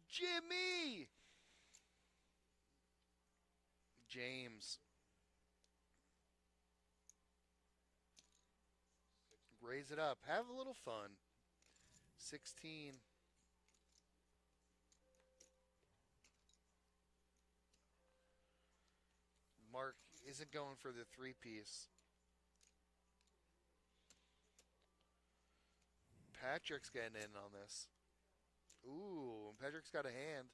Jimmy! James. Raise it up. Have a little fun. 16. Mark isn't going for the three-piece. Patrick's getting in on this. Ooh, Patrick's got a hand.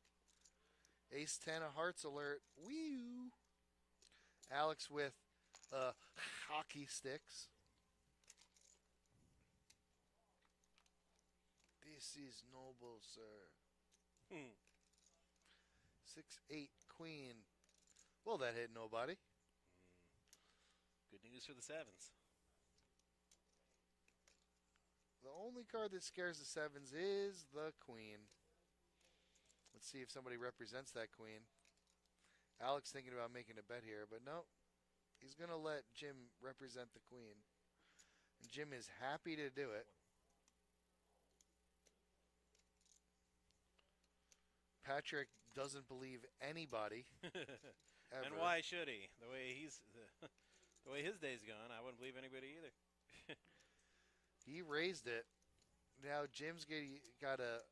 Ace 10 of hearts alert. Wee. Alex with hockey sticks. This is noble, sir. 6-8 queen. Well, that hit nobody. Good news for the sevens. The only card that scares the sevens is the queen. Let's see if somebody represents that queen. Alex thinking about making a bet here, but no. He's going to let Jim represent the queen. And Jim is happy to do it. Patrick doesn't believe anybody. Ever. And why should he? The way the way his day's gone, I wouldn't believe anybody either. He raised it. Now Jim's got a.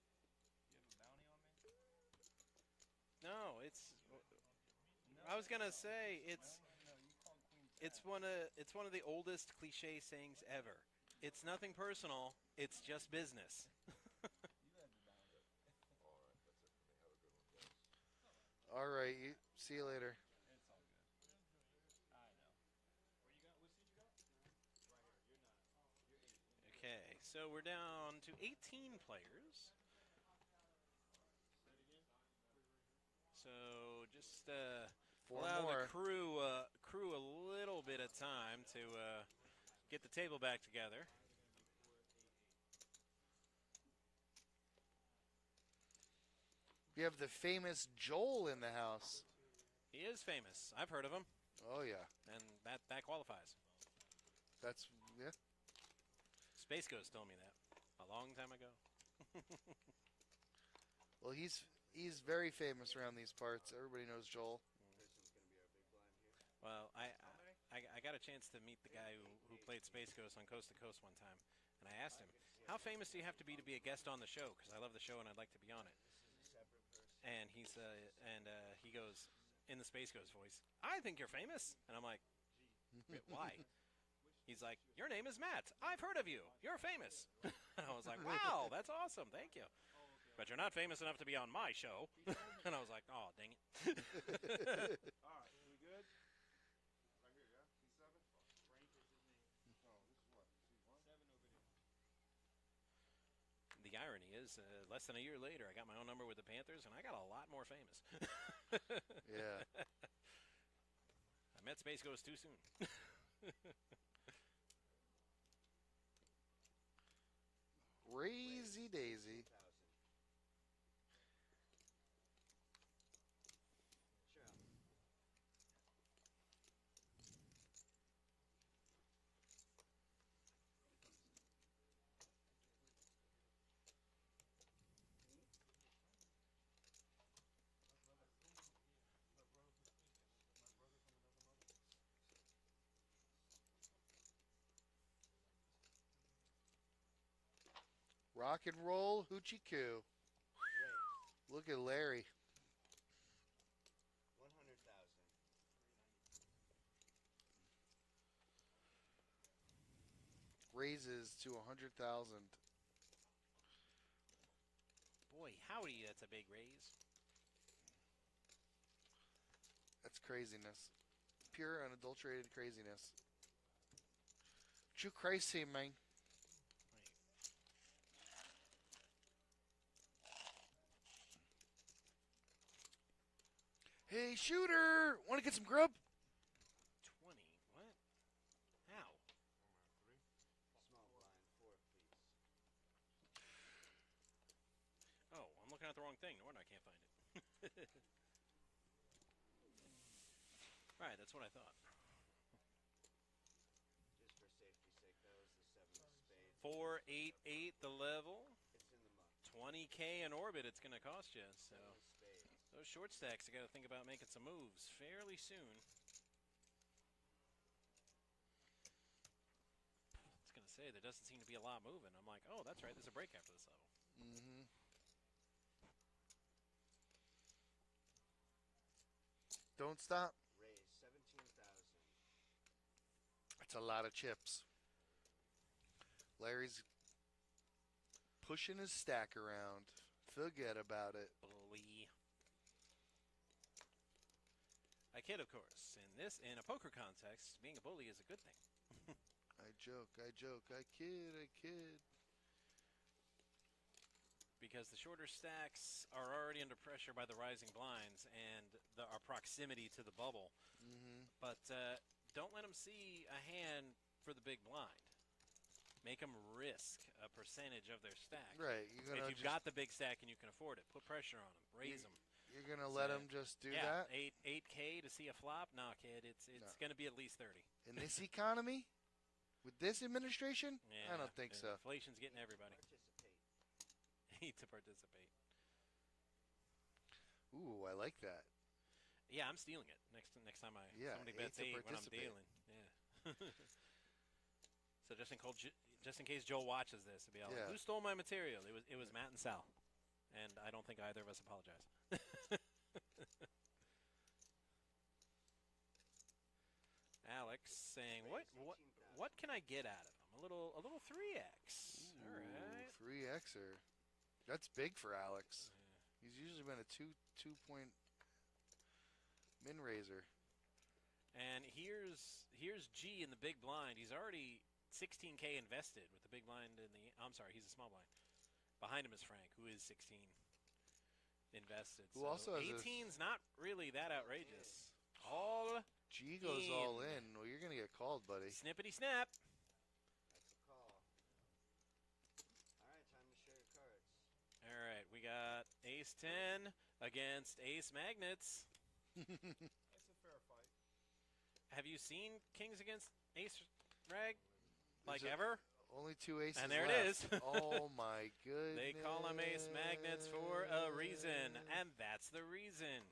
No, it's. I was gonna say it's one of the oldest cliche sayings ever. It's nothing personal. It's just business. All right. See you later. It's all good. I know. Where you got? What seed you got? So we're down to 18 players. So just Four allow more. the crew a little bit of time to get the table back together. We have the famous Joel in the house. He is famous. I've heard of him, Oh yeah, and that qualifies. that's yeah. Space Ghost told me that a long time ago. Well, he's very famous around these parts. Everybody knows Joel. Well, I got a chance to meet the guy who played Space Ghost on Coast to Coast one time, and I asked him, "How famous do you have to be a guest on the show? Because I love the show and I'd like to be on it." And he goes in the Space Ghost voice, "I think you're famous," and I'm like, "Why?" He's like, "Your name is Matt. I've heard of you. You're famous." And I was like, "Wow, that's awesome. Thank you." But you're not famous enough to be on my show. And I was like, "Oh, dang it." All right, we good? Right here, yeah? C7? Frank is his name. Oh, this is what? C1? 7 over there. The irony is, less than a year later, I got my own number with the Panthers, and I got a lot more famous. Yeah. I met Space Ghost too soon. Crazy daisy. Rock and roll hoochie coo. Look at Larry. 100,000. Raises to 100,000. Boy, howdy, that's a big raise. That's craziness. Pure unadulterated craziness. True crazy, man. Hey, shooter! Want to get some grub? 20. What? How? Small blind, 4, please. Oh, I'm looking at the wrong thing. No wonder I can't find it. Right, that's what I thought. Just for safety's sake, that was the 7 of spades. 488 the level. It's in the muck. 20K in orbit it's going to cost you. So 7 of spades. those short stacks, you got to think about making some moves fairly soon. I was going to say, there doesn't seem to be a lot moving. I'm like, oh, that's right, there's a break after this level. Mm-hmm. Don't stop. Raise 17,000. That's a lot of chips. Larry's pushing his stack around. Forget about it. Bully. I kid, of course. In a poker context, being a bully is a good thing. I joke, I kid, I kid. Because the shorter stacks are already under pressure by the rising blinds and our proximity to the bubble. Mm-hmm. But don't let them see a hand for the big blind. Make them risk a percentage of their stack. Right. You're gonna If you've got the big stack and you can afford it, put pressure on them, raise them. You're gonna let him just do that 8K to see a flop? Nah, kid, it's going to be at least 30. in this economy, with this administration? Yeah, I don't think so. Inflation's getting everybody. Participate. Need to participate. Ooh, I like that. Yeah, I'm stealing it next time Yeah, somebody 8 bets to 8 when I'm participate. dealing. Yeah. So just in case Joe watches this, it'll be all like, Yeah. who stole my material? It was Matt and Sal, and I don't think either of us apologize. Alex saying, what can I get out of him? A little 3x. All right. 3Xer. That's big for Alex. He's usually been a 2-point min raiser. And here's G in the big blind. He's already 16K invested with the big blind in the. I'm sorry, he's a small blind. Behind him is Frank, who is 16 invested. Who also has a- 18's not really that outrageous. All G goes all in. in. Well, you're going to get called, buddy. snippety snap. That's a call. All right, time to show your cards. All right, we got Ace 10 against Ace Magnets. It's a fair fight. Have you seen Kings against Ace Rag? Like Is it- ever? Only 2 aces And there left. it is. Oh, my goodness. They call them Ace Magnets for a reason, and that's the reason.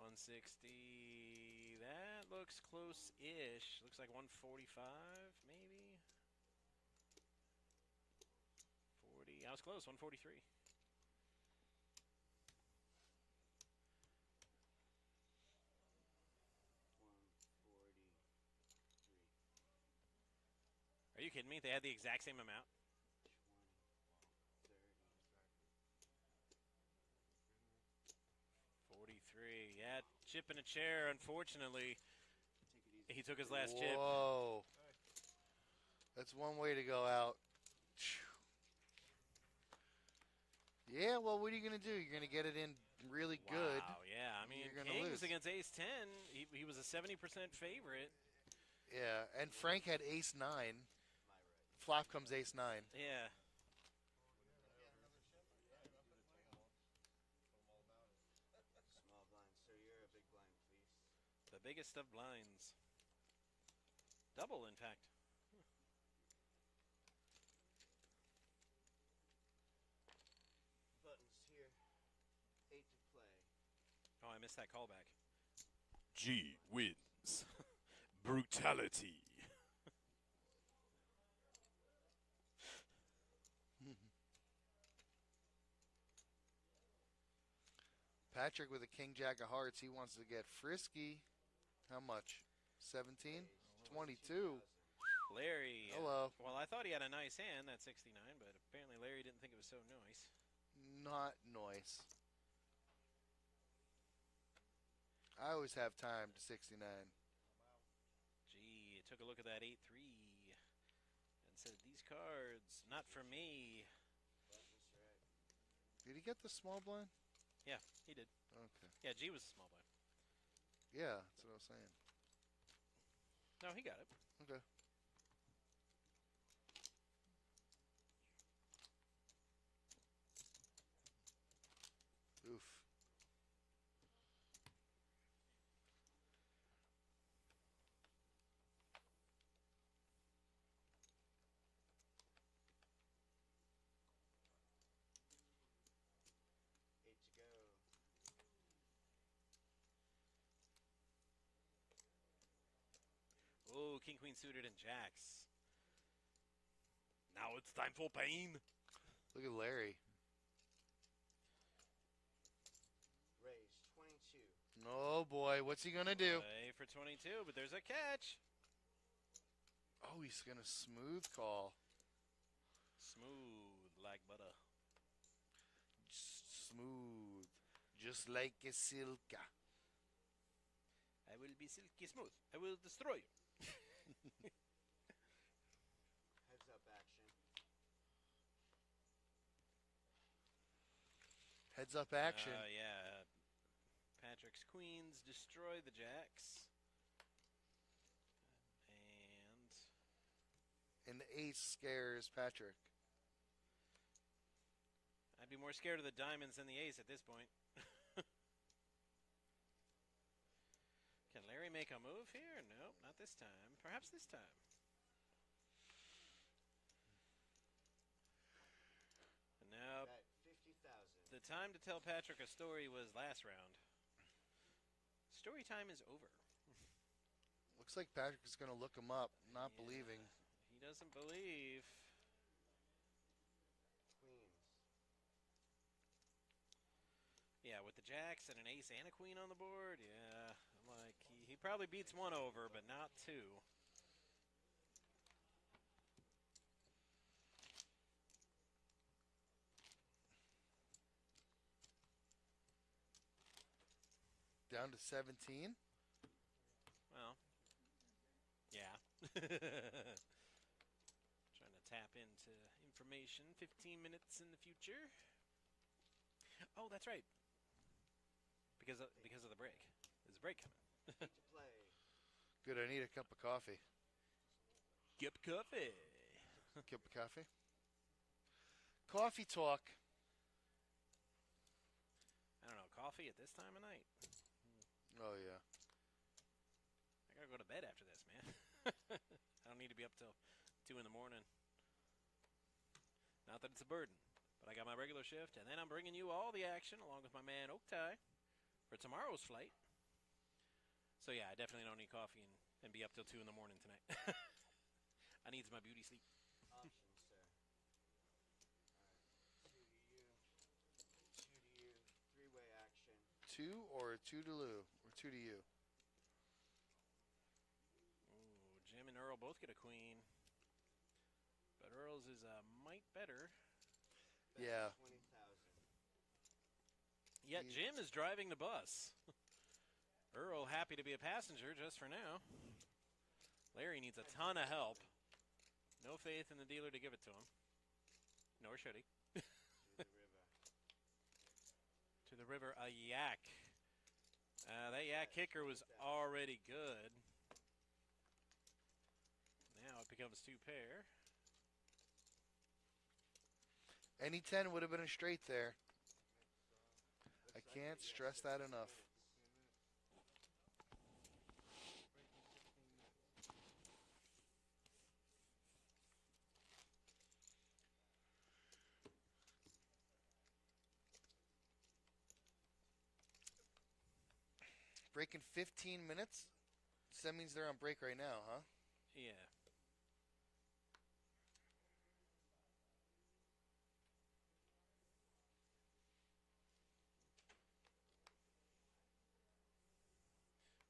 160. That looks close-ish. Looks like 145, maybe. 40. I was close. 143. Are you kidding me? They had the exact same amount. 43. Yeah, chip in a chair, unfortunately. He took his last chip. Whoa. That's one way to go out. Yeah, well, what are you going to do? You're going to get it in really good. Wow, yeah. I mean, You're gonna Kings lose. against Ace 10, he was a 70% favorite. Yeah, and Frank had ace 9. Flop comes ace 9. Yeah. Small blind. Sir, you're a big blind, please. The biggest of blinds. Double, in fact. Buttons here. 8 to play. Oh, I missed that callback. G wins. Brutality. Patrick with a king jack of hearts. He wants to get frisky. How much? 17? 22. Larry. Hello. Well, I thought he had a nice hand, that 69, but apparently Larry didn't think it was so nice. Not noise. I always have time to 69. Gee, took a look at that 8-3 and said, these cards, not for me. Buttons right. Did he get the small blind? Yeah, he did. Okay. Yeah, G was a small blind. Yeah, that's what I was saying. No, he got it. Okay. Oof. Eight to go. Oh, King, Queen suited and jacks. Now it's time for pain. Look at Larry. Raise 22. Oh boy, what's he gonna do? Play for 22, but there's a catch. Oh, he's gonna smooth call. Smooth like butter. Smooth, just like a silka. I will be silky smooth. I will destroy you. Heads up action. Heads up action. Yeah. Patrick's queens destroy the jacks. And And the ace scares Patrick. I'd be more scared of the diamonds than the ace at this point. Can Larry make a move here? Nope, not this time. Perhaps this time. And now Bet 50,000. the time to tell Patrick a story was last round. Story time is over. Looks like Patrick is gonna look him up, not Yeah, believing. He doesn't believe. Queens. Yeah, with the jacks and an ace and a queen on the board, yeah. Like, he probably beats one over, but not two. Down to 17. Trying to tap into information. 15 minutes in the future. Oh, that's right. Because of the break. There's a break coming. 8 to play. Good. I need a cup of coffee. Cup coffee. Cup of coffee. Coffee talk. I don't know, coffee at this time of night. Oh yeah. I gotta go to bed after this, man. I don't need to be up till 2 in the morning. Not that it's a burden, but I got my regular shift, and then I'm bringing you all the action along with my man Oktai for tomorrow's flight. So yeah, I definitely don't need coffee and be up till 2 in the morning tonight. I needs my beauty sleep. Option, sir. Alright. 2 to you. 2 to you. 3-way action. 2 or 2 to Lou or 2 to you. Ooh, Jim and Earl both get a queen. But Earl's is a mite better. Bet Yeah. 20,000. Yet Jim is driving the bus. Earl happy to be a passenger just for now. Larry needs a ton of help. No faith in the dealer to give it to him. Nor should he. To the river. To the river, a yak. That yak kicker was already good. Now it becomes 2 pair. Any 10 would have been a straight there. I Looks like can't it, yes, stress sir. that enough. Breaking 15 minutes? So that means they're on break right now, huh? Yeah.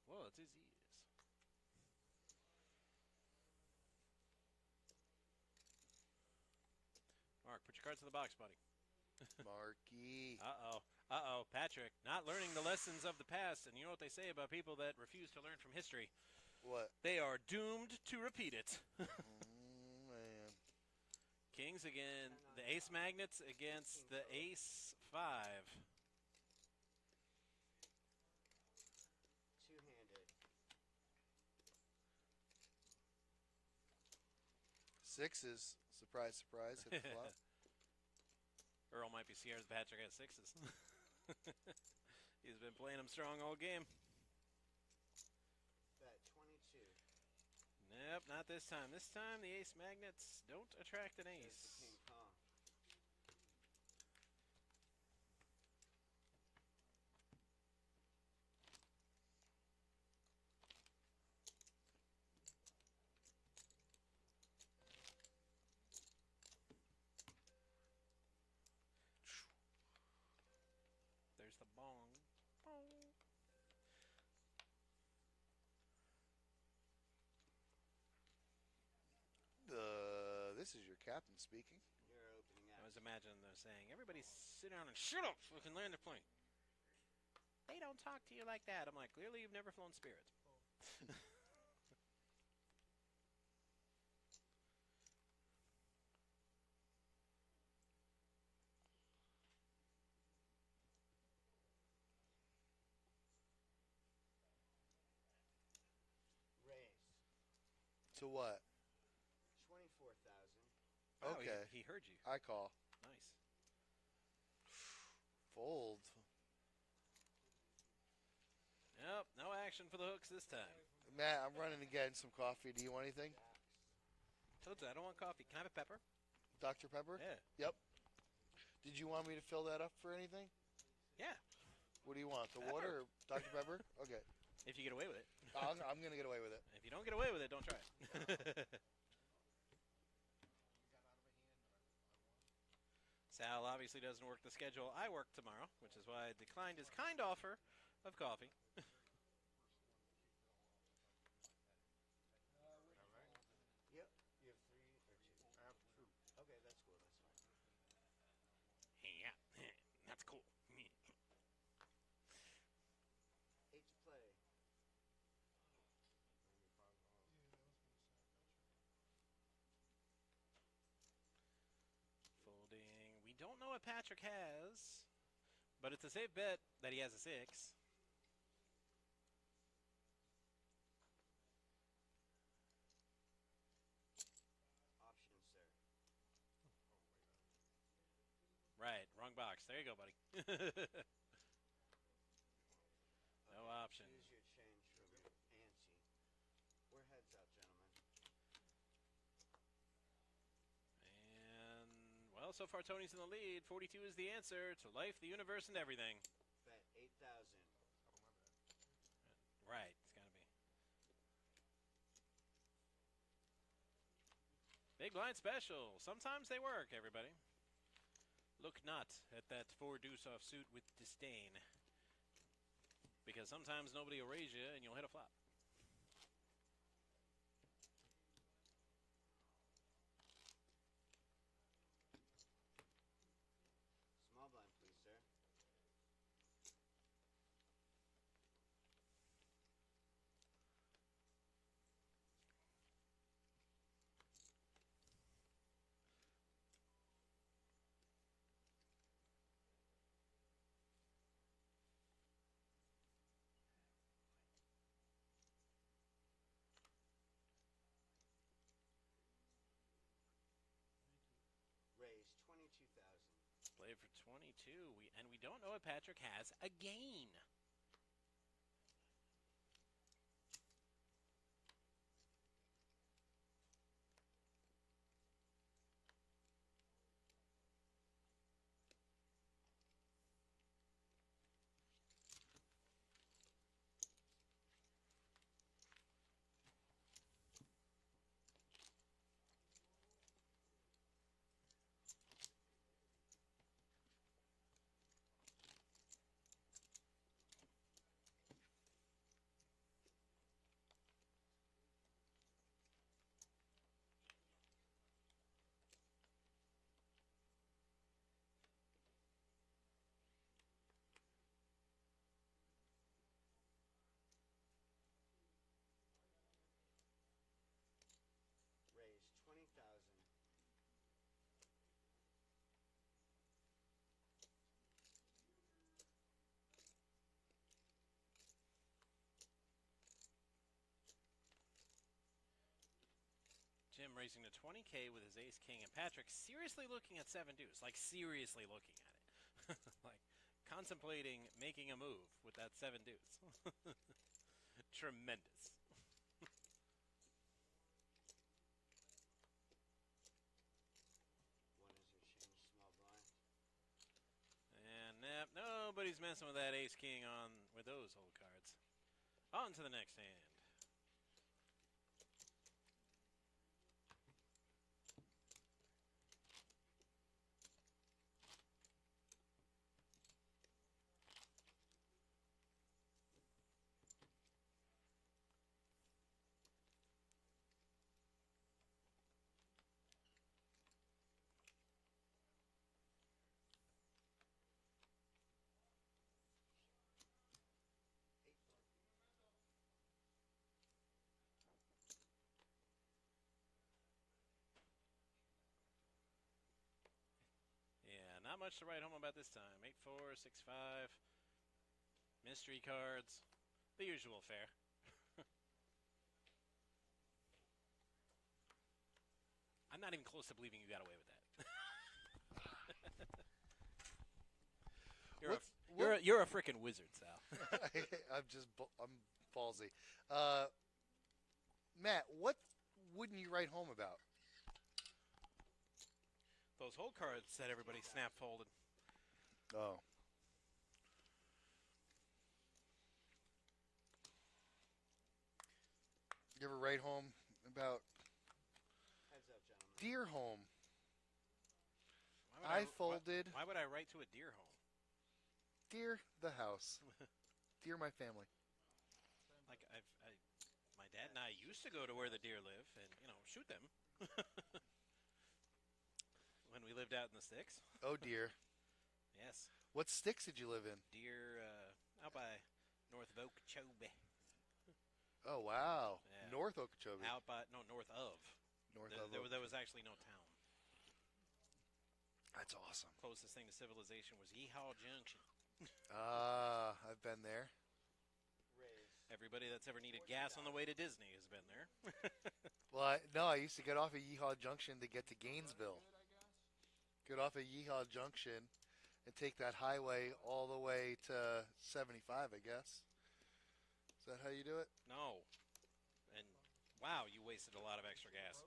Well, it's his ears. Mark, put your cards in the box, buddy. Marky. Uh-oh. Uh-oh. Patrick, not learning the lessons of the past. And you know what they say about people that refuse to learn from history? What? They are doomed to repeat it. Man. Kings again. The ace magnets against the ace 5. Two-handed. Sixes. Surprise, surprise. Hit the flop. Earl might be scared that Patrick has 6s. He's been playing them strong all game. Bet 22. Nope, not this time. This time the ace magnets don't attract an There's ace. the king call. There's the bong. Bong. This is your captain speaking. Your opening I action. was imagining them saying, everybody sit down and shut up so we can land the plane. They don't talk to you like that. I'm like, clearly you've never flown Spirit. Raise. To what? 24,000. Wow, Okay. He heard you. I call. Nice. Fold. Nope, no action for the hooks this time. Matt, I'm running to get some coffee. Do you want anything? Told you, I don't want coffee. Can I have a pepper? Dr. Pepper? Yeah. Yep. Did you want me to fill that up for anything? Yeah, What do you want? The Pepper. water or Dr. Pepper? Okay. if you get away with it. I'm going to get away with it. If you don't get away with it, don't try it. Sal obviously doesn't work the schedule I work tomorrow, which is why I declined his kind offer of coffee. Yep. You have 3 or 2? I have 2. Okay, that's cool. That's fine. Yeah, that's cool. 8 to play. don't know what Patrick has, but it's a safe bet that he has a 6. Option, sir. Right, wrong box. There you go, buddy. No Okay, option. Choose your change from your ante. We're heads up, gentlemen. And, well, so far Tony's in the lead. 42 is the answer to life, the universe, and everything. Bet 8,000. Right, it's got to be. Big blind special. Sometimes they work, everybody. Look not at that 4 deuce off suit with disdain. Because sometimes nobody will raise you and you'll hit a flop. Small blind, please, sir. Raise 22,000. Play for 22. And we don't know what Patrick has again. Raise 20,000. Jim raising to 20K with his ace king, and Patrick seriously looking at 7 deuce, like seriously looking at it, like contemplating making a move with that 7 deuce. Tremendous. One is your change, small blind. And nobody's messing with that ace king on with those old cards. On to the next hand. Yeah, not much to write home about this time. 8-4, 6-5. Mystery cards. The usual fare. I'm not even close to believing you got away with that. You're a freaking wizard, Sal. I'm ballsy. Matt, what wouldn't you write home about? Those whole cards that everybody snap folded. Oh. You ever write home about Heads up, gentlemen. deer home? Why I folded Why would I write to a deer home? deer the house. Deer my family. Like my dad and I used to go to where the deer live and shoot them. When we lived out in the sticks. Oh dear. Yes. What sticks did you live in? Deer out by North of Okeechobee. Oh wow. Yeah. North Okeechobee. North of. North There of Okeechobee. was actually no town. That's awesome. Closest thing to civilization was Yeehaw Junction. I've been there. Raise. Everybody that's ever needed gas on the way to Disney has been there. Well, I used to get off at Yeehaw Junction to get to Gainesville. Get off at Yeehaw Junction and take that highway all the way to 75, I guess. Is that how you do it? No. And wow, you wasted a lot of extra gas.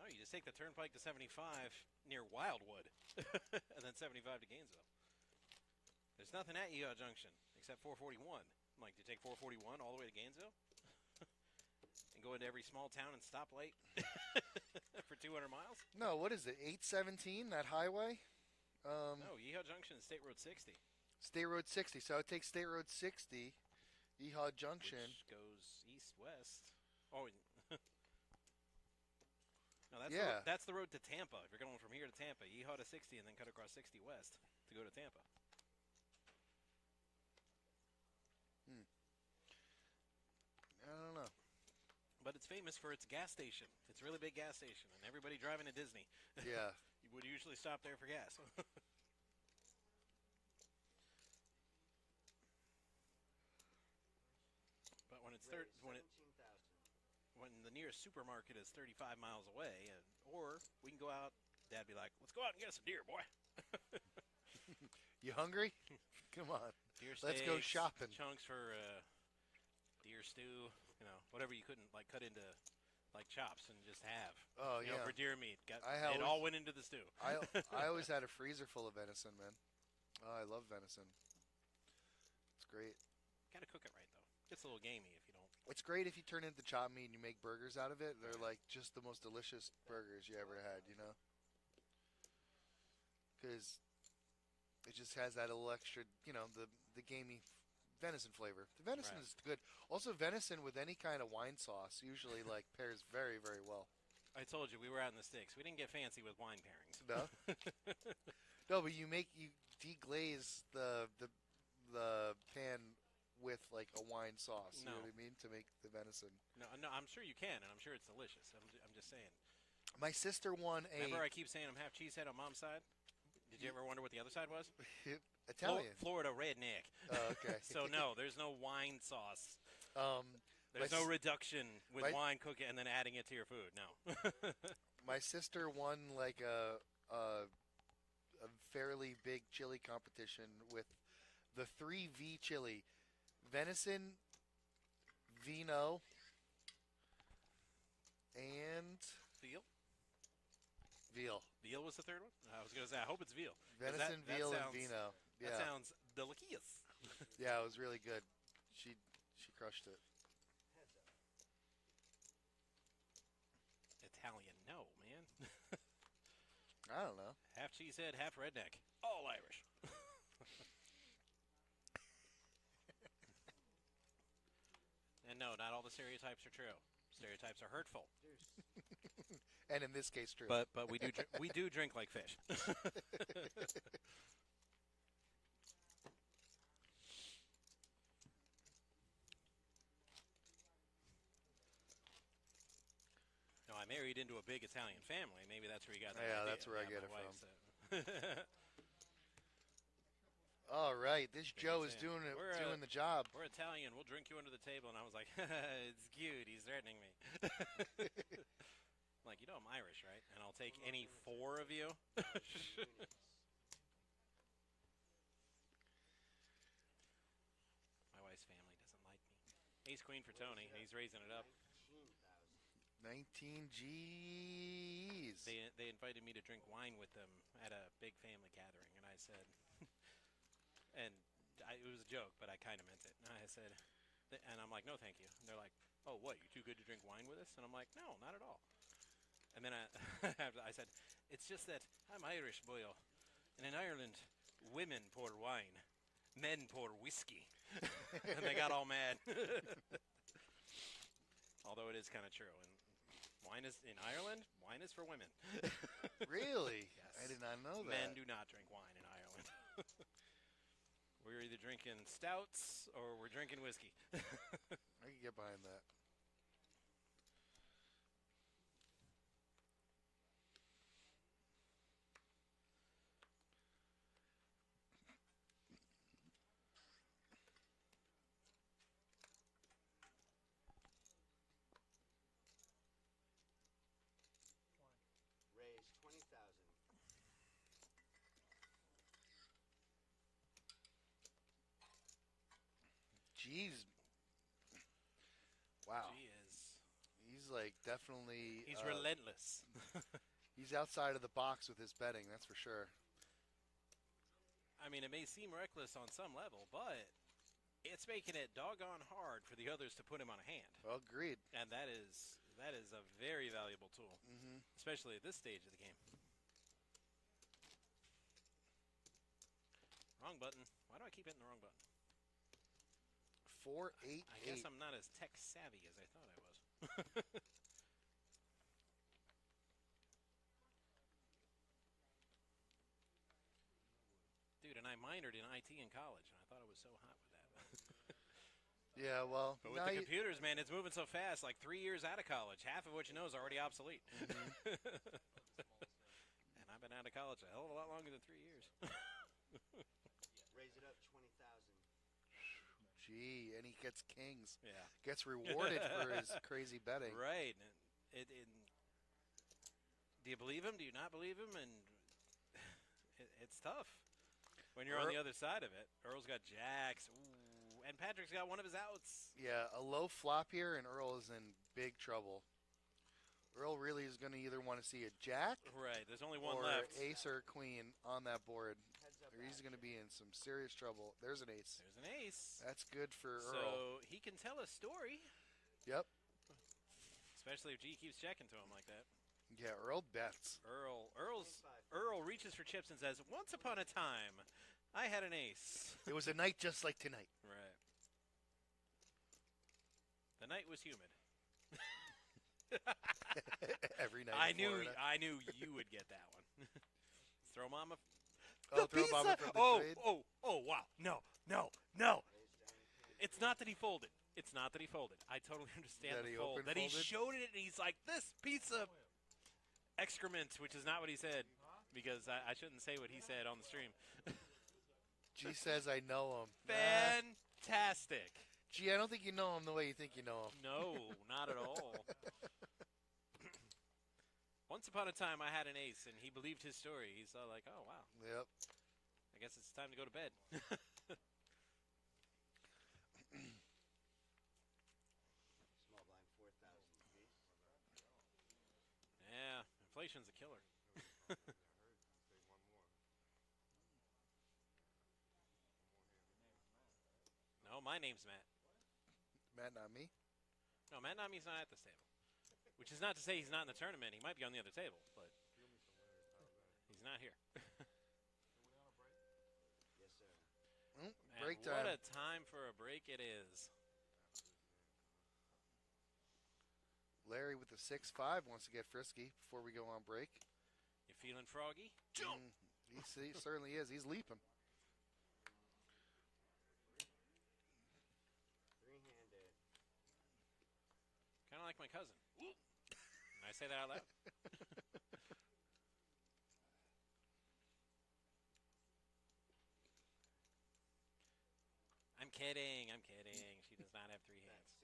No, you just take the turnpike to 75 near Wildwood and then 75 to Gainesville. There's nothing at Yeehaw Junction except 441. I'm like, do you take 441 all the way to Gainesville? And go into every small town and stoplight for 200 miles? No, what is it? 817, that highway? No, Yeehaw Junction is State Road 60. State Road 60. So I take State Road 60, Yeehaw Junction. Which goes east-west. Oh, no, that's the road to Tampa. If you're going from here to Tampa, Yeehaw to 60 and then cut across 60 west to go to Tampa. I don't know. But it's famous for its gas station. It's a really big gas station, and everybody driving to Disney Yeah. would usually stop there for gas. But when it's Raise. when 17,000. the nearest supermarket is 35 miles away, or we can go out. Dad be like, "Let's go out and get us a deer, boy." You hungry? Come on. Deer Let's go steaks, shopping. Chunks for deer stew, whatever you couldn't like cut into like chops and just have. Oh, You know, yeah. for deer meat. I It all went into the stew. I always had a freezer full of venison, man. Oh, I love venison. It's great. Gotta cook it right though. Gets a little gamey if you don't. It's great if you turn it into chopped meat and you make burgers out of it. They're like just the most delicious burgers you ever had, you know? Because it just has that little extra, the gamey venison flavor. The venison Right. is good. Also, venison with any kind of wine sauce usually like pairs very, very well. I told you we were out in the sticks. We didn't get fancy with wine pairings. No, no, but you deglaze the pan with like a wine sauce. You know No. what I mean, to make the venison. No, I'm sure you can, and I'm sure it's delicious. I'm just saying. My sister won a Remember, I keep saying I'm half cheesehead on mom's side. Did you ever wonder what the other side was? Italian. Florida redneck. Oh, okay. So no, there's no wine sauce. My There's no s- reduction with my- wine cooking and then adding it to your food. No. My sister won like a fairly big chili competition with the 3V chili: venison, vino, and Veal. veal. Veal was the third one. I was gonna say I hope it's veal. 'Cause Venison, that veal, and sounds- vino. That Yeah, sounds delicious. yeah, it was really good. She crushed it. Heads up. Italian, no man. I don't know. Half cheesehead, half redneck. All Irish. And no, not all the stereotypes are true. Stereotypes are hurtful. Deuce. And in this case, true. But we do drink like fish. No, I married into a big Italian family. Maybe that's where you got that Yeah, idea. that's where I get my it from. wife said- All right, this Joe is saying, doing it, we're, doing the job. We're Italian. We'll drink you under the table. And I was like, it's cute. He's threatening me. I'm like, I'm Irish, right? And I'll take any four of you. My wife's family doesn't like me. Ace queen for Tony. He's raising it up. 19,000. 19 G's. They invited me to drink wine with them at a big family gathering, and I said, it was a joke, but I kind of meant it. And I said, and I'm like, no, thank you. And they're like, oh, what? You too good to drink wine with us? And I'm like, no, not at all. And then I said, it's just that I'm Irish, boyo, and in Ireland, women pour wine, men pour whiskey, and they got all mad. Although it is kind of true, and wine is in Ireland. Wine is for women. Really? Yes. I did not know that. Men do not drink wine in Ireland. We're either drinking stouts or we're drinking whiskey. I can get behind that. G's. Wow. G is. He's like definitely. He's relentless. He's outside of the box with his betting. That's for sure. I mean, it may seem reckless on some level, but it's making it doggone hard for the others to put him on a hand. Well, agreed. And that is a very valuable tool, especially at this stage of the game. Wrong button. Why do I keep hitting the wrong button? 4, 8, I guess 8. I'm not as tech savvy as I thought I was. Dude, and I minored in IT in college, and I thought I was so hot with that. Yeah, well, But with the computers, man, it's moving so fast, like 3 years out of college, half of what you know is already obsolete. And I've been out of college a hell of a lot longer than 3 years. Raise it up 20,000. Gee, and he gets kings. Yeah. Gets rewarded for his crazy betting. Right. Do you believe him? Do you not believe him? And it's tough when you're on the other side of it. Earl's got jacks. Ooh. And Patrick's got one of his outs. Yeah, a low flop here, and Earl is in big trouble. Earl really is going to either want to see a jack Right. There's only one or left. ace or queen on that board. Heads up. Or he's going to be in some serious trouble. There's an ace. There's an ace. That's good for So Earl. he can tell a story, Yep. especially if G keeps checking to him like that. Yeah, Earl bets. Earl 25. reaches for chips and says, "Once upon a time, I had an ace." It was a night just like tonight. Right. The night was humid. Every night. I in knew Florida. you would get that one. Throw Mama. Oh, throw pizza! Mama for the trade. Oh, wow. No. Raise down. It's not that he folded. It's not that he folded. I totally understand That the he fold. open That he folded? showed it and he's like, this piece of excrement, which is not what he said, because I shouldn't say what he said on the stream. G says I know him. Fantastic. Gee, I don't think you know him the way you think you know him. No, not at all. Once upon a time, I had an ace, and he believed his story. He's all like, oh, wow. Yep. I guess it's time to go to bed. Small blind 4,000. Ace. Yeah, inflation's a killer. No, my name's Matt. Matt, not me. No, Matt Nami's not at this table. Which is not to say he's not in the tournament. He might be on the other table, but he's not here. Yes, sir. And Break what time. a time for a break it is. Larry with the 6-5 wants to get frisky before we go on break. You feeling froggy? He certainly is. He's leaping. Three-handed. Kind of like my cousin. Can I say that out loud? I'm kidding. I'm kidding. She does not have three Bet hands.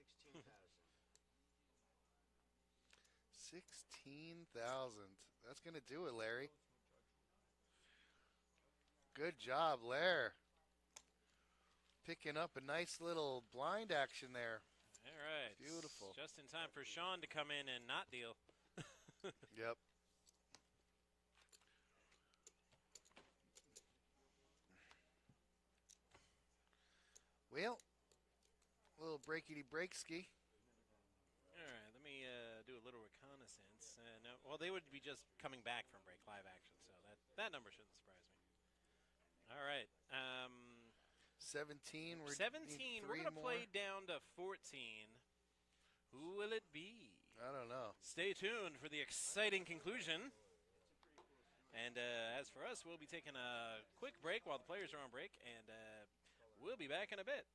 16,000. 16,000. That's going to do it, Larry. Good job, Lair. Picking up a nice little blind action there. All right. Beautiful. Just in time for Sean to come in and not deal. Yep. Well, a little breakity break ski. All right. Let me do a little reconnaissance. No, well, they would be just coming back from break live action, so that number shouldn't surprise me. All right. 17. We're 17. We're going to play down to 14. Who will it be? I don't know. Stay tuned for the exciting conclusion. And as for us, we'll be taking a quick break while the players are on break, and we'll be back in a bit.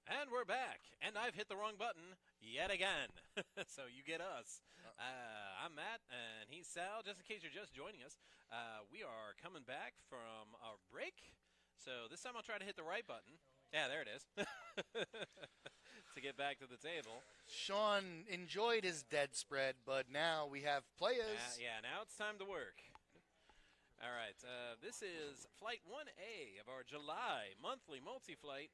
And we're back. And I've hit the wrong button yet again. So you get us. I'm Matt, and he's Sal. Just in case you're just joining us, we are coming back from our break. So this time I'll try to hit the right button. Yeah, there it is. To get back to the table. Sean enjoyed his dead spread, but now we have players. Yeah, now it's time to work. All right, this is Flight 1A of our July monthly multi-flight.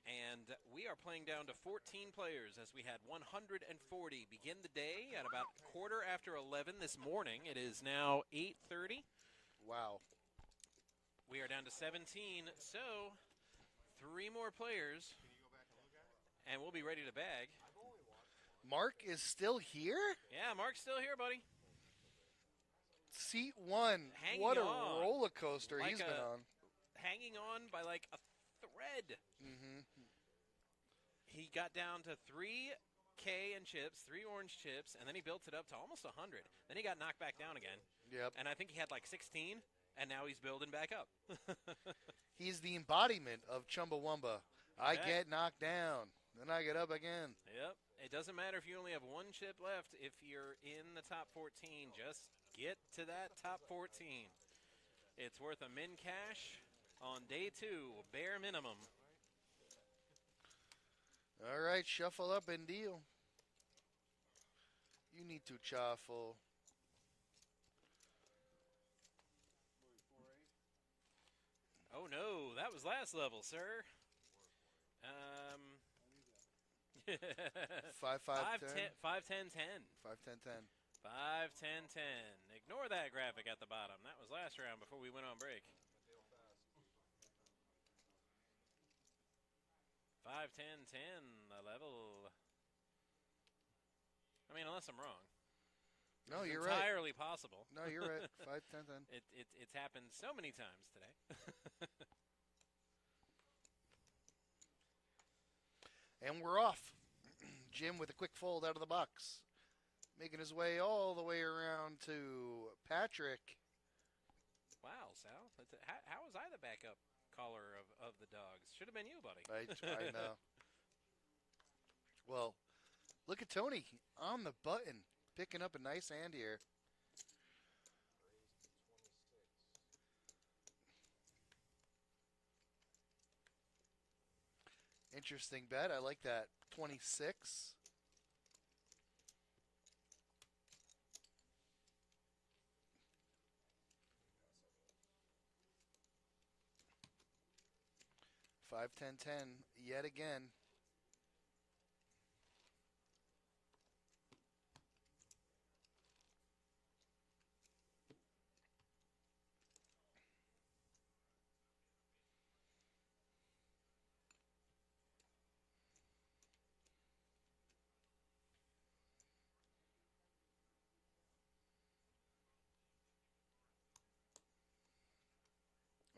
And we are playing down to 14 players as we had 140 begin the day at about 11:15 this morning. It is now 8:30. Wow. We are down to 17, so 3 more players, and we'll be ready to bag. Mark is still here? Yeah, Mark's still here, buddy. Seat 1. Hanging what a on. roller coaster Like he's been on. Hanging on by like a thread. Mm-hmm. He got down to 3K in chips, 3 orange chips, and then he built it up to almost 100. Then he got knocked back down again. Yep. And I think he had like 16, and now he's building back up. He's the embodiment of Chumbawamba. I Okay. get knocked down, then I get up again. Yep. It doesn't matter if you only have 1 chip left. If you're in the top 14, just get to that top 14. It's worth a min cash on day 2, bare minimum. All right, shuffle up and deal. You need to shuffle. Oh no, that was last level, sir. 5, 5, 10. 5, 10, 10. 5, 10, 10. 5, 10, 10. Ignore that graphic at the bottom. That was last round before we went on break. 5, 10, 10, the level. I mean, unless I'm wrong. No, It's you're right. entirely possible. No, you're right. 5, 10, 10. It's happened so many times today. And we're off. Jim with a quick fold out of the box. Making his way all the way around to Patrick. Wow, Sal. How was I the backup caller of the dogs? Should have been you, buddy. I know. Well, look at Tony on the button. Picking up a nice hand here. Interesting bet. I like that. 26. Five, 10, 10. Yet again.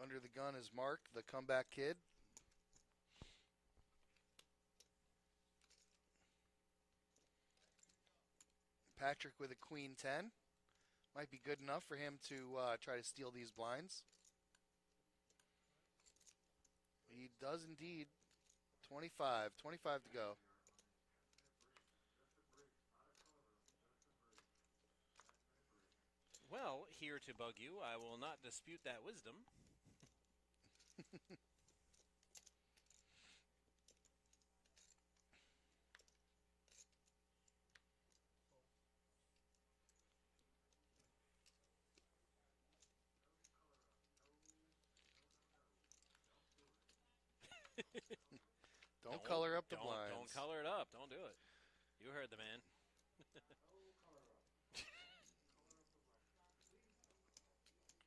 Under the gun is Mark, the comeback kid. Patrick with a queen 10. Might be good enough for him to try to steal these blinds. He does indeed. 25 to go. Well, here to bug you, I will not dispute that wisdom. Don't color up the don't, blinds. Don't color it up. Don't do it. You heard the man.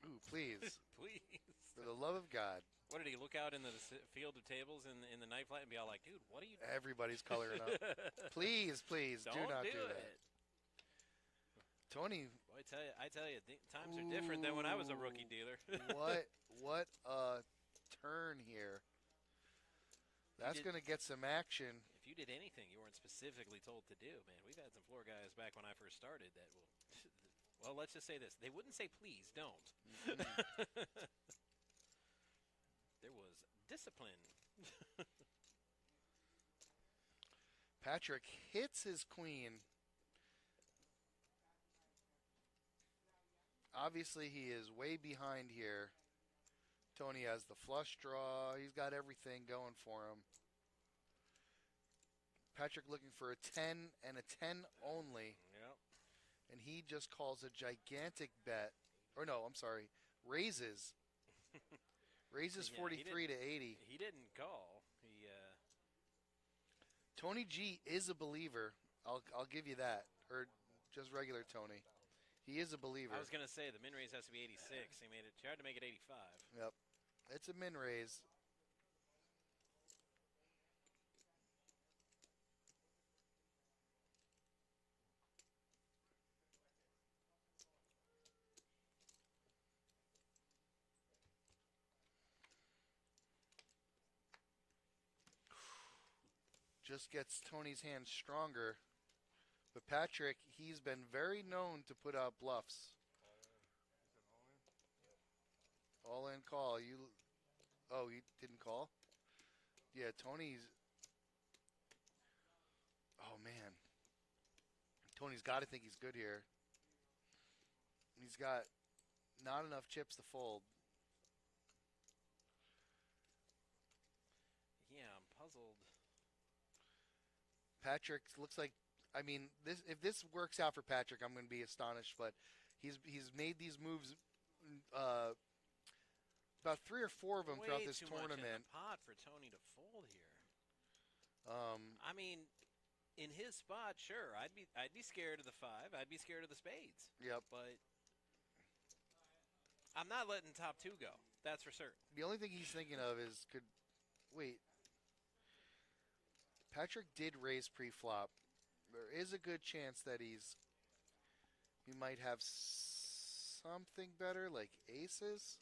Ooh, please. Please. For the love of God. What did he look out into the field of tables in the night flight and be all like, dude, what are you doing? Everybody's coloring up. Please, please, do not do that. it. Tony, Boy, I tell you, times are different than when I was a rookie dealer. what a turn here. That's going to get some action. If you did anything you weren't specifically told to do, man, we've had some floor guys back when I first started that will, well, let's just say this. They wouldn't say, please, don't. There was discipline. Patrick hits his queen. Obviously, he is way behind here. Tony has the flush draw. He's got everything going for him. Patrick looking for a 10 and a 10 only. Yep. And he just calls a gigantic bet. Or no, I'm sorry. Raises. Raises Yeah, 43 to 80. He didn't call. Tony G is a believer. I'll give you that. Or just regular Tony. He is a believer. I was gonna say the min raise has to be 86. He tried to make it 85. Yep. It's a min raise. Just gets Tony's hand stronger. But Patrick, he's been very known to put out bluffs. All in call. Oh, he didn't call? Yeah, Tony's. Oh, man. Tony's got to think he's good here. He's got not enough chips to fold. Yeah, I'm puzzled. Patrick looks like, I mean, if this works out for Patrick, I'm going to be astonished. But he's made these moves, about 3 or 4 of them Way throughout this too much in tournament. the pot for Tony to fold here. Um, I mean, in his spot, sure, I'd be scared of the 5. I'd be scared of the spades. Yep. But I'm not letting top 2 go. That's for certain. The only thing he's thinking of is wait. Patrick did raise pre-flop. There is a good chance that he might have something better, like aces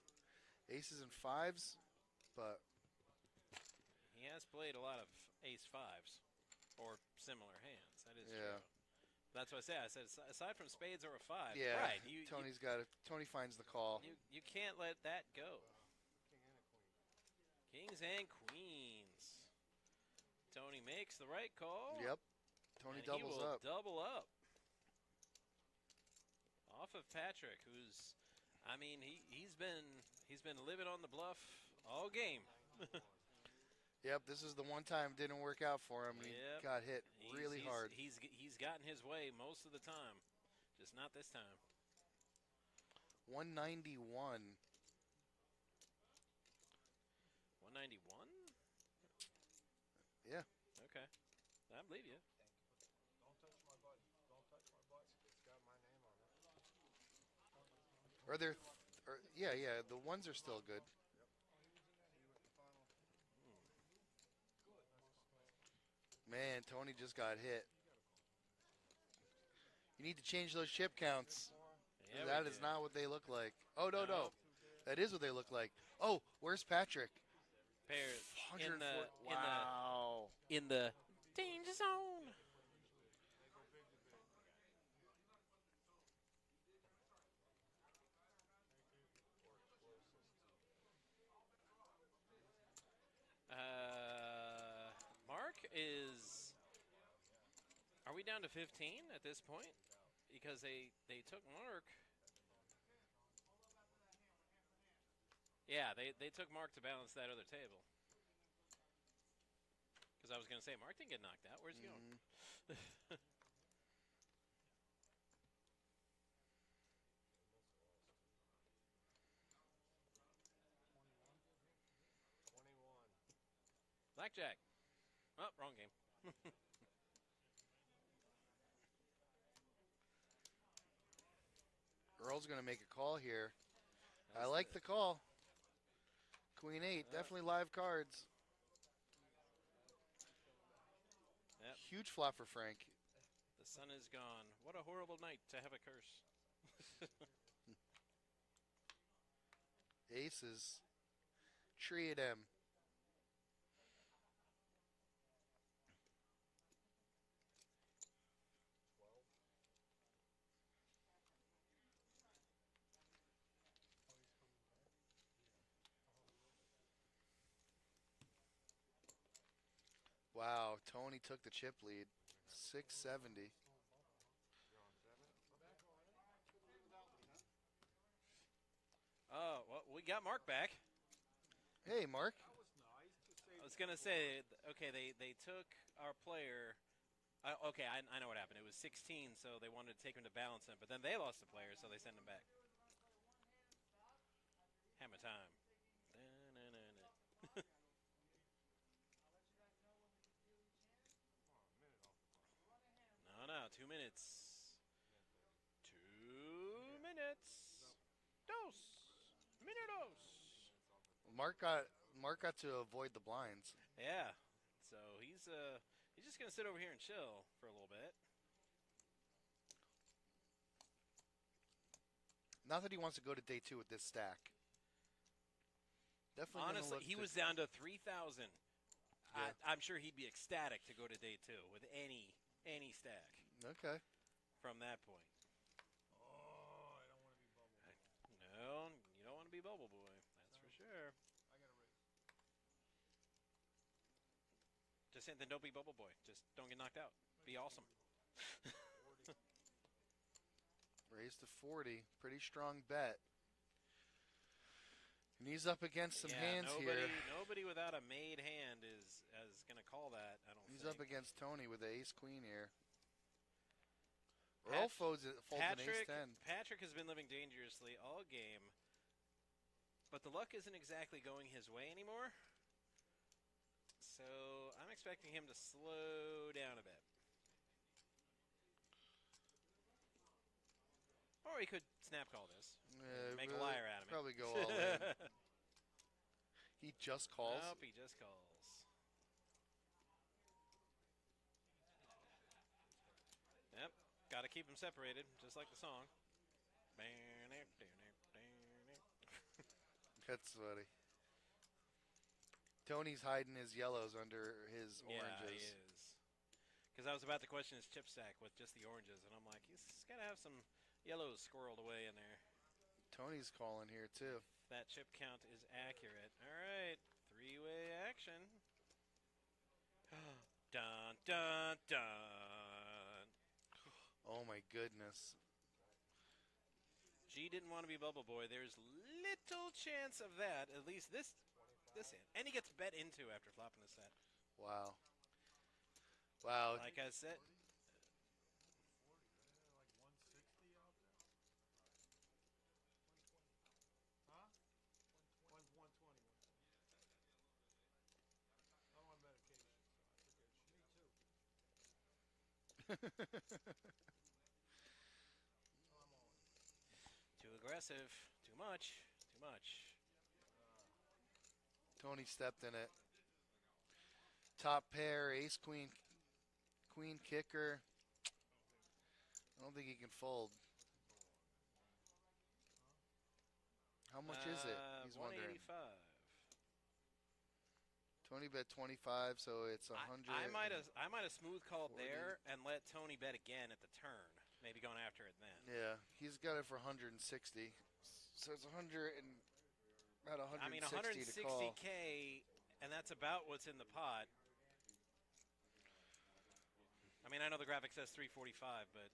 and 5s, but He has played a lot of ace 5s or similar hands. That is yeah. true. That's what I said. I said aside from spades or a 5, Yeah, right? Tony finds the call. You can't let that go. Kings and queens. Tony makes the right call. Yep. Tony and doubles he will up. Double up. Off of Patrick, who's, I mean, he's been living on the bluff all game. Yep, this is the one time it didn't work out for him. Yep. He got hit really hard. He's gotten his way most of the time, just not this time. 191. 191? Yeah. Okay, I believe you. Don't touch my button. Don't touch my button. It's got my name on it. Are there? Yeah. The ones are still good. Man, Tony just got hit. You need to change those chip counts. Yeah, That we is do. not what they look like. Oh, no. No. That is what they look like. Oh, where's Patrick? Pair 104. in Wow. the danger zone. Mark is. Are we down to 15 at this point? Because they took Mark. Yeah, they took Mark to balance that other table. Because I was going to say, Mark didn't get knocked out. Where's he going? Blackjack. Oh, wrong game. Earl's going to make a call here. I like the call. Queen 8, definitely live cards. Yep. Huge flop for Frank. The sun is gone. What a horrible night to have a curse. Aces. Tree at him. Wow, Tony took the chip lead. 670. Oh, well, we got Mark back. Hey, Mark. I was going to say, okay, they took our player. Okay, I know what happened. It was 16, so they wanted to take him to balance him, but then they lost the player, so they sent him back. Hammer time. Da-na-na-na. No, 2 minutes. 2 minutes. Dos. Minutos. Mark got to avoid the blinds. Yeah. So he's just gonna sit over here and chill for a little bit. Not that he wants to go to day 2 with this stack. Definitely. Honestly, he was down to 3,000. Yeah. I'm sure he'd be ecstatic to go to day 2 with any stack Okay. from that point. Oh, I don't want to be bubble. No, you don't want to be Bubble Boy. That's for sure. I got a raise. Just then don't be Bubble Boy. Just don't get knocked out. Be awesome. Raised to 40. Pretty strong bet. And he's up against some hands here. Nobody without a made hand is going to call that, I don't He's think. up against Tony with the ace-queen here. Earl folds an ace-10. Patrick has been living dangerously all game, but the luck isn't exactly going his way anymore. So I'm expecting him to slow down a bit. Or he could snap call this. Make a liar out of me. Probably go all in. He just calls. Nope, he just calls. Yep, got to keep them separated, just like the song. That's funny. Tony's hiding his yellows under his Yeah, oranges. he is. Because I was about to question his chip stack with just the oranges, and I'm like, he's got to have some yellows squirreled away in there. Tony's calling here too. If that chip count is accurate. All right, three-way action. Dun, dun, dun. Oh my goodness. G didn't want to be Bubble Boy. There's little chance of that, at least this hand. And he gets bet into after flopping the set. Wow. Wow. Like I said. Too aggressive. Too much. Too much. Tony stepped in it. Top pair, ace, queen, queen kicker. I don't think he can fold. How much is it? He's wondering. 185. Tony bet 25, so it's 100. I might have smooth called there and let Tony bet again at the turn. Maybe going after it then. Yeah, he's got it for 160. So it's 100 and about 160 I mean, to call. 160K, and that's about what's in the pot. I mean, I know the graphic says 345, but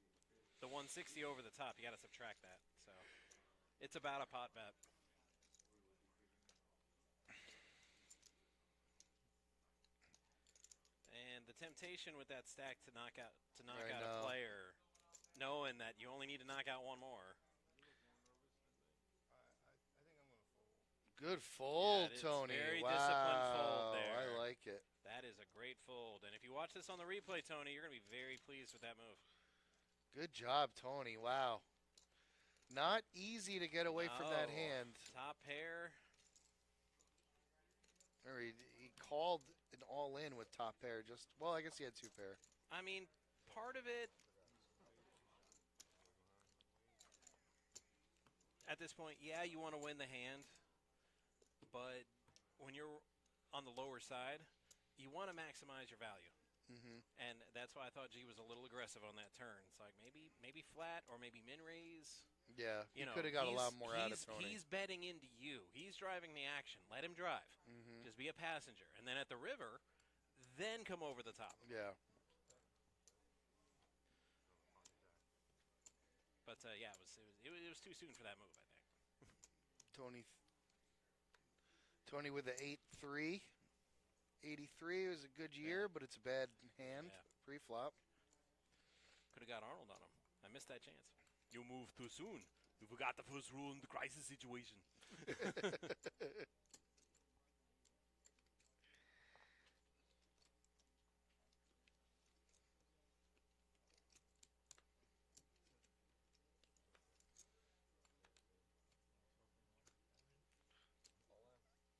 the 160 over the top, you got to subtract that. So it's about a pot bet. And the temptation with that stack to knock out a player, knowing that you only need to knock out one more. Good fold, Yeah, Tony. very wow, disciplined fold there. I like it. That is a great fold. And if you watch this on the replay, Tony, you're going to be very pleased with that move. Good job, Tony. Wow. Not easy to get away from that No. hand. Top pair. Or he called an all-in with top pair. Well, I guess he had two pair. I mean, part of it, at this point, yeah, you want to win the hand. But when you're on the lower side, you want to maximize your value. Mm-hmm. And that's why I thought G was a little aggressive on that turn. It's like maybe flat or maybe min raise. Yeah, he You know, could have got a lot more out of he's- Tony. He's betting into you. He's driving the action. Let him drive. Mm-hmm. Just be a passenger. And then at the river, then come over the top. Yeah. But yeah, it was too soon for that move, I think. Tony with the 8-3. 83 was a good year, but it's a bad hand. Yeah. Pre-flop. Could have got Arnold on him. I missed that chance. You moved too soon. You forgot the first rule in the crisis situation.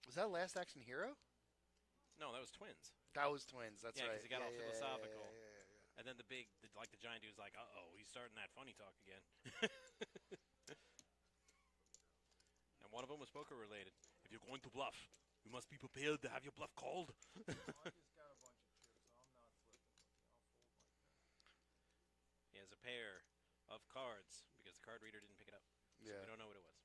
Was that Last Action Hero? No, that was Twins. That was Twins. That's Yeah, right. 'cause he got all philosophical. Yeah. And then the giant dude's like, uh-oh, he's starting that funny talk again. And one of them was poker related. If you're going to bluff, you must be prepared to have your bluff called. I just got a bunch of chips, so I'm not flipping. I'll fold like that. He has a pair of cards because the card reader didn't pick it up. So Yeah. we don't know what it was.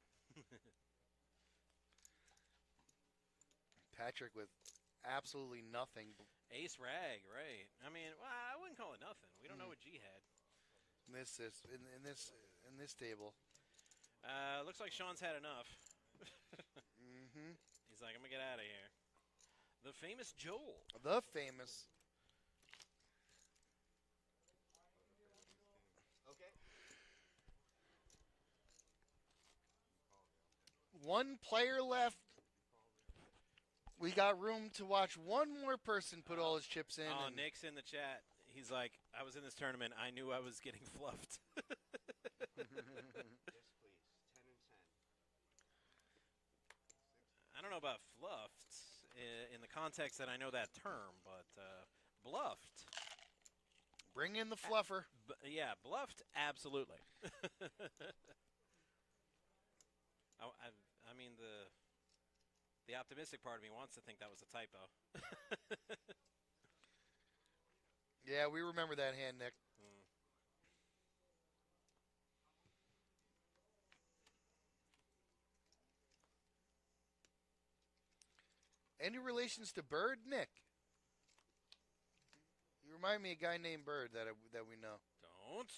Patrick with absolutely nothing Ace rag, right? I mean, well, I wouldn't call it nothing. We don't know what G had. in this table. Looks like Sean's had enough. Mm-hmm. He's like, I'm gonna get out of here. The famous Joel. The famous. Okay. One player left. We got room to watch one more person put all his chips in. Oh, and Nick's in the chat. He's like, I was in this tournament. I knew I was getting fluffed. Yes, please. 10 and 10. I don't know about fluffed in the context that I know that term, but bluffed. Bring in the fluffer. Yeah, bluffed, absolutely. I mean, the optimistic part of me wants to think that was a typo. Yeah, we remember that hand, Nick. Any relations to Bird, Nick? You remind me of a guy named Bird that we know. Don't.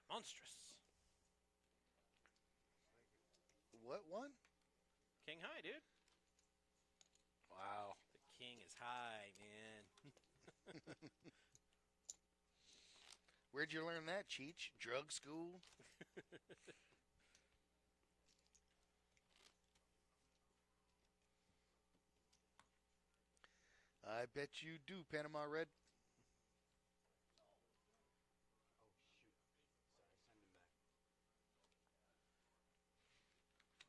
Monstrous. What one? King high, dude. Wow. The king is high, man. Where'd you learn that, Cheech? Drug school? I bet you do, Panama Red.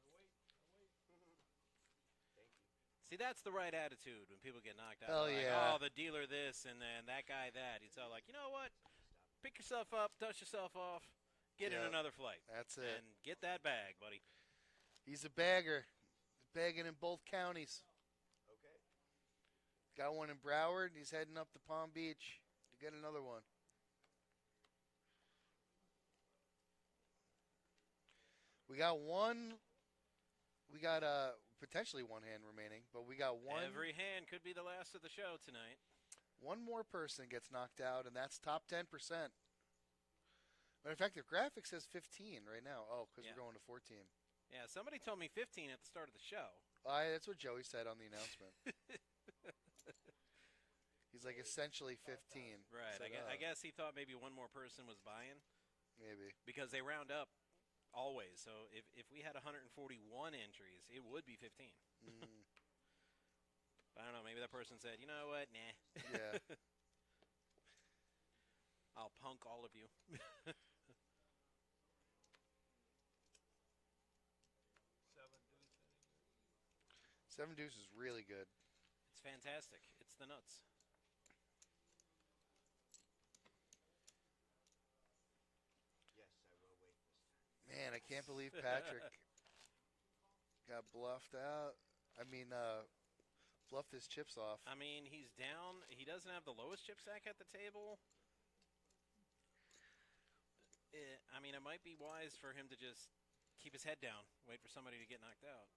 Oh, shoot. Sorry, send him back. Thank you. See, that's the right attitude when people get knocked out. Hell They're like, yeah. oh, the dealer this, and then that guy that. He's all like, you know what? Pick yourself up, dust yourself off, get in Yeah. another flight. That's it. And get that bag, buddy. He's a bagger. He's bagging in both counties. Okay. Got one in Broward. He's heading up to Palm Beach to get another one. We got potentially one hand remaining, but we got one. Every hand could be the last of the show tonight. One more person gets knocked out, and that's top 10%. Matter of fact, the graphic says 15 right now. Oh, because Yeah. we're going to 14. Yeah, somebody told me 15 at the start of the show. That's what Joey said on the announcement. He's like essentially 15. Right. Said, I guess he thought maybe one more person was buying maybe. because they round up always. So if we had 141 entries, it would be 15. Mm, But I don't know. Maybe that person said, you know what? Nah. yeah. I'll punk all of you. Seven deuce is really good. It's fantastic. It's the nuts. Yes, I will wait this time. Man, I can't believe Patrick got bluffed out. I mean, bluffed his chips off. I mean, he's down. He doesn't have the lowest chip stack at the table. I mean, mean, it might be wise for him to just keep his head down, wait for somebody to get knocked out.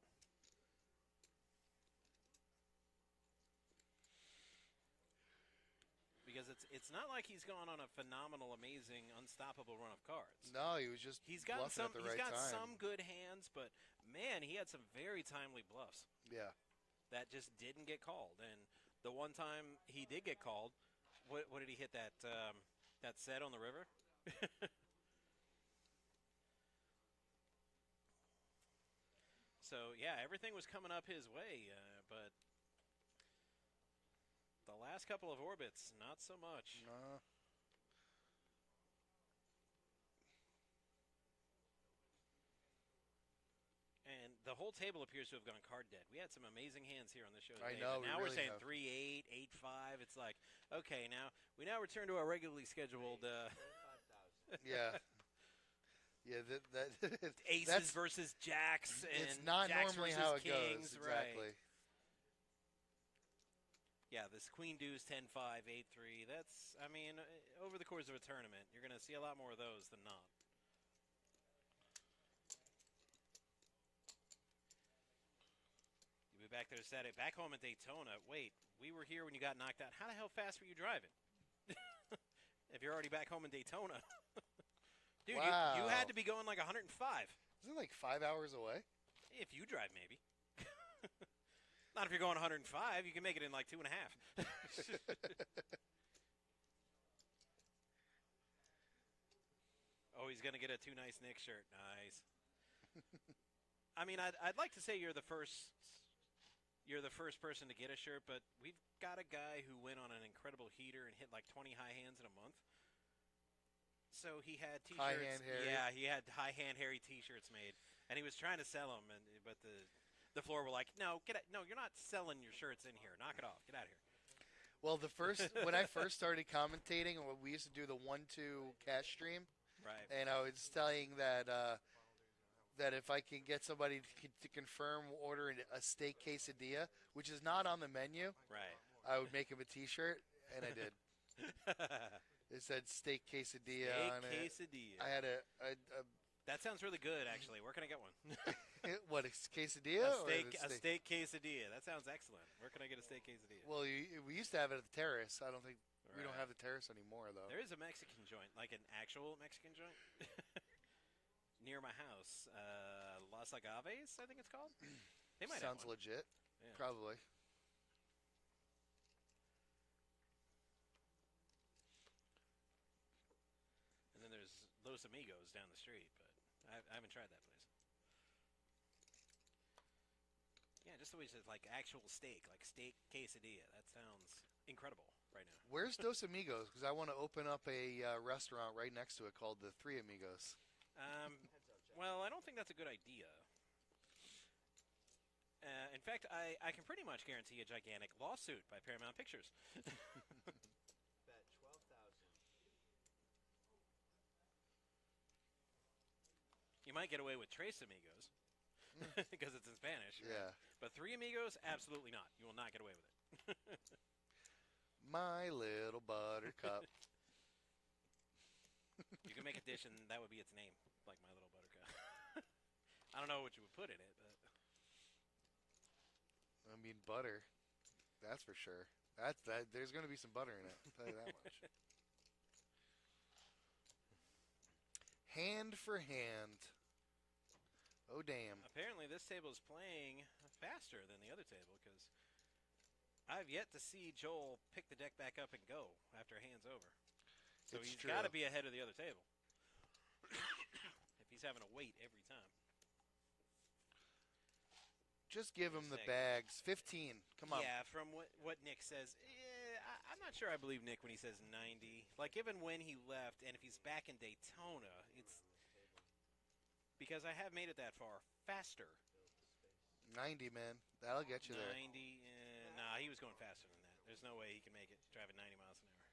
Because it's not like he's gone on a phenomenal, amazing, unstoppable run of cards. No, he was just He's gotten bluffing some. at the He's right got time. some good hands, but man, he had some very timely bluffs Yeah. that just didn't get called. And the one time he did get called, what did he hit that that set on the river? So yeah, everything was coming up his way, but the last couple of orbits, not so much. No. And the whole table appears to have gone card dead. We had some amazing hands here on the show I today. know, But we now really we're saying have. 3-8, 8-5. It's like, okay, now we return to our regularly scheduled 45,000. Yeah. Yeah, that aces that's, versus jacks and it's not jacks normally versus how it kings, goes. Exactly. right? Yeah, this queen deuce 10-5, 8-3. That's, I mean, over the course of a tournament, you're going to see a lot more of those than not. You'll be back there Saturday, back home at Daytona. Wait, we were here when you got knocked out. How the hell fast were you driving? If you're already back home in Daytona. Dude, Wow. you had to be going like 105. Isn't it like 5 hours away? If you drive, maybe. Not if you're going 105. You can make it in like 2.5. Oh, he's going to get a Too Nice Nick shirt. Nice. I mean, I'd like to say you're the first person to get a shirt, but we've got a guy who went on an incredible heater and hit like 20 high hands in a month. So he had T-shirts. High hand Harry. Yeah, he had high hand Harry T-shirts made, and he was trying to sell them, but the floor were like, no, no, you're not selling your shirts in here. Knock it off. Get out of here. Well, when I first started commentating, we used to do the 1-2 cash stream, Right. and I was saying that that if I can get somebody to confirm ordering a steak quesadilla, which is not on the menu, Right. I would make him a T-shirt, and I did. It said steak quesadilla on Steak it. quesadilla. I had a That sounds really good, actually. Where can I get one? what, a quesadilla? a or steak, the a steak quesadilla. That sounds excellent. Where can I get a steak quesadilla? Well, we used to have it at the Terrace. I don't think we don't Right. have the Terrace anymore, though. There is a Mexican joint, like an actual Mexican joint, near my house. Los Agaves, I think it's called. They might Sounds have one. legit. Yeah. Probably. And then there's Los Amigos down the street, but I haven't tried that place. Yeah, just the way it says, like actual steak, like steak quesadilla. That sounds incredible right now. Where's Dos Amigos? Because I want to open up a restaurant right next to it called the Three Amigos. Well, I don't think that's a good idea. In fact, I can pretty much guarantee a gigantic lawsuit by Paramount Pictures. Bet 12,000. You might get away with Tres Amigos because it's in Spanish. right? Yeah. But Three Amigos, absolutely not. You will not get away with it. My Little Buttercup. You can make a dish and that would be its name, like My Little Buttercup. I don't know what you would put in it, but I mean, butter. That's for sure. There's going to be some butter in it. I'll tell you that much. Hand for hand. Oh, damn. apparently this table is playing faster than the other table because I've yet to see Joel pick the deck back up and go after a hand's over. So It's he's true. got to be ahead of the other table if he's having to wait every time. Just give him the Second. bags. 15. Come on. Yeah, from what Nick says, I'm not sure I believe Nick when he says 90. Like, given when he left, and if he's back in Daytona, it's because I have made it that far faster. 90, man. That'll get you there. 90, nah, he was going faster than that. There's no way he can make it driving 90 miles an hour.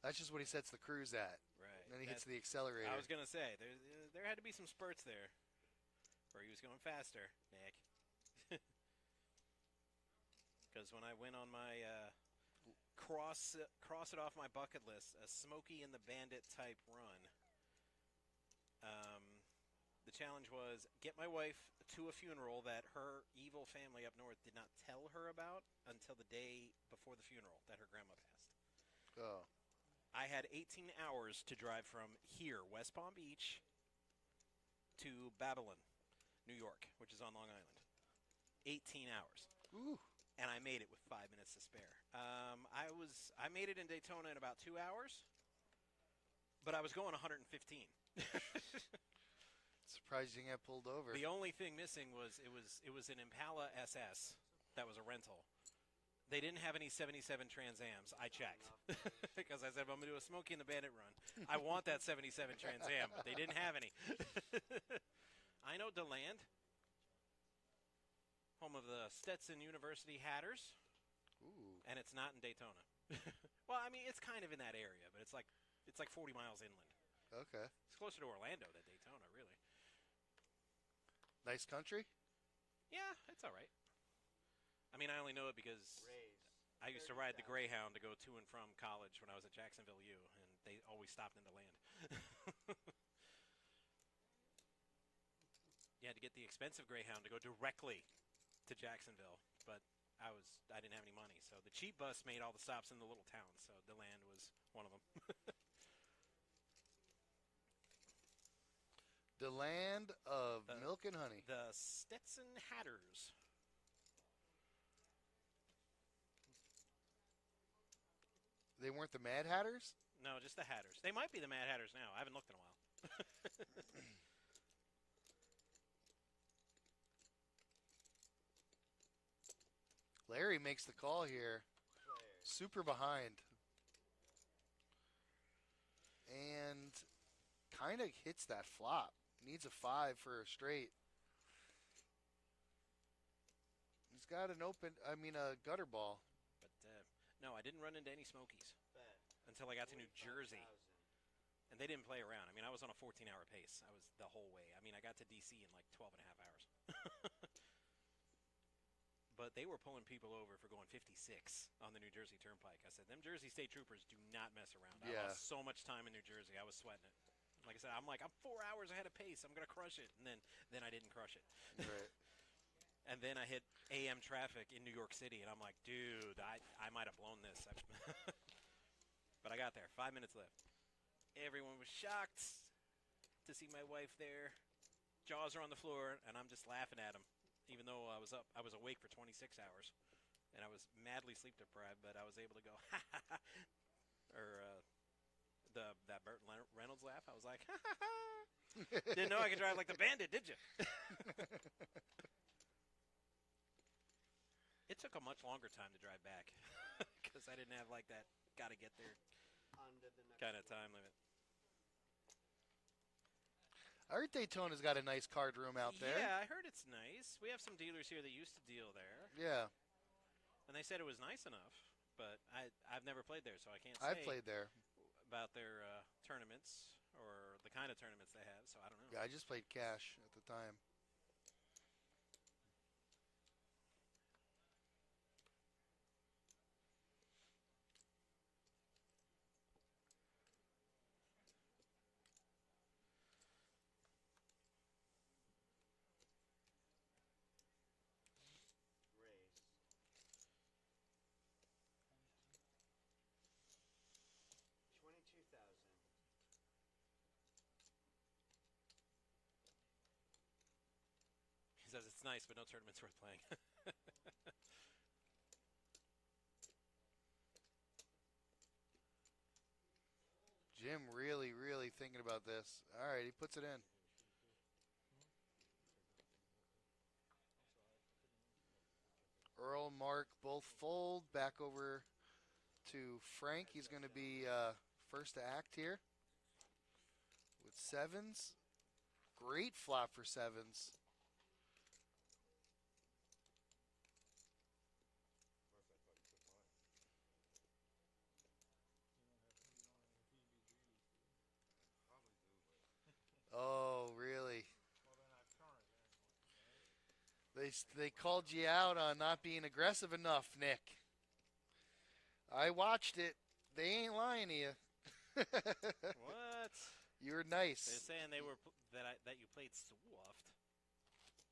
That's just what he sets the cruise at. Right. Then he hits That's- the accelerator. I was gonna say there had to be some spurts there where he was going faster, Nick. Because when I went on my cross it off my bucket list. A Smokey and the Bandit type run. The challenge was get my wife to a funeral that her evil family up north did not tell her about until the day before the funeral that her grandma passed. Oh. I had 18 hours to drive from here, West Palm Beach, to Babylon, New York, which is on Long Island. 18 hours. Ooh. And I made it with 5 minutes to spare. I made it in Daytona in about 2 hours, but I was going 115. Surprised you didn't get pulled over. The only thing missing was it was an Impala SS that was a rental. They didn't have any 77 Trans Ams. I checked because I said, I'm going to do a Smokey and the Bandit run. I want that 77 Trans Am, but they didn't have any. I know DeLand, home of the Stetson University Hatters, Ooh. and it's not in Daytona. Well, I mean, it's kind of in that area, but it's like 40 miles inland. Okay. It's closer to Orlando than Daytona, really. Nice country? Yeah, it's all right. I mean, I only know it because Raise. I used to ride the Greyhound to go to and from college when I was at Jacksonville U, and they always stopped in DeLand. You had to get the expensive Greyhound to go directly to Jacksonville, but I didn't have any money, so the cheap bus made all the stops in the little town, so DeLand was one of them. The land of milk and honey. The Stetson Hatters. They weren't the Mad Hatters? No, just the Hatters. They might be the Mad Hatters now. I haven't looked in a while. Larry makes the call here. Player. Super behind. And kind of hits that flop. Needs a 5 for a straight. He's got a gutter ball. But no, I didn't run into any Smokies Bet. until I got to New Jersey. 45,000. And they didn't play around. I mean, I was on a 14-hour pace. I was the whole way. I mean, I got to D.C. in like 12 and a half hours. But they were pulling people over for going 56 on the New Jersey Turnpike. I said, them Jersey State Troopers do not mess around. I Yeah. lost so much time in New Jersey. I was sweating it. Like I said, I'm 4 hours ahead of pace. I'm going to crush it. And then I didn't crush it. Right. And then I hit AM traffic in New York City, and I'm like, dude, I might have blown this. But I got there. 5 minutes left. Everyone was shocked to see my wife there. Jaws are on the floor, and I'm just laughing at them, even though I was awake for 26 hours, and I was madly sleep deprived, but I was able to go, ha, ha, ha. Or that Burt Reynolds laugh. I was like, ha, ha, ha. Didn't know I could drive like the Bandit, did you? It took a much longer time to drive back because I didn't have like that got to get there Under the next kind of one. time limit. I heard Daytona's got a nice card room out there. Yeah, I heard it's nice. We have some dealers here that used to deal there, Yeah. and they said it was nice enough. But I've never played there, so I can't I've say played there. about their tournaments or the kind of tournaments they have. So I don't know. Yeah, I just played cash at the time. Raise. 22,000. He says it's nice, but no tournament's worth playing. Jim really, really thinking about this. All right, he puts it in. Earl, Mark both fold. Back over to Frank. He's going to be first to act here with sevens. Great flop for sevens. Oh, really? They called you out on not being aggressive enough, Nick. I watched it. They ain't lying to you. What? You're They're nice. saying they were that you played soft.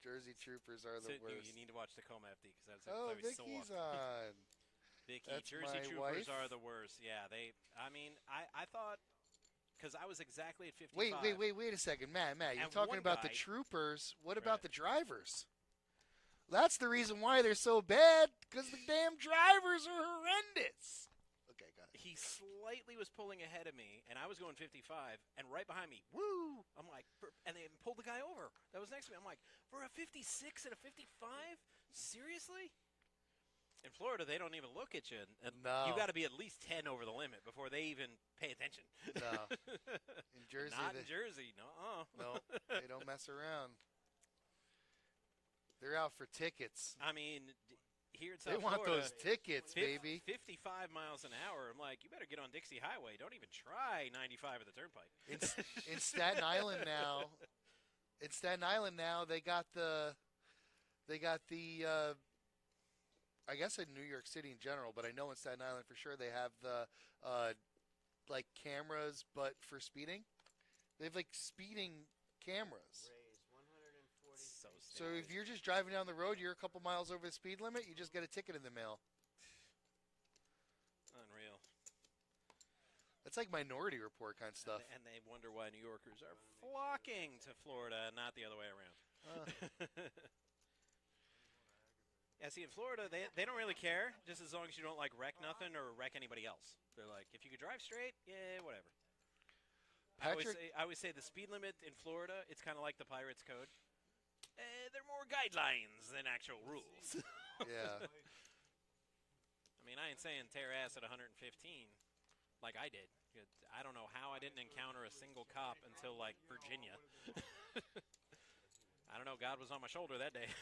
Jersey Troopers are So the worst. you need to watch Tacoma FD because that's Oh, very Vicky's soft. on. Vicky, That's Jersey my Troopers wife. are the worst. Yeah, they. I mean, I thought because I was exactly at 55. Wait a second, Matt. You're And talking one about the guy- troopers. What Right. about the drivers? That's the reason why they're so bad, because the damn drivers are horrendous. Okay, got it. He slightly was pulling ahead of me, and I was going 55, and right behind me, woo! I'm like, and they pulled the guy over that was next to me. I'm like, for a 56 and a 55? Seriously? In Florida, they don't even look at you. And No. You got to be at least 10 over the limit before they even pay attention. No. In Jersey, Not they, in Jersey, no. no, they don't mess around. They're out for tickets. I mean, here in They South want Florida, those tickets, baby. 55 miles an hour. I'm like, you better get on Dixie Highway. Don't even try 95 at the Turnpike. In Staten Island now, they got the I guess in New York City in general, but I know in Staten Island for sure they have the like cameras, but for speeding. They have like speeding cameras. Raise 140. So So if you're just driving down the road, you're a couple miles over the speed limit, you just get a ticket in the mail. unreal. That's like Minority Report kind of stuff. And they wonder why New Yorkers are flocking to Florida, not the other way around. Yeah, see, in Florida, they don't really care, just as long as you don't, like, wreck nothing or wreck anybody else. They're like, if you could drive straight, yeah, whatever. I always say the speed limit in Florida, it's kind of like the Pirates Code. They're more guidelines than actual rules. Yeah. I mean, I ain't saying tear ass at 115 like I did. I don't know how I didn't encounter a single cop until, like, Virginia. I don't know. God was on my shoulder that day.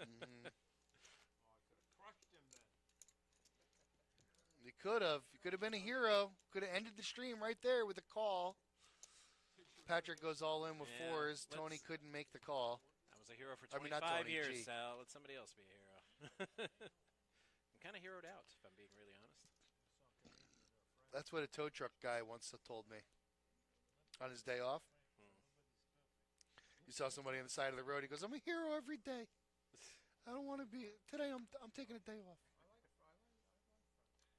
Mhm. You could have. You could have been a hero. Could have ended the stream right there with a call. Patrick goes all in with Yeah, fours. Tony let's- couldn't make the call. I was a hero for I mean, 25 not Tony, years, G. Sal. Let somebody else be a hero. I'm kind of heroed out, if I'm being really honest. That's what a tow truck guy once told me. On his day off. You saw somebody on the side of the road. He goes, "I'm a hero every day. I don't want to be today. I'm taking a day off."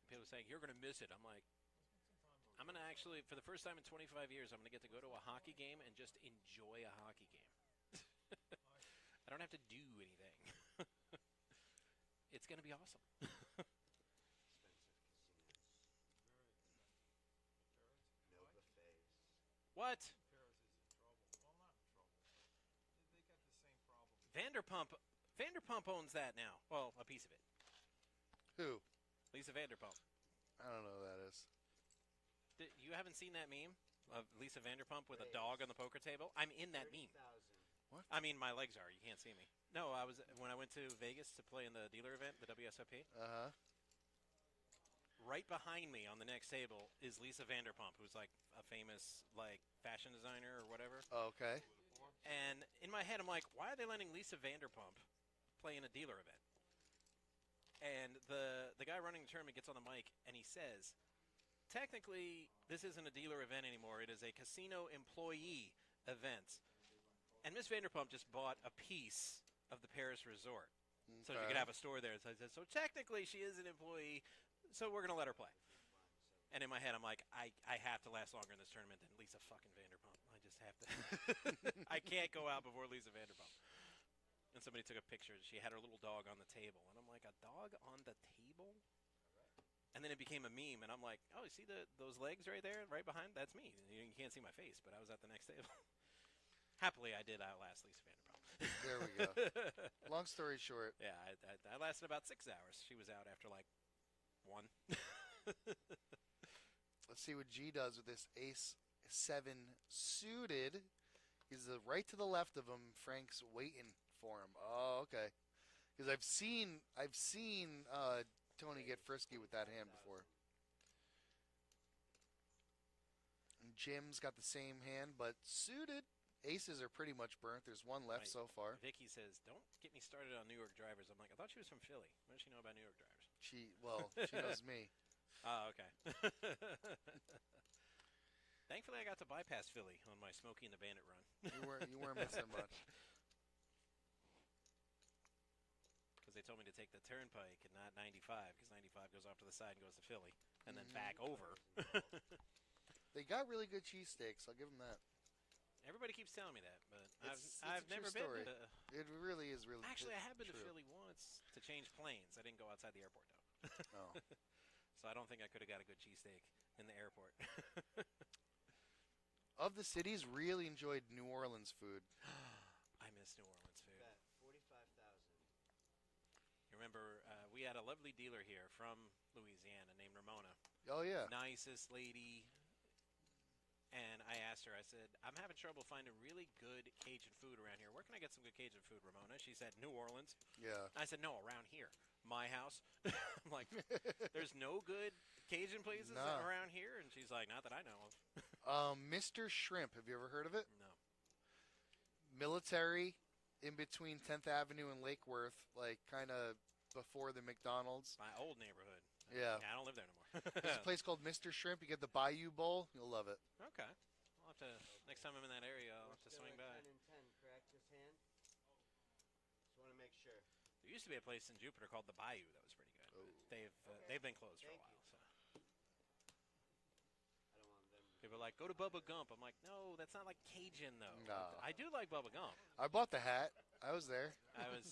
People are saying, you're going to miss it. I'm like, I'm going to actually, for the first time in 25 years, I'm going to get to go to a hockey game and just enjoy a hockey game. I don't have to do anything. It's going to be awesome. No buffets. What? Vanderpump owns that now. Well, a piece of it. Who? Lisa Vanderpump. I don't know who that is. You haven't seen that meme of Lisa Vanderpump with a dog on the poker table? I'm in that meme. 30,000. I mean, my legs are. You can't see me. No, when I went to Vegas to play in the dealer event, the WSOP. Uh-huh. Right behind me on the next table is Lisa Vanderpump, who's like a famous like fashion designer or whatever. Oh, okay. And in my head, I'm like, why are they letting Lisa Vanderpump play in a dealer event? And the guy running the tournament gets on the mic and he says, technically, this isn't a dealer event anymore. It is a casino employee event. And Miss Vanderpump just bought a piece of the Paris resort. So she Okay. could have a store there. So I said, so technically she is an employee, so we're going to let her play. And in my head, I'm like, I have to last longer in this tournament than Lisa fucking Vanderpump. I just have to. I can't go out before Lisa Vanderpump. And somebody took a picture. She had her little dog on the table. And I'm like, a dog on the table? And then it became a meme. And I'm like, oh, you see those legs right there, right behind? That's me. You can't see my face, but I was at the next table. Happily, I did outlast Lisa Vanderpump. There we go. Long story short. Yeah, I lasted about 6 hours. She was out after like 1. Let's see what G does with this ace-7 suited. He's right to the left of him. Frank's waiting for him. Oh, okay. Because I've seen Tony get frisky with that hand before. And Jim's got the same hand, but suited. Aces are pretty much burnt. There's one left Right. so far. Vicky says, don't get me started on New York drivers. I'm like, I thought she was from Philly. What does she know about New York drivers? She knows me. Oh, okay. Thankfully, I got to bypass Philly on my Smokey and the Bandit run. You weren't missing much. Because they told me to take the turnpike and not 95, because 95 goes off to the side and goes to Philly, and then back over. They got really good cheesesteaks. I'll give them that. Everybody keeps telling me that, but It's I've a true never story. been to... It really is really. Actually, I have been true. to Philly once to change planes. I didn't go outside the airport, though. Oh. So I don't think I could have got a good cheesesteak in the airport. Of the cities, really enjoyed New Orleans food. I miss New Orleans food. Bet 45,000. You remember, we had a lovely dealer here from Louisiana named Ramona. Oh yeah. Nicest lady. And I asked her, I said, I'm having trouble finding really good Cajun food around here. Where can I get some good Cajun food, Ramona? She said, New Orleans. Yeah. I said, no, around here. My house. I'm like, there's no good Cajun places No. around here? And she's like, not that I know of. Mr. Shrimp. Have you ever heard of it? No. Military, in between 10th Avenue and Lake Worth, like kind of before the McDonald's. My old neighborhood. Yeah. I don't live there anymore. There's a place called Mr. Shrimp. You get the Bayou Bowl. You'll love it. Okay. I'll have to, next time I'm in that area, I'll have to swing by. 10 and 10, correct, this hand? Just want to make sure. There used to be a place in Jupiter called the Bayou that was pretty good. Oh. They've been closed for a Thank while. So I don't want them. people are like, go to Bubba Gump. I'm like, no, that's not like Cajun though. No. I do like Bubba Gump. I bought the hat. I was there. I was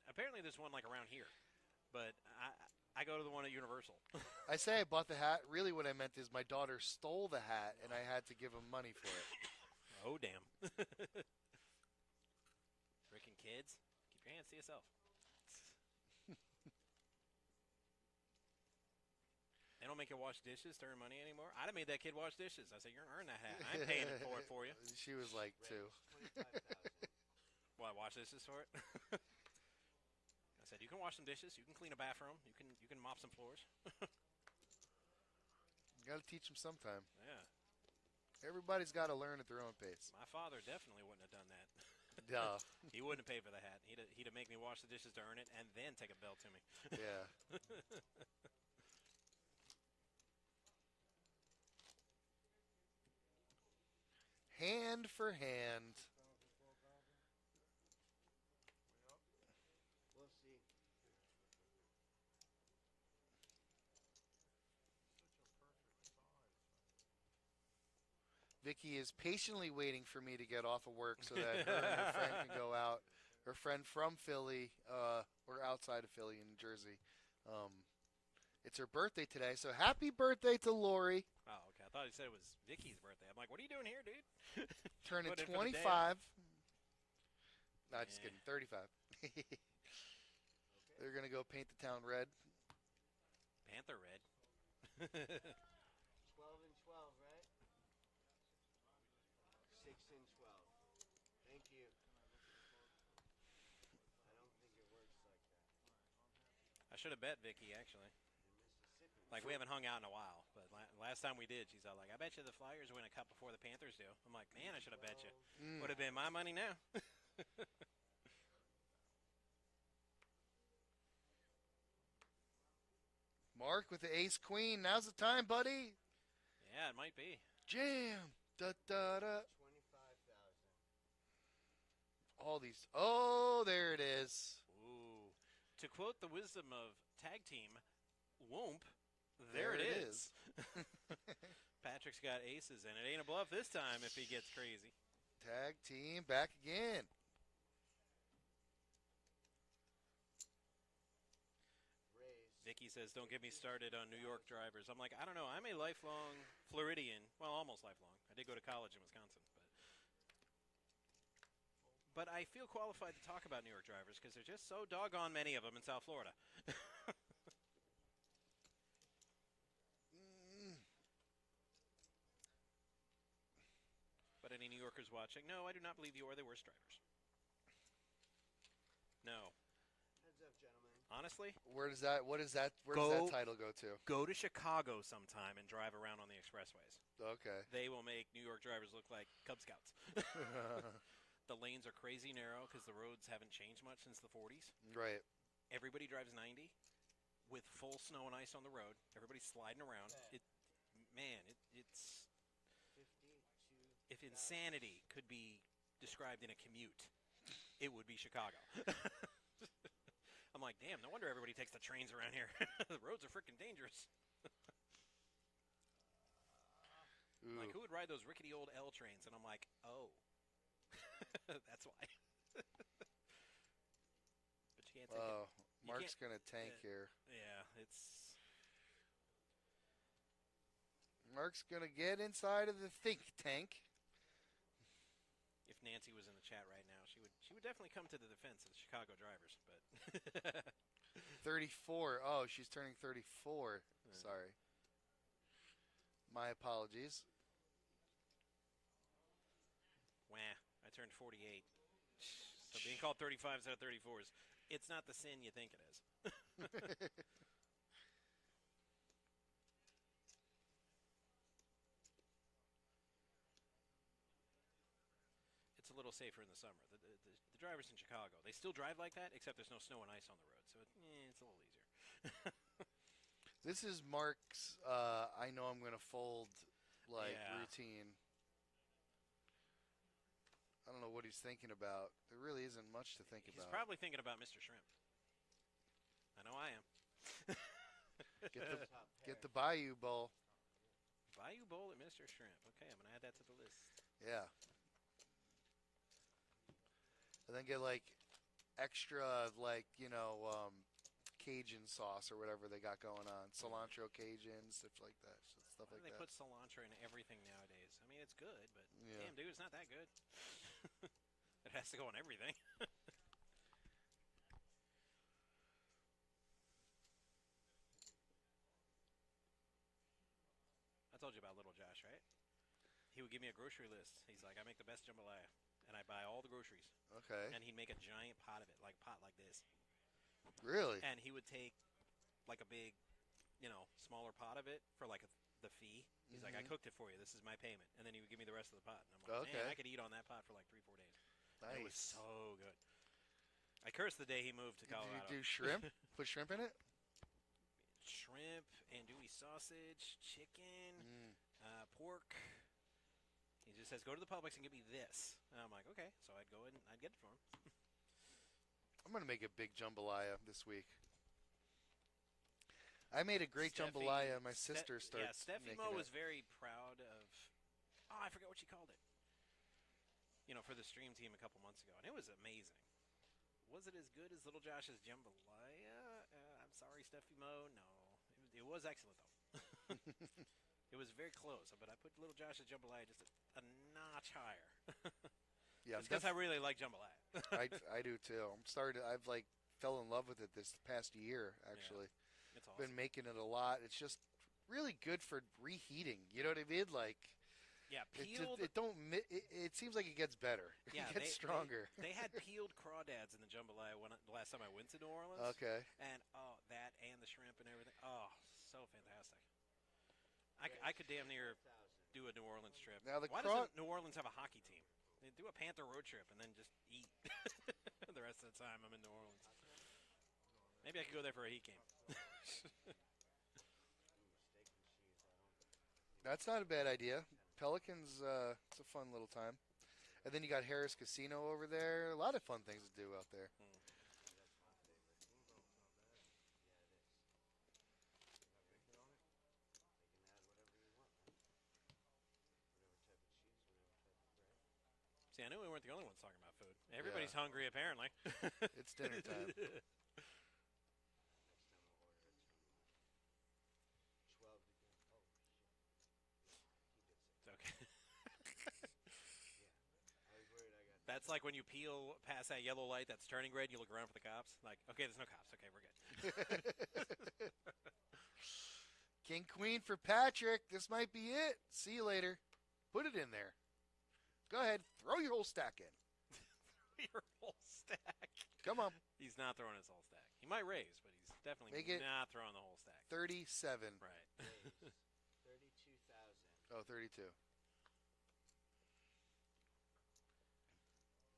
apparently there's one like around here, but I go to the one at Universal. I say I bought the hat. Really, what I meant is my daughter stole the hat, and I had to give him money for it. Oh damn! Freaking kids, keep your hands to yourself. They don't make you wash dishes to earn money anymore. I'd have made that kid wash dishes. I said, you're gonna earn that hat. I'm paying for you. She was like two. 25,000. Well, I wash dishes for it. I said, you can wash some dishes. You can clean a bathroom. You can mop some floors. You got to teach them sometime. Yeah. Everybody's got to learn at their own pace. My father definitely wouldn't have done that. Duh. He wouldn't have paid for the hat. He'd have make me wash the dishes to earn it and then take a bill to me. Yeah. Hand for hand. We'll see. Vicky is patiently waiting for me to get off of work so that her and her friend can go out. Her friend from Philly, or outside of Philly in New Jersey. It's her birthday today, so happy birthday to Lori. Oh, okay. I thought he said it was Vicky's birthday. I'm like, what are you doing here, dude? Turning Put in for the day 25. Nah, just Yeah. kidding. 35. They're going to go paint the town red. Panther red. 12 and 12, right? 6 and 12. Thank you. I don't think it works like that. I should have bet Vicky, actually. In Mississippi. Like, we haven't hung out in a while, but last time we did, she's all like, I bet you the Flyers win a cup before the Panthers do. I'm like, man, I should have bet you. Would have been my money now. Mark with the ace queen. Now's the time, buddy. Yeah, it might be. Jam. Da da da. 25,000. All these. Oh, there it is. Ooh. To quote the wisdom of tag team, whoomp, there it is. Patrick's got aces, and it ain't a bluff this time if he gets crazy. Tag team back again. Raise. Vicky says, don't get me started on New York drivers. I'm like, I don't know. I'm a lifelong Floridian. Well, almost lifelong. I did go to college in Wisconsin. But I feel qualified to talk about New York drivers because there's just so doggone many of them in South Florida. But any New Yorkers watching? No, I do not believe you are the worst drivers. No. Heads up, gentlemen. Honestly, Where does that Go- that title go to? go to Chicago sometime and drive around on the expressways. Okay. They will make New York drivers look like Cub Scouts. The lanes are crazy narrow because the roads haven't changed much since the 40s. Right. Everybody drives 90. with full snow and ice on the road. Everybody's sliding around. It's 52. if insanity could be described in a commute, it would be Chicago. I'm like, damn, no wonder everybody takes the trains around here. The roads are freaking dangerous. Ooh. Like, who would ride those rickety old L trains? And I'm like, oh, that's why. But you can't take it. Mark's going to tank here. Yeah, it's... Mark's going to get inside of the think tank. If Nancy was in the chat right now, she would definitely come to the defense of the Chicago drivers. But 34. Oh, she's turning 34. Sorry. My apologies. wah, I turned 48. So being called 35 instead of 34s, it's not the sin you think it is. It's a little safer in the summer. The drivers in Chicago, they still drive like that, except there's no snow and ice on the road, so it's a little easier. This is Mark's I know I'm going to fold routine. I don't know what he's thinking about. There really isn't much to think He's about. probably thinking about Mr. Shrimp. I know I am. Get the Bayou Bowl. Bayou Bowl at Mr. Shrimp. Okay, I'm going to add that to the list. Yeah. And then get extra Cajun sauce or whatever they got going on. Cilantro Cajun, stuff like that. Why do they put cilantro in everything nowadays? I mean, it's good, but Yeah. damn, dude, it's not that good. It has to go on everything. I told you about little Josh, right? He would give me a grocery list. He's like, I make the best jambalaya, and I buy all the groceries. Okay. And he'd make a giant pot of it, like this. Really? And he would take like a big, smaller pot of it for the fee. He's like, I cooked it for you. This is my payment. And then he would give me the rest of the pot. And I'm like, Okay. man, I could eat on that pot for like 3-4 days. Nice. It was so good. I cursed the day he moved to Colorado. Did you do shrimp? Put shrimp in it? Shrimp, andouille sausage, chicken, pork. He just says, go to the Publix and get me this. And I'm like, okay. So I'd go in and I'd get it for him. I'm going to make a big jambalaya this week. I made a great jambalaya. My sister started Steffi making Mo it. was very proud of... Oh, I forgot what she called it. For the stream team a couple months ago. And it was amazing. Was it as good as Little Josh's jambalaya? I'm sorry, Steffi Mo. No. It was excellent, though. It was very close. But I put Little Josh's jambalaya just a notch higher. Yeah, Just because I really like jambalaya. I do too. I've fell in love with it this past year, actually. It's awesome. Been making it a lot. It's just really good for reheating. You know what I mean? Peeled. It seems like it gets better. Yeah, it gets stronger. They had peeled crawdads in the jambalaya the last time I went to New Orleans. Okay. And that and the shrimp and everything. Oh, so fantastic. I could damn near do a New Orleans trip. Now Why doesn't New Orleans have a hockey team? They do a Panther road trip and then just eat the rest of the time I'm in New Orleans. Maybe I could go there for a heat game. That's not a bad idea. Pelicans, it's a fun little time. And then you got Harris Casino over there. A lot of fun things to do out there. See, I knew we weren't the only ones talking about food. Everybody's hungry, apparently. It's dinner time. It's okay. That's like when you peel past that yellow light that's turning red and you look around for the cops. Like, okay, there's no cops. Okay, we're good. King Queen for Patrick. This might be it. See you later. Put it in there. Go ahead. Throw your whole stack in. Your whole stack. Come on. He's not throwing his whole stack. He might raise, but he's definitely not throwing the whole stack. 37. Right. 32,000. Oh, 32.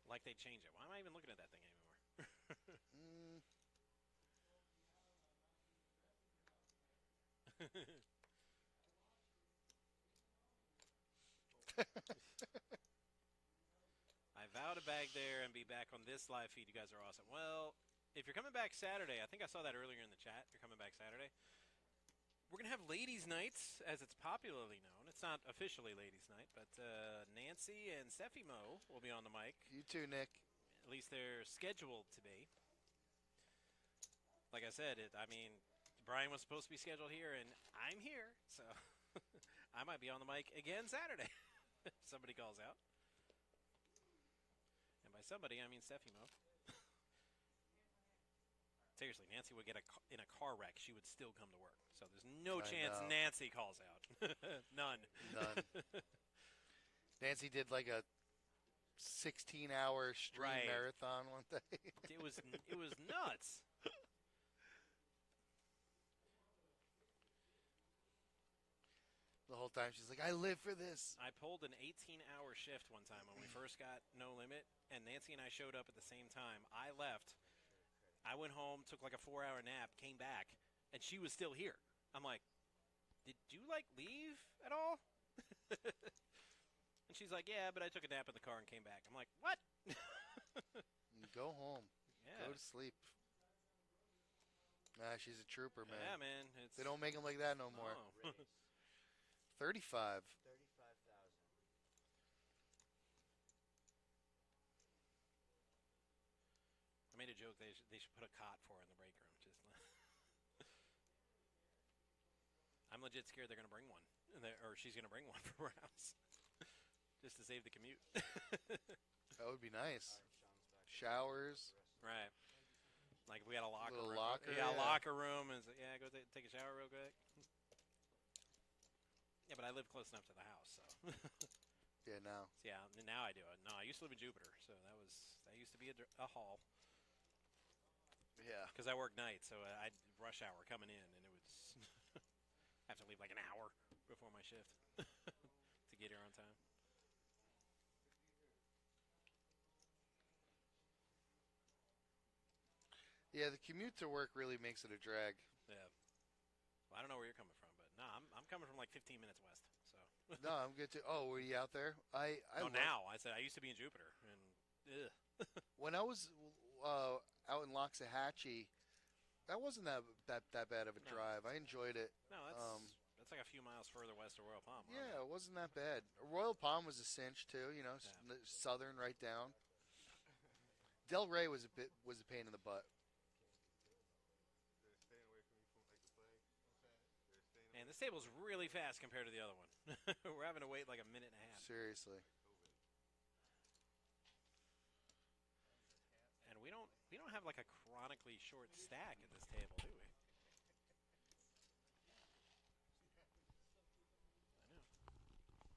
Like they change it. Why am I even looking at that thing anymore? I vow to bag there and be back on this live feed. You guys are awesome. Well, if you're coming back Saturday, I think I saw that earlier in the chat. You're coming back Saturday. We're going to have ladies' nights, as it's popularly known. It's not officially ladies' night, but Nancy and Steffi Mo will be on the mic. You too, Nick. At least they're scheduled to be. Like I said, Brian was supposed to be scheduled here, and I'm here, so I might be on the mic again Saturday if somebody calls out. And by somebody, I mean Steffi Mo. Seriously, Nancy would get in a car wreck. She would still come to work. So there's no chance Nancy calls out. None. Nancy did like a 16-hour stream marathon one day. It was nuts. The whole time she's like, I live for this. I pulled an 18-hour shift one time when we first got No Limit, and Nancy and I showed up at the same time. I left. I went home, took like a 4-hour nap, came back, and she was still here. I'm like, did you, leave at all? And she's like, yeah, but I took a nap in the car and came back. I'm like, what? Go home. Yeah. Go to sleep. Nah, she's a trooper, man. Yeah, man. They don't make them like that no more. No. 35. 35,000. I made a joke they should put a cot for her in the break room. I'm legit scared they're going to bring one. Or she's going to bring one for her house. Just to save the commute. That would be nice. Showers. Right. Like if we had a locker Little room. locker, Yeah, yeah. a locker room. And yeah, go take a shower real quick. Yeah, but I live close enough to the house, so. Yeah, now. So yeah, now I do it. No, I used to live in Jupiter, so that used to be a hall. Yeah. Because I work nights, so I'd rush hour coming in, and it would have to leave like an hour before my shift to get here on time. Yeah, the commute to work really makes it a drag. Yeah. Well, I don't know where you're coming from, but no, I'm coming from like 15 minutes west. So. No, I'm good too. Oh, were you out there? Now. I said I used to be in Jupiter, and when I was out in Loxahatchee, that wasn't that bad of a drive. I enjoyed it. No, that's like a few miles further west of Royal Palm. Yeah, it wasn't that bad. Royal Palm was a cinch too. You know, southern right down. Del Rey was a pain in the butt. And this table's really fast compared to the other one. We're having to wait like a minute and a half. Seriously. And we don't have like a chronically short stack at this table, do we? I know.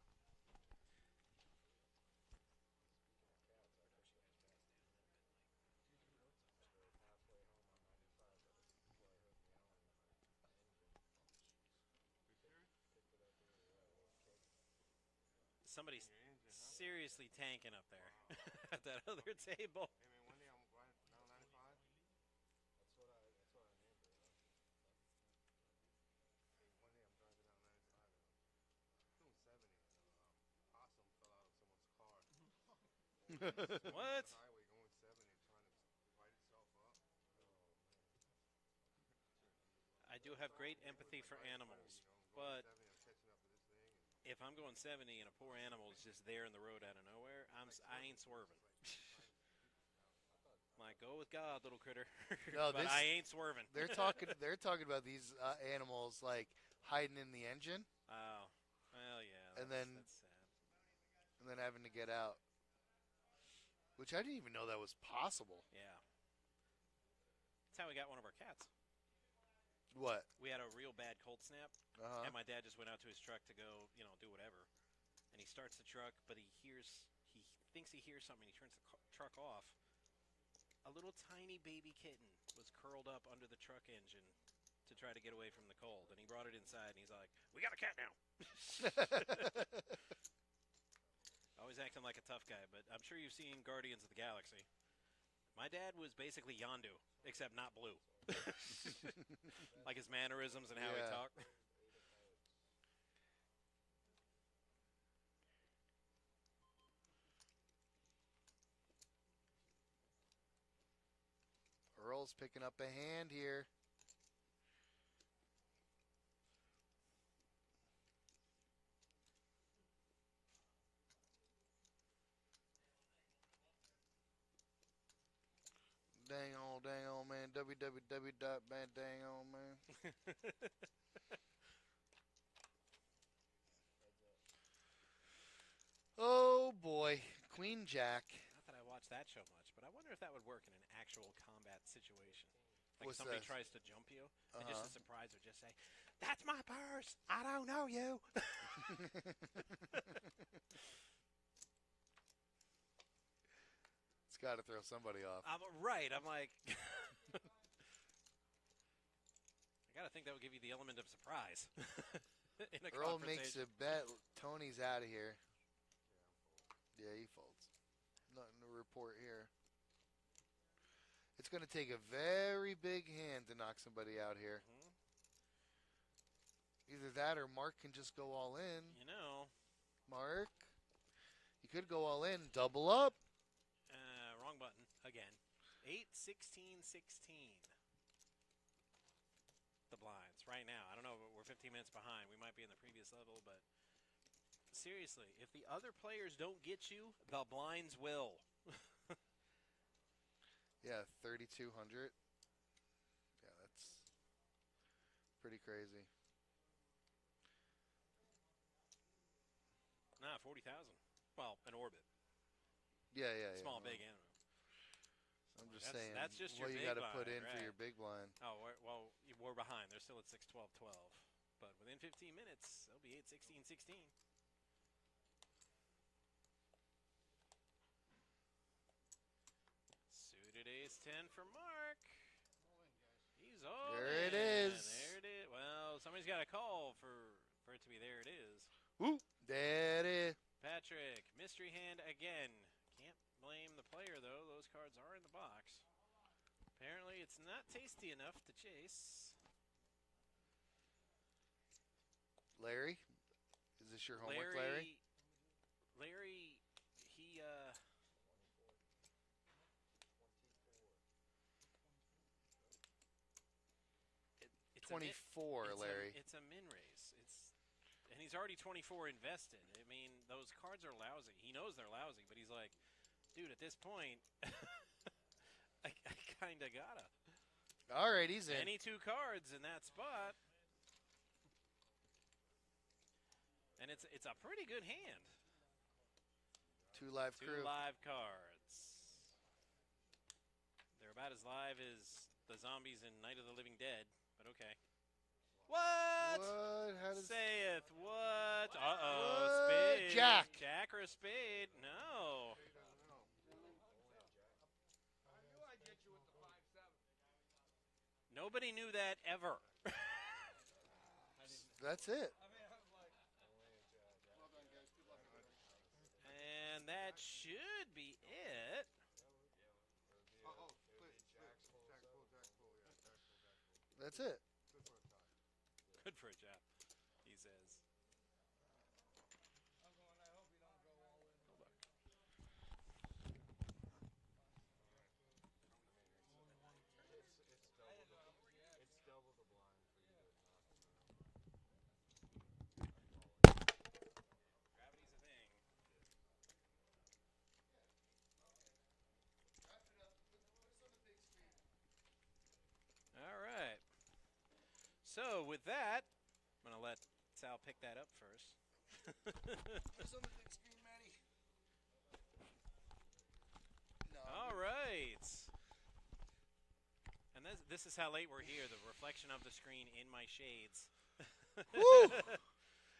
Somebody's seriously tanking up there at that other table. Hey man, one day I'm riding down 95. That's what I named it. Hey, one day I'm driving down 95 and I'm doing 70 and possum fell out of someone's car. What? Highway going 70 trying to fight itself up. I do have great empathy for animals, but if I'm going 70 and a poor animal is just there in the road out of nowhere, I ain't swerving. Like, go with God, little critter. No, but I ain't swerving. They're talking about these animals like hiding in the engine. Oh, well, yeah. And then that's sad. And then having to get out, which I didn't even know that was possible. Yeah. That's how we got one of our cats. What? We had a real bad cold snap, and my dad just went out to his truck to go, do whatever. And he starts the truck, but he thinks he hears something. He turns the truck off. A little tiny baby kitten was curled up under the truck engine to try to get away from the cold. And he brought it inside, and he's like, "We got a cat now." Always acting like a tough guy, but I'm sure you've seen Guardians of the Galaxy. My dad was basically Yondu, except not blue. Like his mannerisms and how he talked. Earl's picking up a hand here. Dang on, man. www.banddangon, man. Oh, boy. Queen Jack. Not that I watch that show much, but I wonder if that would work in an actual combat situation. Like What's somebody that? tries to jump you, and just a surprise would just say, "That's my purse. I don't know you." It's got to throw somebody off. I'm right. I'm like, I gotta think that would give you the element of surprise. In a Earl makes conversation. a bet. Tony's out of here. Yeah, he folds. Nothing to report here. It's going to take a very big hand to knock somebody out here. Mhm. Either that or Mark can just go all in. You know, Mark, you could go all in. Double up. wrong button again. 8, 16, 16. The blinds right now. I don't know, but we're 15 minutes behind. We might be in the previous level, but seriously, if the other players don't get you, the blinds will. Yeah, 3,200. Yeah, that's pretty crazy. Nah, 40,000. Well, an orbit. Yeah, yeah, yeah. Small, well, big, and I'm just That's- saying. that's just what your you big got to put blind, in for right. your big blind. oh, we're behind. They're still at 6, 12, 12. But within 15 minutes, they'll be 8, 16, 16. Suited ace 10 for Mark. He's all There it in. is. There it is. Well, somebody's got to call for it to be there. It is. Woo! There it is. Patrick, mystery hand again. Can't blame the player, though. Those cards are in the box. Apparently, it's not tasty enough to chase. Larry, is this your homework, Larry? Larry, he, it's a 24, Larry. It's a min race. And he's already 24 invested. I mean, those cards are lousy. He knows they're lousy, but he's like, dude, at this point, I kind of gotta. All right, he's in. Any two cards in that spot. And it's a pretty good hand. Two live Two crew. live cards. They're about as live as the zombies in Night of the Living Dead, but okay. What? What? How does... Saith what? Uh-oh, What? spade. Jack. Jack or a spade? No. Nobody knew that ever. That's it. And that should be it. That's it. Good for a job, he says. It's double the blind for you to knock them Gravity's a thing. All right. So with that, I'm gonna let Sal pick that up first. What's on the big screen, Matty? No. All right. And this is how late we're here. The reflection of the screen in my shades. Woo!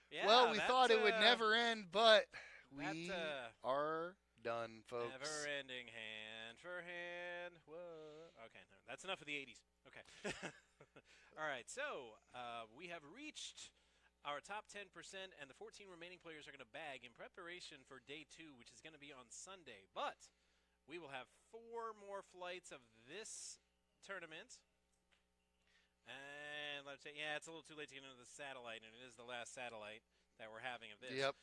Yeah, Well, we that's, thought it would never end, but we that's, are done, folks. Never-ending hand for hand. Whoa. Okay, no, that's enough of the 80s. Okay. All right, so we have reached our top 10%, and the 14 remaining players are going to bag in preparation for day 2, which is going to be on Sunday. But we will have 4 more flights of this tournament. And let's say, yeah, it's a little too late to get into the satellite, and it is the last satellite that we're having of this. Yep.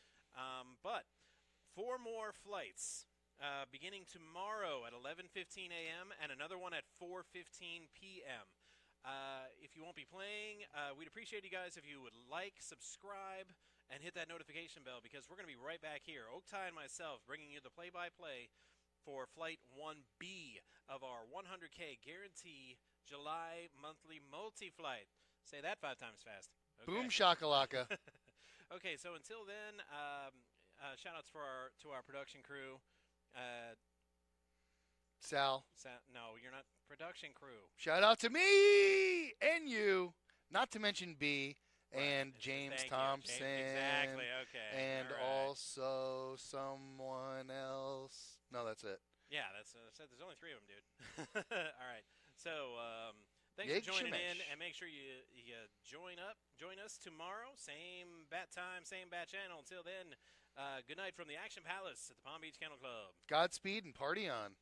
But 4 more flights beginning tomorrow at 11:15 a.m. and another one at 4:15 p.m. If you won't be playing, we'd appreciate you guys if you would like, subscribe, and hit that notification bell because we're going to be right back here. Oaktai and myself bringing you the play-by-play for Flight 1B of our 100K Guarantee July monthly multi-flight. Say that 5 times fast. Okay. Boom shakalaka. Okay, so until then, shout-outs to our production crew. Sal. No, you're not production crew. Shout out to me and you, not to mention B and Right. James Thank you. Thompson. Exactly, okay. And All right. also someone else. No, that's it. Yeah, that's there's only 3 of them, dude. All right. So, thanks Yig for joining in, Shemesh. and make sure you join us tomorrow. Same bat time, same bat channel. Until then, good night from the Action Palace at the Palm Beach Kennel Club. Godspeed and party on.